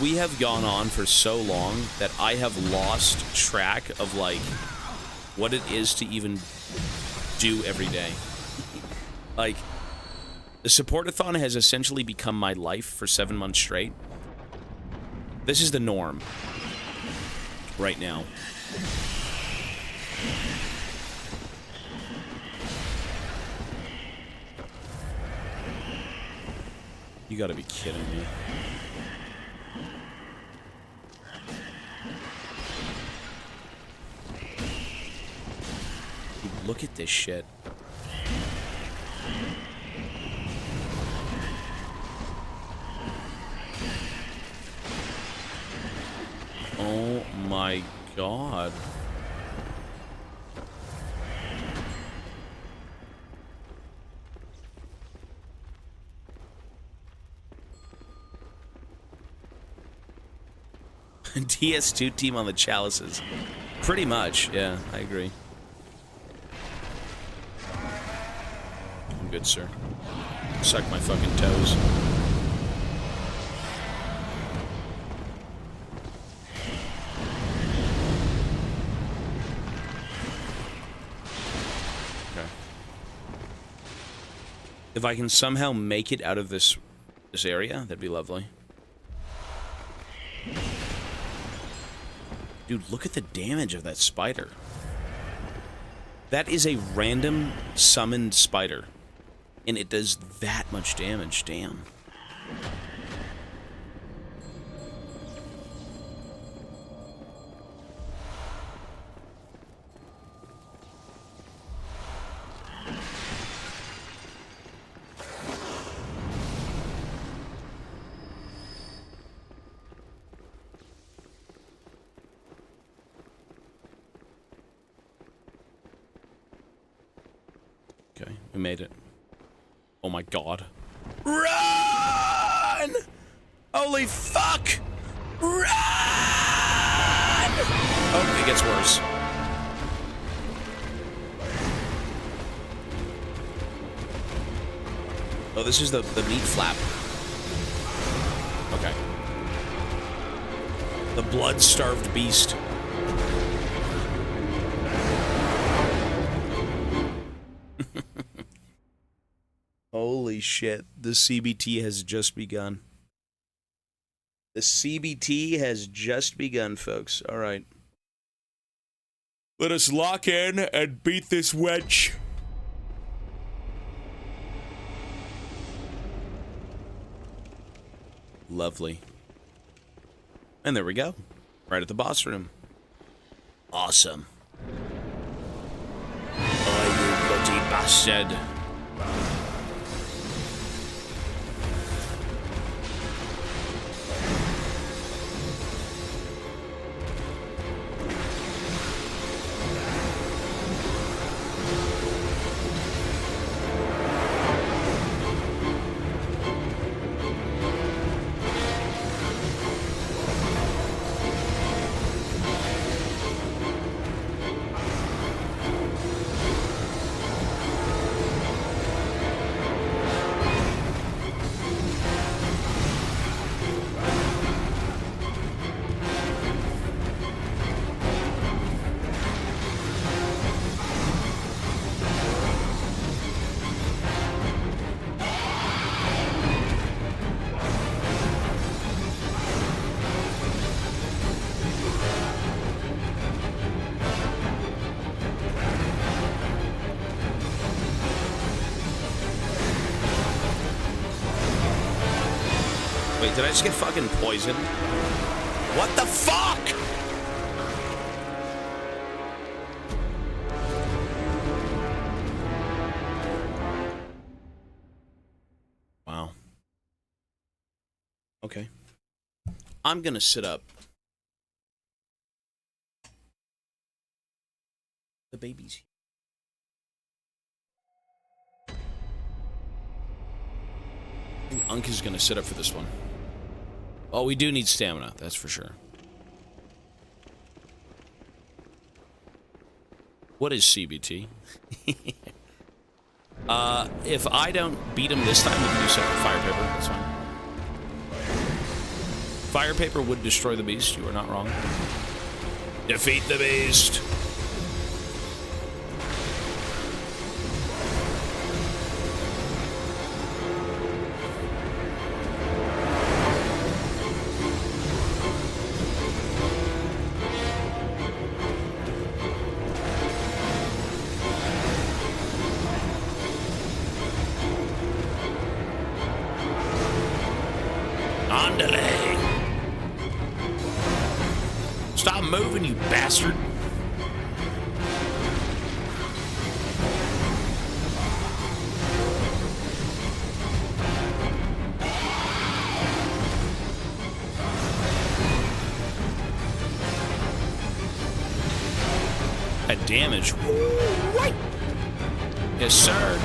We have gone on for so long that I have lost track of, like, what it is to even do every day. Like, the support-a-thon has essentially become my life for 7 months straight. This is the norm right now. You gotta be kidding me. Dude, look at this shit. Oh my god. DS2 team on the chalices. Pretty much, yeah, I agree. I'm good, sir. Suck my fucking toes. Okay. If I can somehow make it out of this area, that'd be lovely. Dude, look at the damage of that spider. That is a random summoned spider. And it does that much damage, damn. Okay, we made it. Oh my god. Run! Holy fuck! Run! Oh, it gets worse. Oh, this is the meat flap. Okay. The blood-starved beast. Holy shit, the CBT has just begun. The CBT has just begun, folks. All right. Let us lock in and beat this wench. Lovely. And there we go. Right at the boss room. Awesome. Oh, you bloody bastard. Wait, did I just get fucking poisoned? What the fuck? Wow. Okay. I'm gonna sit up. The baby's here. I think Unk is gonna sit up for this one. Oh, we do need stamina, that's for sure. What is CBT? If I don't beat him this time, we can do something. Fire paper, that's fine. Fire paper would destroy the beast, you are not wrong. Defeat the beast! Andale! Stop moving, you bastard! That damage. Right. Yes, sir.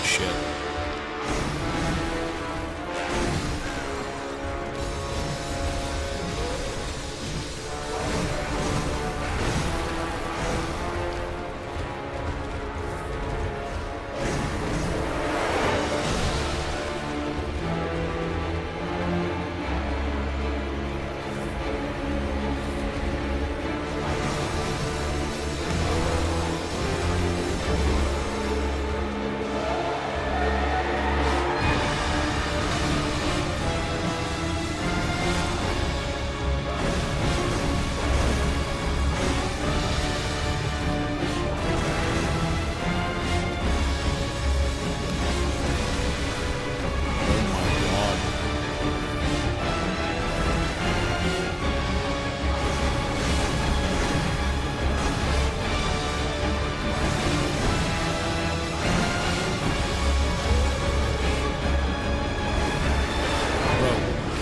Shit.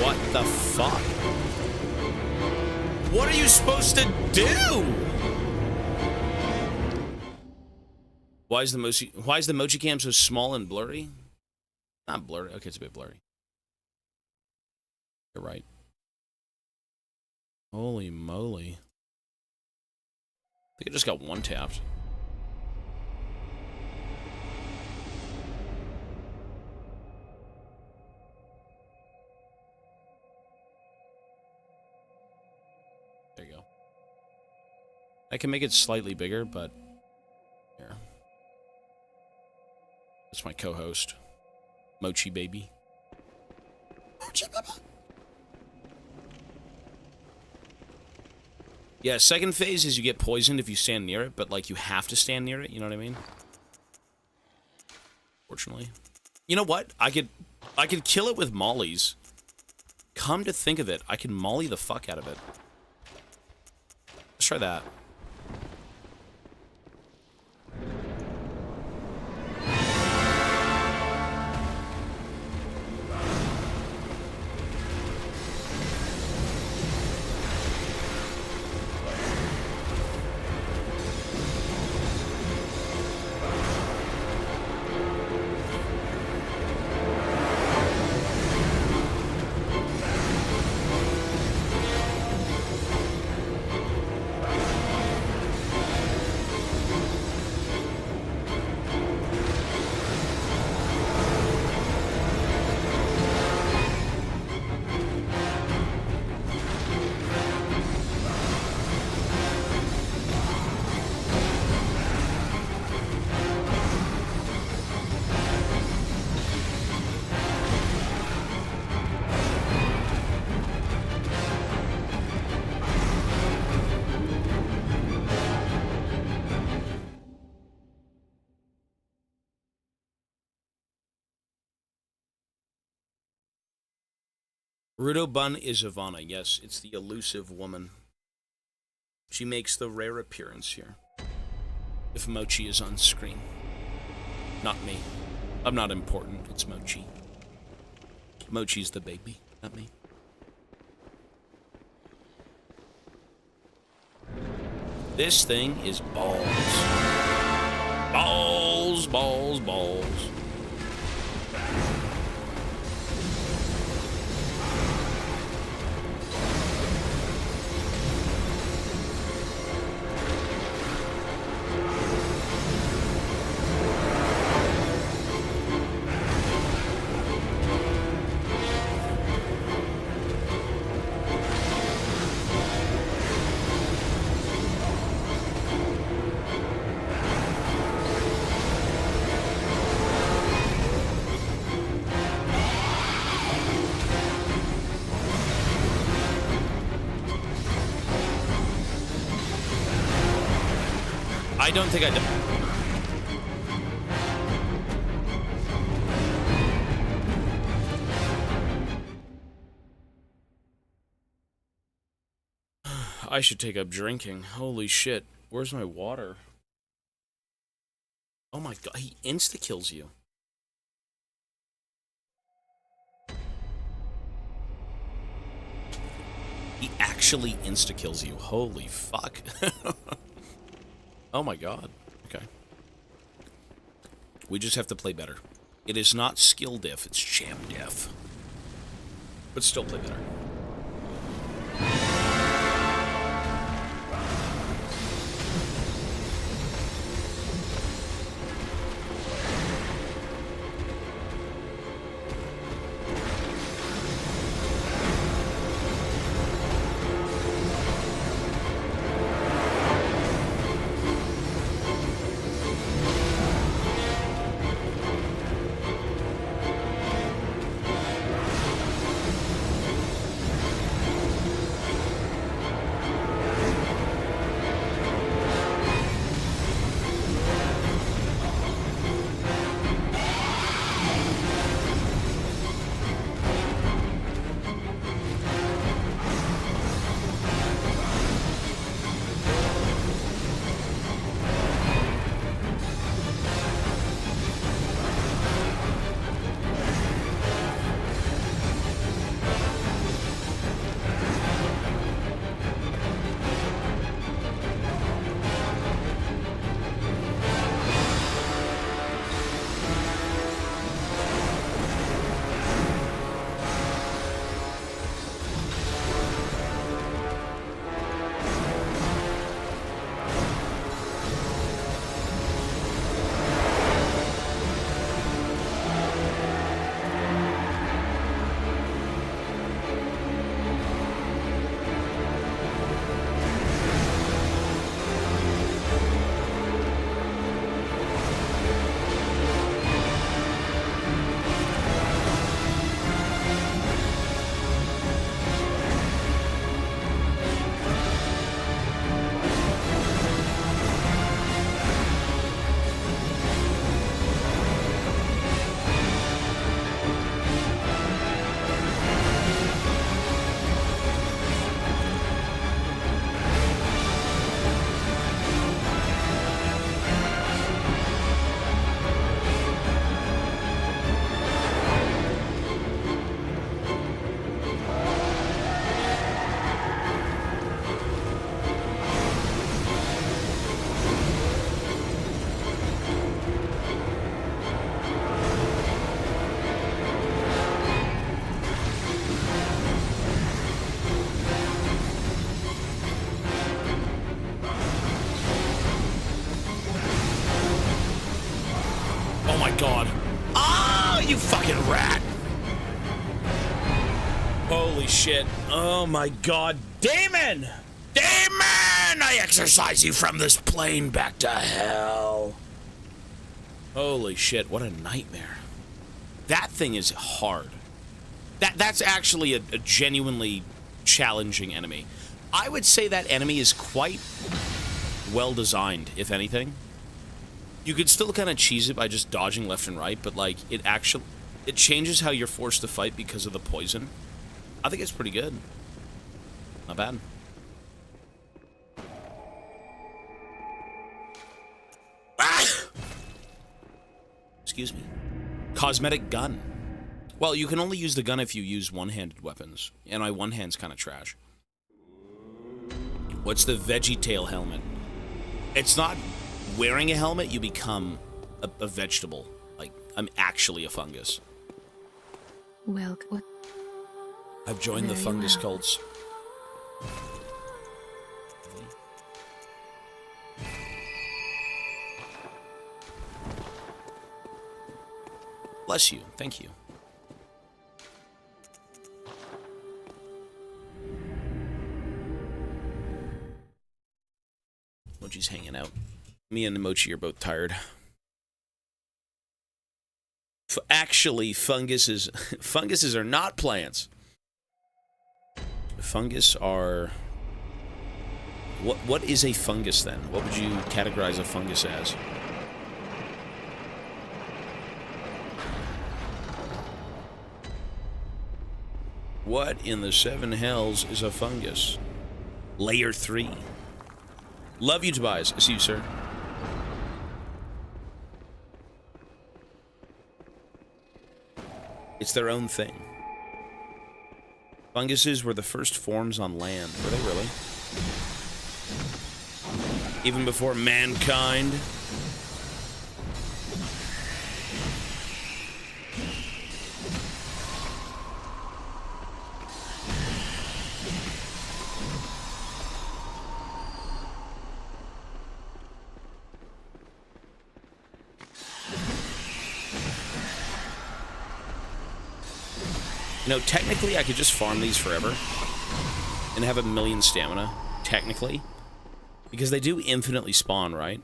What the fuck? What are you supposed to do? Why is the Mochi cam so small and blurry? Not blurry. Okay, it's a bit blurry. You're right. Holy moly. I think I just got one tapped. There you go. I can make it slightly bigger, but here. That's my co-host, Mochi Baby. Mochi Baby. Yeah, second phase is you get poisoned if you stand near it, but like you have to stand near it. You know what I mean? Fortunately, you know what? I could kill it with mollies. Come to think of it, I can molly the fuck out of it. Let's try that. Rudo Bun is Ivana. Yes, it's the elusive woman. She makes the rare appearance here. If Mochi is on screen. Not me. I'm not important. It's Mochi. Mochi's the baby, not me. This thing is balls. Balls, balls, balls. I don't think I do. I should take up drinking. Holy shit. Where's my water? Oh my god, he insta-kills you. He actually insta-kills you. Holy fuck. Oh my god. Okay. We just have to play better. It is not skill diff, it's champ diff. But still play better. God. Ah, you fucking rat! Holy shit. Oh my god. Damon! Damon! I exorcise you from this plane back to hell. Holy shit, what a nightmare. That thing is hard. That's actually a genuinely challenging enemy. I would say that enemy is quite well designed, if anything. You could still kind of cheese it by just dodging left and right, but like it changes how you're forced to fight because of the poison. I think it's pretty good. Not bad. Ah! Excuse me. Cosmetic gun. Well, you can only use the gun if you use one-handed weapons, and my one hand's kind of trash. What's the veggie tail helmet? It's not wearing a helmet, you become a vegetable. Like, I'm actually a fungus. Welcome. I've joined the Very fungus well. cults. Bless you. Thank you. Mochi's hanging out. Me and Mochi are both tired. Actually, funguses are not plants. Fungus are... What is a fungus then? What would you categorize a fungus as? What in the seven hells is a fungus? Layer 3. Love you, Tobias. I see you, sir. It's their own thing. Funguses were the first forms on land. Were they really? Even before mankind? You know, technically I could just farm these forever and have 1,000,000 stamina, technically. Because they do infinitely spawn, right?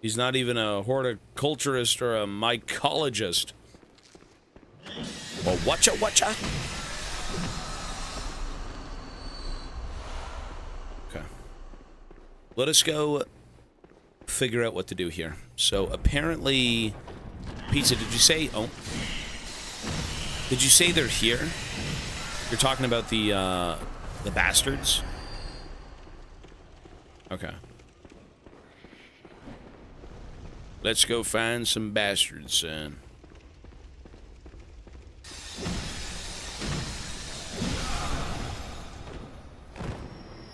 He's not even a horticulturist or a mycologist. Well, watcha? Okay. Let us go figure out what to do here. So, apparently... Pizza, did you say... Oh. Did you say they're here? You're talking about the bastards? Okay. Let's go find some bastards, son.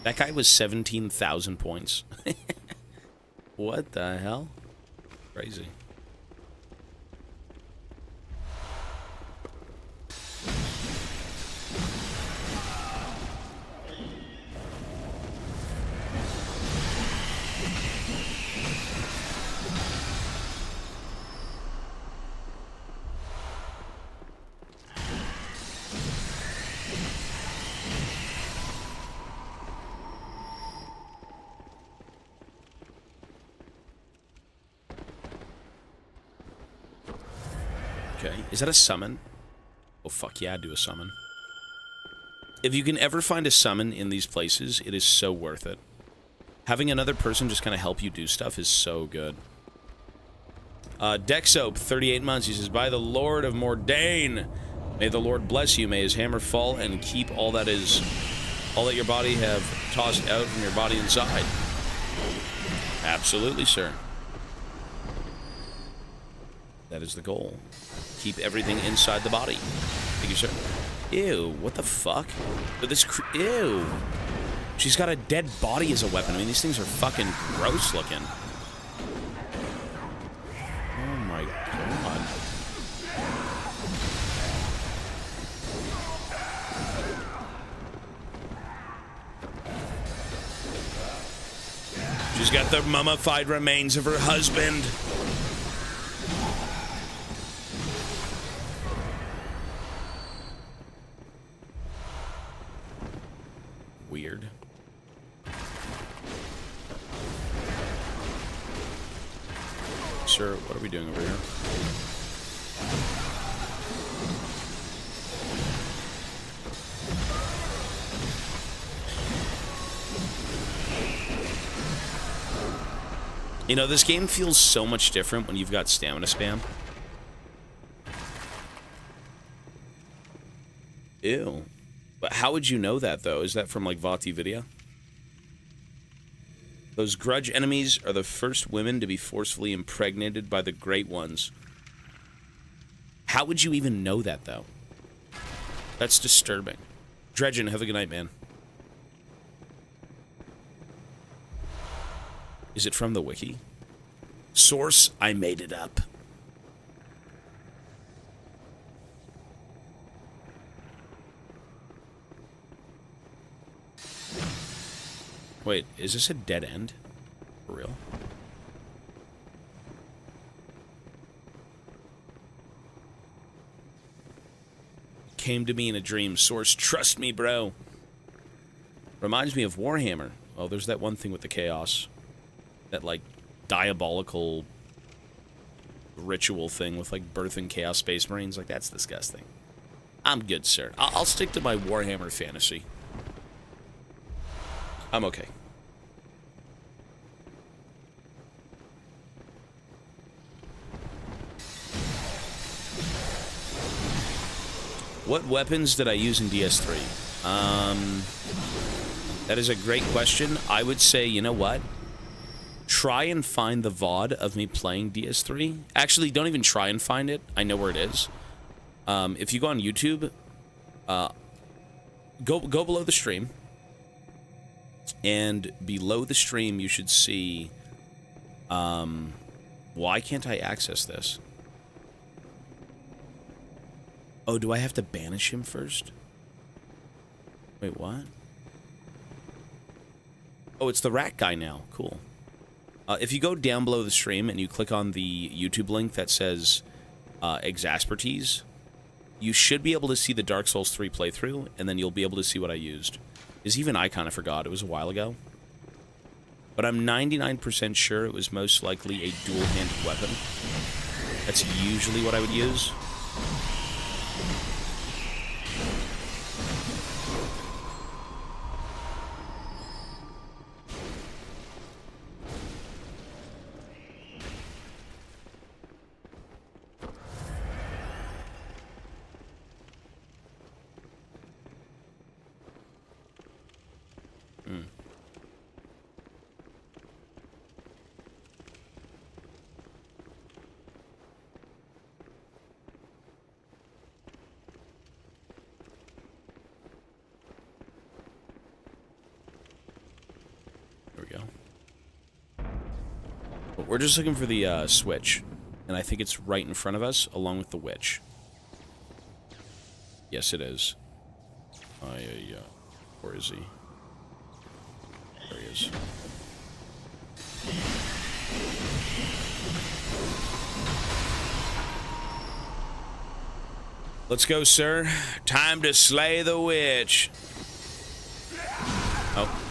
That guy was 17,000 points. What the hell? Crazy. Okay, is that a summon? Oh, fuck yeah, I'd do a summon. If you can ever find a summon in these places, it is so worth it. Having another person just kind of help you do stuff is so good. Dexope, 38 months, he says, by the Lord of Mordain, may the Lord bless you, may his hammer fall and keep all that your body have tossed out from your body inside. Absolutely, sir. That is the goal. Keep everything inside the body. Thank you, sir. Ew, what the fuck? But this ew. She's got a dead body as a weapon. I mean, these things are fucking gross looking. Oh my god. She's got the mummified remains of her husband. Weird. Sir, what are we doing over here? You know, this game feels so much different when you've got stamina spam. Ew. But how would you know that, though? Is that from, like, Vati Vidya? Those grudge enemies are the first women to be forcefully impregnated by the Great Ones. How would you even know that, though? That's disturbing. Dredgen, have a good night, man. Is it from the wiki? Source, I made it up. Wait, is this a dead end? For real? Came to me in a dream. Source, trust me, bro. Reminds me of Warhammer. Oh, there's that one thing with the chaos. That, like, diabolical ritual thing with, like, birthing Chaos Space Marines. Like, that's disgusting. I'm good, sir. I'll stick to my Warhammer fantasy. I'm okay. What weapons did I use in DS3? That is a great question. I would say, you know what? Try and find the VOD of me playing DS3. Actually, don't even try and find it. I know where it is. If you go on YouTube, go below the stream. And below the stream, you should see... why can't I access this? Oh, do I have to banish him first? Wait, what? Oh, it's the rat guy now. Cool. If you go down below the stream and you click on the YouTube link that says Exaspertise, you should be able to see the Dark Souls 3 playthrough, and then you'll be able to see what I used. Because even I kind of forgot. It was a while ago. But I'm 99% sure it was most likely a dual-handed weapon. That's usually what I would use. We're just looking for the switch, and I think it's right in front of us, along with the witch. Yes, it is. Yeah. Where is he? There he is. Let's go, sir. Time to slay the witch. Oh.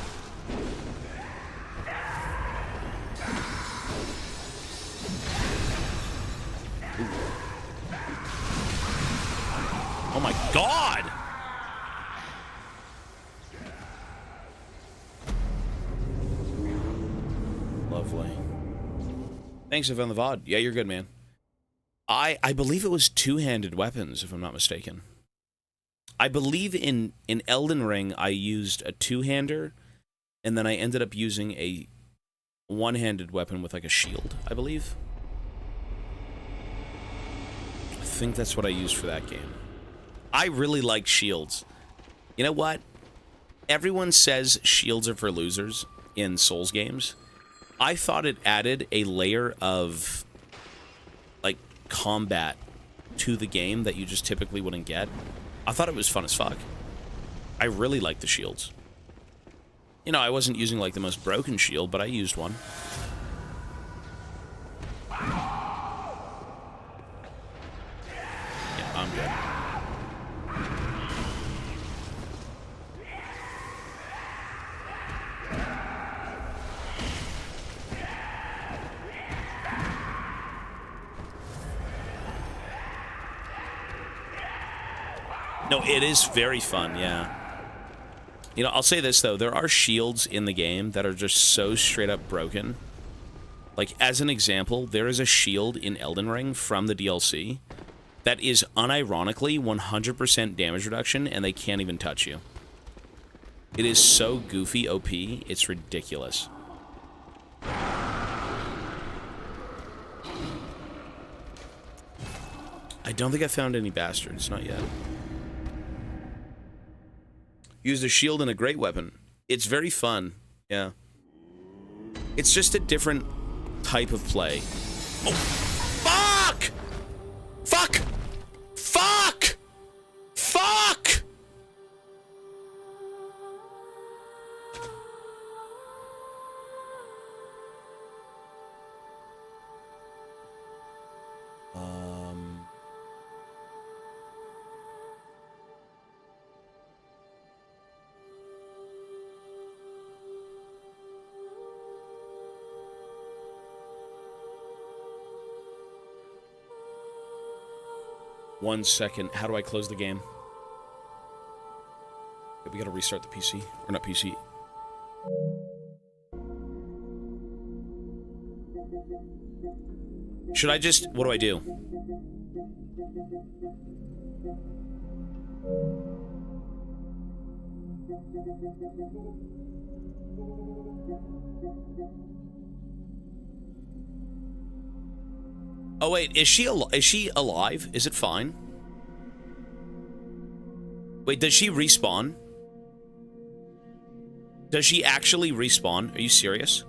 Oh my God! Lovely. Thanks, I found the VOD. Yeah, you're good, man. I believe it was two-handed weapons, if I'm not mistaken. I believe in Elden Ring, I used a two-hander, and then I ended up using a one-handed weapon with, like, a shield, I believe. I think that's what I used for that game. I really like shields. You know what? Everyone says shields are for losers in Souls games. I thought it added a layer of, like, combat to the game that you just typically wouldn't get. I thought it was fun as fuck. I really like the shields. You know, I wasn't using, like, the most broken shield, but I used one. Yeah, I'm good. No, it is very fun, yeah. You know, I'll say this, though. There are shields in the game that are just so straight up broken. Like, as an example, there is a shield in Elden Ring from the DLC that is unironically 100% damage reduction, and they can't even touch you. It is so goofy OP, it's ridiculous. I don't think I found any bastards, not yet. Use a shield and a great weapon. It's very fun, yeah. It's just a different type of play. Oh, fuck! Fuck! Fuck! Fuck! One second. How do I close the game? Okay, we gotta restart the PC. Or not PC. Should I just... What do I do? Oh wait, is she alive? Is it fine? Wait, does she respawn? Does she actually respawn? Are you serious?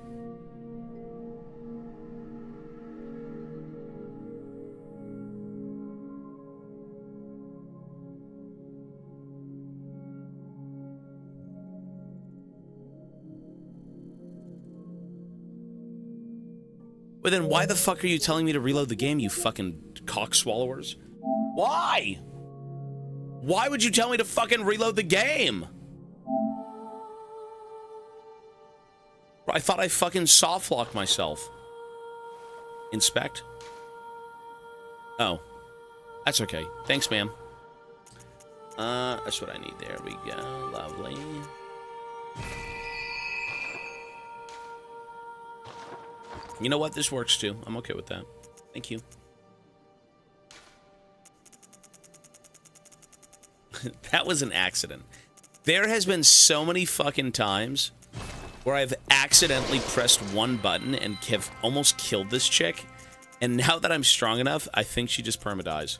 But then why the fuck are you telling me to reload the game, you fucking cock swallowers? Why? Why would you tell me to fucking reload the game? I thought I fucking soft locked myself. Inspect? Oh. That's okay. Thanks, ma'am. That's what I need. There we go. Lovely. You know what? This works too. I'm okay with that. Thank you. That was an accident. There has been so many fucking times where I've accidentally pressed one button and have almost killed this chick. And now that I'm strong enough, I think she just perma-dies.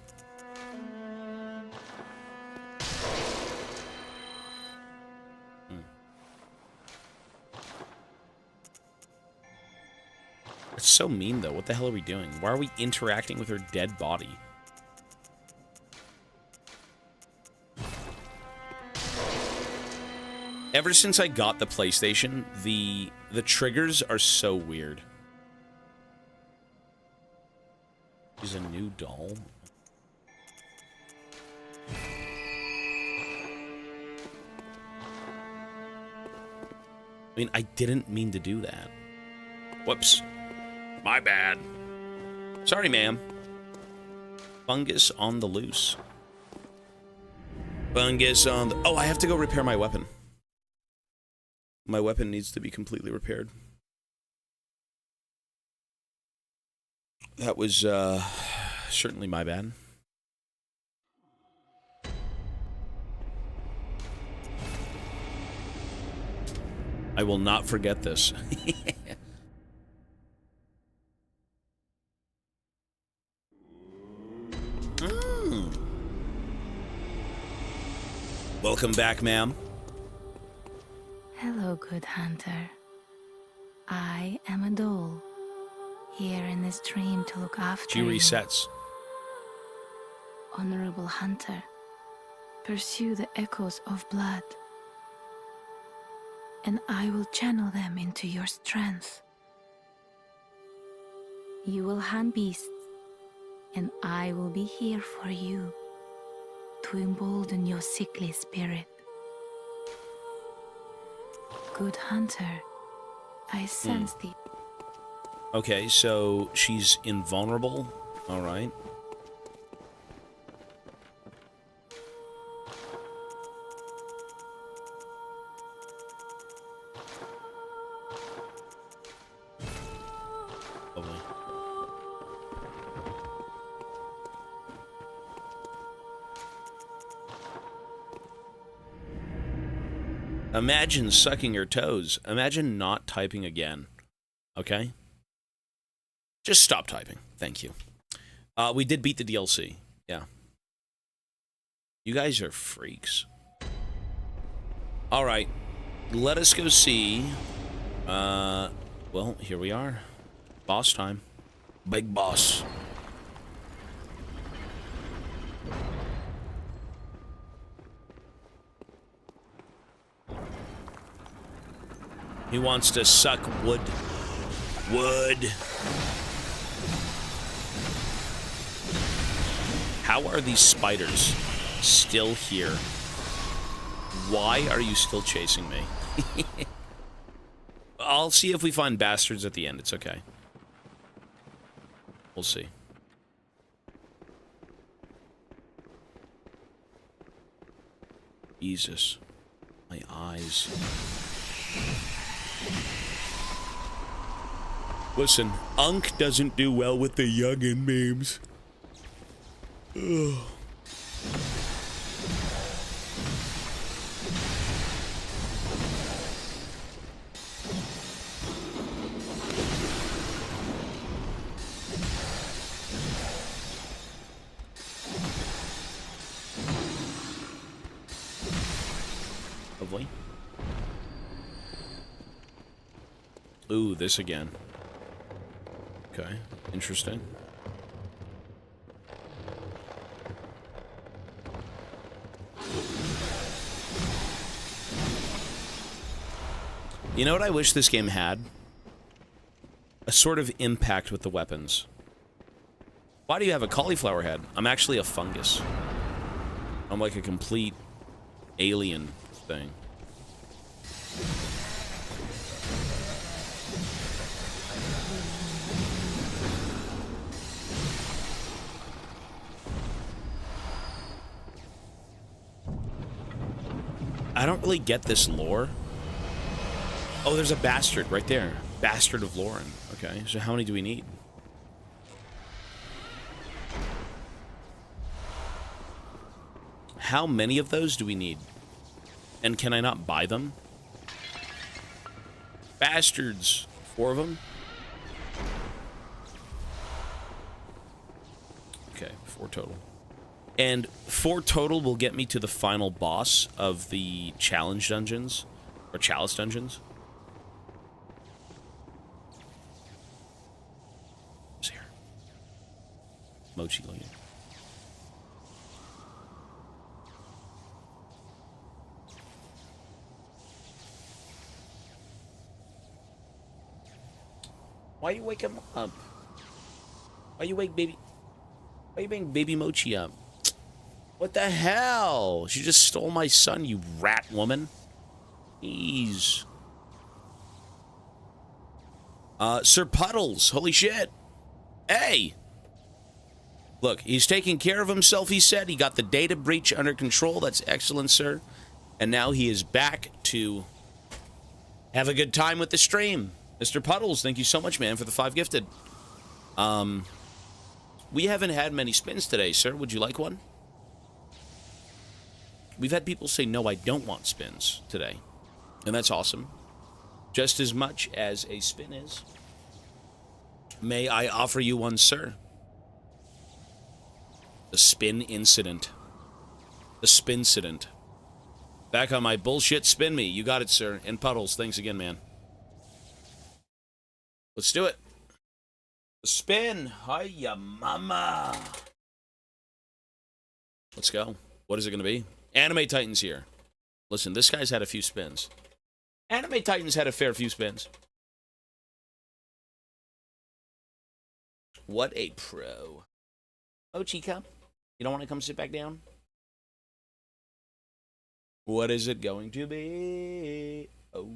It's so mean, though. What the hell are we doing? Why are we interacting with her dead body? Ever since I got the PlayStation, the triggers are so weird. Is a new doll. I mean, I didn't mean to do that. Whoops. My bad. Sorry, ma'am. Fungus on the loose. Fungus on the... Oh, I have to go repair my weapon. My weapon needs to be completely repaired. That was, certainly my bad. I will not forget this. Welcome back, ma'am. Hello, good hunter. I am a doll, here in this dream to look after She resets. you. Honorable hunter, pursue the echoes of blood, and I will channel them into your strength. You will hunt beasts, and I will be here for you to embolden your sickly spirit. Good hunter, I sense the... Okay, so she's invulnerable. All right. Imagine sucking your toes. Imagine not typing again. Okay? Just stop typing. Thank you. We did beat the DLC. Yeah. You guys are freaks. All right. Let us go see. Well, here we are. Boss time. Big boss. He wants to suck wood. Wood. How are these spiders still here? Why are you still chasing me? I'll see if we find bastards at the end. It's okay. We'll see. Jesus. My eyes. Listen, Unk doesn't do well with the youngin' memes. Ugh. Lovely. Ooh, this again. Okay, interesting. You know what I wish this game had? A sort of impact with the weapons. Why do you have a cauliflower head? I'm actually a fungus. I'm like a complete alien thing. I don't really get this lore. Oh, there's a bastard right there. Bastard of Lauren. Okay, so how many do we need? How many of those do we need? And can I not buy them? Bastards. 4 of them? Okay, 4 total. And 4 total will get me to the final boss of the challenge dungeons. Or chalice dungeons. Who's here? Mochi lady. Why you wake him up? Why you wake baby? Why you wake baby Mochi up? What the hell? She just stole my son, you rat woman. Jeez. Sir Puddles, holy shit. Hey! Look, he's taking care of himself, he said. He got the data breach under control. That's excellent, sir. And now he is back to have a good time with the stream. Mr. Puddles, thank you so much, man, for the 5 gifted. We haven't had many spins today, sir. Would you like one? We've had people say, no, I don't want spins today. And that's awesome. Just as much as a spin is. May I offer you one, sir? The spin incident. The spincident. Back on my bullshit, spin me. You got it, sir. And Puddles, thanks again, man. Let's do it. The spin. Hiya, mama. Let's go. What is it going to be? Anime Titan's here. Listen, this guy's had a few spins. Anime Titan's had a fair few spins. What a pro. Oh, Chica, you don't want to come sit back down? What is it going to be? Oh.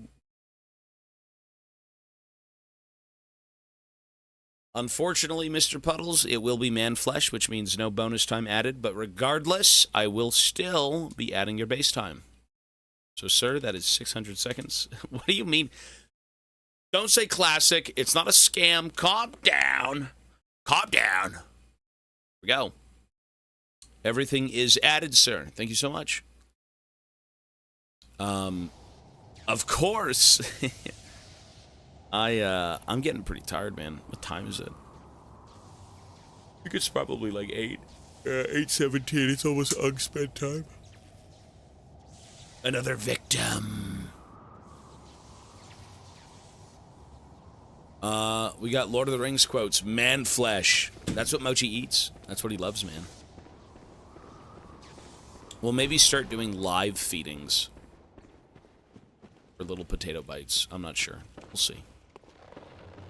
Unfortunately, Mr. Puddles, it will be man flesh, which means no bonus time added. But regardless, I will still be adding your base time. So, sir, that is 600 seconds. What do you mean? Don't say classic. It's not a scam. Calm down. Calm down. Here we go. Everything is added, sir. Thank you so much. Of course. I'm getting pretty tired, man. What time is it? I think it's probably like 8:17. It's almost unspent time. Another victim. We got Lord of the Rings quotes. Man flesh. That's what Mochi eats. That's what he loves, man. We'll maybe start doing live feedings. For little potato bites. I'm not sure. We'll see.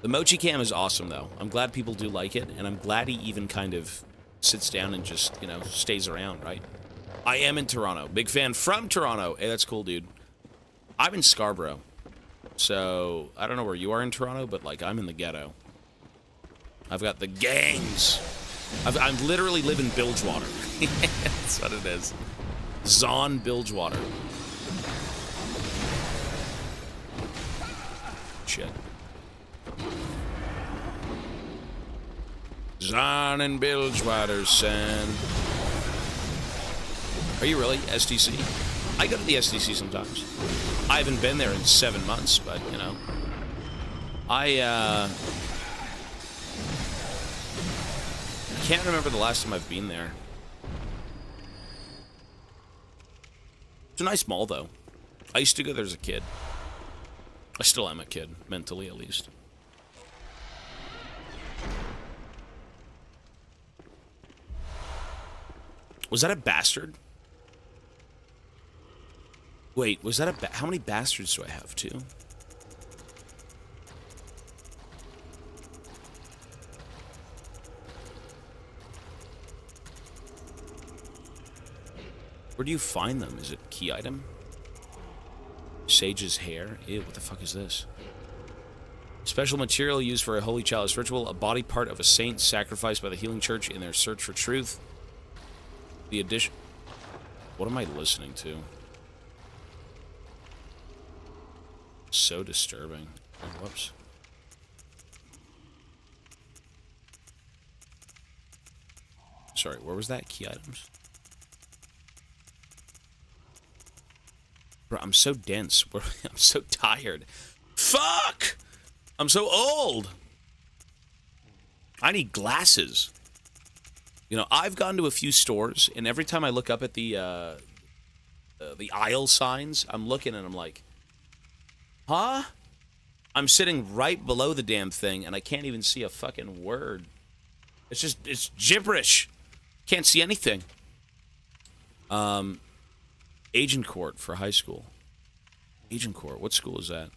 The Mochi Cam is awesome, though. I'm glad people do like it, and I'm glad he even kind of sits down and just, you know, stays around, right? I am in Toronto. Big fan from Toronto. Hey, that's cool, dude. I'm in Scarborough. So, I don't know where you are in Toronto, but, like, I'm in the ghetto. I've got the gangs. I'm literally live in Bilgewater. That's what it is. Zon Bilgewater. Shit. Zon and Bilgewater, son. Are you really? SDC? I go to the SDC sometimes. I haven't been there in 7 months, but, you know. I can't remember the last time I've been there. It's a nice mall, though. I used to go there as a kid. I still am a kid, mentally at least. Was that a bastard? Wait, was that a how many bastards do I have, too? Where do you find them? Is it key item? Sage's hair? Ew, what the fuck is this? Special material used for a holy chalice ritual, a body part of a saint sacrificed by the healing church in their search for truth. The addition... What am I listening to? So disturbing. Oh, whoops. Sorry, where was that? Key items? Bro, I'm so dense. I'm so tired. Fuck! I'm so old! I need glasses. You know, I've gone to a few stores, and every time I look up at the aisle signs, I'm looking and I'm like, huh? I'm sitting right below the damn thing, and I can't even see a fucking word. It's gibberish. Can't see anything. Agent Court for high school. Agent Court, what school is that?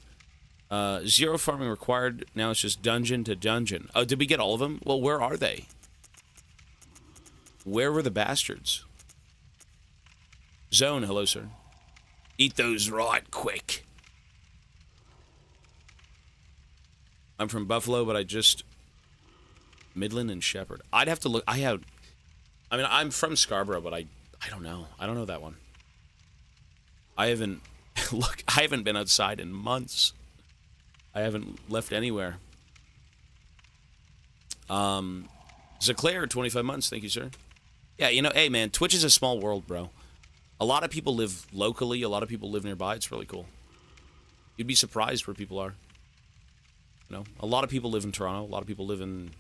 Zero farming required. Now it's just dungeon to dungeon. Oh, did we get all of them? Well, where are they? Where were the bastards? Zone, hello, sir. Eat those right quick. I'm from Buffalo, but I just... Midland and Shepherd. I'd have to look... I mean, I'm from Scarborough, but I don't know. I don't know that one. I haven't... Look, I haven't been outside in months. I haven't left anywhere. Zaclair, 25 months. Thank you, sir. Yeah, you know, hey, man, Twitch is a small world, bro. A lot of people live locally. A lot of people live nearby. It's really cool. You'd be surprised where people are. You know, a lot of people live in Toronto. A lot of people live in,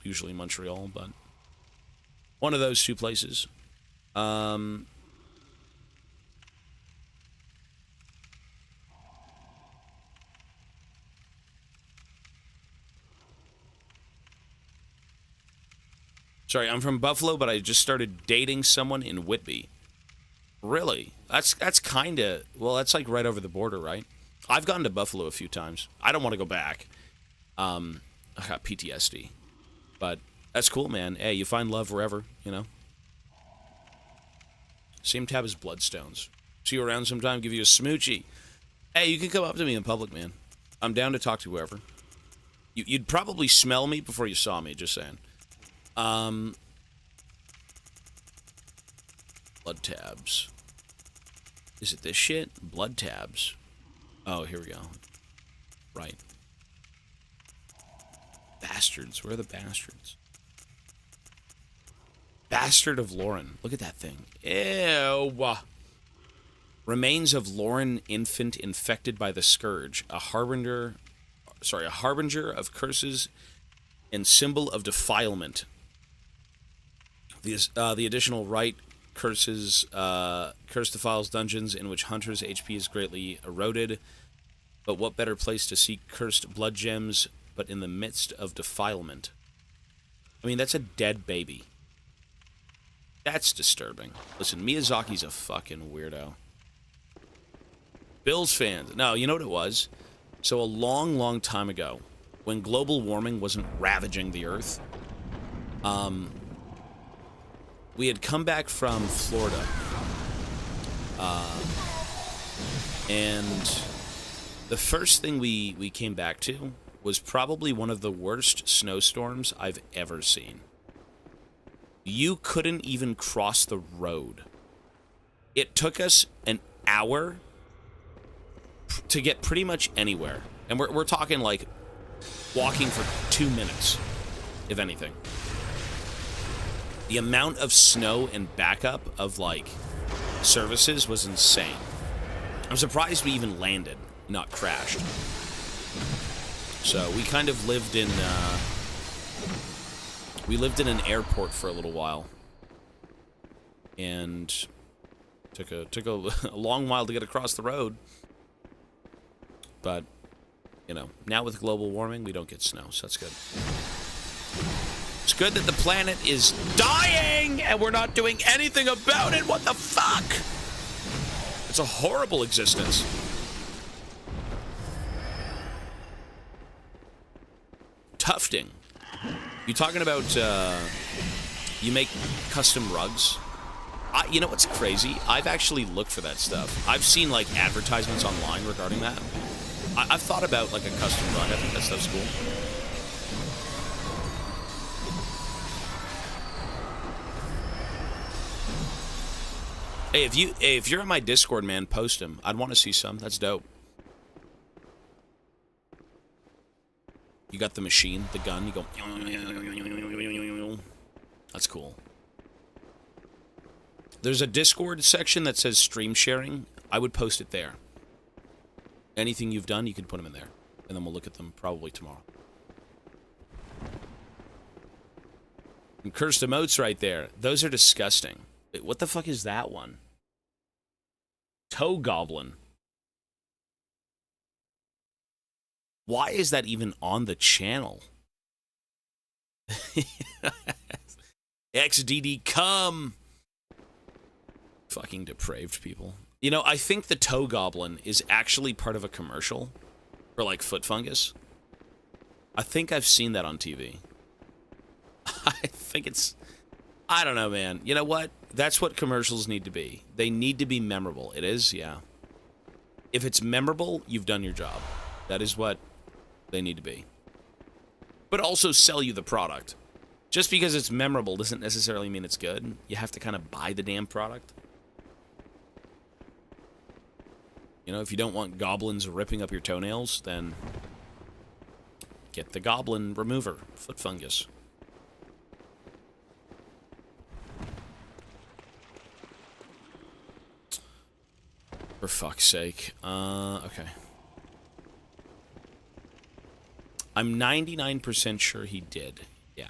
usually Montreal, but one of those two places. Sorry, I'm from Buffalo, but I just started dating someone in Whitby. Really? That's kind of... Well, that's like right over the border, right? I've gone to Buffalo a few times. I don't want to go back. I got PTSD. But that's cool, man. Hey, you find love wherever, you know? Same tab as Bloodstones. See you around sometime, give you a smoochie. Hey, you can come up to me in public, man. I'm down to talk to whoever. You'd probably smell me before you saw me, just saying. Blood tabs. Is it this shit? Blood tabs. Oh, here we go. Right. Bastards. Where are the bastards? Bastard of Lauren. Look at that thing. Ew. Remains of Lauren infant infected by the scourge, a harbinger of curses and symbol of defilement. The additional rite curse defiles dungeons in which hunters' HP is greatly eroded. But what better place to seek cursed blood gems but in the midst of defilement? I mean, that's a dead baby. That's disturbing. Listen, Miyazaki's a fucking weirdo. Bills fans. No, you know what it was? So a long, long time ago, when global warming wasn't ravaging the earth, we had come back from Florida. And the first thing we came back to was probably one of the worst snowstorms I've ever seen. You couldn't even cross the road. It took us an hour to get pretty much anywhere. And we're talking like walking for 2 minutes, if anything. The amount of snow and backup of like services was insane. I'm surprised we even landed, not crashed. So we kind of lived in an airport for a little while, and took a long while to get across the road. But you know, now with global warming, we don't get snow, so that's good. It's good that the planet is dying and we're not doing anything about it. What the fuck? It's a horrible existence. Tufting. You talking about, you make custom rugs? You know what's crazy? I've actually looked for that stuff. I've seen, like, advertisements online regarding that. I've thought about, like, a custom rug. I think that stuff's cool. Hey, if you're on my Discord, man, post them. I'd want to see some. That's dope. You got the machine, the gun, you go... That's cool. There's a Discord section that says stream sharing. I would post it there. Anything you've done, you can put them in there. And then we'll look at them probably tomorrow. And cursed emotes right there. Those are disgusting. Wait, what the fuck is that one? Toe Goblin. Why is that even on the channel? XDD come! Fucking depraved people. You know, I think the Toe Goblin is actually part of a commercial for, like, foot fungus. I think I've seen that on TV. I think it's... I don't know, man. You know what? That's what commercials need to be. They need to be memorable. It is, yeah. If it's memorable, you've done your job. That is what they need to be. But also sell you the product. Just because it's memorable doesn't necessarily mean it's good. You have to kind of buy the damn product. You know, if you don't want goblins ripping up your toenails, then get the goblin remover, foot fungus. For fuck's sake. Okay. I'm 99% sure he did. Yeah.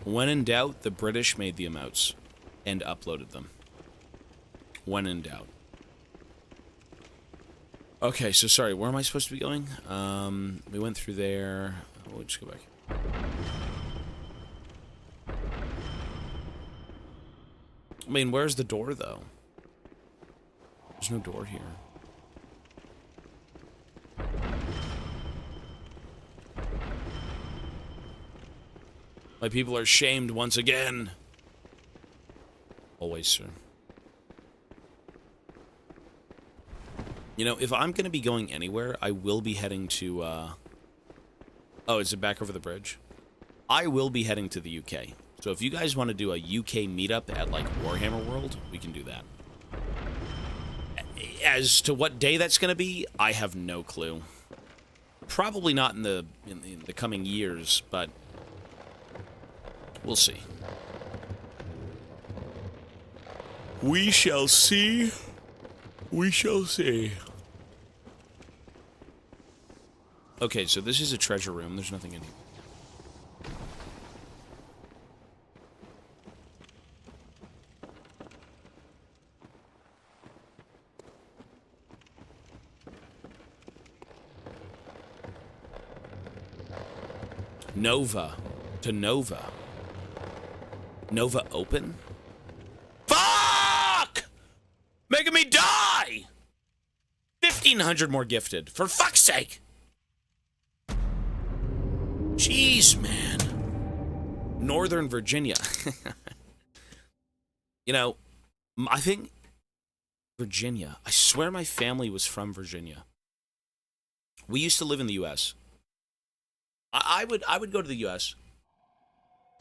When in doubt, the British made the emotes and uploaded them. When in doubt. Okay, so sorry, where am I supposed to be going? We went through there. We'll just go back. I mean, where's the door, though? There's no door here. My people are shamed once again. Always, sir. You know, if I'm going to be going anywhere, I will be heading to, Oh, is it back over the bridge? I will be heading to the UK. So if you guys want to do a UK meetup at, like, Warhammer World, we can do that. As to what day that's going to be, I have no clue. Probably not in the coming years, but we'll see. We shall see. We shall see. Okay, so this is a treasure room. There's nothing in here. Nova. To Nova. Nova open? Fuck! Making me die! 1,500 more gifted. For fuck's sake! Jeez, man. Northern Virginia. You know, I think Virginia. I swear my family was from Virginia. We used to live in the U.S. I would go to the U.S.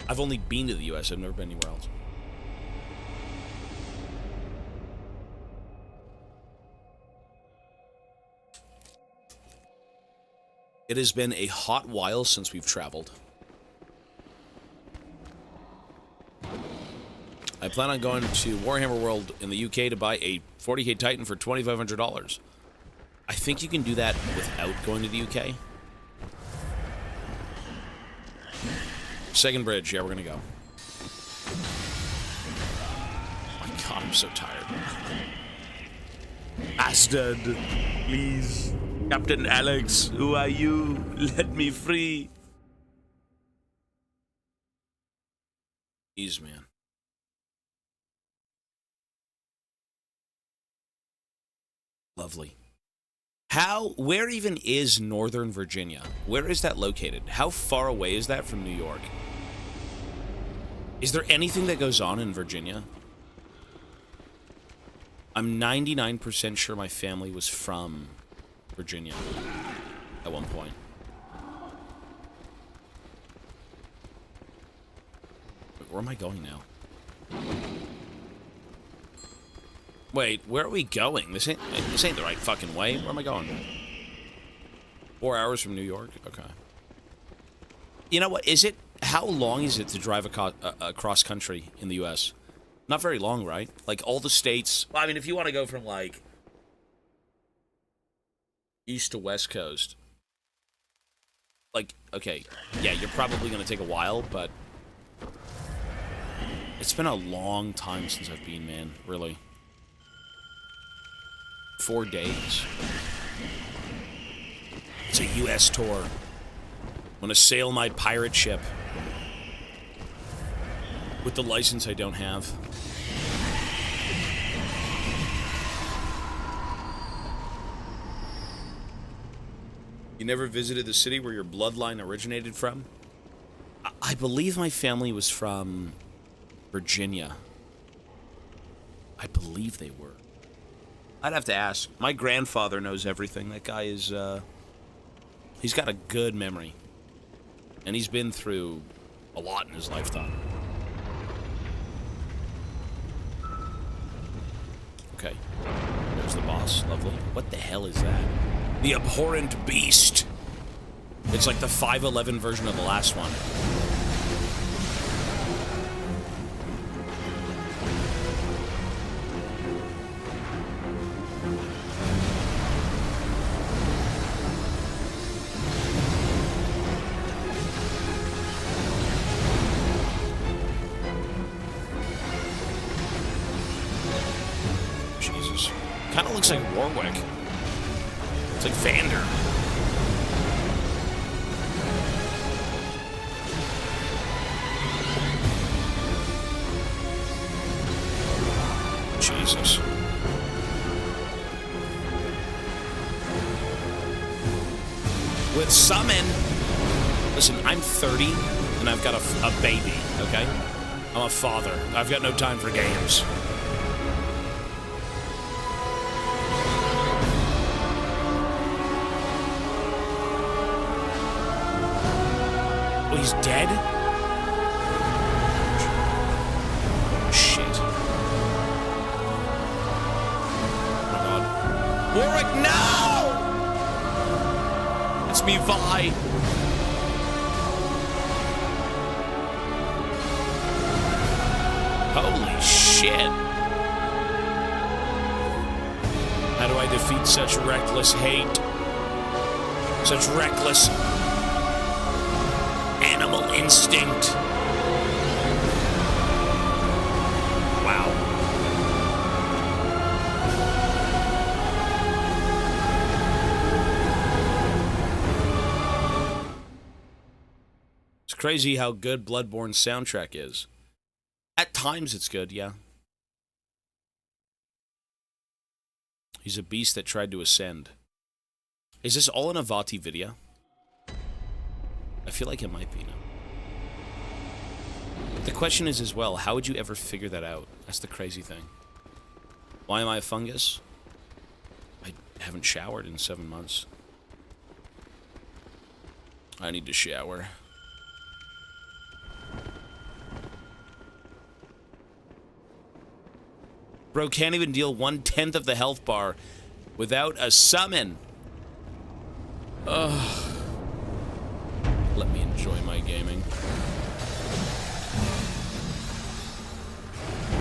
I've only been to the U.S. I've never been anywhere else. It has been a hot while since we've traveled. I plan on going to Warhammer World in the UK to buy a 40k Titan for $2,500. I think you can do that without going to the UK. Second bridge, yeah, we're gonna go. Oh my god, I'm so tired. Astad, please. Captain Alex, who are you? Let me free. Jeez, man. Lovely. Where even is Northern Virginia? Where is that located? How far away is that from New York? Is there anything that goes on in Virginia? I'm 99% sure my family was from Virginia at one point. Wait, where am I going now? Wait, where are we going? This ain't the right fucking way. Where am I going? 4 hours from New York? Okay. You know what? How long is it to drive across country in the U.S.? Not very long, right? Like, all the states... Well, I mean, if you want to go from, like, east to west coast... Like, okay, yeah, you're probably going to take a while, but... It's been a long time since I've been, man. Really. 4 days. It's a U.S. tour. I'm gonna sail my pirate ship. With the license I don't have. You never visited the city where your bloodline originated from? I believe my family was from Virginia. I believe they were. I'd have to ask. My grandfather knows everything. That guy is, he's got a good memory. And he's been through a lot in his lifetime. Okay. There's the boss. Lovely. What the hell is that? The abhorrent beast. It's like the 5.11 version of the last one. Jesus. Kind of looks like Warwick. It's like Vander. Jesus. With summon. Listen, I'm 30 and I've got a baby, okay? I'm a father. I've got no time for games. Oh, he's dead? Shit. Oh my god. Warwick, no! It's me, Levi. Holy shit. How do I defeat such reckless hate? Such reckless animal instinct. Wow. It's crazy how good Bloodborne's soundtrack is. At times it's good, yeah. He's a beast that tried to ascend. Is this all in a Vati video? I feel like it might be now. The question is as well, how would you ever figure that out? That's the crazy thing. Why am I a fungus? I haven't showered in 7 months. I need to shower. Bro can't even deal 1/10 of the health bar without a summon. Ugh. Let me enjoy my gaming.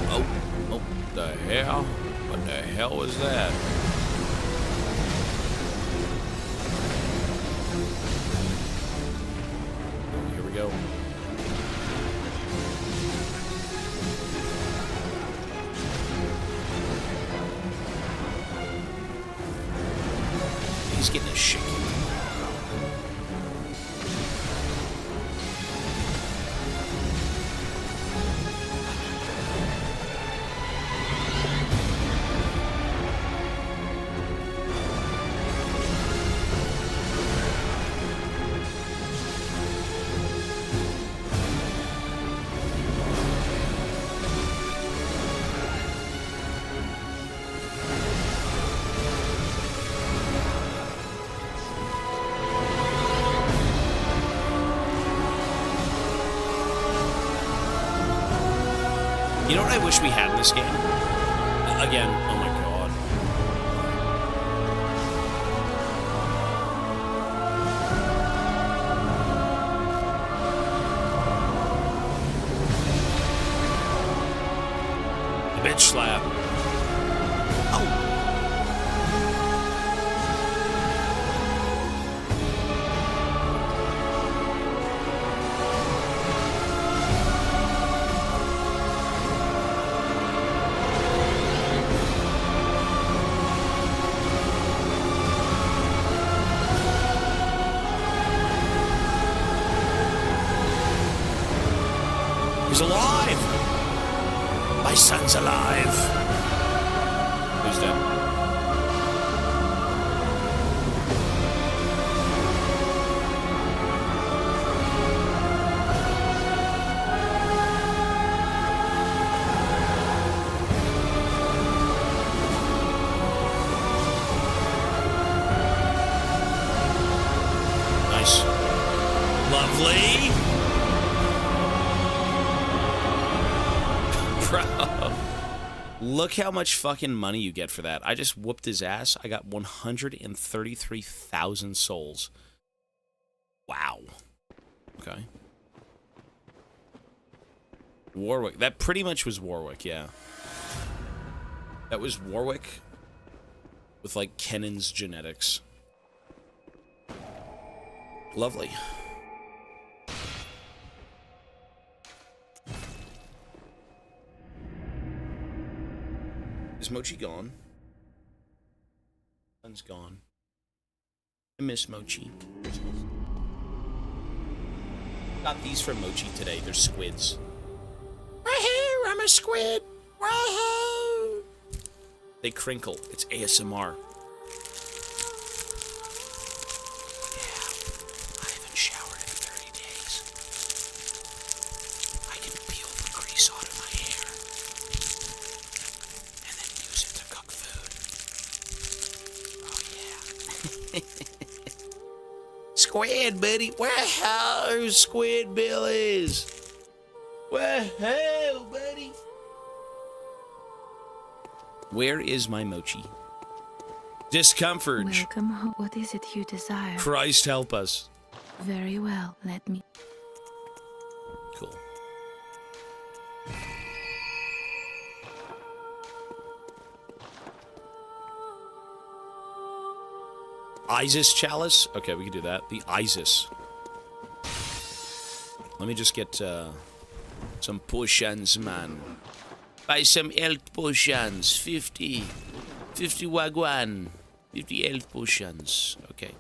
Oh, the hell? What the hell was that? Here we go. He's getting his shit kicked. You know what I wish we had in this game? Again, oh my god. The bitch slap. Oh. He's alive! My son's alive! Who's dead? Nice. Lovely! Bro, look how much fucking money you get for that. I just whooped his ass. I got 133,000 souls. Wow. Okay. Warwick. That pretty much was Warwick, yeah. That was Warwick with, like, Kennan's genetics. Lovely. Is Mochi gone? Sun's gone. I miss Mochi. Got these from Mochi today. They're squids. Woohoo! I'm a squid! Woohoo! They crinkle. It's ASMR. Yeah. I haven't showered in 30 days. I can peel the grease out of my hair. And then use it to cook food. Oh, yeah. Squid, buddy. Woohoo, Squid Billies. Woohoo, buddy. Where is my Mochi? Discomfort. Welcome home. What is it you desire? Christ help us. Very well, let me. Cool. Isis chalice? Okay, we can do that. The Isis. Let me just get some potions, man. Buy some health potions. 50 wagwan. 50 health potions. Okay.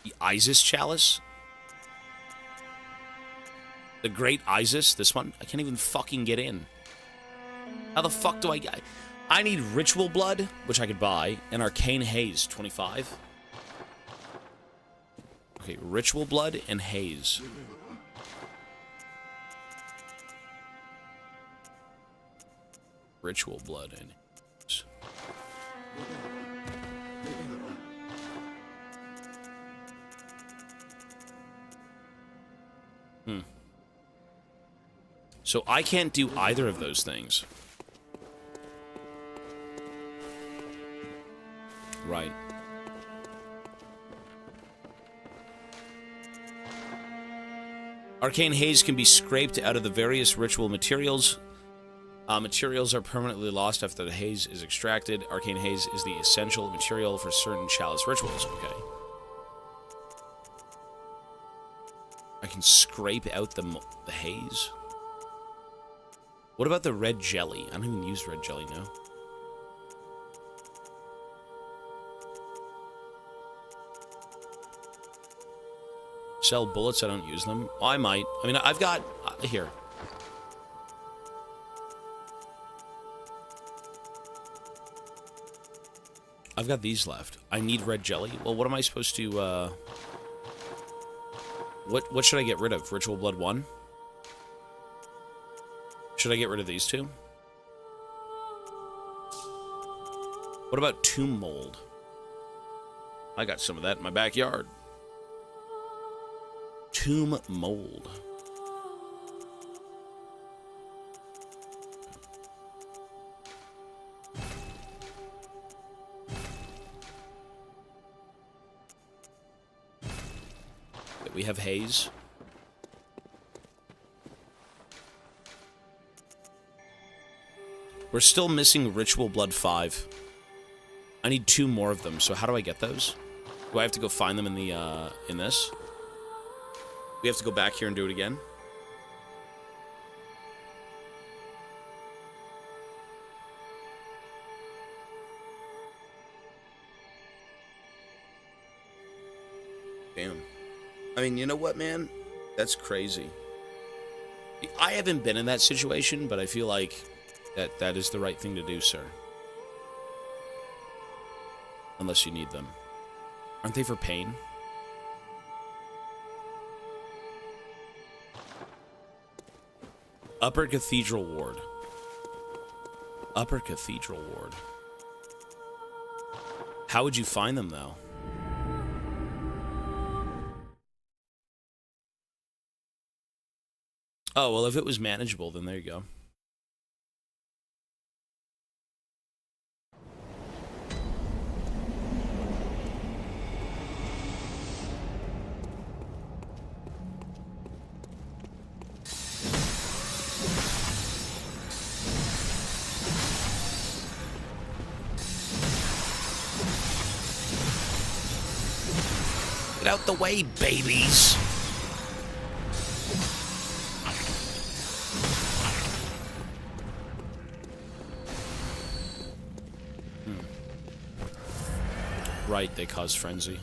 The Isis chalice? The Great Isis? This one? I can't even fucking get in. How the fuck do I get... I need Ritual Blood, which I could buy, and Arcane Haze, 25. Okay, Ritual Blood and Haze. Ritual Blood and Haze. So I can't do either of those things. Right. Arcane Haze can be scraped out of the various ritual materials. Materials are permanently lost after the haze is extracted. Arcane Haze is the essential material for certain chalice rituals. Okay. I can scrape out the haze. What about the red jelly? I don't even use red jelly now. Sell bullets, I don't use them. Oh, I might. I mean, I've got... here. I've got these left. I need red jelly. Well, what am I supposed to... What should I get rid of? Ritual Blood 1? Should I get rid of these two? What about Tomb Mold? I got some of that in my backyard. Tomb Mold. We have Haze. We're still missing Ritual Blood 5. I need 2 more of them, so how do I get those? Do I have to go find them in the, in this? We have to go back here and do it again? Damn. I mean, you know what, man? That's crazy. I haven't been in that situation, but I feel like that is the right thing to do, sir. Unless you need them. Aren't they for pain? Upper Cathedral Ward. Upper Cathedral Ward. How would you find them, though? Oh, well, if it was manageable, then there you go. Get out the way, babies! Right, they cause frenzy.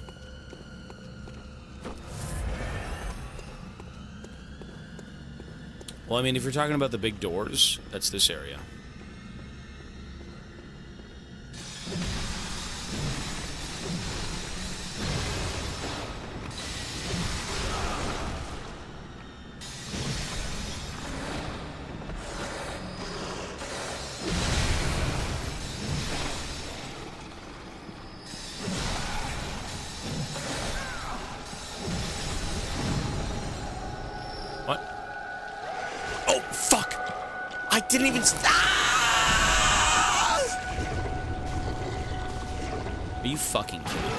Well, I mean, if you're talking about the big doors, that's this area. Didn't even... you fucking kidding me?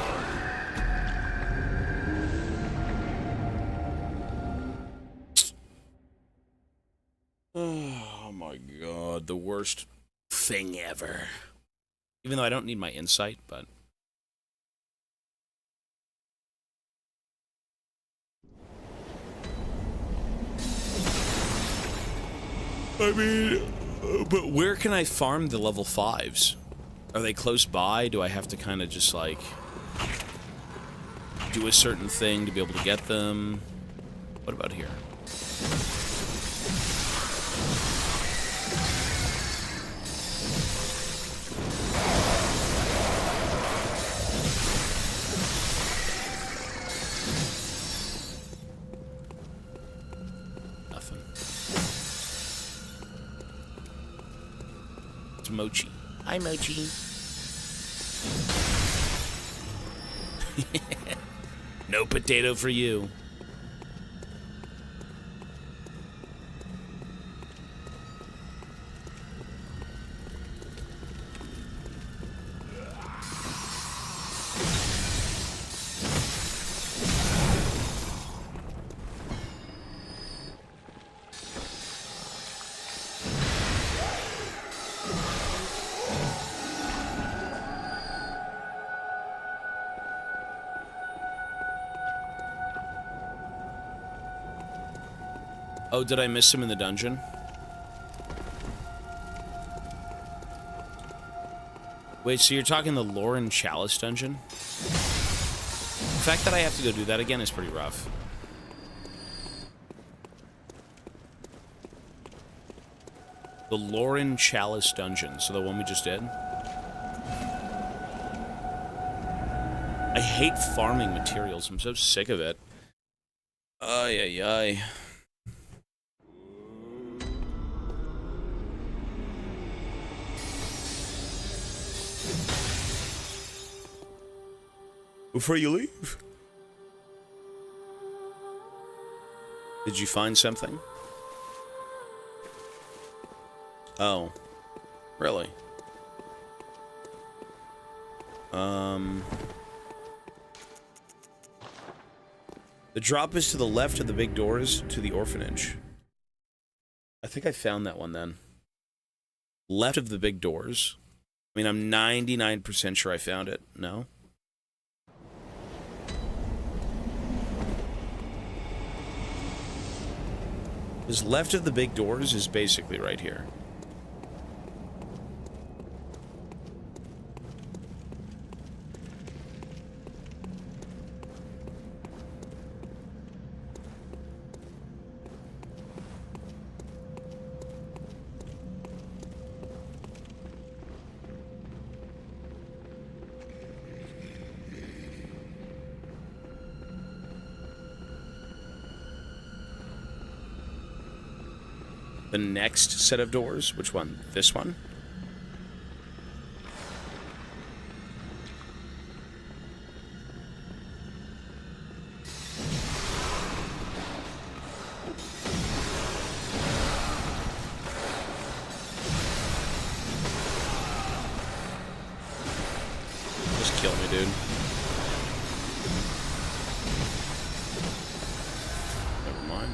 Oh my god, the worst thing ever. Even though I don't need my insight, but... I mean, but where can I farm the level 5s? Are they close by? Do I have to kind of just, like, do a certain thing to be able to get them? What about here? Nothing. It's Mochi. Hi, Mochi. No potato for you. Oh, did I miss him in the dungeon? Wait, so you're talking the Lauren Chalice dungeon? The fact that I have to go do that again is pretty rough. The Lauren Chalice dungeon, so the one we just did? I hate farming materials, I'm so sick of it. Ay, ay, ay. Before you leave, did you find something? Oh, really? The drop is to the left of the big doors to the orphanage. I think I found that one then. Left of the big doors. I mean, I'm 99% sure I found it. No? Because left of the big doors is basically right here. The next set of doors? Which one? This one? Just kill me, dude. Never mind.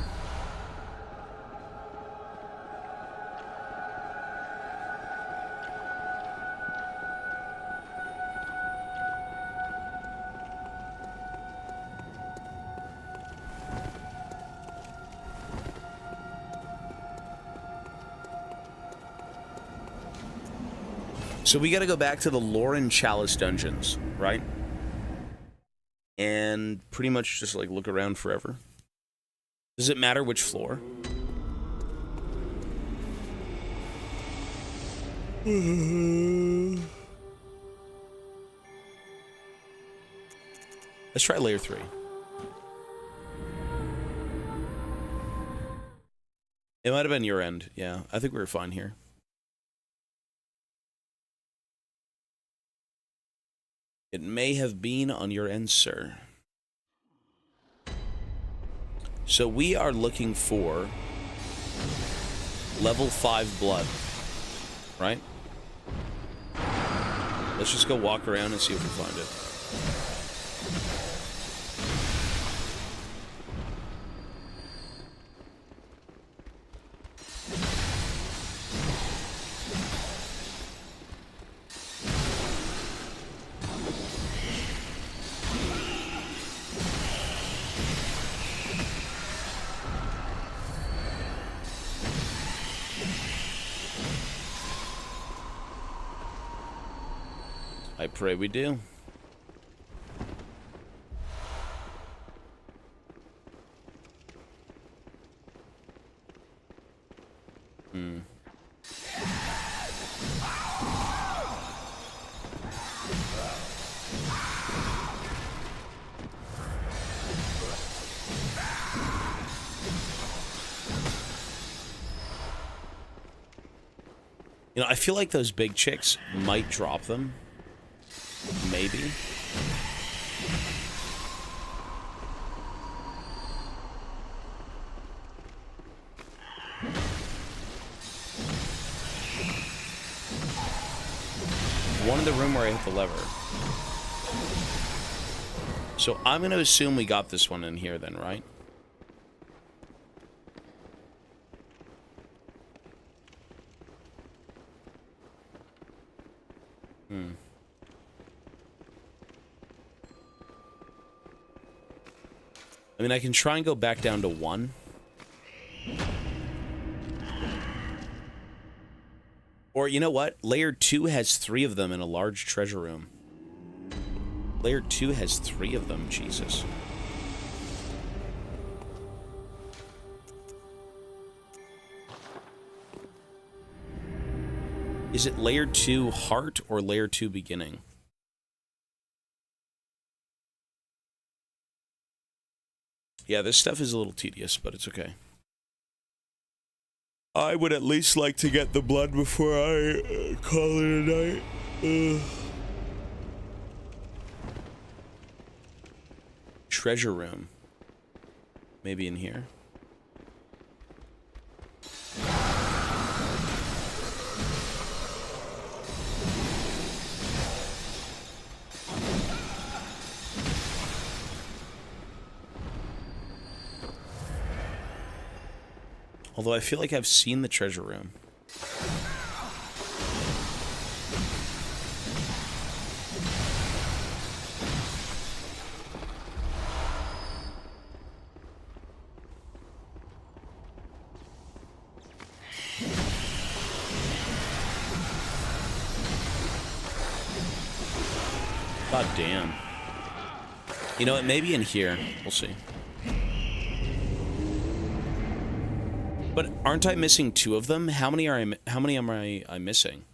So we gotta go back to the Lauren Chalice dungeons, right? And pretty much just, like, look around forever. Does it matter which floor? Let's try layer 3. It might have been your end. Yeah, I think we were fine here. It may have been on your end, sir. So we are looking for level 5 blood, right? Let's just go walk around and see if we find it. I pray we do. You know, I feel like those big chicks might drop them. Maybe. One in the room where I hit the lever. So I'm going to assume we got this one in here then, right? I mean, I can try and go back down to 1. Or, you know what? Layer 2 has 3 of them in a large treasure room. Layer 2 has 3 of them, Jesus. Is it layer 2 heart or layer 2 beginning? Yeah, this stuff is a little tedious, but it's okay. I would at least like to get the blood before I call it a night. Treasure room. Maybe in here? Although I feel like I've seen the treasure room. God damn. You know, it may be in here. We'll see. But aren't I missing 2 of them? How many am I missing?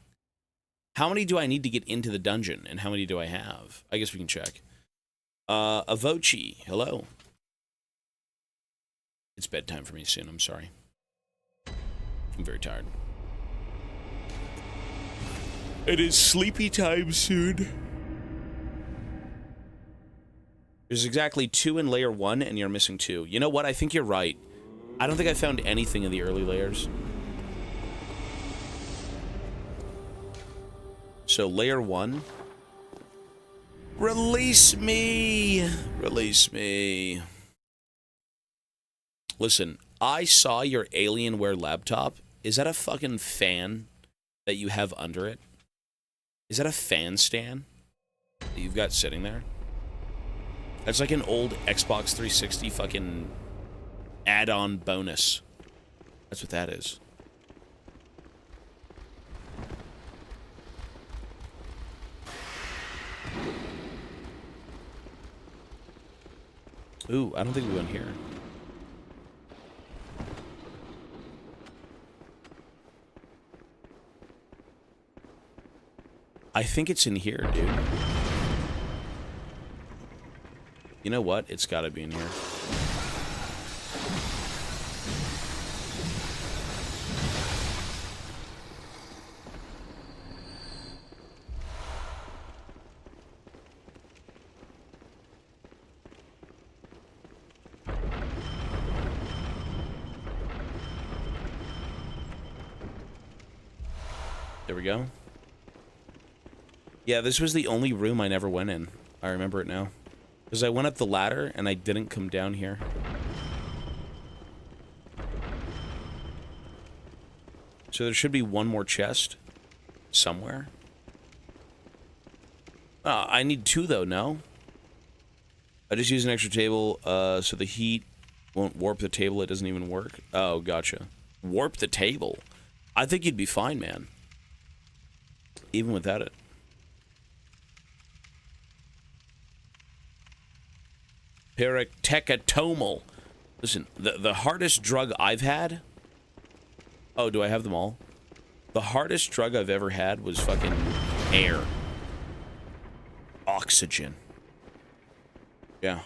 How many do I need to get into the dungeon, and how many do I have? I guess we can check. Avochi, hello. It's bedtime for me soon, I'm sorry. I'm very tired. It is sleepy time soon. There's exactly 2 in layer 1, and you're missing 2. You know what? I think you're right. I don't think I found anything in the early layers. So, layer 1. Release me! Release me. Listen, I saw your Alienware laptop. Is that a fucking fan that you have under it? Is that a fan stand that you've got sitting there? That's like an old Xbox 360 fucking add-on bonus. That's what that is. Ooh, I don't think we went here. I think it's in here, dude. You know what? It's gotta be in here. There we go. Yeah, this was the only room I never went in. I remember it now. Because I went up the ladder and I didn't come down here. So there should be one more chest somewhere. I need 2 though, no? I just use an extra table so the heat won't warp the table. It doesn't even work. Oh, gotcha. Warp the table. I think you'd be fine, man. Even without it. Paractecatomal. Listen, the hardest drug I've had... Oh, do I have them all? The hardest drug I've ever had was fucking air. Oxygen. Yeah.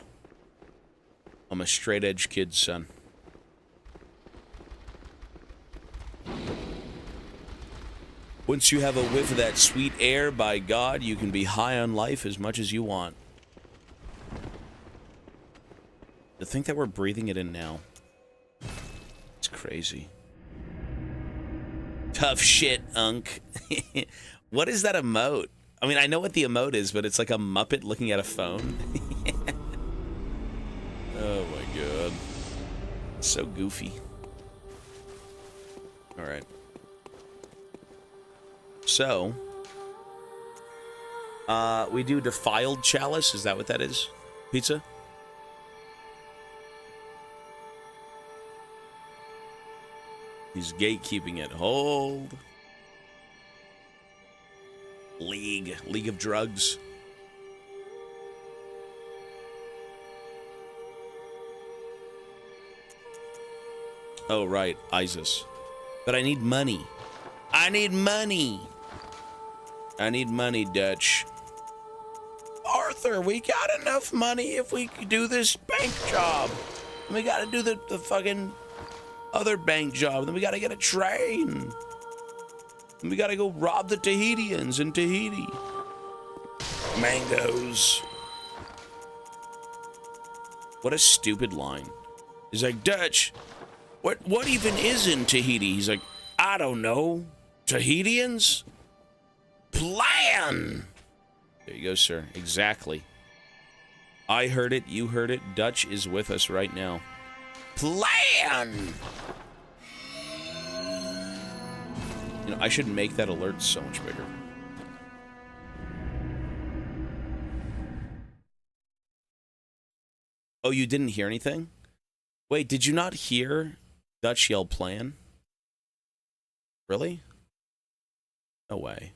I'm a straight edge kid, son. Once you have a whiff of that sweet air, by God, you can be high on life as much as you want. To think that we're breathing it in now. It's crazy. Tough shit, Unk. What is that emote? I mean, I know what the emote is, but it's like a Muppet looking at a phone. Oh my god. It's so goofy. Alright. So, we do defiled chalice. Is that what that is? Pizza? He's gatekeeping it. Hold. League of Drugs. Oh, right. ISIS. But I need money. I need money. I need money, Dutch. Arthur, we got enough money if we could do this bank job. And we gotta do the fucking other bank job. Then we gotta get a train. And we gotta go rob the Tahitians in Tahiti. Mangoes. What a stupid line. He's like, Dutch, what even is in Tahiti? He's like, I don't know. Tahitians? Plan! There you go, sir. Exactly. I heard it. You heard it. Dutch is with us right now. Plan! You know, I should make that alert so much bigger. Oh, you didn't hear anything? Wait, did you not hear Dutch yell plan? Really? No way.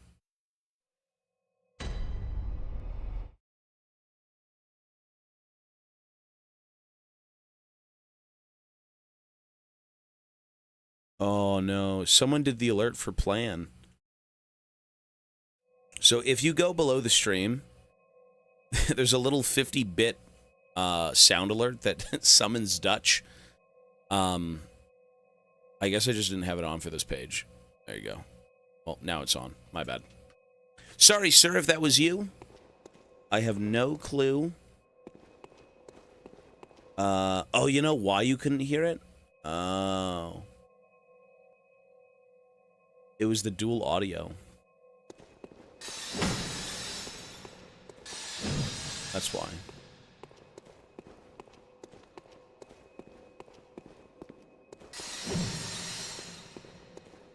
Oh no, someone did the alert for plan. So if you go below the stream, there's a little 50-bit sound alert that summons Dutch. I guess I just didn't have it on for this page. There you go. Well, now it's on. My bad. Sorry, sir, if that was you. I have no clue. Oh, you know why you couldn't hear it? Oh. It was the dual audio. That's why.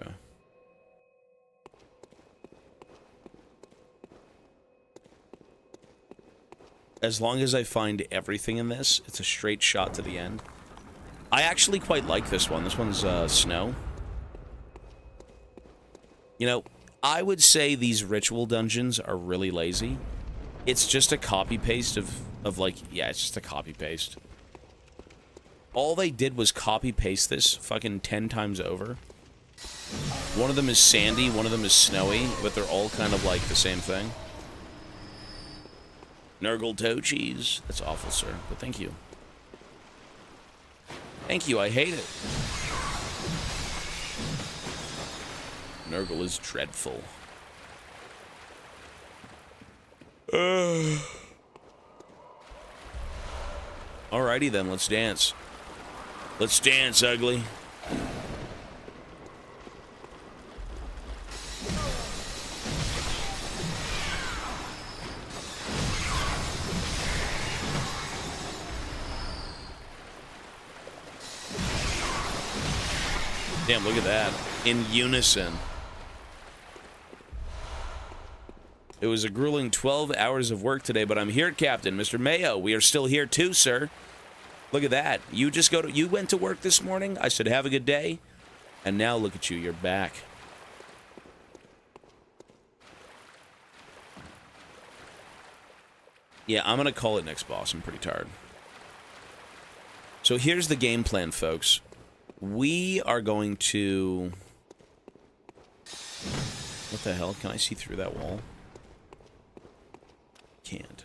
Okay. As long as I find everything in this, it's a straight shot to the end. I actually quite like this one. This one's snow. You know, I would say these ritual dungeons are really lazy. It's just a copy-paste of like, yeah, it's just a copy-paste. All they did was copy-paste this fucking 10 times over. One of them is sandy, one of them is snowy, but they're all kind of like the same thing. Nurgle toe cheese. That's awful, sir, but thank you. Thank you, I hate it. Nurgle is dreadful. Alrighty then, let's dance. Let's dance, ugly. Damn, look at that. In unison. It was a grueling 12 hours of work today, but I'm here, Captain. Mr. Mayo, we are still here too, sir. Look at that. You went to work this morning. I said, have a good day. And now look at you. You're back. Yeah, I'm going to call it next boss. I'm pretty tired. So here's the game plan, folks. We are going to... What the hell? Can I see through that wall? Can't.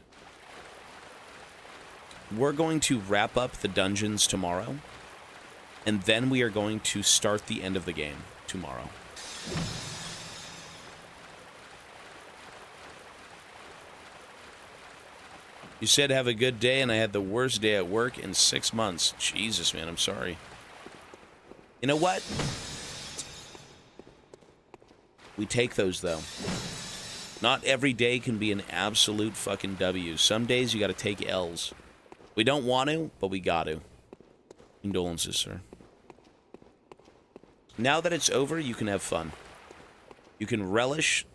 We're going to wrap up the dungeons tomorrow. And then we are going to start the end of the game tomorrow. You said have a good day, and I had the worst day at work in 6 months. Jesus, man, I'm sorry. You know what? We take those, though. Not every day can be an absolute fucking W. Some days you gotta take L's. We don't want to, but we got to. Condolences, sir. Now that it's over, you can have fun. You can relish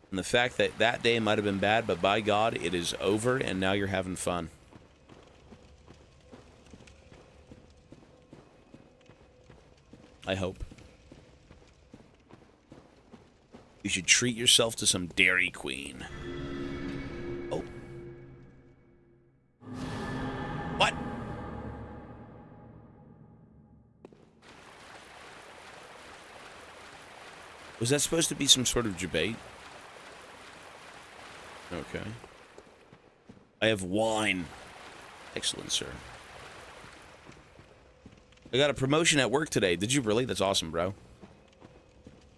in the fact that that day might have been bad, but by God, it is over, and now you're having fun. I hope. You should treat yourself to some Dairy Queen. Oh. What? Was that supposed to be some sort of debate? Okay. I have wine. Excellent, sir. I got a promotion at work today. Did you really? That's awesome, bro.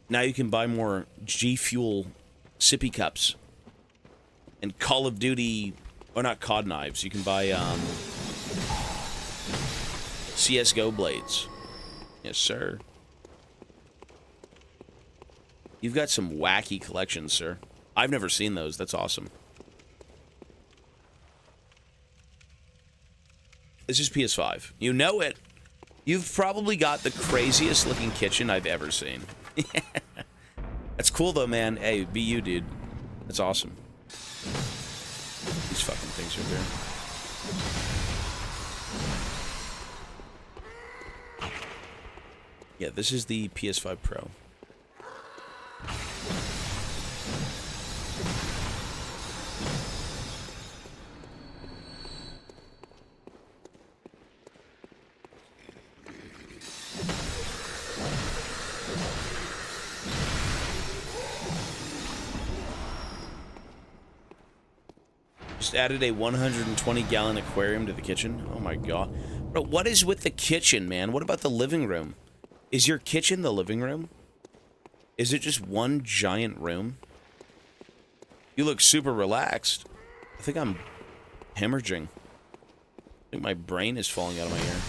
Now you can buy more G Fuel sippy cups. And Call of Duty... Or not COD knives. You can buy, CSGO blades. Yes, sir. You've got some wacky collections, sir. I've never seen those. That's awesome. This is PS5. You know it. You've probably got the craziest looking kitchen I've ever seen. That's cool, though, man. Hey, be you, dude. That's awesome. These fucking things are there. Yeah, this is the PS5 Pro. Just added a 120-gallon aquarium to the kitchen. Oh my god. Bro, what is with the kitchen, man? What about the living room? Is your kitchen the living room? Is it just one giant room? You look super relaxed. I think I'm hemorrhaging. I think my brain is falling out of my ear.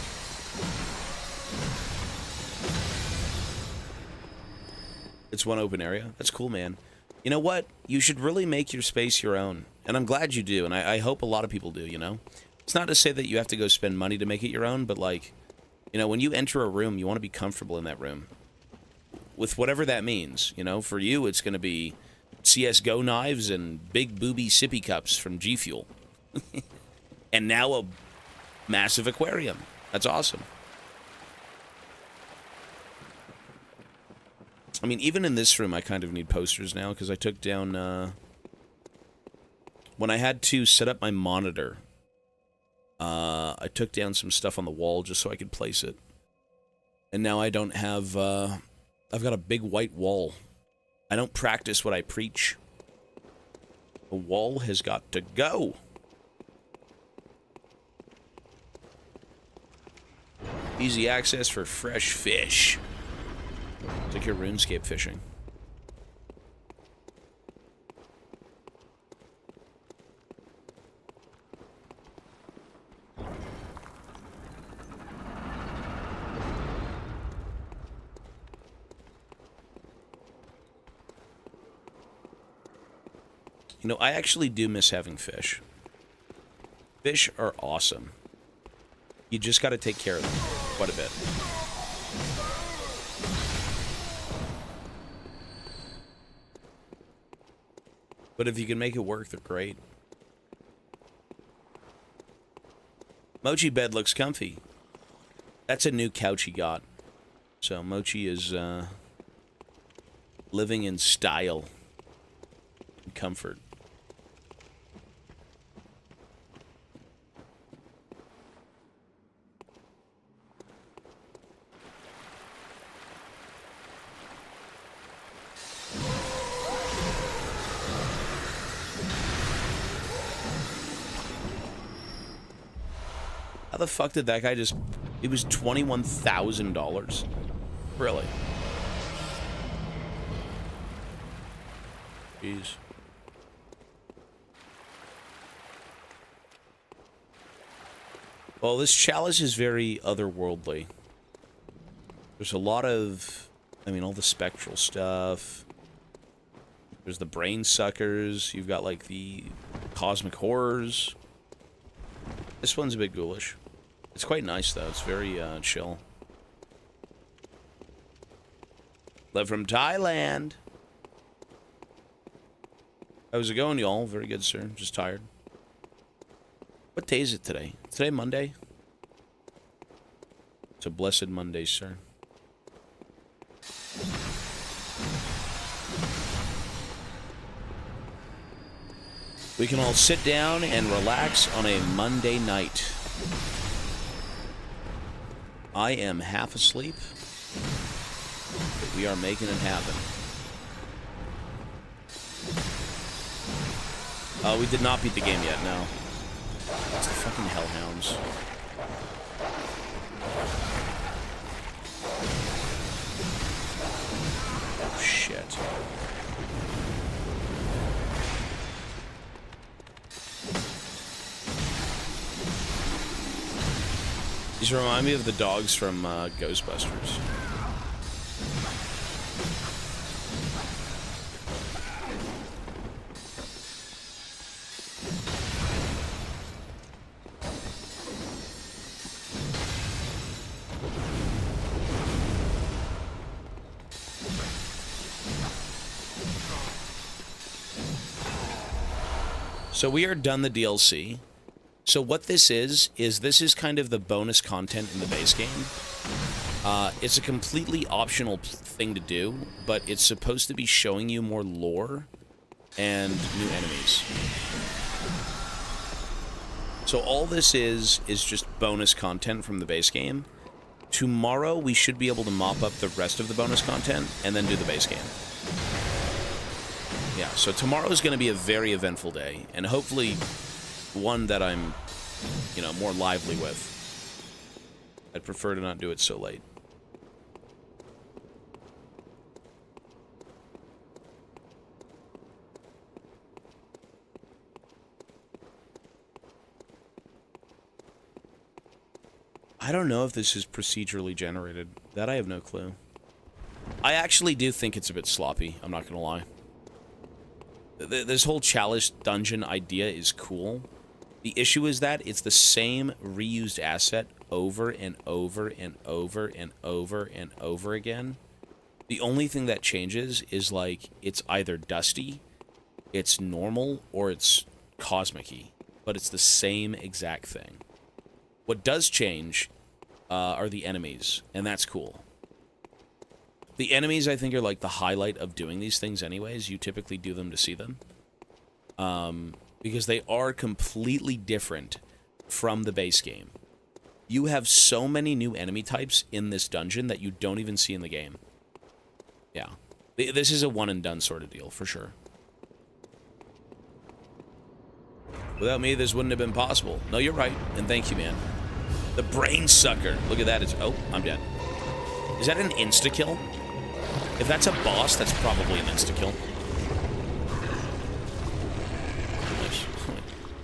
It's one open area. That's cool, man. You know what? You should really make your space your own. And I'm glad you do, and I hope a lot of people do, you know? It's not to say that you have to go spend money to make it your own, but, like, you know, when you enter a room, you want to be comfortable in that room. With whatever that means, you know? For you, it's going to be CSGO knives and big booby sippy cups from G Fuel. And now a massive aquarium. That's awesome. I mean, even in this room, I kind of need posters now, because I took down, when I had to set up my monitor, I took down some stuff on the wall just so I could place it. And now I don't have, I've got a big white wall. I don't practice what I preach. The wall has got to go. Easy access for fresh fish. It's like your RuneScape fishing. You know, I actually do miss having fish. Fish are awesome. You just got to take care of them quite a bit. But if you can make it work, they're great. Mochi bed looks comfy. That's a new couch he got. So Mochi is living in style and comfort. How the fuck did that guy just... It was $21,000. Really? Jeez. Well, this chalice is very otherworldly. There's a lot of... I mean, all the spectral stuff. There's the brain suckers. You've got, like, the cosmic horrors. This one's a bit ghoulish. It's quite nice, though. It's very chill. Love from Thailand. How's it going, y'all? Very good, sir. Just tired. What day is it today? Today Monday? It's a blessed Monday, sir. We can all sit down and relax on a Monday night. I am half asleep, but we are making it happen. Oh, we did not beat the game yet, no. It's the fucking hellhounds. Oh, shit. These remind me of the dogs from Ghostbusters. So we are done the DLC. So what this is kind of the bonus content in the base game. It's a completely optional thing to do, but it's supposed to be showing you more lore and new enemies. So all this is just bonus content from the base game. Tomorrow we should be able to mop up the rest of the bonus content and then do the base game. Yeah, so tomorrow is going to be a very eventful day, and hopefully one that I'm, you know, more lively with. I'd prefer to not do it so late. I don't know if this is procedurally generated. That I have no clue. I actually do think it's a bit sloppy, I'm not gonna lie. This whole chalice dungeon idea is cool. The issue is that it's the same reused asset over and over and over and over and over again. The only thing that changes is, like, it's either dusty, it's normal, or it's cosmic-y. But it's the same exact thing. What does change are the enemies, and that's cool. The enemies, I think, are like the highlight of doing these things anyways. You typically do them to see them. Because they are completely different from the base game. You have so many new enemy types in this dungeon that you don't even see in the game. Yeah. This is a one-and-done sort of deal, for sure. Without me, this wouldn't have been possible. No, you're right, and thank you, man. The brain sucker. Look at that. It's... Oh, I'm dead. Is that an insta-kill? If that's a boss, that's probably an insta-kill.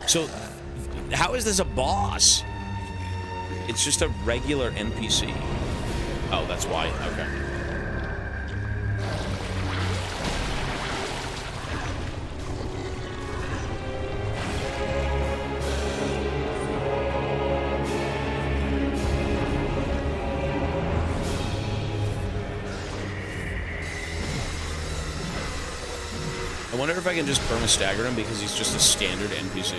So, how is this a boss? It's just a regular NPC. Oh, that's why. Okay. I wonder if I can just perma-stagger him because he's just a standard NPC.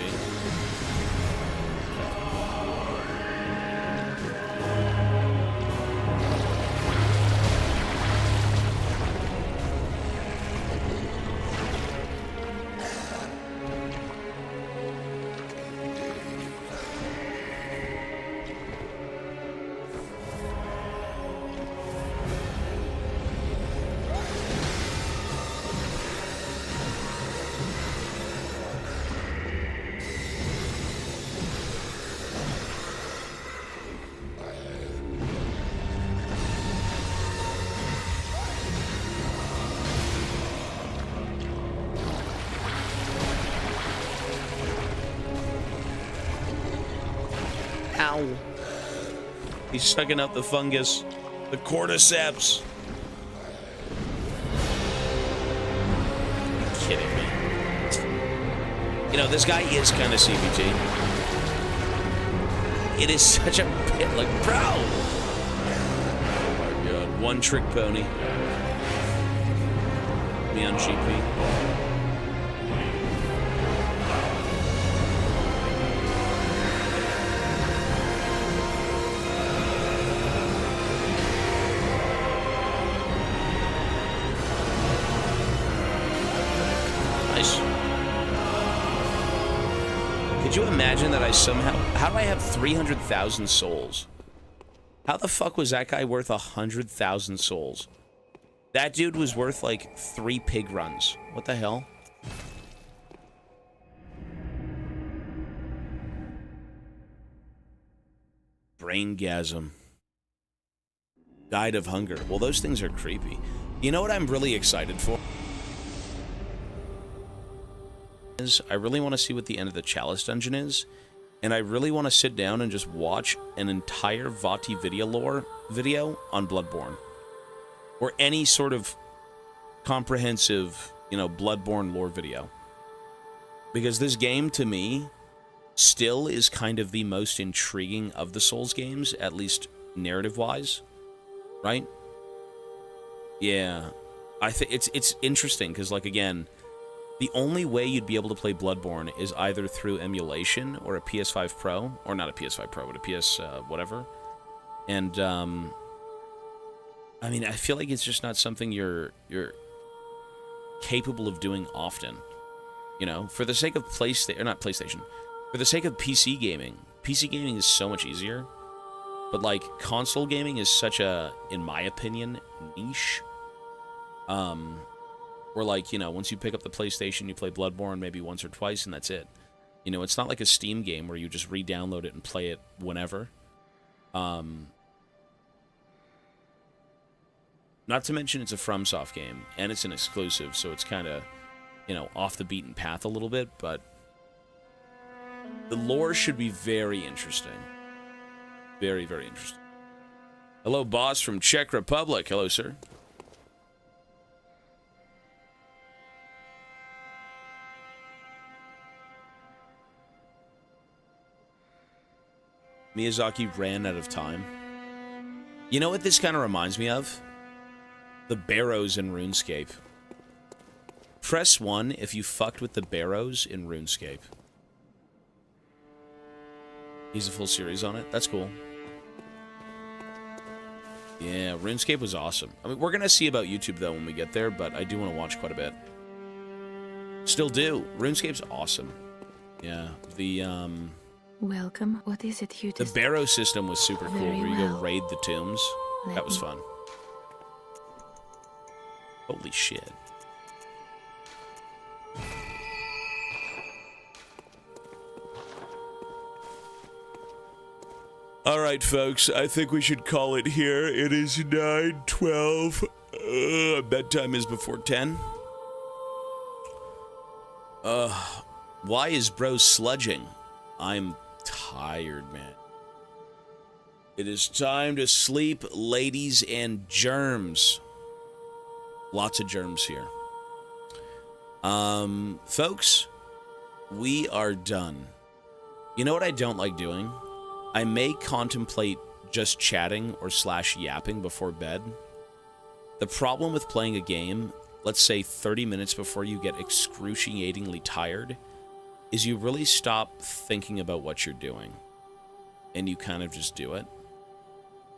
Ow. He's sucking out the fungus. The cordyceps. You're kidding me. You know, this guy is kind of CBT. It is such a bit like, bro! Oh my god. One trick pony. Me on GP. Could you imagine that I somehow... How do I have 300,000 souls? How the fuck was that guy worth 100,000 souls? That dude was worth like 3 pig runs. What the hell? Braingasm. Died of hunger. Well, those things are creepy. You know what I'm really excited for? I really want to see what the end of the Chalice dungeon is, and I really want to sit down and just watch an entire Vati video lore video on Bloodborne, or any sort of comprehensive, you know, Bloodborne lore video, because this game to me still is kind of the most intriguing of the Souls games, at least narrative-wise, right? Yeah, I think it's interesting because, like, again, the only way you'd be able to play Bloodborne is either through emulation or a PS5 Pro, or not a PS5 Pro, but a PS whatever. And I mean, I feel like it's just not something you're capable of doing often. You know, for the sake of not PlayStation, for the sake of PC gaming is so much easier. But like console gaming is such a, in my opinion, niche. Where, like, you know, once you pick up the PlayStation, you play Bloodborne maybe once or twice, and that's it. You know, it's not like a Steam game where you just re-download it and play it whenever. Not to mention it's a FromSoft game, and it's an exclusive, so it's kind of, you know, off the beaten path a little bit, but the lore should be very interesting. Very, very interesting. Hello, boss from Czech Republic. Hello, sir. Miyazaki ran out of time. You know what this kind of reminds me of? The Barrows in RuneScape. Press 1 if you fucked with the Barrows in RuneScape. He's a full series on it. That's cool. Yeah, RuneScape was awesome. I mean, we're going to see about YouTube, though, when we get there, but I do want to watch quite a bit. Still do. RuneScape's awesome. Yeah, Welcome. What is it you the Barrow system was super cool, Very where you go well. raid the tombs. Let That was me- fun. Holy shit. All right, folks, I think we should call it here. It is 9:12. Bedtime is before 10. Why is bro sludging? I'm tired, man. It is time to sleep, ladies and germs. Lots of germs here. Folks, we are done. You know what I don't like doing? I may contemplate just chatting or /yapping before bed. The problem with playing a game let's say 30 minutes before you get excruciatingly tired, is you really stop thinking about what you're doing and you kind of just do it.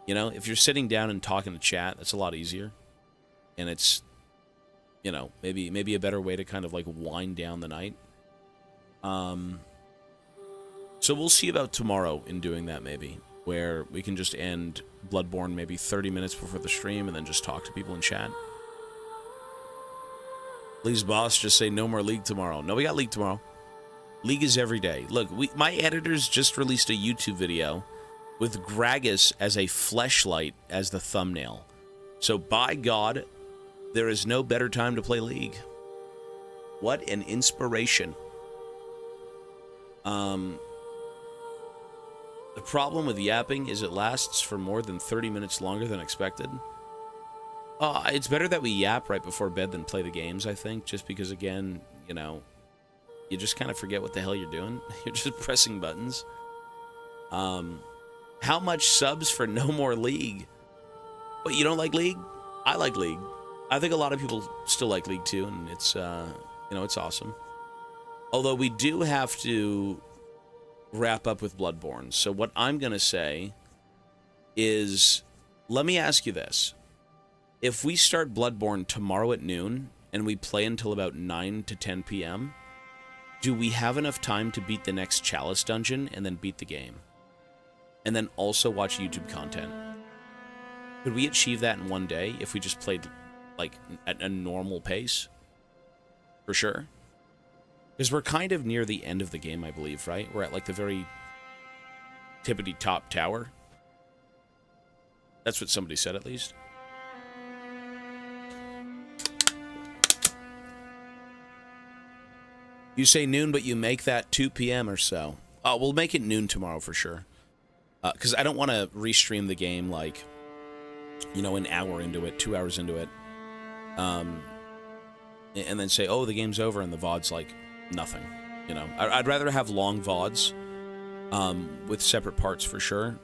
You know, if you're sitting down and talking to chat, that's a lot easier. And it's, you know, maybe a better way to kind of like wind down the night. So we'll see about tomorrow in doing that, maybe, where we can just end Bloodborne maybe 30 minutes before the stream and then just talk to people in chat. League's boss just say no more League tomorrow. No, we got League tomorrow. League is every day. Look, my editors just released a YouTube video with Gragas as a fleshlight as the thumbnail. So by God, there is no better time to play League. What an inspiration. The problem with yapping is it lasts for more than 30 minutes longer than expected. It's better that we yap right before bed than play the games, I think, just because, again, you know, you just kind of forget what the hell you're doing. You're just pressing buttons. How much subs for no more League? What, you don't like League? I like League. I think a lot of people still like League too, and it's, you know, it's awesome. Although we do have to wrap up with Bloodborne. So what I'm going to say is, let me ask you this. If we start Bloodborne tomorrow at noon and we play until about 9 to 10 p.m., do we have enough time to beat the next Chalice dungeon and then beat the game? And then also watch YouTube content? Could we achieve that in one day if we just played, like, at a normal pace? For sure. Because we're kind of near the end of the game, I believe, right? We're at, like, the very tippity-top tower. That's what somebody said, at least. You say noon, but you make that 2 p.m. or so. Oh, we'll make it noon tomorrow for sure. Because I don't want to restream the game, like, you know, an hour into it, 2 hours into it. And then say, oh, the game's over, and the VOD's, like, nothing. You know, I'd rather have long VODs with separate parts for sure.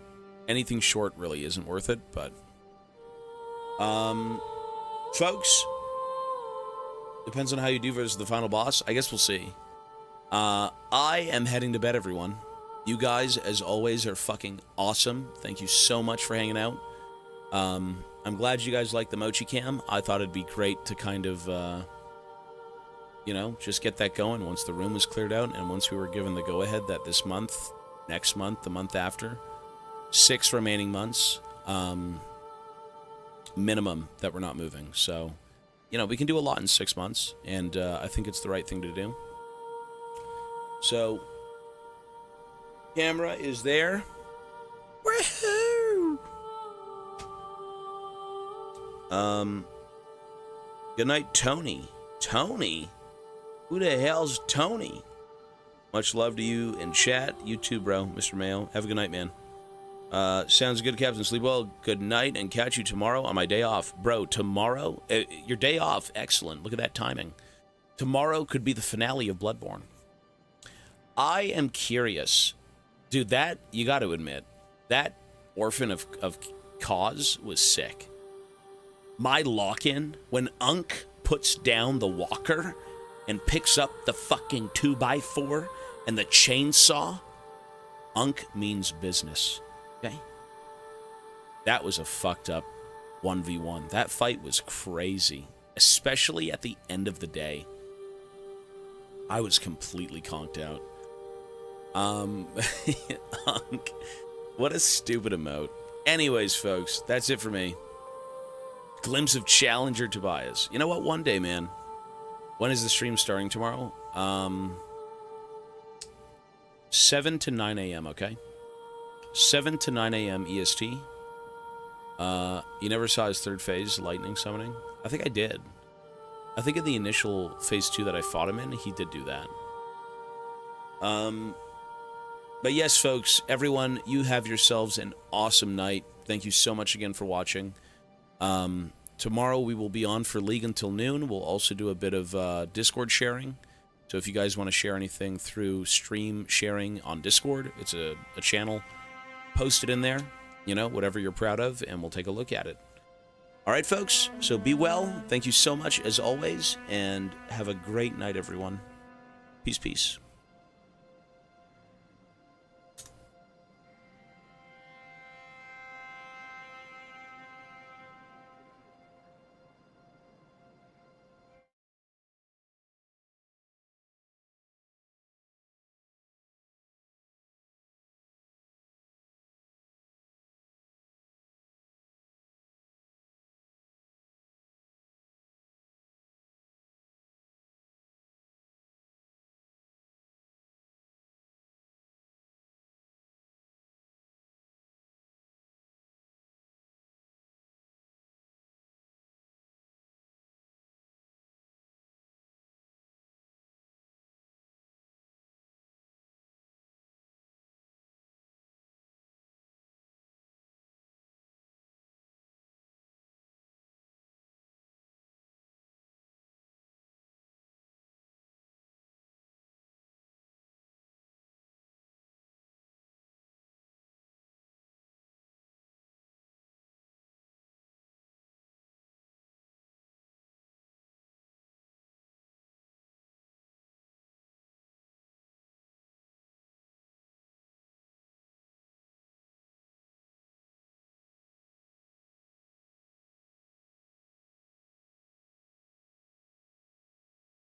Anything short really isn't worth it, but... folks... Depends on how you do versus the final boss. I guess we'll see. I am heading to bed, everyone. You guys, as always, are fucking awesome. Thank you so much for hanging out. I'm glad you guys like the Mochi Cam. I thought it'd be great to kind of, you know, just get that going once the room was cleared out and once we were given the go-ahead that this month, next month, the month after, 6 remaining months, minimum that we're not moving. So... you know, we can do a lot in 6 months, and I think it's the right thing to do. So, camera is there. Woohoo! Good night, Tony. Tony? Who the hell's Tony? Much love to you in chat. You too, bro, Mr. Mayo. Have a good night, man. Sounds good, Captain. Sleep well. Good night, and catch you tomorrow on my day off. Bro, tomorrow? Your day off. Excellent. Look at that timing. Tomorrow could be the finale of Bloodborne. I am curious. Dude, that, you got to admit, that Orphan of Cause was sick. My lock-in, when Unk puts down the walker and picks up the fucking 2x4 and the chainsaw, Unk means business. Okay? That was a fucked up 1v1. That fight was crazy, especially at the end of the day. I was completely conked out. Unk. What a stupid emote. Anyways, folks, that's it for me. Glimpse of Challenger Tobias. You know what? One day, man. When is the stream starting tomorrow? 7 to 9 a.m., okay? 7 to 9 a.m. EST. You never saw his third phase, lightning summoning? I think I did. I think in the initial phase 2 that I fought him in, he did do that. But yes, folks, everyone, you have yourselves an awesome night. Thank you so much again for watching. Tomorrow we will be on for League until noon. We'll also do a bit of Discord sharing. So if you guys want to share anything through stream sharing on Discord, it's a channel. Post it in there, you know, whatever you're proud of, and we'll take a look at it. All right, folks. So be well. Thank you so much, as always, and have a great night, everyone. Peace, peace.